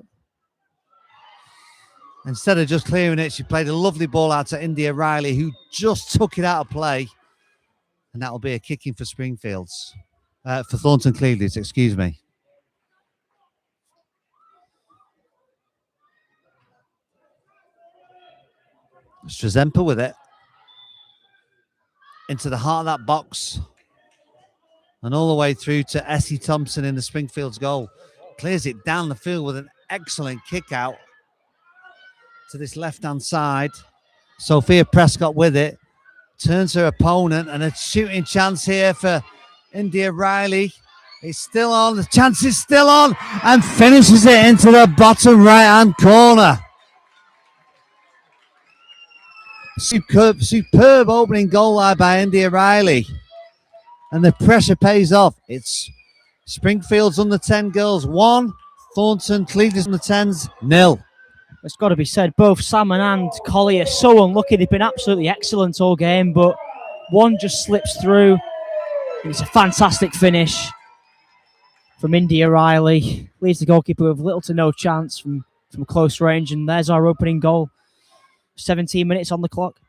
Speaker 10: Instead of just clearing it, she played a lovely ball out to India Riley, who just took it out of play. And that will be a kicking for Springfield's. For Thornton Clevedley's, excuse me. Strazempa with it. Into the heart of that box. And all the way through to Essie Thompson in the Springfield's goal. Clears it down the field with an excellent kick out to this left-hand side. Sophia Prescott with it. Turns her opponent, and a shooting chance here for India Riley. It's still on. The chance is still on, and finishes it into the bottom right-hand corner. Superb opening goal line by India Riley. And the pressure pays off. It's Springfield's under 10 girls 1, Thornton Clevedley's under 10s 0.
Speaker 11: It's got to be said, both Salmon and Collier are so unlucky. They've been absolutely excellent all game, but one just slips through. And it's a fantastic finish from India Riley. Leaves the goalkeeper with little to no chance from close range, and there's our opening goal. 17 minutes on the clock.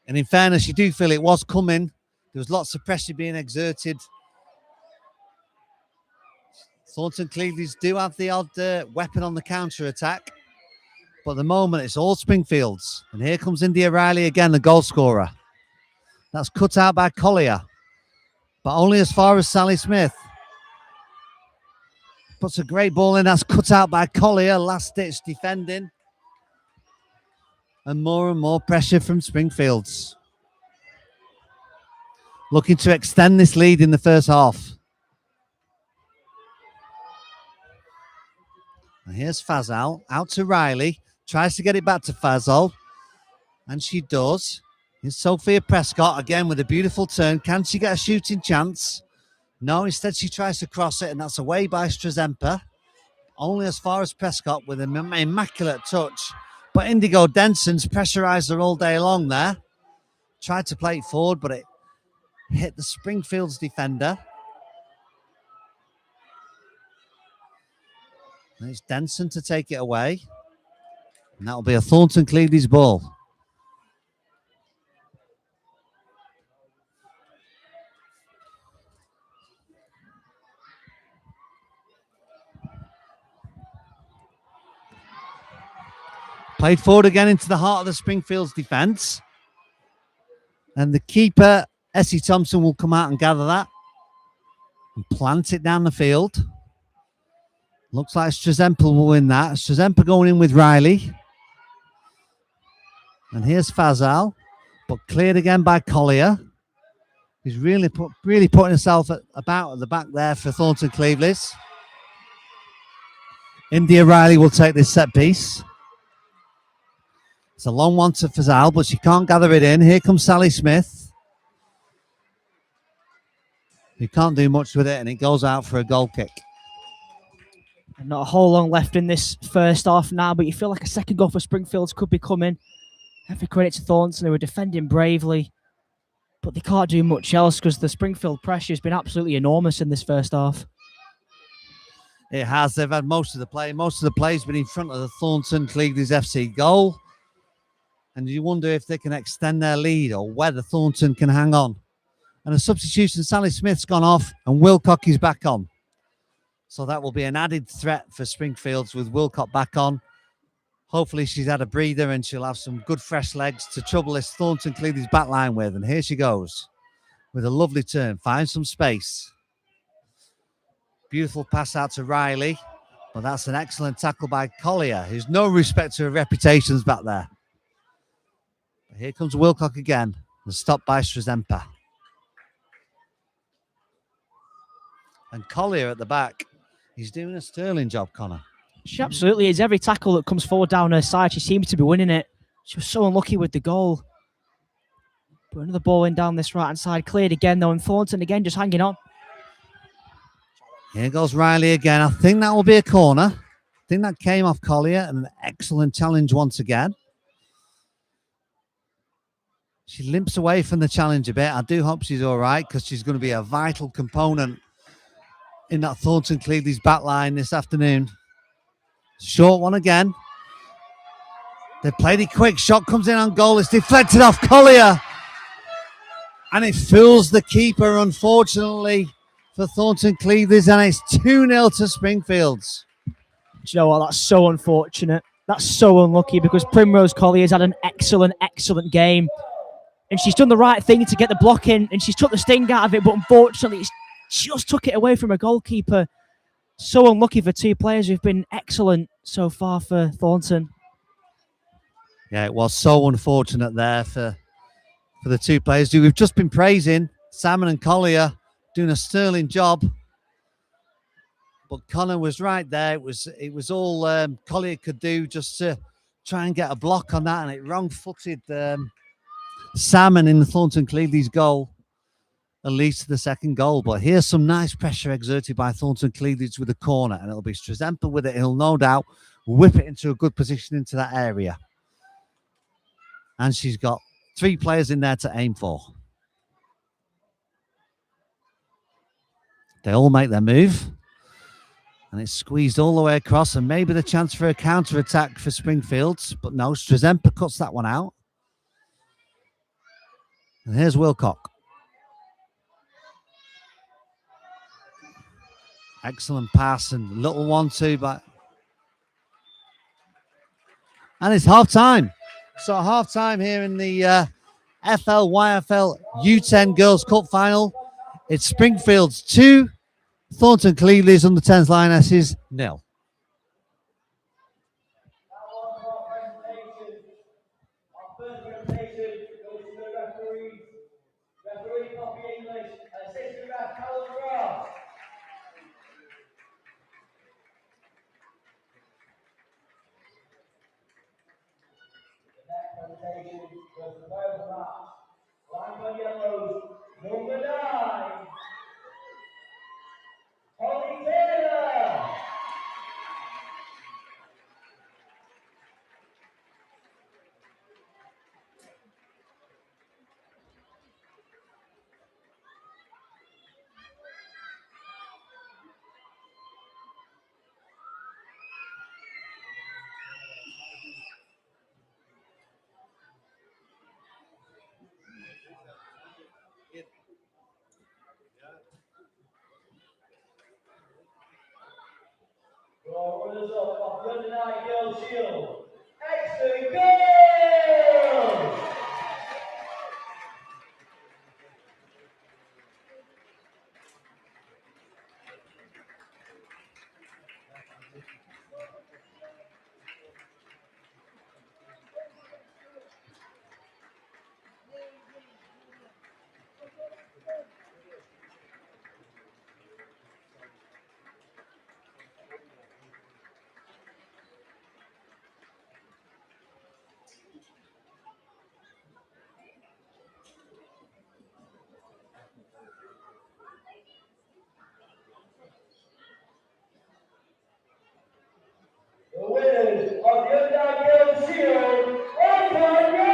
Speaker 10: And in fairness, you do feel it was coming. There was lots of pressure being exerted. Thornton Clevedley's do have the odd weapon on the counter-attack. But at the moment, it's all Springfield's. And here comes India Riley again, the goal scorer. That's cut out by Collier. But only as far as Sally Smith. Puts a great ball in. That's cut out by Collier. Last-ditch defending. And more pressure from Springfield's. Looking to extend this lead in the first half. And here's Fazal. Out to Riley. Tries to get it back to Fazal. And she does. Here's Sophia Prescott again with a beautiful turn. Can she get a shooting chance? No, instead she tries to cross it, and that's away by Strazempa. Only as far as Prescott with an immaculate touch. But Indigo Denson's pressurised her all day long there. Tried to play it forward, but it hit the Springfield's defender. And it's Denson to take it away. And that'll be a Thornton Cleady's ball. Played forward again into the heart of the Springfield's defence. And the keeper, Essie Thompson, will come out and gather that and plant it down the field. Looks like Strazempa will win that. Strazempa going in with Riley. And here's Fazal, but cleared again by Collier. He's really putting himself about at the back there for Thornton Cleaveley's. India Riley will take this set piece. It's a long one to Fazal, but she can't gather it in. Here comes Sally Smith. He can't do much with it, and it goes out for a goal kick.
Speaker 11: And not a whole long left in this first half now, but you feel like a second goal for Springfield's could be coming. Every credit to Thornton, who were defending bravely, but they can't do much else because the Springfield pressure has been absolutely enormous in this first half.
Speaker 10: It has. They've had most of the play. Most of the play's been in front of the Thornton Cleaveley's FC goal. And you wonder if they can extend their lead or whether Thornton can hang on. And a substitution, Sally Smith's gone off and Wilcock is back on. So that will be an added threat for Springfields with Wilcock back on. Hopefully she's had a breather and she'll have some good fresh legs to trouble this Thornton Cleaveley's back line with. And here she goes with a lovely turn. Finds some space. Beautiful pass out to Riley. But that's an excellent tackle by Collier, who's no respect to her reputations back there. Here comes Wilcock again. And stopped by Strazempa. And Collier at the back. He's doing a sterling job, Connor.
Speaker 11: She absolutely is. Every tackle that comes forward down her side, she seems to be winning it. She was so unlucky with the goal. But another ball in down this right-hand side. Cleared again, though, and Thornton again just hanging on.
Speaker 10: Here goes Riley again. I think that will be a corner. I think that came off Collier, and an excellent challenge once again. She limps away from the challenge a bit. I do hope she's all right because she's going to be a vital component in that Thornton Cleaveley's back line this afternoon. Short one again. They played it quick. Shot comes in on goal. It's deflected off Collier. And it fools the keeper, unfortunately, for Thornton Cleaveley's. And it's 2-0 to Springfield's.
Speaker 11: Do you know what? That's so unfortunate. That's so unlucky because Primrose Collier's had an excellent, excellent game. And she's done the right thing to get the block in. And she's took the sting out of it. But unfortunately, it's just took it away from a goalkeeper. So unlucky for two players who've been excellent so far for Thornton.
Speaker 10: Yeah, it was so unfortunate there for the two players who we've just been praising. Salmon and Collier doing a sterling job. But Connor was right there. It was all Collier could do just to try and get a block on that. And it wrong-footed Salmon in the Thornton Cleaveley's goal. At least to the second goal. But here's some nice pressure exerted by Thornton Cleaveley's with a corner. And it'll be Strazempa with it. He'll no doubt whip it into a good position into that area. And she's got 3 players in there to aim for. They all make their move. And it's squeezed all the way across. And maybe the chance for a counter-attack for Springfield. But no, Strazempa cuts that one out. And here's Wilcock. Excellent pass and little 1-2 back. And it's half time. So half time here in the YFL U10 Girls Cup final. It's Springfield's 2, Thornton Cleaveley's under 10s Lionesses 0.
Speaker 6: presentation was the player of the match. Your runners-up of the Under-9 Girls Shield, Exton Girls! The winners of the Under-9 Girls Shield, Exton Girls!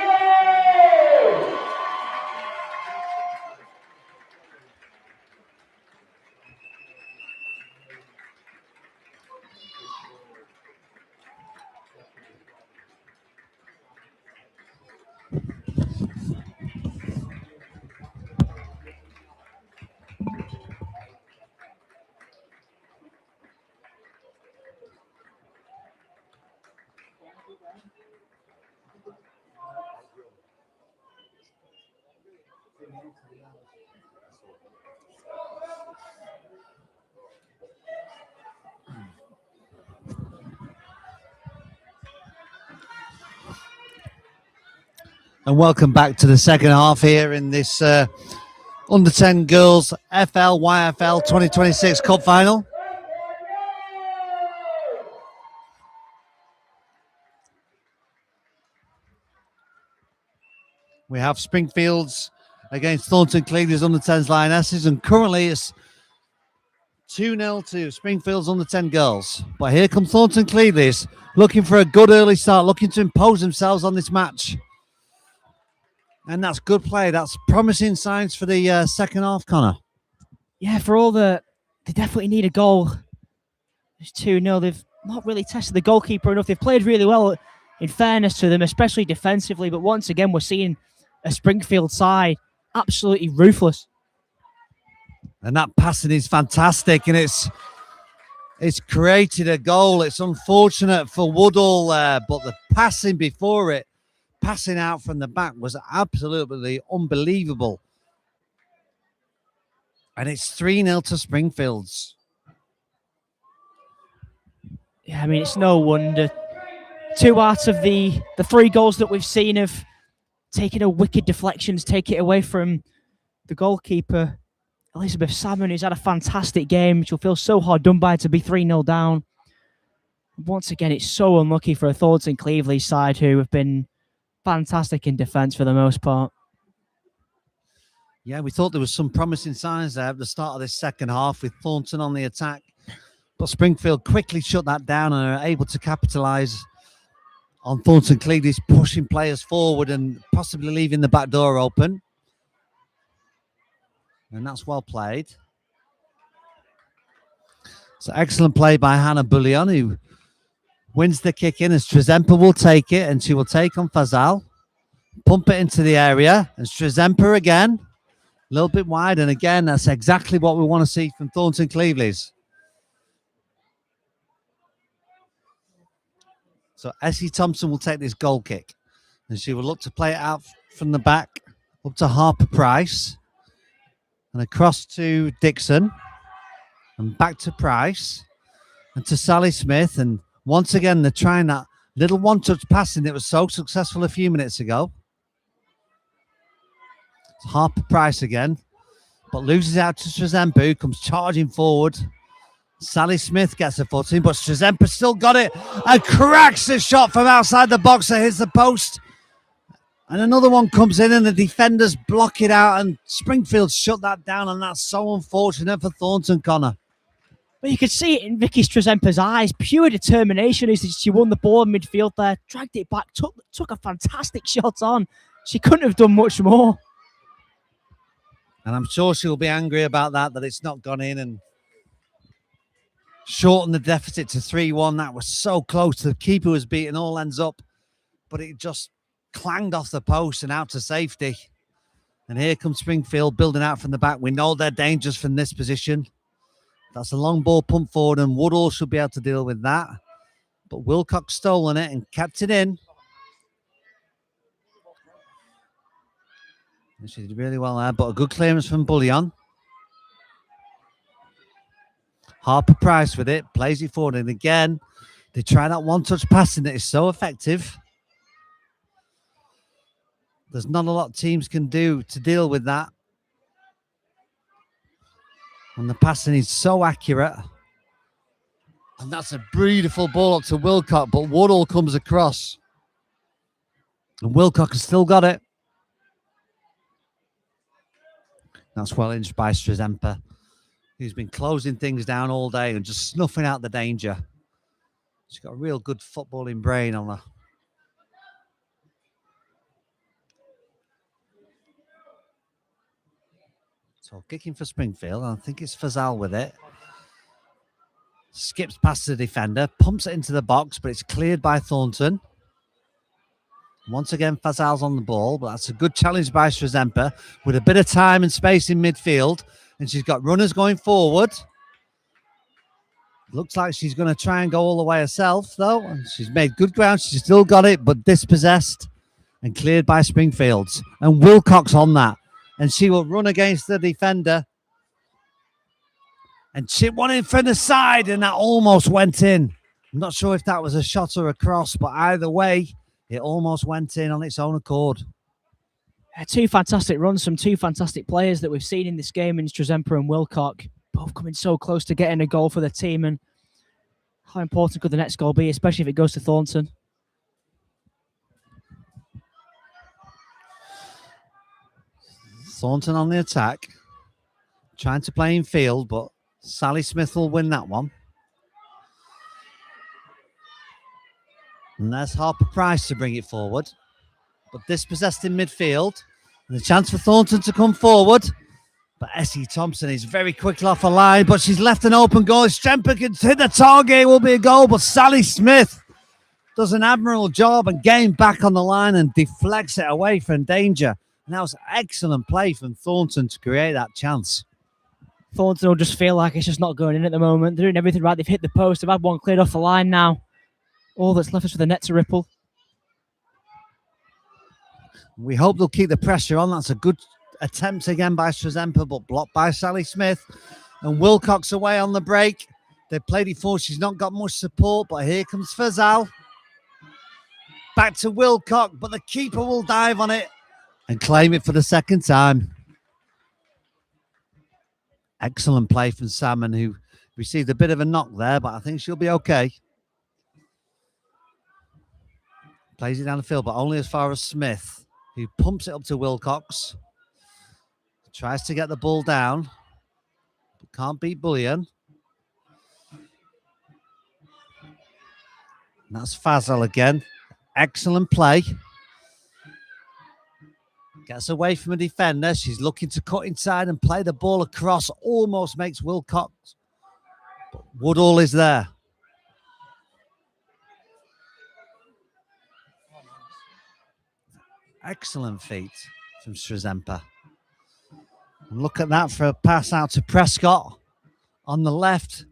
Speaker 10: And welcome back to the second half here in this Under 10 Girls FL YFL 2026 Cup Final. We have Springfield's against Thornton Cleveland's Under 10s Lionesses, and currently it's 2-0 to Springfield's Under 10 Girls. But here comes Thornton Cleveland's looking for a good early start, looking to impose themselves on this match. And that's good play. That's promising signs for the second half, Connor.
Speaker 11: Yeah, for all the... They definitely need a goal. It's 2-0. They've not really tested the goalkeeper enough. They've played really well, in fairness to them, especially defensively. But once again, we're seeing a Springfield side absolutely ruthless.
Speaker 10: And that passing is fantastic, and it's created a goal. It's unfortunate for Woodall, but the passing before it, passing out from the back, was absolutely unbelievable. And it's 3-0 to Springfields.
Speaker 11: Yeah, I mean, it's no wonder. 2 out of the 3 goals that we've seen have taken a wicked deflections, take it away from the goalkeeper, Elizabeth Salmon, who's had a fantastic game. She'll feel so hard done by to be 3-0 down. Once again, it's so unlucky for a Thornton Cleveland side who have been fantastic in defence for the most part.
Speaker 10: Yeah, we thought there was some promising signs there at the start of this second half with Thornton on the attack. But Springfield quickly shut that down and are able to capitalise on Thornton Cleveland's pushing players forward and possibly leaving the back door open. And that's well played. So excellent play by Hannah Bullion, who wins the kick in as Strezempa will take it, and she will take on Fazal. Pump it into the area, and Strezempa again. A little bit wide, and again, that's exactly what we want to see from Thornton Cleveland's. So Essie Thompson will take this goal kick, and she will look to play it out from the back up to Harper Price, and across to Dixon, and back to Price, and to Sally Smith, and once again, they're trying that little one-touch passing that was so successful a few minutes ago. It's Harper Price again, but loses out to Strezempa, who comes charging forward. Sally Smith gets a foot in, but Strezempa still got it and cracks a shot from outside the box that hits the post. And another one comes in, and the defenders block it out, and Springfield shut that down, and that's so unfortunate for Thornton, Connor.
Speaker 11: But you could see it in Vicky Strezempa's eyes. Pure determination as she won the ball in midfield there, dragged it back, took a fantastic shot on. She couldn't have done much more.
Speaker 10: And I'm sure she'll be angry about that it's not gone in and shortened the deficit to 3-1. That was so close. The keeper was beaten all ends up, but it just clanged off the post and out to safety. And here comes Springfield building out from the back. We know they're dangerous from this position. That's a long ball pumped forward, and Woodall should be able to deal with that. But Wilcox stolen it and kept it in. She did really well there, but a good clearance from Bullion. Harper Price with it, plays it forward, and again, they try that one-touch passing that is so effective. There's not a lot teams can do to deal with that. And the passing is so accurate. And that's a beautiful ball up to Wilcox, but Woodall comes across. And Wilcox has still got it. That's well inched by Strazempa, who's been closing things down all day and just snuffing out the danger. She's got a real good footballing brain on her. So kicking for Springfield. I think it's Fazal with it. Skips past the defender, pumps it into the box, but it's cleared by Thornton. Once again, Fazal's on the ball, but that's a good challenge by Strazempa with a bit of time and space in midfield. And she's got runners going forward. Looks like she's going to try and go all the way herself, though. And she's made good ground. She's still got it, but dispossessed and cleared by Springfields. And Wilcox on that. And she will run against the defender. And chip one in from the side, and that almost went in. I'm not sure if that was a shot or a cross, but either way, it almost went in on its own accord.
Speaker 11: Two fantastic runs from two fantastic players that we've seen in this game in Strazempa and Wilcox, both coming so close to getting a goal for the team. And how important could the next goal be, especially if it goes to Thornton?
Speaker 10: Thornton on the attack, trying to play in field, but Sally Smith will win that one. And there's Harper Price to bring it forward. But dispossessed in midfield. And a chance for Thornton to come forward. But Essie Thompson is very quickly off a line, but she's left an open goal. Stremper can hit the target, it will be a goal. But Sally Smith does an admirable job and getting back on the line and deflects it away from danger. And that was excellent play from Thornton to create that chance.
Speaker 11: Thornton will just feel like it's just not going in at the moment. They're doing everything right. They've hit the post. They've had one cleared off the line now. All that's left is for the net to ripple.
Speaker 10: We hope they'll keep the pressure on. That's a good attempt again by Strazempa, but blocked by Sally Smith. And Wilcox away on the break. They played it forward. She's not got much support, but here comes Fazal. Back to Wilcox, but the keeper will dive on it and claim it for the second time. Excellent play from Salmon, who received a bit of a knock there, but I think she'll be okay. Plays it down the field, but only as far as Smith, who pumps it up to Wilcox. Tries to get the ball down, but can't beat Bullion. And that's Fazal again. Excellent play. Gets away from a defender. She's looking to cut inside and play the ball across. Almost makes Wilcox. But Woodall is there. Excellent feet from Strazempa. And look at that for a pass out to Prescott on the left.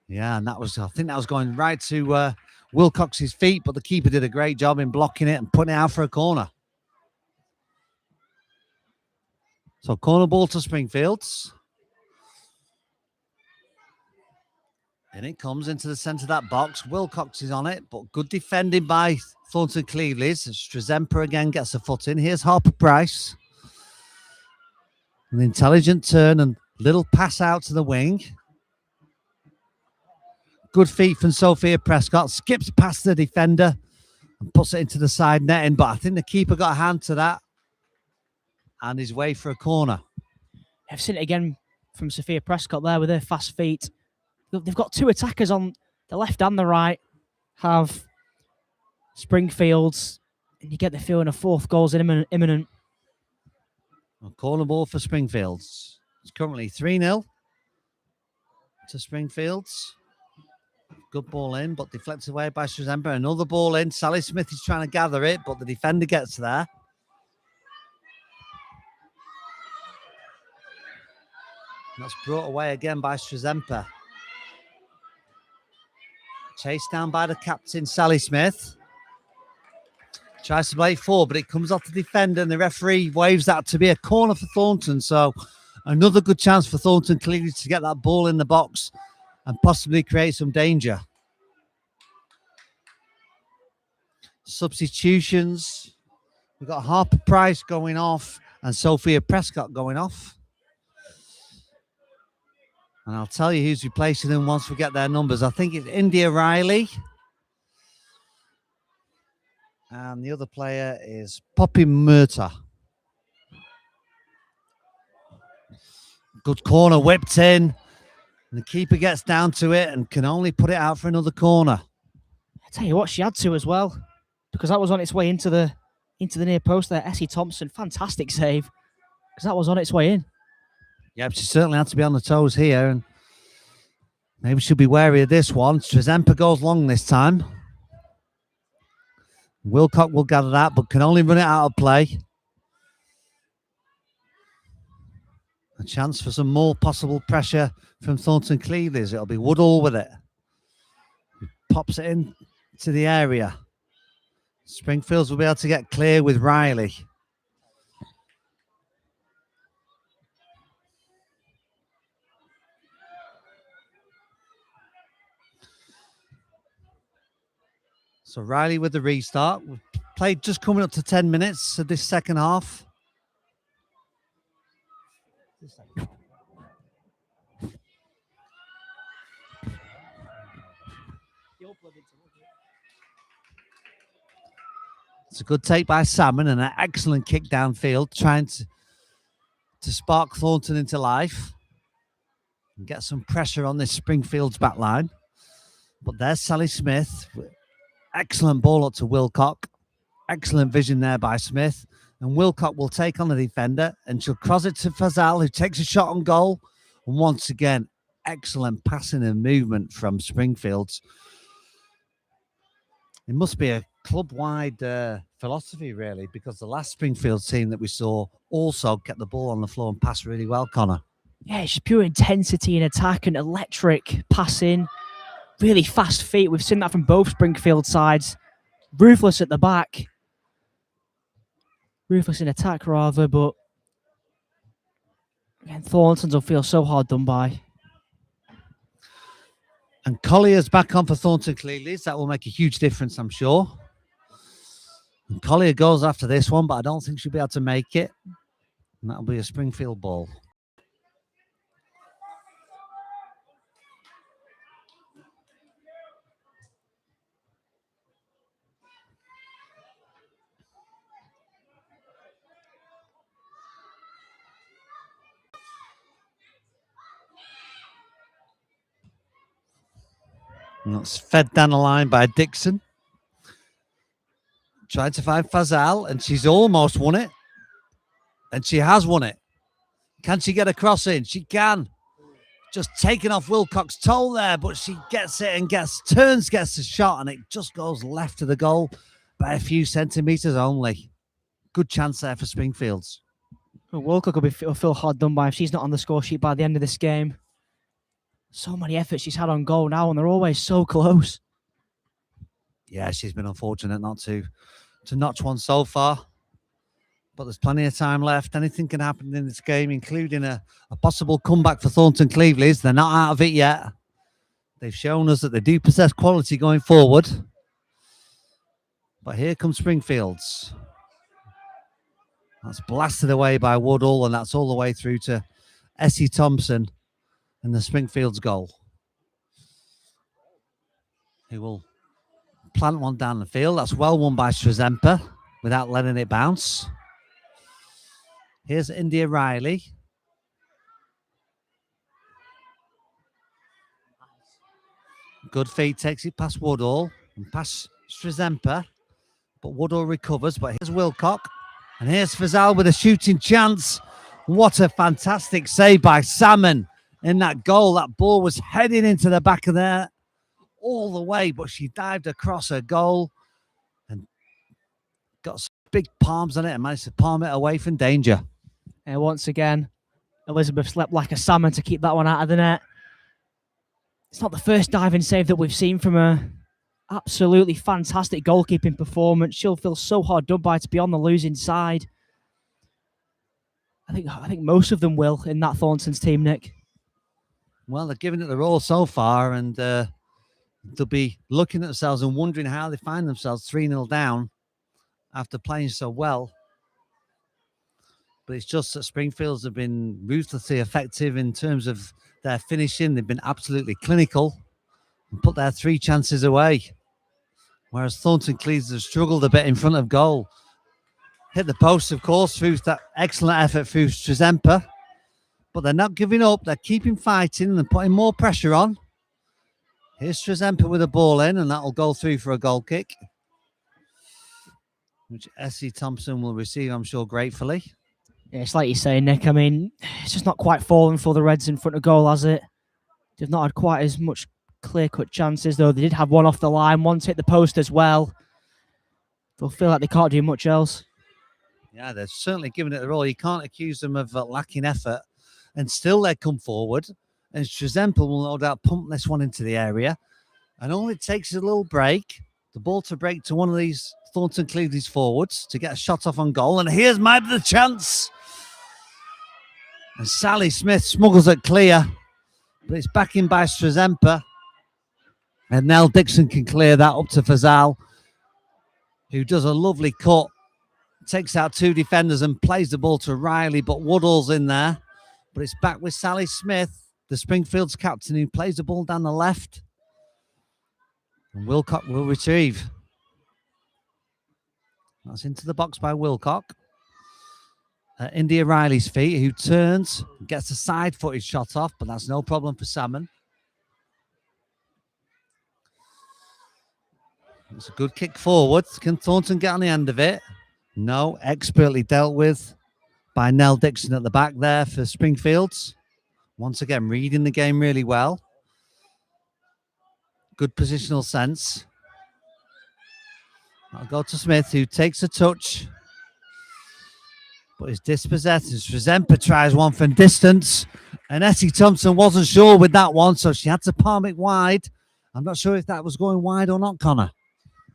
Speaker 10: Yeah, and that was, I think that was going right to Wilcox's feet, but the keeper did a great job in blocking it and putting it out for a corner. So corner ball to Springfields. And it comes into the centre of that box. Wilcox is on it, but good defending by Thornton Cleveley's. Strazempa again gets a foot in. Here's Harper Price. An intelligent turn and little pass out to the wing. Good feet from Sophia Prescott. Skips past the defender and puts it into the side netting. But I think the keeper got a hand to that. And his way for a corner.
Speaker 11: I've seen it again from Sophia Prescott there with her fast feet. They've got two attackers on the left and the right. Have Springfields. And you get the feeling a fourth goal's imminent.
Speaker 10: A corner ball for Springfields. It's currently 3-0 to Springfields. Good ball in, but deflected away by Strazempa. Another ball in. Sally Smith is trying to gather it, but the defender gets there. That's brought away again by Strazempa. Chased down by the captain, Sally Smith. Tries to play it forward, but it comes off the defender, and the referee waves that to be a corner for Thornton. So another good chance for Thornton clearly to get that ball in the box and possibly create some danger. Substitutions. We've got Harper Price going off and Sophia Prescott going off. And I'll tell you who's replacing them once we get their numbers. I think it's India Riley. And the other player is Poppy Murta. Good corner whipped in. And the keeper gets down to it and can only put it out for another corner.
Speaker 11: I tell you what, she had to as well, because that was on its way into the near post there. Essie Thompson, fantastic save, because that was on its way in.
Speaker 10: Yeah, she certainly had to be on the toes here, and maybe she'll be wary of this one. Strazempa goes long this time. Wilcock will gather that, but can only run it out of play. A chance for some more possible pressure from Thornton Cleaveys. It'll be Woodall with it. He pops it in to the area. Springfields will be able to get clear with Riley. So Riley with the restart. We've played just coming up to 10 minutes of this second half. It's a good take by Salmon and an excellent kick downfield, trying to spark Thornton into life and get some pressure on this Springfield's back line. But there's Sally Smith. Excellent ball up to Wilcock. Excellent vision there by Smith. And Wilcock will take on the defender and she'll cross it to Fazal, who takes a shot on goal. And once again, excellent passing and movement from Springfield's. It must be a club-wide philosophy, really, because the last Springfield team that we saw also kept the ball on the floor and passed really well, Connor.
Speaker 11: Yeah, it's just pure intensity in attack and electric passing. Really fast feet. We've seen that from both Springfield sides. Ruthless at the back. Ruthless in attack, rather, but again, Thornton's will feel so hard done by.
Speaker 10: And Collier's back on for Thornton Cleaveys. That will make a huge difference, I'm sure. And Collier goes after this one, but I don't think she'll be able to make it. And that'll be a Springfield ball. And that's fed down the line by Dixon. Tried to find Fazal, and she's almost won it. And she has won it. Can she get a cross in? She can. Just taking off Wilcock's toe there, but she gets it and gets the shot, and it just goes left of the goal by a few centimetres only. Good chance there for Springfields.
Speaker 11: Well, Wilcock will feel hard done by if she's not on the score sheet by the end of this game. So many efforts she's had on goal now, and they're always so close.
Speaker 10: Yeah, she's been unfortunate not to notch one so far. But there's plenty of time left. Anything can happen in this game, including a possible comeback for Thornton Cleaveys. They're not out of it yet. They've shown us that they do possess quality going forward. But here comes Springfields. That's blasted away by Woodall, and that's all the way through to Essie Thompson and the Springfields goal. He will plant one down the field. That's well won by Strazempa without letting it bounce. Here's India Riley. Good feed, takes it past Woodall and past Strazempa. But Woodall recovers. But here's Wilcock. And here's Fazal with a shooting chance. What a fantastic save by Salmon in that goal. That ball was heading into the back of there all the way, but she dived across her goal and got some big palms on it and managed to palm it away from danger.
Speaker 11: And once again, Elizabeth slept like a salmon to keep that one out of the net. It's not the first diving save that we've seen from her. Absolutely fantastic goalkeeping performance. She'll feel so hard done by to be on the losing side. I think most of them will in that Thornton's team, Nick.
Speaker 10: Well, they're giving it the roll so far, and they'll be looking at themselves and wondering how they find themselves 3-0 down after playing so well. But it's just that Springfields have been ruthlessly effective in terms of their finishing. They've been absolutely clinical and put their 3 chances away. Whereas Thornton Cleves have struggled a bit in front of goal. Hit the post, of course, through that excellent effort through Strezempa. But they're not giving up. They're keeping fighting and they're putting more pressure on. Here's Strezempa with a ball in, and that'll go through for a goal kick, which Essie Thompson will receive, I'm sure, gratefully.
Speaker 11: Yeah, it's like you say, Nick. I mean, it's just not quite fallen for the Reds in front of goal, has it? They've not had quite as much clear-cut chances, though. They did have one off the line. One's hit the post as well. They'll feel like they can't do much else.
Speaker 10: Yeah, they're certainly giving it a roll. You can't accuse them of lacking effort. And still they come forward. And Strezempa will no doubt pump this one into the area. And all it takes is a little break. The ball to break to one of these Thornton Cleveland's forwards to get a shot off on goal. And here's might be the chance. And Sally Smith smuggles it clear. But it's back in by Strezempa. And Nell Dixon can clear that up to Fazal, who does a lovely cut. Takes out 2 defenders and plays the ball to Riley. But Woodall's in there. But it's back with Sally Smith, the Springfield's captain, who plays the ball down the left. And Wilcock will retrieve. That's into the box by Wilcock. India Riley's feet, who turns, gets a side-footed shot off, but that's no problem for Salmon. It's a good kick forward. Can Thornton get on the end of it? No, expertly dealt with by Nell Dixon at the back there for Springfields. Once again, reading the game really well. Good positional sense. I'll go to Smith, who takes a touch, but is dispossessed. And Strezempa tries one from distance, and Essie Thompson wasn't sure with that one, so she had to palm it wide. I'm not sure if that was going wide or not, Connor.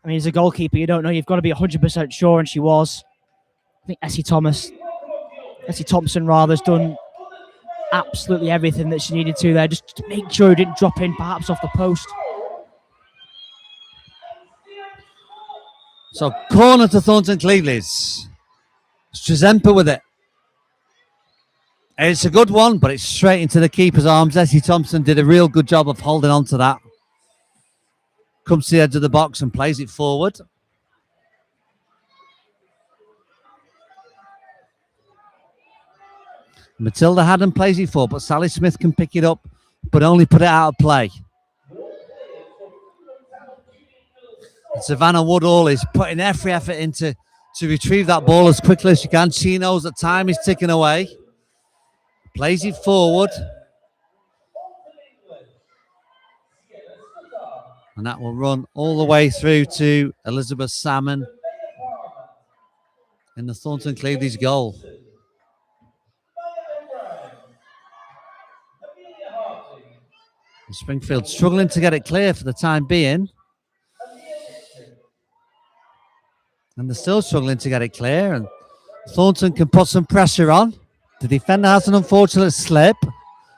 Speaker 11: I mean, as a goalkeeper, you don't know. You've got to be 100% sure, and she was. I think Essie Thompson has done absolutely everything that she needed to there, just to make sure it didn't drop in, perhaps off the post.
Speaker 10: So corner to Thornton Cleveland's. Strezempa with it. And it's a good one, but it's straight into the keeper's arms. Essie Thompson did a real good job of holding on to that. Comes to the edge of the box and plays it forward. Matilda Haddon plays it forward, but Sally Smith can pick it up, but only put it out of play. And Savannah Woodall is putting every effort into to retrieve that ball as quickly as she can. She knows that time is ticking away. Plays it forward. And that will run all the way through to Elizabeth Salmon in the Thornton Cleavy's goal. And Springfield struggling to get it clear for the time being. And they're still struggling to get it clear. And Thornton can put some pressure on. The defender has an unfortunate slip. And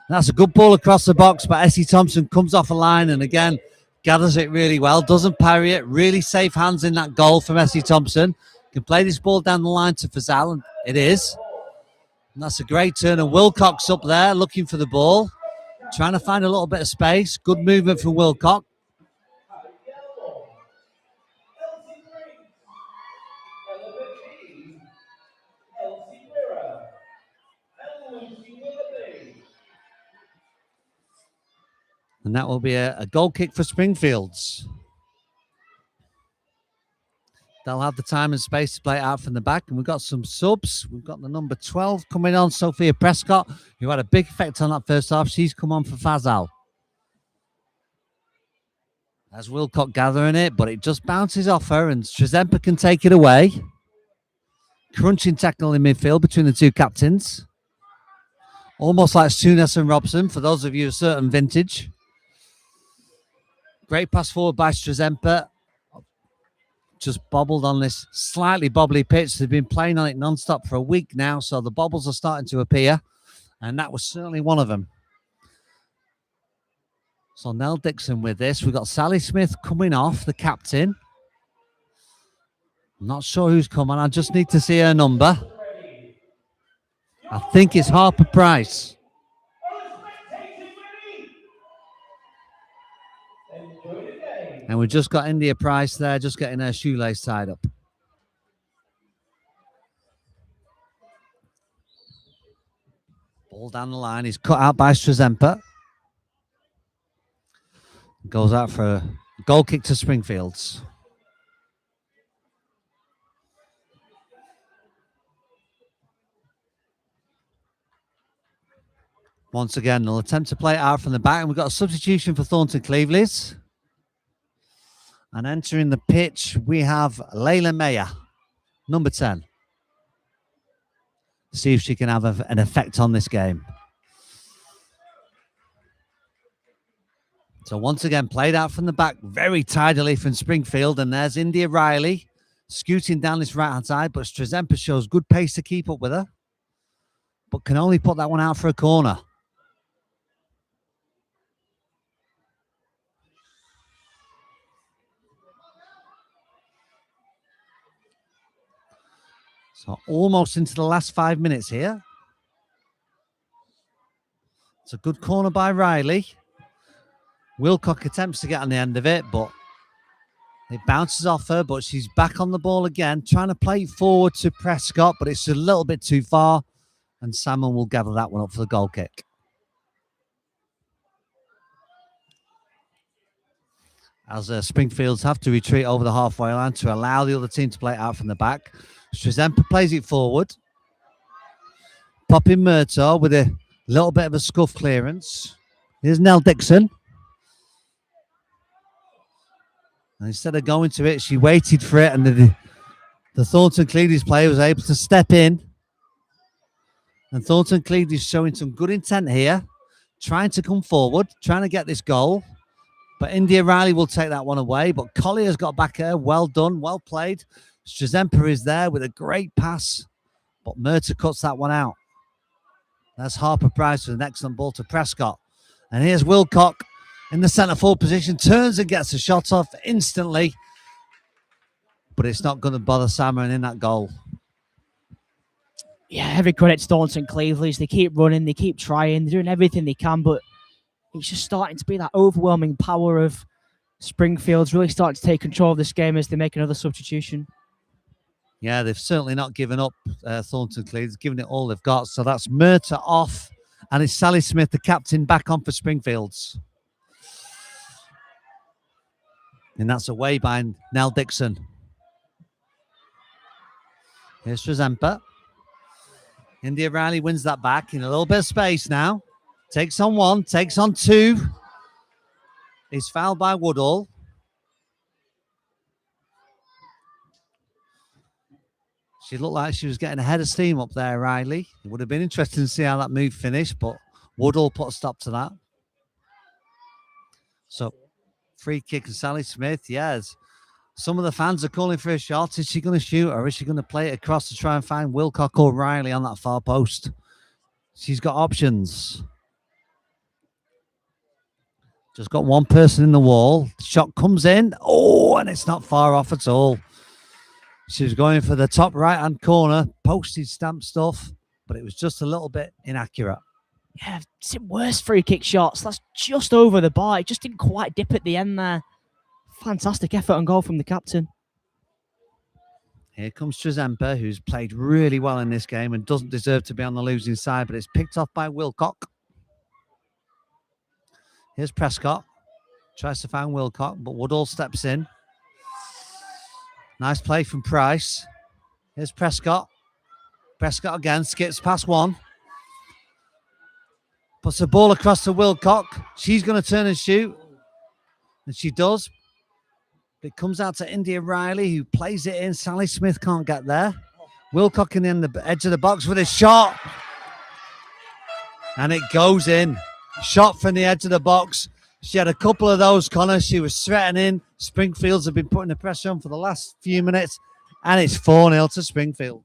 Speaker 10: that's a good ball across the box, but Essie Thompson comes off a line and again gathers it really well, doesn't parry it. Really safe hands in that goal from Essie Thompson. Can play this ball down the line to Fazal, and it is. And that's a great turn. And Wilcock's up there looking for the ball, trying to find a little bit of space. Good movement from Wilcock. And that will be a goal kick for Springfields. They'll have the time and space to play it out from the back. And we've got some subs. We've got the number 12 coming on, Sophia Prescott, who had a big effect on that first half. She's come on for Fazal. As Wilcock gathering it, but it just bounces off her, and Strezempa can take it away. Crunching tackle in midfield between the two captains. Almost like Souness and Robson, for those of you a certain vintage. Great pass forward by Strezempa. Just bobbled on this slightly bobbly pitch. They've been playing on it non-stop for a week now, so the bobbles are starting to appear, and that was certainly one of them. So Nell Dixon with this. We've got Sally Smith coming off, the captain. I'm not sure who's coming. I just need to see her number. I think it's Harper Price. And we just got India Price there, just getting her shoelace tied up. Ball down the line. He's cut out by Strezempa. Goes out for a goal kick to Springfields. Once again, they'll attempt to play it out from the back. And we've got a substitution for Thornton Cleveleys. And entering the pitch, we have Layla Mayer, number 10. See if she can have an effect on this game. So once again, played out from the back very tidily from Springfield. And there's India Riley scooting down this right-hand side. But Strezempa shows good pace to keep up with her. But can only put that one out for a corner. So almost into the last 5 minutes here. It's a good corner by Riley. Wilcock attempts to get on the end of it, but it bounces off her, but she's back on the ball again, trying to play forward to Prescott, but it's a little bit too far, and Salmon will gather that one up for the goal kick. As Springfields have to retreat over the halfway line to allow the other team to play it out from the back. Strezempa plays it forward. Popping Murtaugh with a little bit of a scuff clearance. Here's Nell Dixon. And instead of going to it, she waited for it, and the Thornton Cleveleys player was able to step in. And Thornton Cleveleys showing some good intent here, trying to come forward, trying to get this goal. But India Riley will take that one away. But Collier's got back here. Well done, well played. Strezempa is there with a great pass, but Murtaugh cuts that one out. That's Harper Price with an excellent ball to Prescott. And here's Wilcock in the centre forward position, turns and gets a shot off instantly, but it's not going to bother Salmon in that goal.
Speaker 11: Yeah, every credit to Thornton Cleveleys. They keep running, they keep trying, they're doing everything they can, but it's just starting to be that overwhelming power of Springfield's really starting to take control of this game as they make another substitution.
Speaker 10: Yeah, they've certainly not given up, Thornton Cleveleys, giving it all they've got. So that's Murtaugh off, and it's Sally Smith, the captain, back on for Springfields. And that's away by Nell Dixon. Here's Strezempa. India Riley wins that back in a little bit of space now. Takes on one, takes on two. Is fouled by Woodall. She looked like she was getting a head of steam up there, Riley. It would have been interesting to see how that move finished, but Woodall put a stop to that. So, free kick and Sally Smith, yes. Some of the fans are calling for a shot. Is she going to shoot, or is she going to play it across to try and find Wilcock or Riley on that far post? She's got options. Just got one person in the wall. The shot comes in. Oh, and it's not far off at all. She was going for the top right-hand corner, postage stamp stuff, but it was just a little bit inaccurate.
Speaker 11: Yeah, it's worse free kick shots. That's just over the bar. It just didn't quite dip at the end there. Fantastic effort and goal from the captain.
Speaker 10: Here comes Strezempa, who's played really well in this game and doesn't deserve to be on the losing side, but it's picked off by Wilcock. Here's Prescott. Tries to find Wilcock, but Woodall steps in. Nice play from Price. Here's Prescott. Prescott again, skips past one. Puts the ball across to Wilcock. She's going to turn and shoot. And she does. It comes out to India Riley, who plays it in. Sally Smith can't get there. Wilcock in the edge of the box with a shot. And it goes in. Shot from the edge of the box. She had a couple of those, Connor. She was threatening. Springfield's have been putting the pressure on for the last few minutes. And it's 4-0 to Springfield.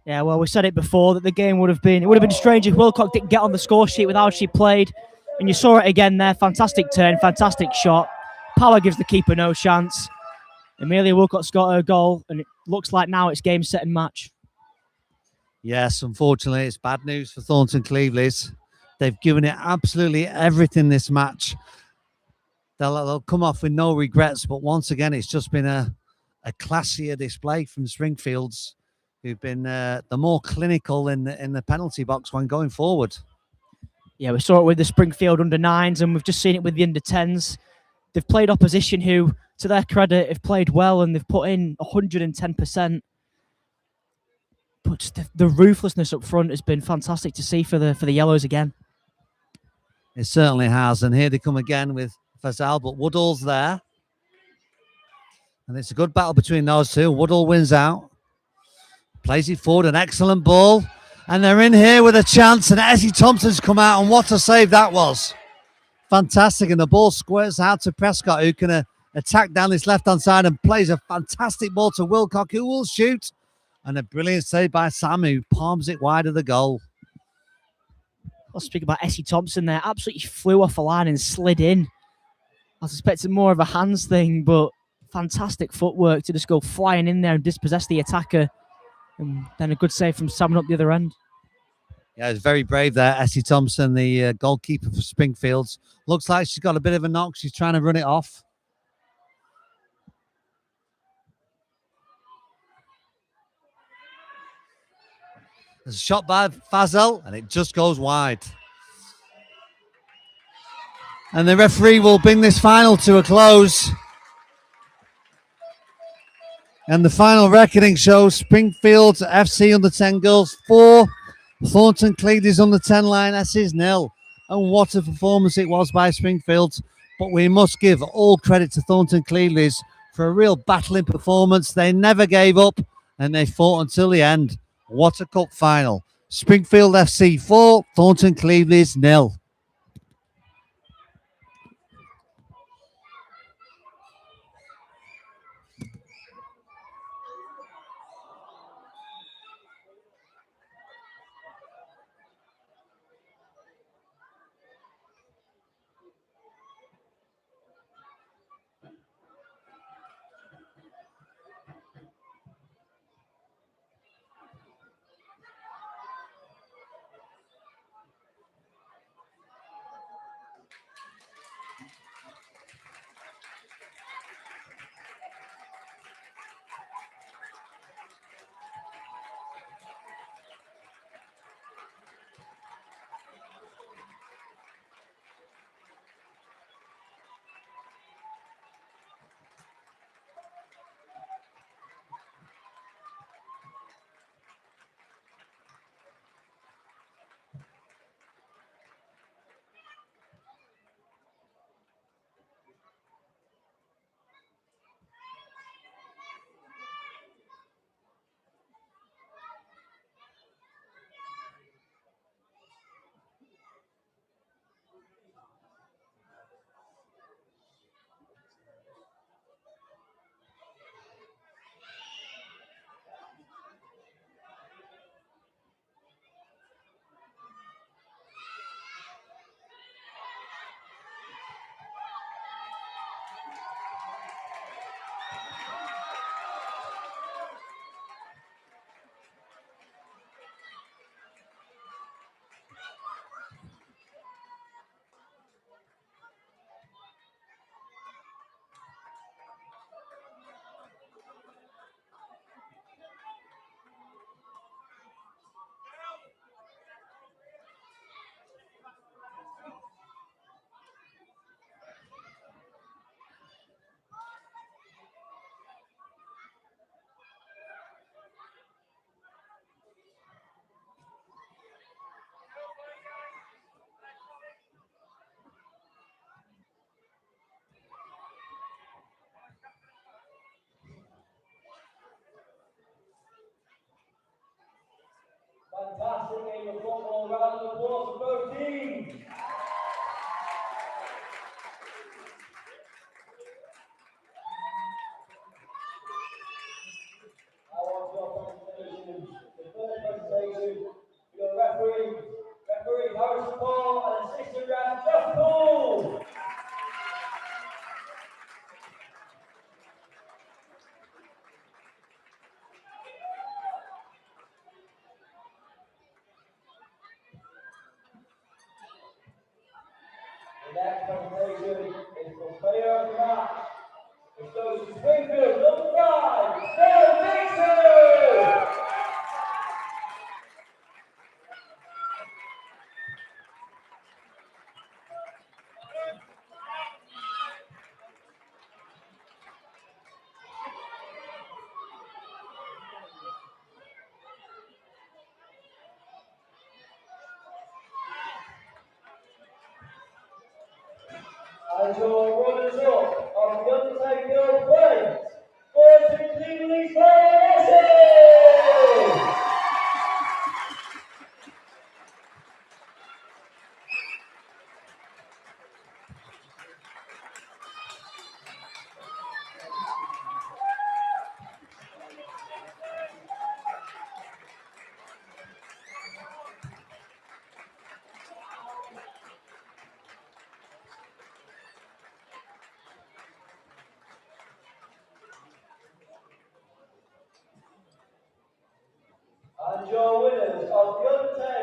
Speaker 11: Yeah, well, we said it before that the game would have been strange if Wilcock didn't get on the score sheet with how she played. And you saw it again there. Fantastic turn, fantastic shot. Power gives the keeper no chance. Amelia Wilcock's got her goal, and it looks like now it's game, set, and match.
Speaker 10: Yes, unfortunately, it's bad news for Thornton Cleveley's. They've given it absolutely everything this match. They'll come off with no regrets, but once again, it's just been a classier display from Springfield's, who've been the more clinical in the penalty box when going forward.
Speaker 11: Yeah, we saw it with the Springfield under-9s, and we've just seen it with the under-10s. They've played opposition who, to their credit, have played well, and they've put in 110%. But the ruthlessness up front has been fantastic to see for the Yellows again.
Speaker 10: It certainly has. And here they come again with Fazal, but Woodall's there. And it's a good battle between those two. Woodall wins out. Plays it forward, an excellent ball. And they're in here with a chance, and Essie Thompson's come out, and what a save that was. Fantastic, and the ball squirts out to Prescott, who can attack down this left-hand side and plays a fantastic ball to Wilcock, who will shoot. And a brilliant save by Sam, who palms it wide of the goal.
Speaker 11: I'll speak about Essie Thompson there. Absolutely flew off the line and slid in. I was expecting more of a hands thing, but fantastic footwork to just go flying in there and dispossess the attacker. And then a good save from Sam up the other end.
Speaker 10: Yeah, it's very brave there. Essie Thompson, the goalkeeper for Springfield. Looks like she's got a bit of a knock. She's trying to run it off. There's a shot by Fazal, and it just goes wide. And the referee will bring this final to a close. And the final reckoning shows Springfield FC under 10 girls 4, Thornton Clevedys under 10 Lionesses 0. And what a performance it was by Springfield. But we must give all credit to Thornton Clevedys for a real battling performance. They never gave up, and they fought until the end. What a cup final. Springfield FC 4, Thornton Clevedys 0.
Speaker 6: fantastic game of football. Round of applause for both teams. I want your presentation. The first presentation, your referee Harrison Paul and assistant ref Jeff Poole. The next presentation is for player of the match. It goes to Springfield, number 5, decisive. And your runners up of the Undertaker plate, Coulton Cleveland Messi! And your winners of the Undertaker